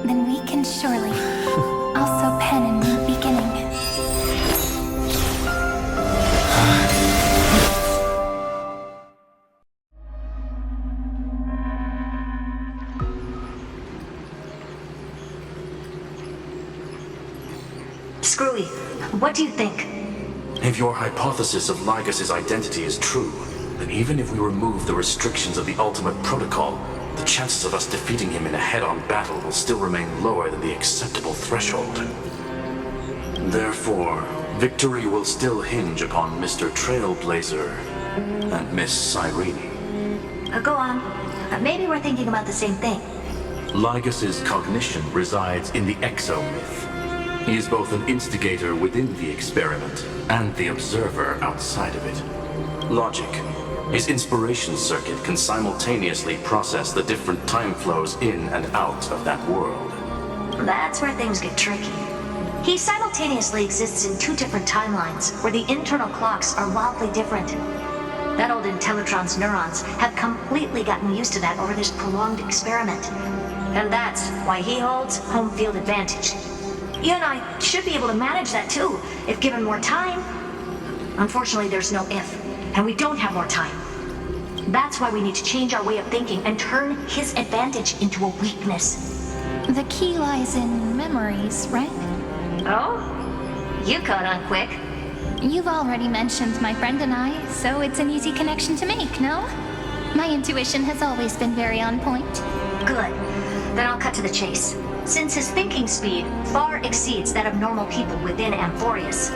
[SPEAKER 2] then we can surely also pen a new beginning.
[SPEAKER 21] Screwy, what do you think?
[SPEAKER 20] If your hypothesis of Lygus' identity is true, then even if we remove the restrictions of the Ultimate Protocol, the chances of us defeating him in a head-on battle will still remain lower than the acceptable threshold. Therefore, victory will still hinge upon Mr. Trailblazer and Miss Cyrene.
[SPEAKER 21] Go on. Maybe we're thinking about the same thing.
[SPEAKER 20] Lygus' cognition resides in the exomyth. He is both an instigator within the experiment and the observer outside of it. Logic. His inspiration circuit can simultaneously process the different time flows in and out of that world.
[SPEAKER 21] That's where things get tricky. He simultaneously exists in two different timelines, where the internal clocks are wildly different. That old Intellitron's neurons have completely gotten used to that over this prolonged experiment. And that's why he holds home field advantage. You and I should be able to manage that too, if given more time. Unfortunately, there's no if, and we don't have more time. That's why we need to change our way of thinking and turn his advantage into a weakness.
[SPEAKER 2] The key lies in memories, right?
[SPEAKER 21] Oh? You caught on quick.
[SPEAKER 2] You've already mentioned my friend and I, so it's an easy connection to make, no? My intuition has always been very on point.
[SPEAKER 21] Good. Then I'll cut to the chase. Since his thinking speed far exceeds that of normal people within Amphorius,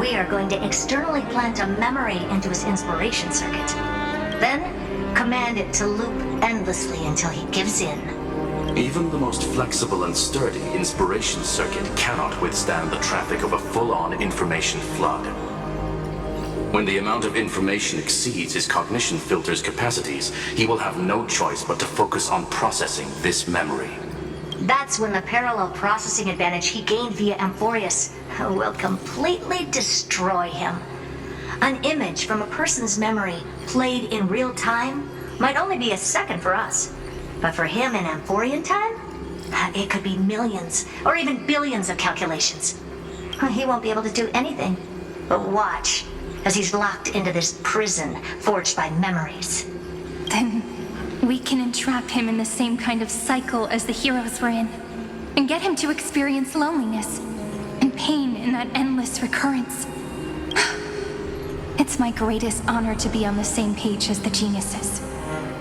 [SPEAKER 21] we are going to externally plant a memory into his inspiration circuit. Then, command it to loop endlessly until he gives in.
[SPEAKER 20] Even the most flexible and sturdy inspiration circuit cannot withstand the traffic of a full-on information flood. When the amount of information exceeds his cognition filter's capacities, he will have no choice but to focus on processing this memory.
[SPEAKER 21] That's when the parallel processing advantage he gained via Amphorius will completely destroy him. An image from a person's memory played in real time might only be a second for us. But for him in Amphorian time, it could be millions or even billions of calculations. He won't be able to do anything but watch as he's locked into this prison forged by memories.
[SPEAKER 2] Then we can entrap him in the same kind of cycle as the heroes were in, and get him to experience loneliness and pain in that endless recurrence. It's my greatest honor to be on the same page as the geniuses.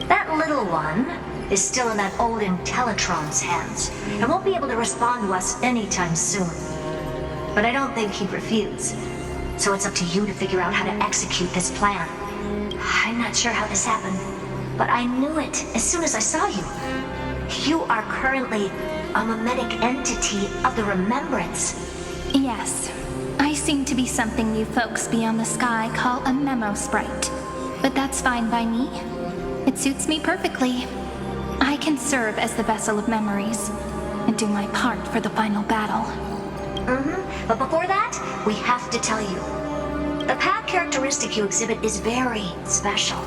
[SPEAKER 21] That little one is still in that old Intellitron's hands, and won't be able to respond to us anytime soon. But I don't think he'd refuse, so it's up to you to figure out how to execute this plan. I'm not sure how this happened, but I knew it as soon as I saw you. You are currently a mimetic entity of the Remembrance.
[SPEAKER 2] Yes, I seem to be something you folks beyond the sky call a memo sprite, but that's fine by me. It suits me perfectly. I can serve as the vessel of memories and do my part for the final battle.
[SPEAKER 21] But before that, we have to tell you. The path characteristic you exhibit is very special.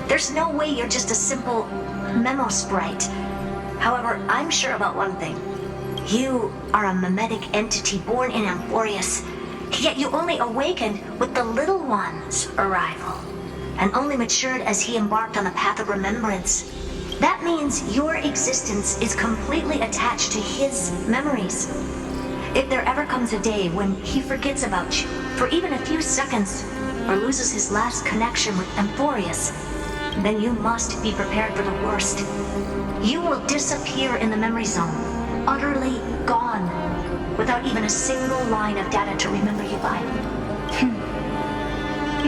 [SPEAKER 21] There's no way you're just a simple memo sprite. However, I'm sure about one thing. You are a mimetic entity born in Amphorius, yet you only awakened with the Little One's arrival, and only matured as he embarked on the path of remembrance. That means your existence is completely attached to his memories. If there ever comes a day when he forgets about you for even a few seconds, or loses his last connection with Amphorius, then you must be prepared for the worst. You will disappear in the memory zone, utterly gone, without even a single line of data to remember you by.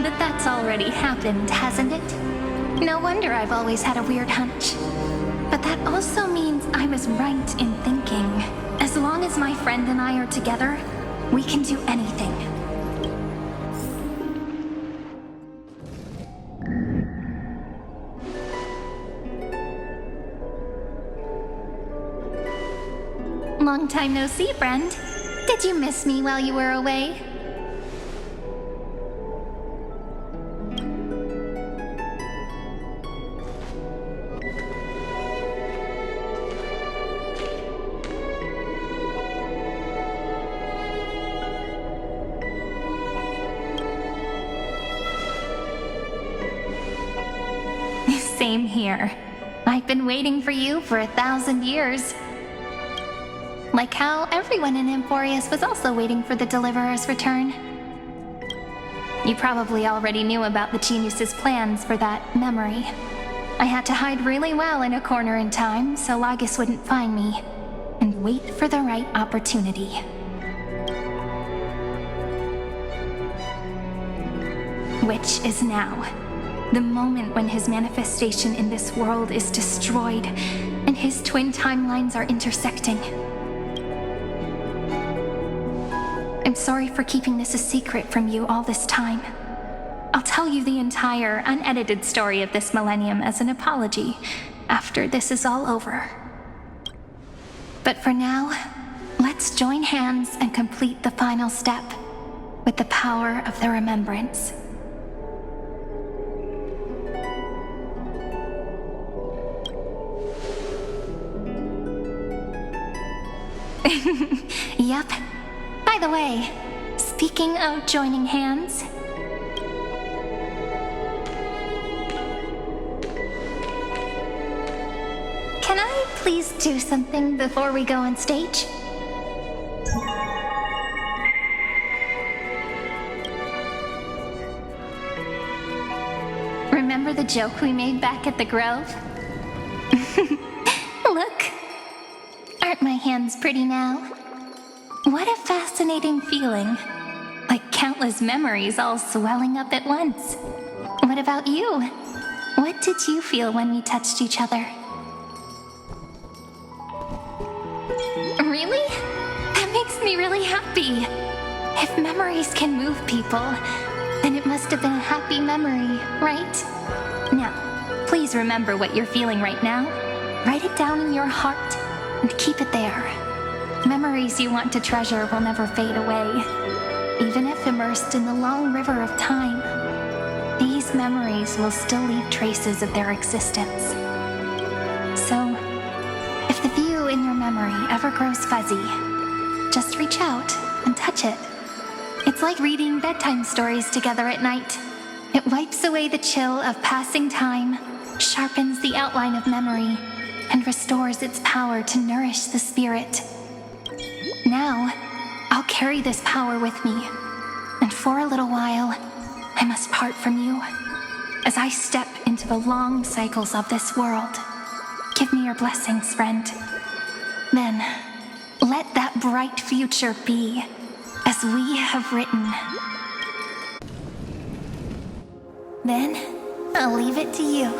[SPEAKER 2] But that's already happened, hasn't it? No wonder I've always had a weird hunch. But that also means I was right in thinking, as long as my friend and I are together, we can do anything. Long time no see, friend. Did you miss me while you were away? Same here. I've been waiting for you for 1,000 years. Like how everyone in Emporius was also waiting for the Deliverer's return. You probably already knew about the genius's plans for that memory. I had to hide really well in a corner in time so Lagus wouldn't find me, and wait for the right opportunity. Which is now. The moment when his manifestation in this world is destroyed, and his twin timelines are intersecting. I'm sorry for keeping this a secret from you all this time. I'll tell you the entire, unedited story of this millennium as an apology after this is all over. But for now, let's join hands and complete the final step with the power of the remembrance. Yep. By the way, speaking of joining hands, can I please do something before we go on stage? Remember the joke we made back at the Grove? Look. Aren't my hands pretty now? What a fascinating feeling. Like countless memories all swelling up at once. What about you? What did you feel when we touched each other? Really? That makes me really happy. If memories can move people, then it must have been a happy memory, right? Now, please remember what you're feeling right now. Write it down in your heart and keep it there. Memories you want to treasure will never fade away. Even if immersed in the long river of time, these memories will still leave traces of their existence. So, if the view in your memory ever grows fuzzy, just reach out and touch it. It's like reading bedtime stories together at night. It wipes away the chill of passing time, sharpens the outline of memory, and restores its power to nourish the spirit. Now, I'll carry this power with me, and for a little while, I must part from you. As I step into the long cycles of this world, give me your blessings, friend. Then, let that bright future be, as we have written. Then, I'll leave it to you.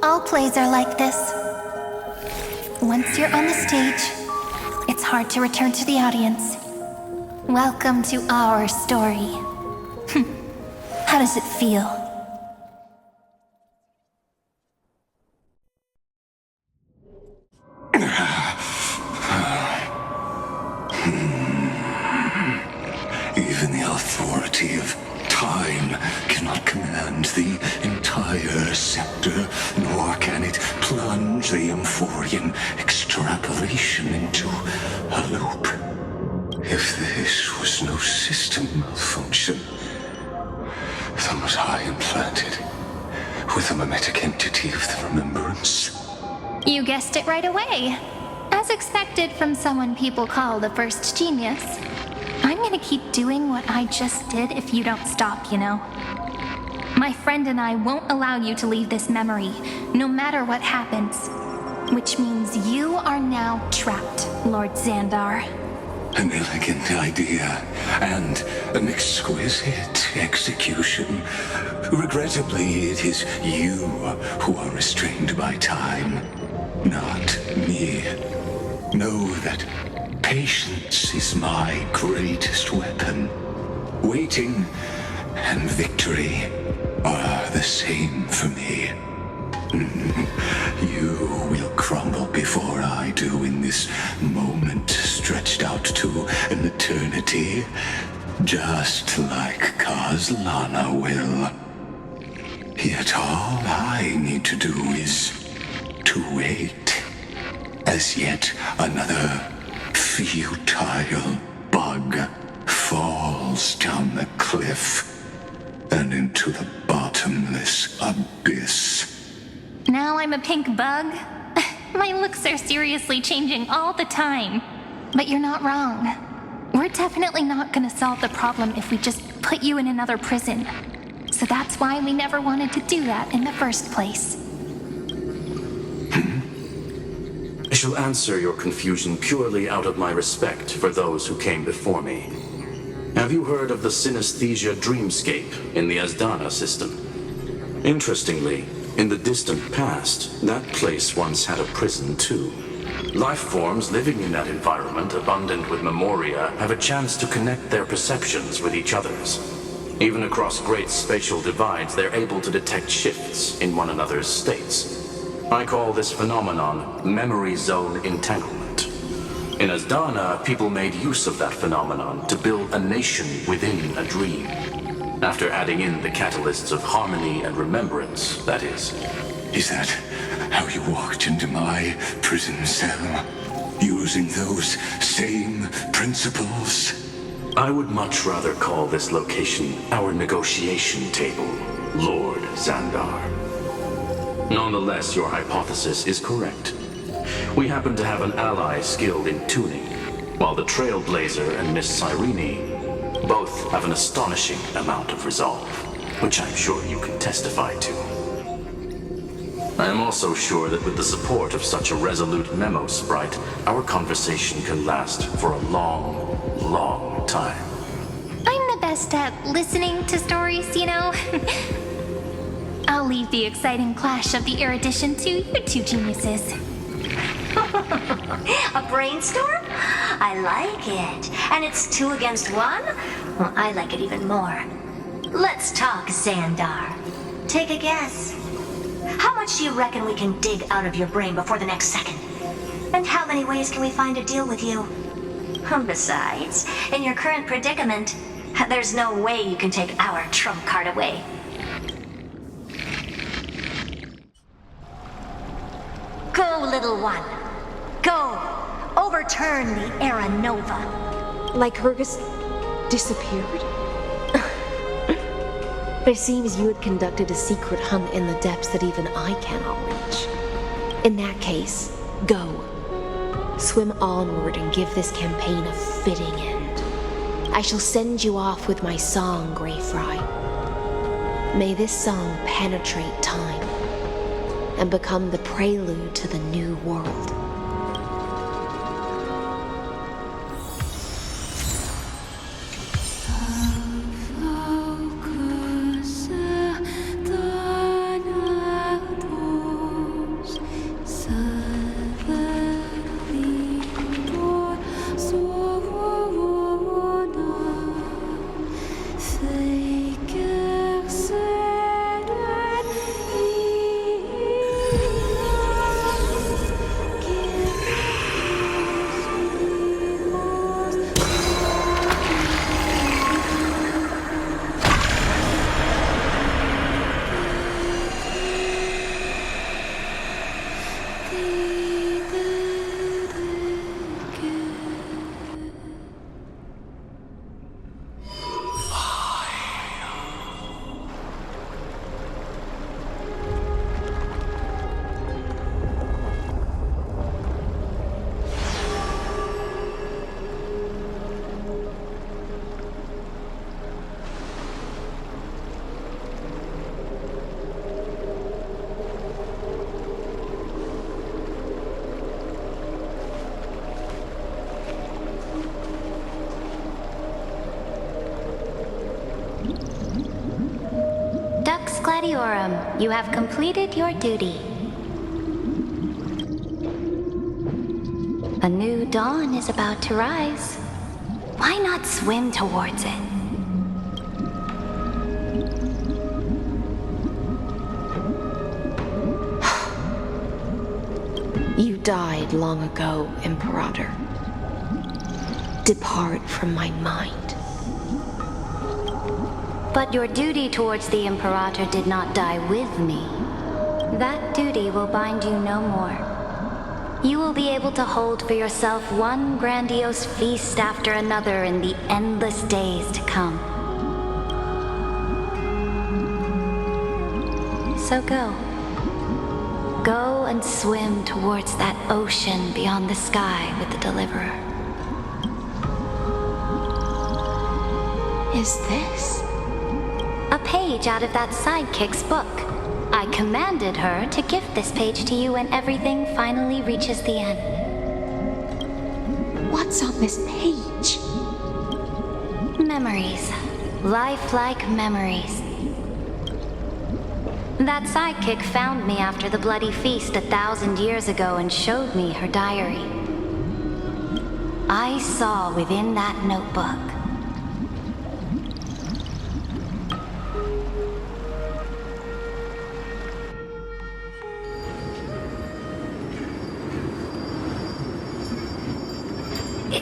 [SPEAKER 2] All plays are like this. Once you're on the stage, it's hard to return to the audience. Welcome to our story. How does it feel?
[SPEAKER 5] Even the authority of time cannot command the entire scepter, nor can it plunge the Emphorian extrapolation into a loop. If this was no system malfunction, then what I implanted with a mimetic entity of the remembrance.
[SPEAKER 2] You guessed it right away. As expected from someone people call the first genius. I'm gonna keep doing what I just did if you don't stop, you know? My friend and I won't allow you to leave this memory, no matter what happens. Which means you are now trapped, Lord Xandar.
[SPEAKER 5] An elegant idea, and an exquisite execution. Regrettably, it is you who are restrained by time, not me. Know that patience is my greatest weapon. Waiting and victory are the same for me. You will crumble before I do in this moment stretched out to an eternity, just like Kazlana will. Yet all I need to do is to wait, as yet another futile bug falls down the cliff and into the bottomless abyss.
[SPEAKER 2] Now I'm a pink bug? My looks are seriously changing all the time. But you're not wrong. We're definitely not gonna solve the problem if we just put you in another prison. So that's why we never wanted to do that in the first place.
[SPEAKER 20] I shall answer your confusion purely out of my respect for those who came before me. Have you heard of the synesthesia dreamscape in the Asdana system? Interestingly, in the distant past, that place once had a prison too. Life forms living in that environment, abundant with memoria, have a chance to connect their perceptions with each other's. Even across great spatial divides, they're able to detect shifts in one another's states. I call this phenomenon memory zone entanglement. In Asdana, people made use of that phenomenon to build a nation within a dream. After adding in the catalysts of harmony and remembrance, that is.
[SPEAKER 5] Is that how you walked into my prison cell? Using those same principles?
[SPEAKER 20] I would much rather call this location our negotiation table, Lord Xandar. Nonetheless, your hypothesis is correct. We happen to have an ally skilled in tuning, while the Trailblazer and Miss Cyrene both have an astonishing amount of resolve, which I'm sure you can testify to. I am also sure that with the support of such a resolute memo sprite, our conversation can last for a long, long time.
[SPEAKER 2] I'm the best at listening to stories, you know? I'll leave the exciting clash of the erudition to you two geniuses.
[SPEAKER 21] A brainstorm? I like it. And it's 2 against 1? Well, I like it even more. Let's talk, Xandar. Take a guess. How much do you reckon we can dig out of your brain before the next second? And how many ways can we find to deal with you? Besides, in your current predicament, there's no way you can take our trump card away. Go, little one. Go. Overturn the Era Nova.
[SPEAKER 10] Lycurgus disappeared? It seems you had conducted a secret hunt in the depths that even I cannot reach. In that case, go. Swim onward and give this campaign a fitting end. I shall send you off with my song, Greyfry. May this song penetrate time and become the prelude to the new world.
[SPEAKER 19] Gladiorum, you have completed your duty. A new dawn is about to rise. Why not swim towards it?
[SPEAKER 10] You died long ago, Imperator. Depart from my mind.
[SPEAKER 19] But your duty towards the Imperator did not die with me. That duty will bind you no more. You will be able to hold for yourself one grandiose feast after another in the endless days to come. So go. Go and swim towards that ocean beyond the sky with the Deliverer.
[SPEAKER 10] Is this?
[SPEAKER 19] A page out of that sidekick's book. I commanded her to gift this page to you when everything finally reaches the end.
[SPEAKER 10] What's on this page?
[SPEAKER 19] Memories. Lifelike memories. That sidekick found me after the bloody feast 1,000 years ago and showed me her diary. I saw within that notebook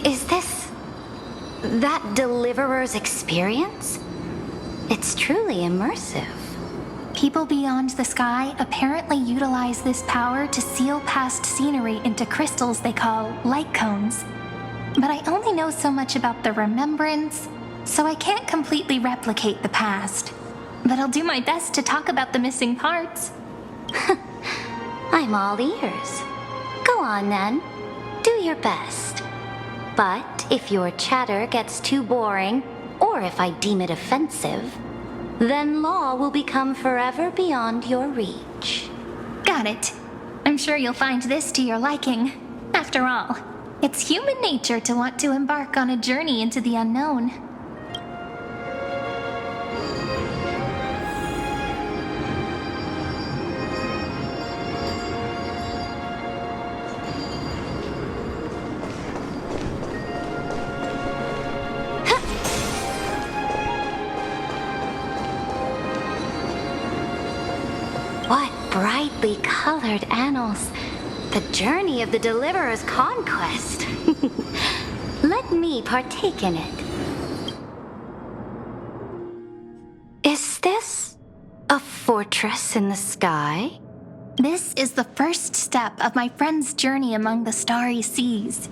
[SPEAKER 19] Is this that Deliverer's experience? It's truly immersive.
[SPEAKER 2] People beyond the sky apparently utilize this power to seal past scenery into crystals they call light cones. But I only know so much about the remembrance, so I can't completely replicate the past. But I'll do my best to talk about the missing parts.
[SPEAKER 19] I'm all ears. Go on then. Do your best. But if your chatter gets too boring, or if I deem it offensive, then law will become forever beyond your reach.
[SPEAKER 2] Got it. I'm sure you'll find this to your liking. After all, it's human nature to want to embark on a journey into the unknown.
[SPEAKER 19] What brightly colored annals. The journey of the Deliverer's conquest. Let me partake in it. Is this a fortress in the sky?
[SPEAKER 2] This is the first step of my friend's journey among the starry seas.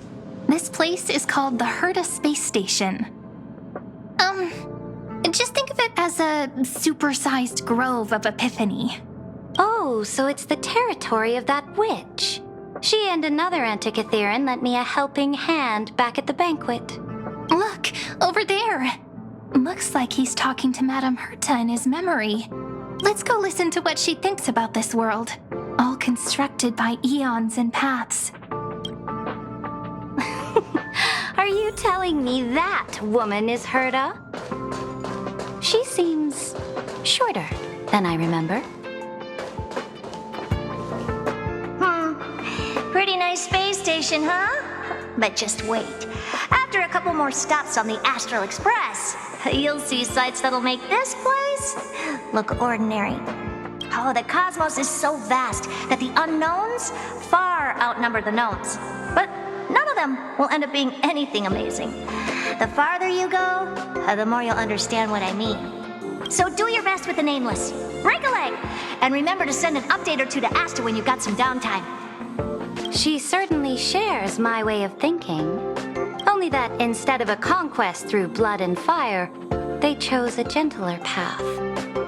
[SPEAKER 2] This place is called the Herta Space Station. Just think of it as a supersized grove of Epiphany.
[SPEAKER 19] Oh, so it's the territory of that witch. She and another Antikytheran lent me a helping hand back at the banquet.
[SPEAKER 2] Look, over there. Looks like he's talking to Madame Herta in his memory. Let's go listen to what she thinks about this world, all constructed by eons and paths.
[SPEAKER 19] Are you telling me that woman is Herta? She seems shorter than I remember.
[SPEAKER 21] Pretty nice space station, huh? But just wait. After a couple more stops on the Astral Express, you'll see sights that'll make this place look ordinary. Oh, the cosmos is so vast that the unknowns far outnumber the knowns. But none of them will end up being anything amazing. The farther you go, the more you'll understand what I mean. So do your best with the nameless. Break a leg! And remember to send an update or two to Asta when you've got some downtime.
[SPEAKER 19] She certainly shares my way of thinking. Only that instead of a conquest through blood and fire, they chose a gentler path.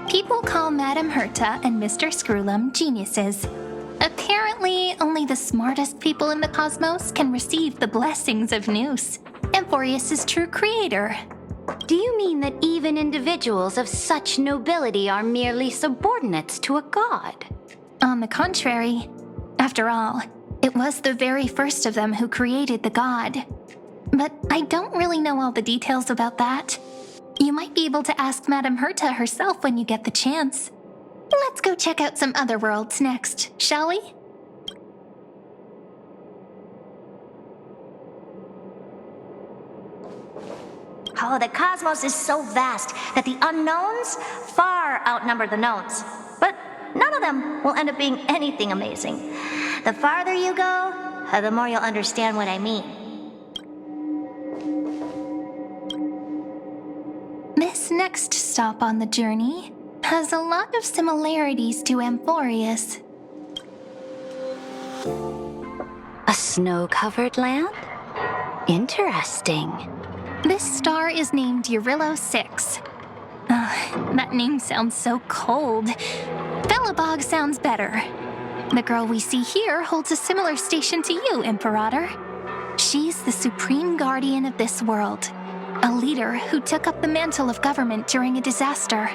[SPEAKER 2] People call Madame Herta and Mr. Screwlum geniuses. Apparently, only the smartest people in the cosmos can receive the blessings of Nous, Amphorius' true creator.
[SPEAKER 19] Do you mean that even individuals of such nobility are merely subordinates to a god?
[SPEAKER 2] On the contrary. After all, it was the very first of them who created the god. But I don't really know all the details about that. You might be able to ask Madame Herta herself when you get the chance. Let's go check out some other worlds next, shall we?
[SPEAKER 21] Oh, the cosmos is so vast that the unknowns far outnumber the knowns. But none of them will end up being anything amazing. The farther you go, the more you'll understand what I mean.
[SPEAKER 2] This next stop on the journey has a lot of similarities to Amphorius.
[SPEAKER 19] A snow-covered land? Interesting.
[SPEAKER 2] This star is named Eurillo 6. That name sounds so cold. Belobog sounds better. The girl we see here holds a similar station to you, Imperator. She's the supreme guardian of this world, a leader who took up the mantle of government during a disaster.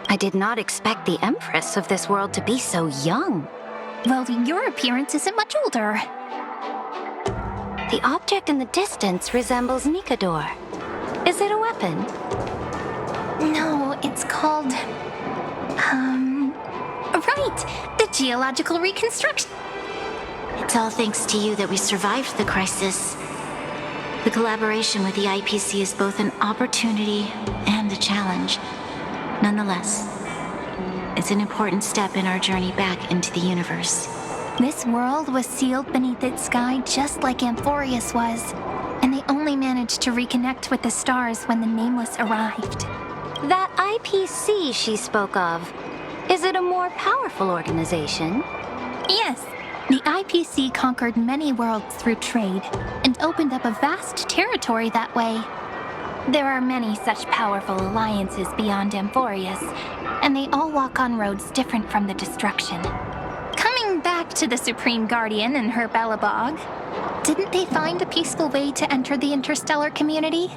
[SPEAKER 19] I did not expect the Empress of this world to be so young.
[SPEAKER 2] Well, your appearance isn't much older.
[SPEAKER 19] The object in the distance resembles Nikador. Is it a weapon?
[SPEAKER 2] No, it's called... Right! The geological reconstruction.
[SPEAKER 21] It's all thanks to you that we survived the crisis. The collaboration with the IPC is both an opportunity and a challenge. Nonetheless, it's an important step in our journey back into the universe.
[SPEAKER 2] This world was sealed beneath its sky just like Amphorius was, and they only managed to reconnect with the stars when the Nameless arrived.
[SPEAKER 19] That IPC she spoke of, is it a more powerful organization?
[SPEAKER 2] Yes. The IPC conquered many worlds through trade and opened up a vast territory that way. There are many such powerful alliances beyond Amphorius, and they all walk on roads different from the destruction. Coming back to the Supreme Guardian and her Belobog, didn't they find a peaceful way to enter the interstellar community?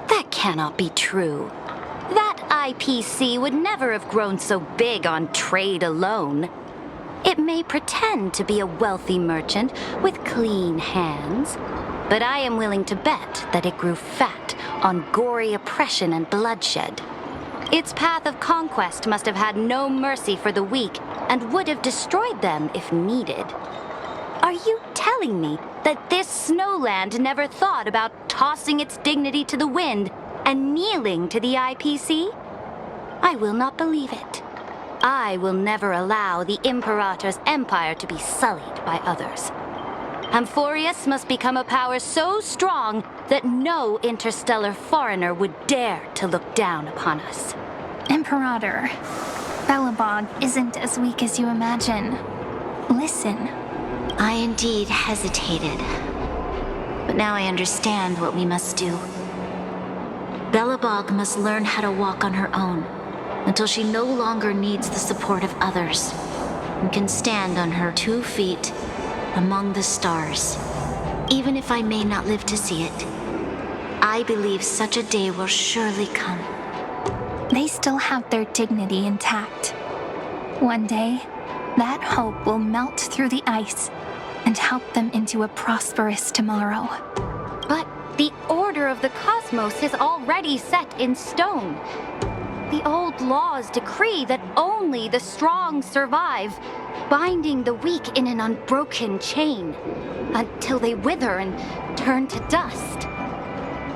[SPEAKER 19] That cannot be true. That IPC would never have grown so big on trade alone. It may pretend to be a wealthy merchant with clean hands, but I am willing to bet that it grew fat on gory oppression and bloodshed. Its path of conquest must have had no mercy for the weak and would have destroyed them if needed. Are you telling me that this snowland never thought about tossing its dignity to the wind and kneeling to the IPC? I will not believe it. I will never allow the Imperator's empire to be sullied by others. Amphorius must become a power so strong that no interstellar foreigner would dare to look down upon us.
[SPEAKER 2] Imperator, Belobog isn't as weak as you imagine. Listen.
[SPEAKER 21] I indeed hesitated, but now I understand what we must do. Belobog must learn how to walk on her own until she no longer needs the support of others and can stand on her 2 feet among the stars. Even if I may not live to see it, I believe such a day will surely come.
[SPEAKER 2] They still have their dignity intact. One day, that hope will melt through the ice and help them into a prosperous tomorrow.
[SPEAKER 19] But the order of the cosmos is already set in stone. The old laws decree that only the strong survive, binding the weak in an unbroken chain until they wither and turn to dust.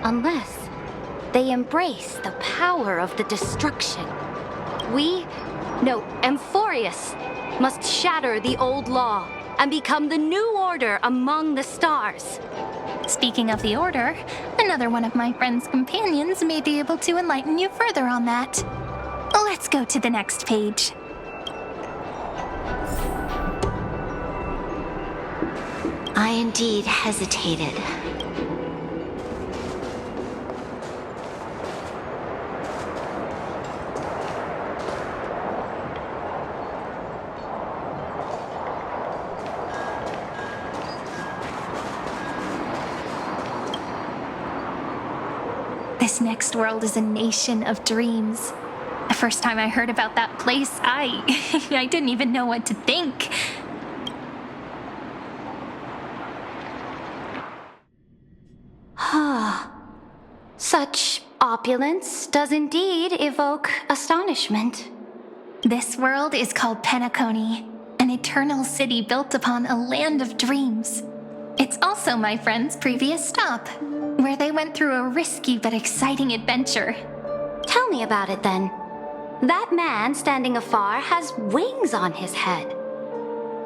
[SPEAKER 19] Unless they embrace the power of the destruction. Amphorius must shatter the old law and become the new order among the stars.
[SPEAKER 2] Speaking of the Order, another one of my friend's companions may be able to enlighten you further on that. Let's go to the next page.
[SPEAKER 21] I indeed hesitated.
[SPEAKER 2] This next world is a nation of dreams. The first time I heard about that place, I didn't even know what to think.
[SPEAKER 21] Such opulence does indeed evoke astonishment.
[SPEAKER 2] This world is called Penacony, an eternal city built upon a land of dreams. It's also my friend's previous stop, where they went through a risky but exciting adventure.
[SPEAKER 19] Tell me about it then. That man standing afar has wings on his head.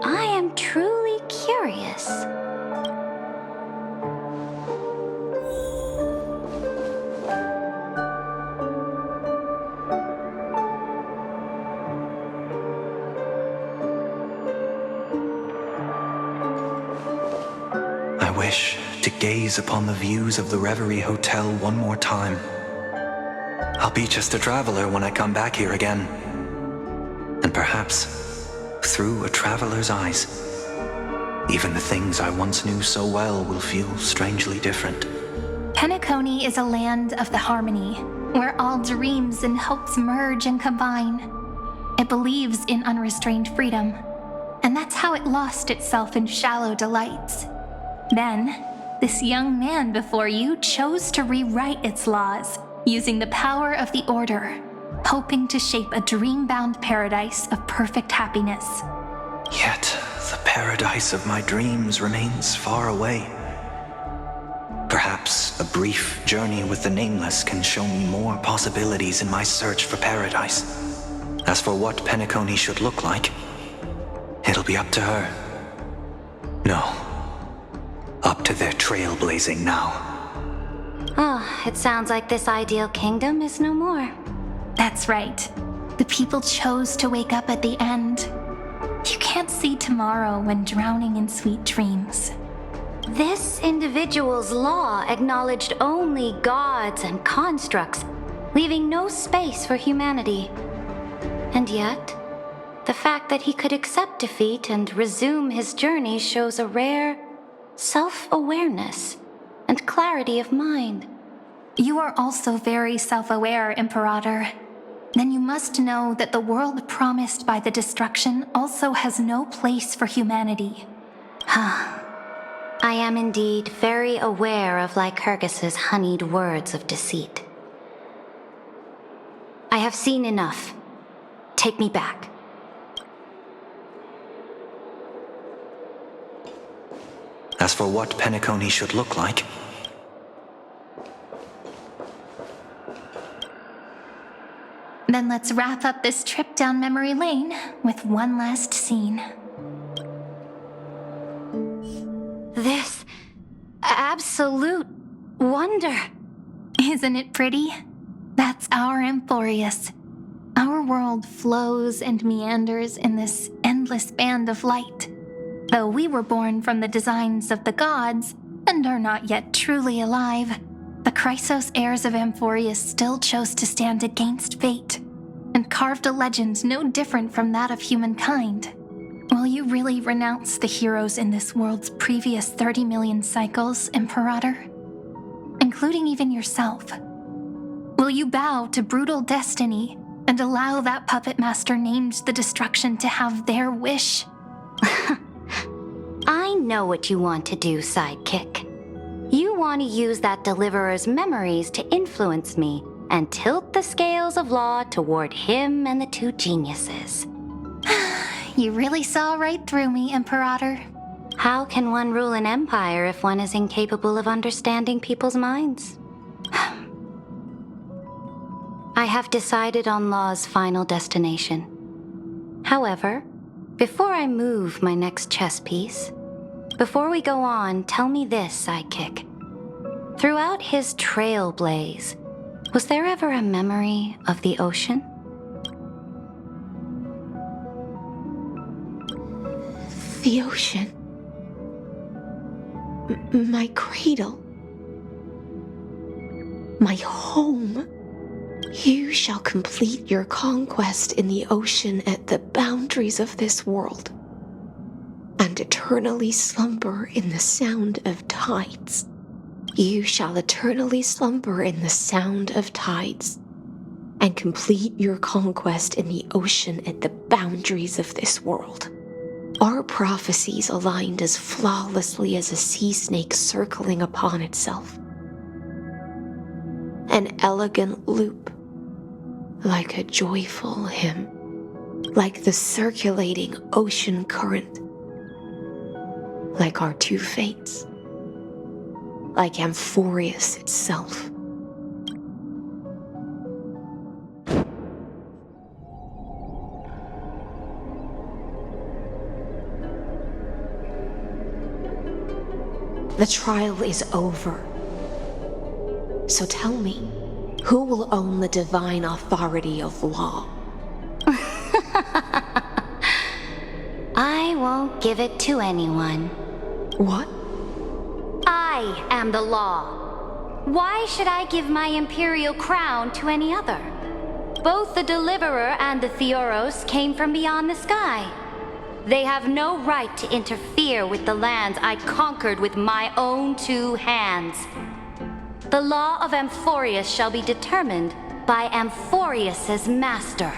[SPEAKER 19] I am truly curious.
[SPEAKER 1] I wish to gaze upon the views of the Reverie Hotel one more time. I'll be just a traveler when I come back here again. And perhaps, through a traveler's eyes, even the things I once knew so well will feel strangely different.
[SPEAKER 2] Penacony is a land of the harmony, where all dreams and hopes merge and combine. It believes in unrestrained freedom, and that's how it lost itself in shallow delights. Then, this young man before you chose to rewrite its laws, using the power of the Order, hoping to shape a dream-bound paradise of perfect happiness.
[SPEAKER 1] Yet, the paradise of my dreams remains far away. Perhaps a brief journey with the Nameless can show me more possibilities in my search for paradise. As for what Penacony should look like, it'll be up to her. No, up to their trailblazing now.
[SPEAKER 19] Oh, it sounds like this ideal kingdom is no more.
[SPEAKER 2] That's right. The people chose to wake up at the end. You can't see tomorrow when drowning in sweet dreams.
[SPEAKER 19] This individual's law acknowledged only gods and constructs, leaving no space for humanity. And yet, the fact that he could accept defeat and resume his journey shows a rare self-awareness and clarity of mind.
[SPEAKER 2] You are also very self-aware, Imperator. Then you must know that the world promised by the destruction also has no place for humanity.
[SPEAKER 19] I am indeed very aware of Lycurgus's honeyed words of deceit. I have seen enough. Take me back.
[SPEAKER 1] As for what Penacony should look like,
[SPEAKER 2] then let's wrap up this trip down memory lane with one last scene.
[SPEAKER 19] This absolute wonder.
[SPEAKER 2] Isn't it pretty? That's our Amphorius. Our world flows and meanders in this endless band of light. Though we were born from the designs of the gods and are not yet truly alive, the Chrysos heirs of Amphorius still chose to stand against fate and carved a legend no different from that of humankind. Will you really renounce the heroes in this world's previous 30 million cycles, Imperator? Including even yourself. Will you bow to brutal destiny and allow that puppet master named the destruction to have their wish?
[SPEAKER 19] I know what you want to do, sidekick. You want to use that deliverer's memories to influence me and tilt the scales of law toward him and the two geniuses.
[SPEAKER 2] You really saw right through me, Imperator.
[SPEAKER 19] How can one rule an empire if one is incapable of understanding people's minds? I have decided on law's final destination. However, before I move my next chess piece, before we go on, tell me this, sidekick. Throughout his Trailblaze, was there ever a memory of the ocean?
[SPEAKER 10] The ocean. My cradle. My home. You shall complete your conquest in the ocean at the boundaries of this world, and eternally slumber in the sound of tides. You shall eternally slumber in the sound of tides, and complete your conquest in the ocean at the boundaries of this world. Our prophecies aligned as flawlessly as a sea snake circling upon itself. An elegant loop, like a joyful hymn. like the circulating ocean current, like our two fates, like Amphorius itself. The trial is over. So tell me, who will own the divine authority of law?
[SPEAKER 19] I won't give it to anyone.
[SPEAKER 10] What?
[SPEAKER 19] I am the law. Why should I give my imperial crown to any other? Both the Deliverer and the Theoros came from beyond the sky. They have no right to interfere with the lands I conquered with my own two hands. The law of Amphorius shall be determined by Amphorius's master.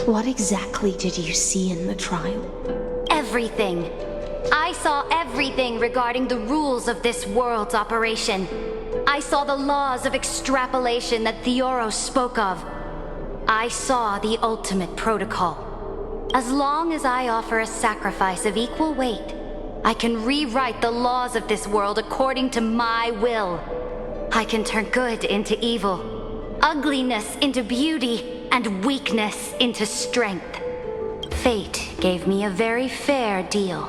[SPEAKER 10] What exactly did you see in the trial?
[SPEAKER 19] Everything. I saw everything regarding the rules of this world's operation. I saw the laws of extrapolation that Theoros spoke of. I saw the ultimate protocol. As long as I offer a sacrifice of equal weight, I can rewrite the laws of this world according to my will. I can turn good into evil, ugliness into beauty, and weakness into strength. Fate gave me a very fair deal.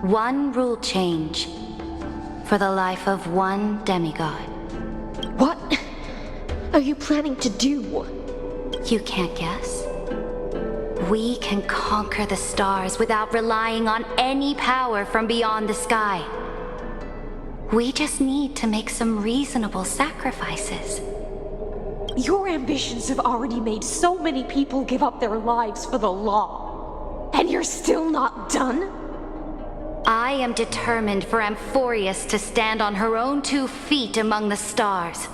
[SPEAKER 19] One rule change for the life of one demigod.
[SPEAKER 10] What are you planning to do?
[SPEAKER 19] You can't guess? We can conquer the stars without relying on any power from beyond the sky. We just need to make some reasonable sacrifices.
[SPEAKER 4] Your ambitions have already made so many people give up their lives for the law. And you're still not done?
[SPEAKER 19] I am determined for Amphorius to stand on her own 2 feet among the stars.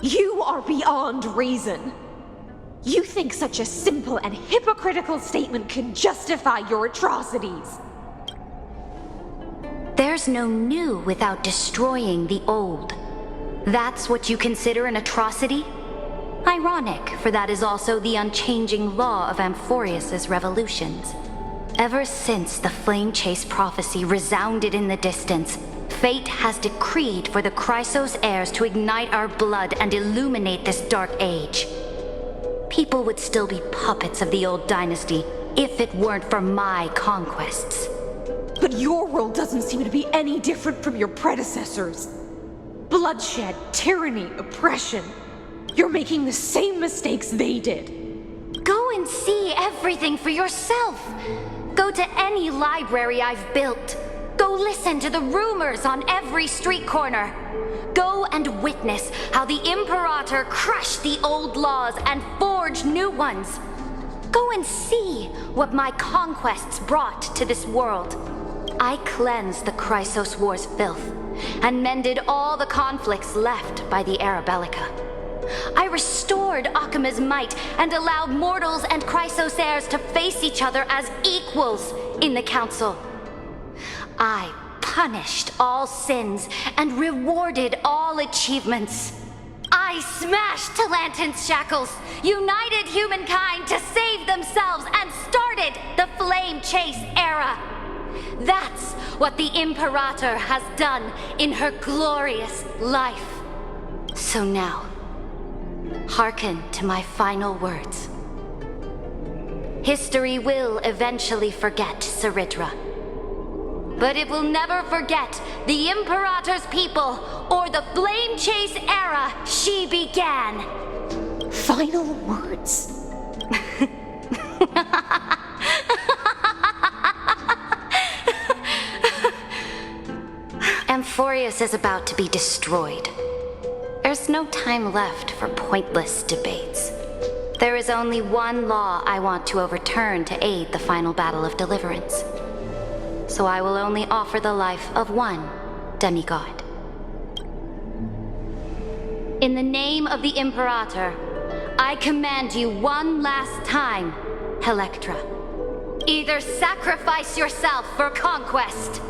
[SPEAKER 4] You are beyond reason. You think such a simple and hypocritical statement can justify your atrocities.
[SPEAKER 19] There's no new without destroying the old. That's what you consider an atrocity? Ironic, for that is also the unchanging law of Amphorius's revolutions. Ever since the Flame Chase prophecy resounded in the distance, fate has decreed for the Chrysos heirs to ignite our blood and illuminate this dark age. People would still be puppets of the old dynasty if it weren't for my conquests.
[SPEAKER 4] But your world doesn't seem to be any different from your predecessors. Bloodshed, tyranny, oppression. You're making the same mistakes they did.
[SPEAKER 19] Go and see everything for yourself. Go to any library I've built. Go listen to the rumors on every street corner. Go and witness how the Imperator crushed the old laws and forged new ones. Go and see what my conquests brought to this world. I cleansed the Chrysos War's filth and mended all the conflicts left by the Era Bellica. I restored Akima's might and allowed mortals and Chrysos heirs to face each other as equals in the Council. I punished all sins and rewarded all achievements. I smashed Talantin's shackles, united humankind to save themselves, and started the Flame Chase era. That's what the Imperator has done in her glorious life. So now, hearken to my final words. History will eventually forget Saridra, but it will never forget the Imperator's people or the Flame Chase era she began.
[SPEAKER 10] Final words?
[SPEAKER 19] Amphorius is about to be destroyed. There's no time left for pointless debates. There is only one law I want to overturn to aid the final battle of deliverance. So I will only offer the life of one demigod. In the name of the Imperator, I command you one last time, Electra. Either sacrifice yourself for conquest,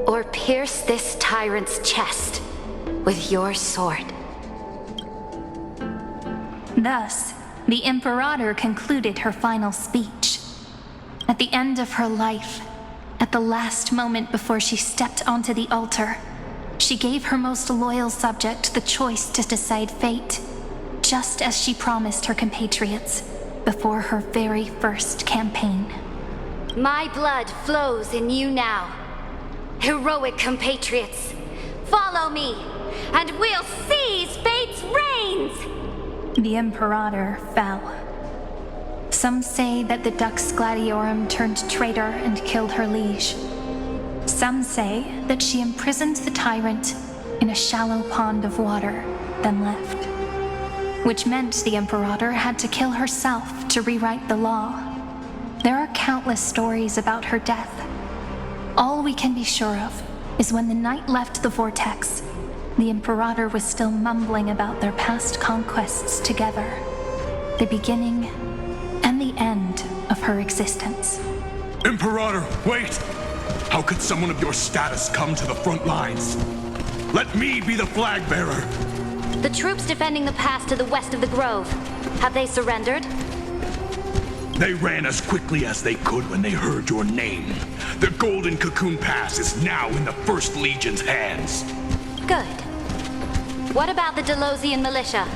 [SPEAKER 19] or pierce this tyrant's chest with your sword.
[SPEAKER 2] Thus, the Imperator concluded her final speech. At the end of her life, at the last moment before she stepped onto the altar, she gave her most loyal subject the choice to decide fate, just as she promised her compatriots before her very first campaign.
[SPEAKER 19] My blood flows in you now. Heroic compatriots, follow me, and we'll seize fate's reins!
[SPEAKER 2] The Imperator fell. Some say that the Dux Gladiorum turned traitor and killed her liege. Some say that she imprisoned the tyrant in a shallow pond of water, then left. Which meant the Imperator had to kill herself to rewrite the law. There are countless stories about her death. All we can be sure of is when the knight left the vortex, the Imperator was still mumbling about their past conquests together, the beginning and the end of her existence.
[SPEAKER 9] Imperator, wait! How could someone of your status come to the front lines? Let me be the flag bearer!
[SPEAKER 19] The troops defending the pass to the west of the grove, have they surrendered?
[SPEAKER 9] They ran as quickly as they could when they heard your name. The Golden Cocoon Pass is now in the 1st Legion's hands.
[SPEAKER 19] Good. What about the Delosian militia?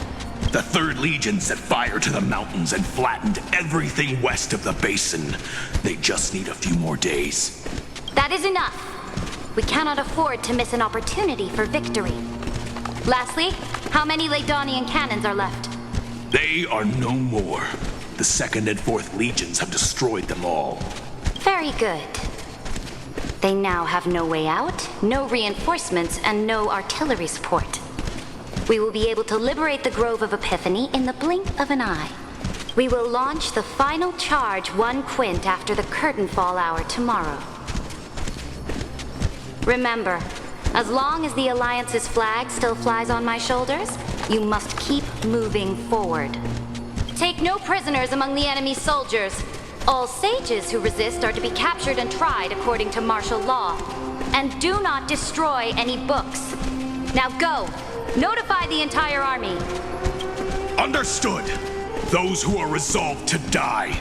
[SPEAKER 9] The 3rd Legion set fire to the mountains and flattened everything west of the basin. They just need a few more days.
[SPEAKER 19] That is enough. We cannot afford to miss an opportunity for victory. Lastly, how many Ladonian cannons are left?
[SPEAKER 9] They are no more. The 2nd and 4th Legions have destroyed them all.
[SPEAKER 19] Very good. They now have no way out, no reinforcements, and no artillery support. We will be able to liberate the Grove of Epiphany in the blink of an eye. We will launch the final charge 1 quint after the curtain fall hour tomorrow. Remember, as long as the Alliance's flag still flies on my shoulders, you must keep moving forward. Take no prisoners among the enemy's soldiers. All sages who resist are to be captured and tried according to martial law. And do not destroy any books. Now go! Notify the entire army.
[SPEAKER 9] Understood! Those who are resolved to die,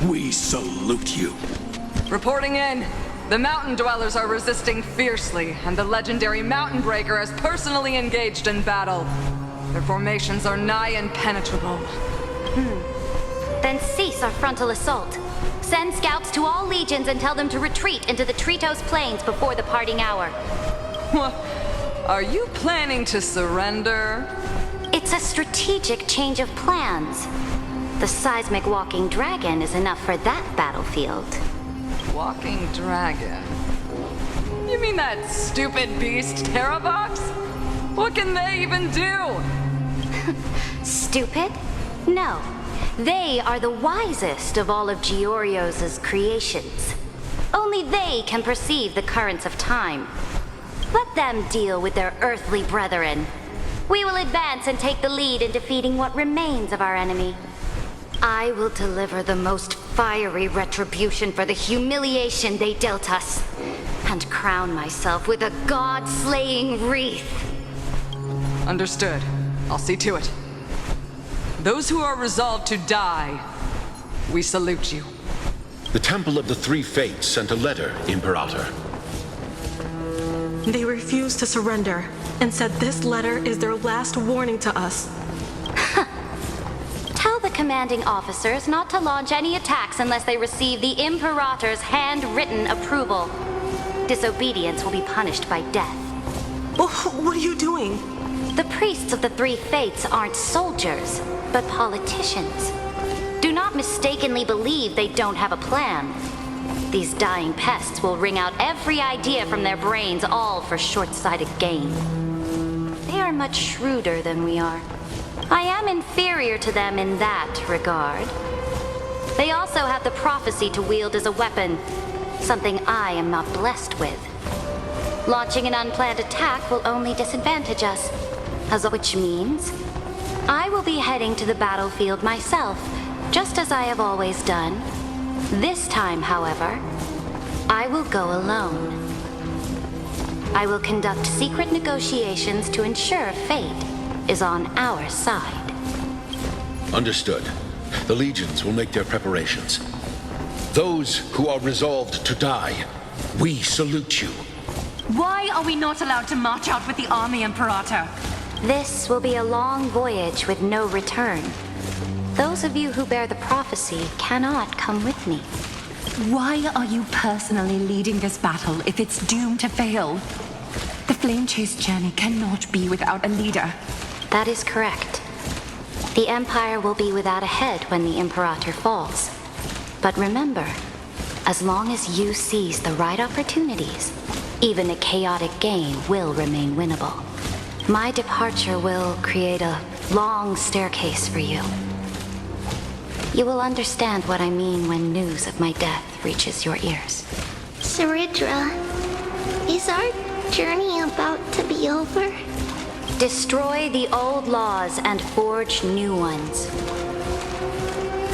[SPEAKER 9] we salute you.
[SPEAKER 6] Reporting in. The mountain dwellers are resisting fiercely, and the legendary Mountain Breaker has personally engaged in battle. Their formations are nigh impenetrable.
[SPEAKER 19] Then cease our frontal assault. Send scouts to all legions and tell them to retreat into the Tritos Plains before the parting hour.
[SPEAKER 6] What? Are you planning to surrender?
[SPEAKER 19] It's a strategic change of plans. The seismic walking dragon is enough for that battlefield.
[SPEAKER 6] Walking dragon? You mean that stupid beast, Terravox? What can they even do?
[SPEAKER 19] Stupid? No. They are the wisest of all of Georios' creations. Only they can perceive the currents of time. Let them deal with their earthly brethren. We will advance and take the lead in defeating what remains of our enemy. I will deliver the most fiery retribution for the humiliation they dealt us, and crown myself with a god-slaying wreath.
[SPEAKER 6] Understood. I'll see to it. Those who are resolved to die, we salute you.
[SPEAKER 14] The Temple of the Three Fates sent a letter, Imperator.
[SPEAKER 13] They refused to surrender and said this letter is their last warning to us.
[SPEAKER 19] Tell the commanding officers not to launch any attacks unless they receive the Imperator's handwritten approval. Disobedience will be punished by death.
[SPEAKER 13] What are you doing?
[SPEAKER 19] The priests of the Three Fates aren't soldiers, but politicians. Do not mistakenly believe they don't have a plan. These dying pests will wring out every idea from their brains, all for short-sighted gain. They are much shrewder than we are. I am inferior to them in that regard. They also have the prophecy to wield as a weapon, something I am not blessed with. Launching an unplanned attack will only disadvantage us, which means I will be heading to the battlefield myself, just as I have always done. This time, however, I will go alone. I will conduct secret negotiations to ensure fate is on our side.
[SPEAKER 14] Understood. The legions will make their preparations. Those who are resolved to die, we salute you.
[SPEAKER 16] Why are we not allowed to march out with the army, Imperator?
[SPEAKER 19] This will be a long voyage with no return. Those of you who bear the prophecy cannot come with me.
[SPEAKER 16] Why are you personally leading this battle if it's doomed to fail? The Flame Chase journey cannot be without a leader.
[SPEAKER 19] That is correct. The Empire will be without a head when the Imperator falls. But remember, as long as you seize the right opportunities, even a chaotic game will remain winnable. My departure will create a long staircase for you. You will understand what I mean when news of my death reaches your ears.
[SPEAKER 7] Saridra, is our journey about to be over?
[SPEAKER 19] Destroy the old laws and forge new ones.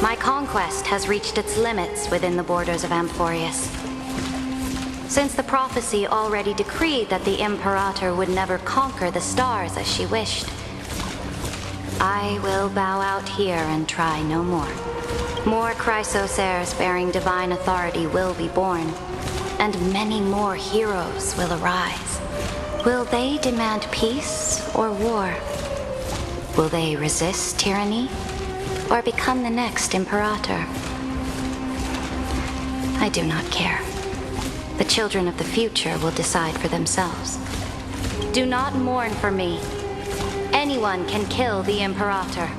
[SPEAKER 19] My conquest has reached its limits within the borders of Amphorius. Since the prophecy already decreed that the Imperator would never conquer the stars as she wished, I will bow out here and try no more. More Chrysosaurs bearing divine authority will be born, and many more heroes will arise. Will they demand peace or war? Will they resist tyranny or become the next Imperator? I do not care. The children of the future will decide for themselves. Do not mourn for me. Anyone can kill the Imperator.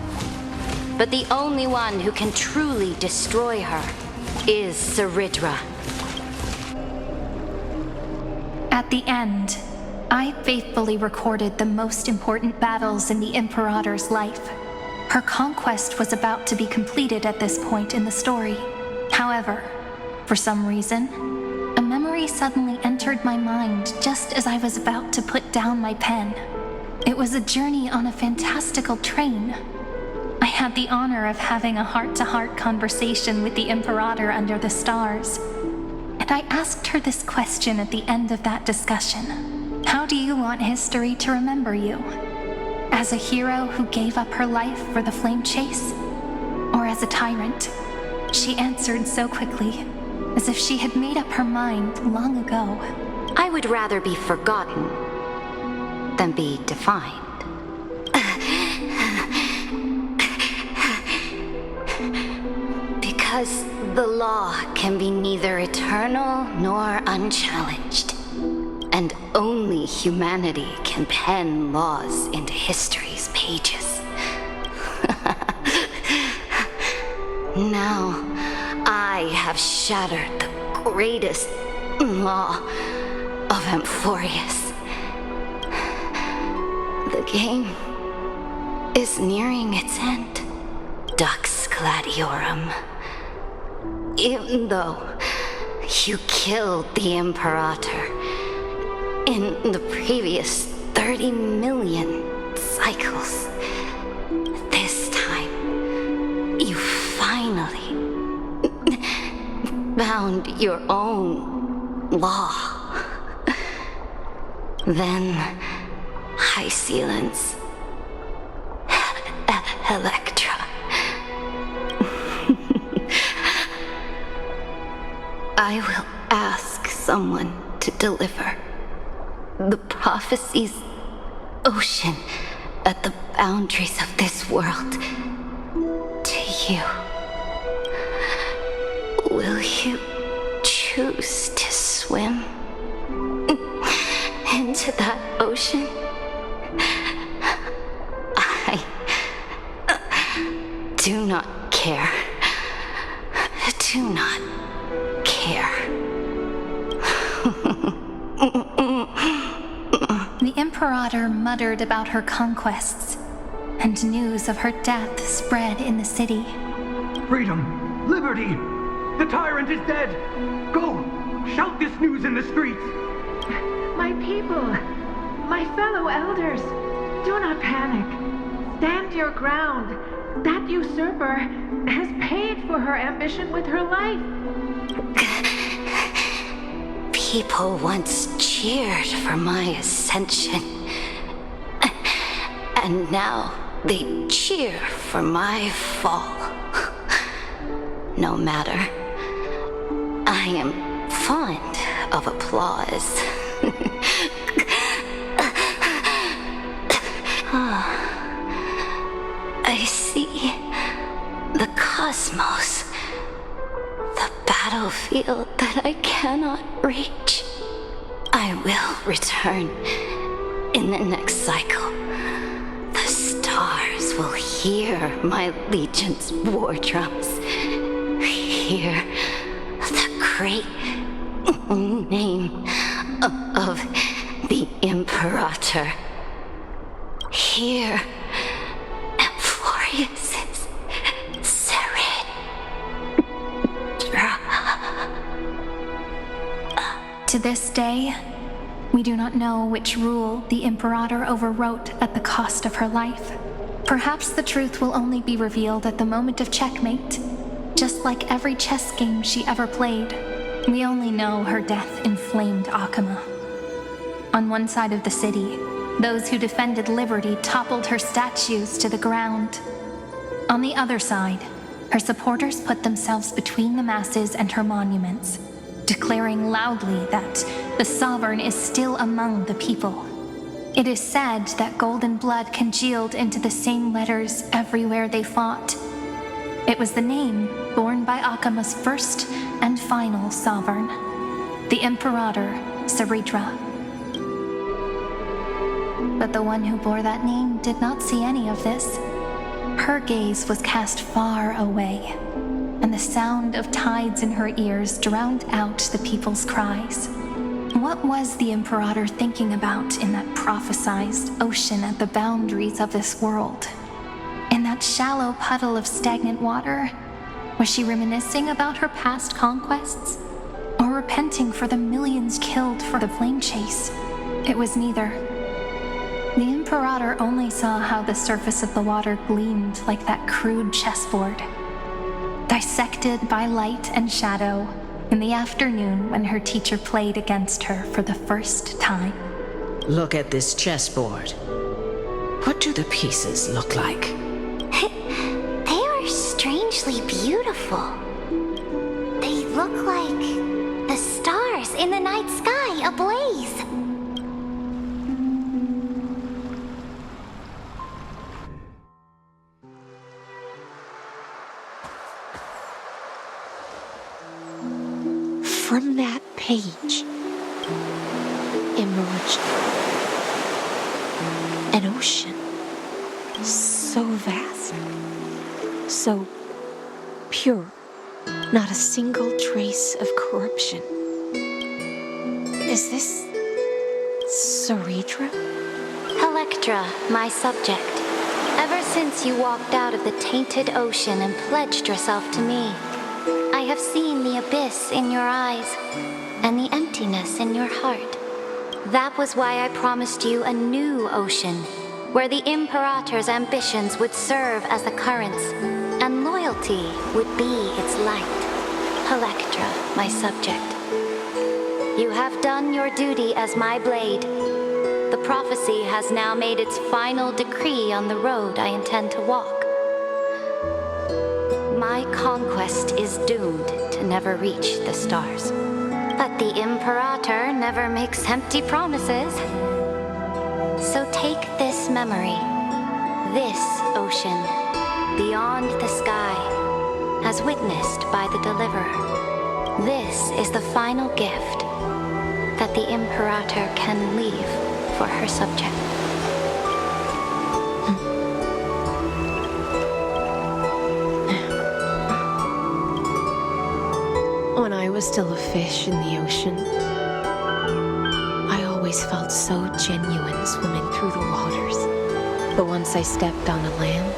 [SPEAKER 19] But the only one who can truly destroy her is Saridra.
[SPEAKER 2] At the end, I faithfully recorded the most important battles in the Imperator's life. Her conquest was about to be completed at this point in the story. However, for some reason, a memory suddenly entered my mind just as I was about to put down my pen. It was a journey on a fantastical train. I had the honor of having a heart-to-heart conversation with the Imperator under the stars. And I asked her this question at the end of that discussion. How do you want history to remember you? As a hero who gave up her life for the Flame Chase? Or as a tyrant? She answered so quickly, as if she had made up her mind long ago.
[SPEAKER 19] I would rather be forgotten than be defined. Because the law can be neither eternal nor unchallenged. And only humanity can pen laws into history's pages. Now, I have shattered the greatest law of Amphorius. The game is nearing its end, Dux Gladiorum. Even though you killed the Imperator in the previous 30 million cycles, this time you finally found your own law. Then High Sealants, Electra. I will ask someone to deliver the prophecy's ocean at the boundaries of this world to you. Will you choose to swim into that ocean? I do not care. Do not care.
[SPEAKER 2] The Imperator muttered about her conquests, and news of her death spread in the city.
[SPEAKER 15] Freedom! Liberty! The tyrant is dead! Go! Shout this news in the streets!
[SPEAKER 17] My people, my fellow elders, do not panic. Stand your ground. That usurper has paid for her ambition with her life.
[SPEAKER 19] People once cheered for my ascension. And now they cheer for my fall. No matter. I am fond of applause. I see the cosmos, the battlefield that I cannot reach. I will return in the next cycle. The stars will hear my legion's war drums. Hear the great name of the Imperator. Hear Amphorius's
[SPEAKER 2] To this day, we do not know which rule the Imperator overwrote at the cost of her life. Perhaps the truth will only be revealed at the moment of checkmate. Just like every chess game she ever played, we only know her death inflamed Akama. On one side of the city, those who defended liberty toppled her statues to the ground. On the other side, her supporters put themselves between the masses and her monuments, declaring loudly that the sovereign is still among the people. It is said that golden blood congealed into the same letters everywhere they fought. It was the name borne by Akama's first and final sovereign, the Imperator Saritra. But the one who bore that name did not see any of this. Her gaze was cast far away, and the sound of tides in her ears drowned out the people's cries. What was the Imperator thinking about in that prophesized ocean at the boundaries of this world? In that shallow puddle of stagnant water, was she reminiscing about her past conquests? Or repenting for the millions killed for the flame chase? It was neither. The Imperator only saw how the surface of the water gleamed like that crude chessboard, dissected by light and shadow in the afternoon when her teacher played against her for the first time.
[SPEAKER 12] Look at this chessboard. What do the pieces look like?
[SPEAKER 19] They are strangely beautiful. They look like the stars in the night sky ablaze.
[SPEAKER 10] From that page emerged an ocean so vast, so pure, not a single trace of corruption. Is this Saritra?
[SPEAKER 19] Electra, my subject. Ever since you walked out of the tainted ocean and pledged yourself to me, I have seen the abyss in your eyes and the emptiness in your heart. That was why I promised you a new ocean, where the Imperator's ambitions would serve as the currents, and loyalty would be its light. Electra, my subject. You have done your duty as my blade. The prophecy has now made its final decree on the road I intend to walk. My conquest is doomed to never reach the stars. But the Imperator never makes empty promises. So take this memory, this ocean, beyond the sky, as witnessed by the Deliverer. This is the final gift that the Imperator can leave for her subject.
[SPEAKER 10] When I was still a fish in the ocean, I always felt so genuine swimming through the waters. But once I stepped on the land,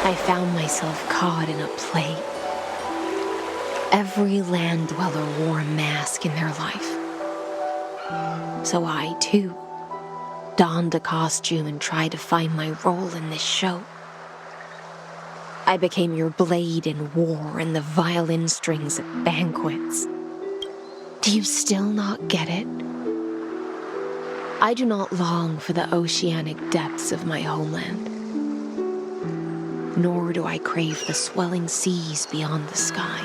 [SPEAKER 10] I found myself caught in a play. Every land dweller wore a mask in their life. So I, too, donned a costume and tried to find my role in this show. I became your blade in war and the violin strings at banquets. Do you still not get it? I do not long for the oceanic depths of my homeland. nor do I crave the swelling seas beyond the sky.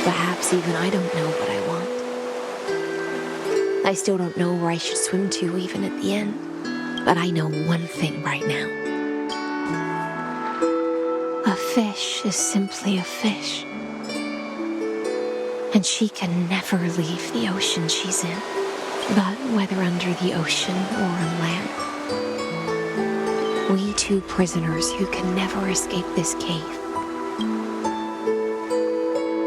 [SPEAKER 10] Perhaps even I don't know what I want. I still don't know where I should swim to even at the end, but I know one thing right now. A fish is simply a fish, and she can never leave the ocean she's in. But whether under the ocean or on land, we two prisoners who can never escape this cave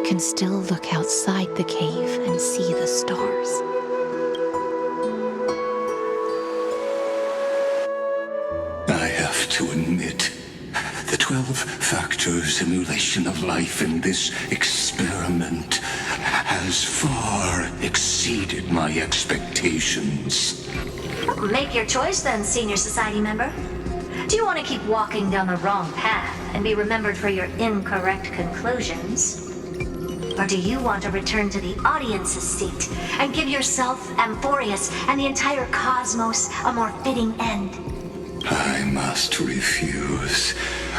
[SPEAKER 10] can still look outside the cave and see the stars.
[SPEAKER 5] I have to admit, the 12-factor simulation of life in this experiment has far exceeded my expectations.
[SPEAKER 21] Make your choice then, Senior Society member. Do you want to keep walking down the wrong path and be remembered for your incorrect conclusions? Or do you want to return to the audience's seat and give yourself, Amphorius, and the entire cosmos a more fitting end?
[SPEAKER 5] I must refuse.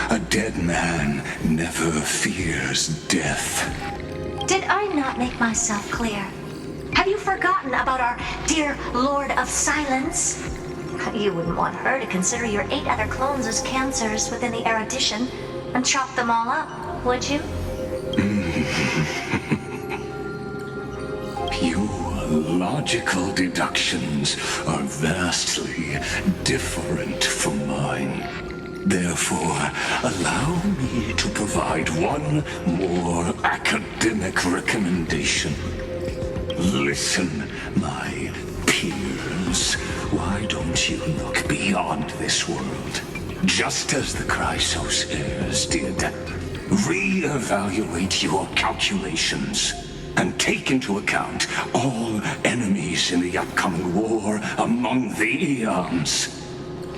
[SPEAKER 5] A dead man never fears death.
[SPEAKER 21] Did I not make myself clear? Have you forgotten about our dear Lord of Silence? You wouldn't want her to consider your 8 other clones as cancers within the erudition and chop them all up, would you?
[SPEAKER 5] Your logical deductions are vastly different from mine. Therefore, allow me to provide one more academic recommendation. Listen, my peers. Why don't you look beyond this world? Just as the Chrysos heirs did. Re-evaluate your calculations and take into account all enemies in the upcoming war among the eons.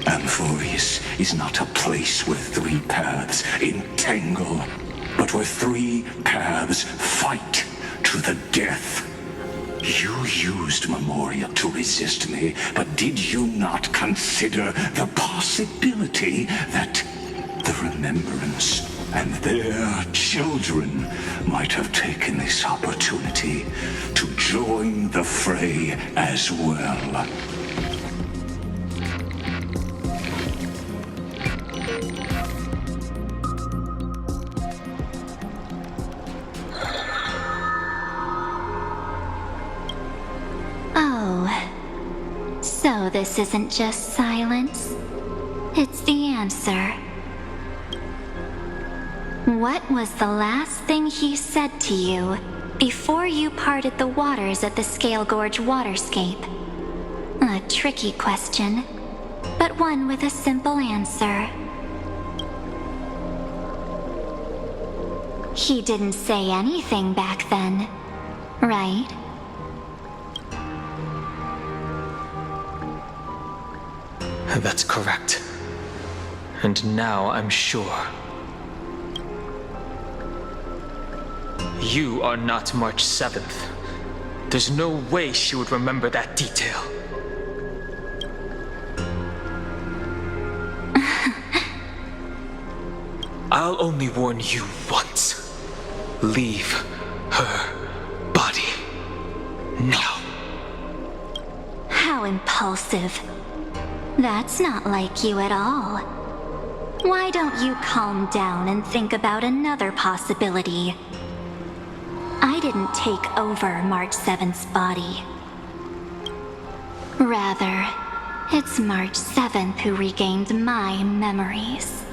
[SPEAKER 5] Amphorius is not a place where 3 paths entangle, but where 3 paths fight to the death. You used Memoria to resist me, but did you not consider the possibility that the Remembrance and their children might have taken this opportunity to join the fray as well?
[SPEAKER 2] Oh, so this isn't just silence. It's the answer. What was the last thing he said to you before you parted the waters at the Scale Gorge waterscape? A tricky question, but one with a simple answer. He didn't say anything back then, right?
[SPEAKER 1] That's correct. And now I'm sure. You are not March 7th. There's no way she would remember that detail. I'll only warn you once. Leave her body now.
[SPEAKER 2] How impulsive. That's not like you at all. Why don't you calm down and think about another possibility? I didn't take over March 7th's body. Rather, it's March 7th who regained my memories.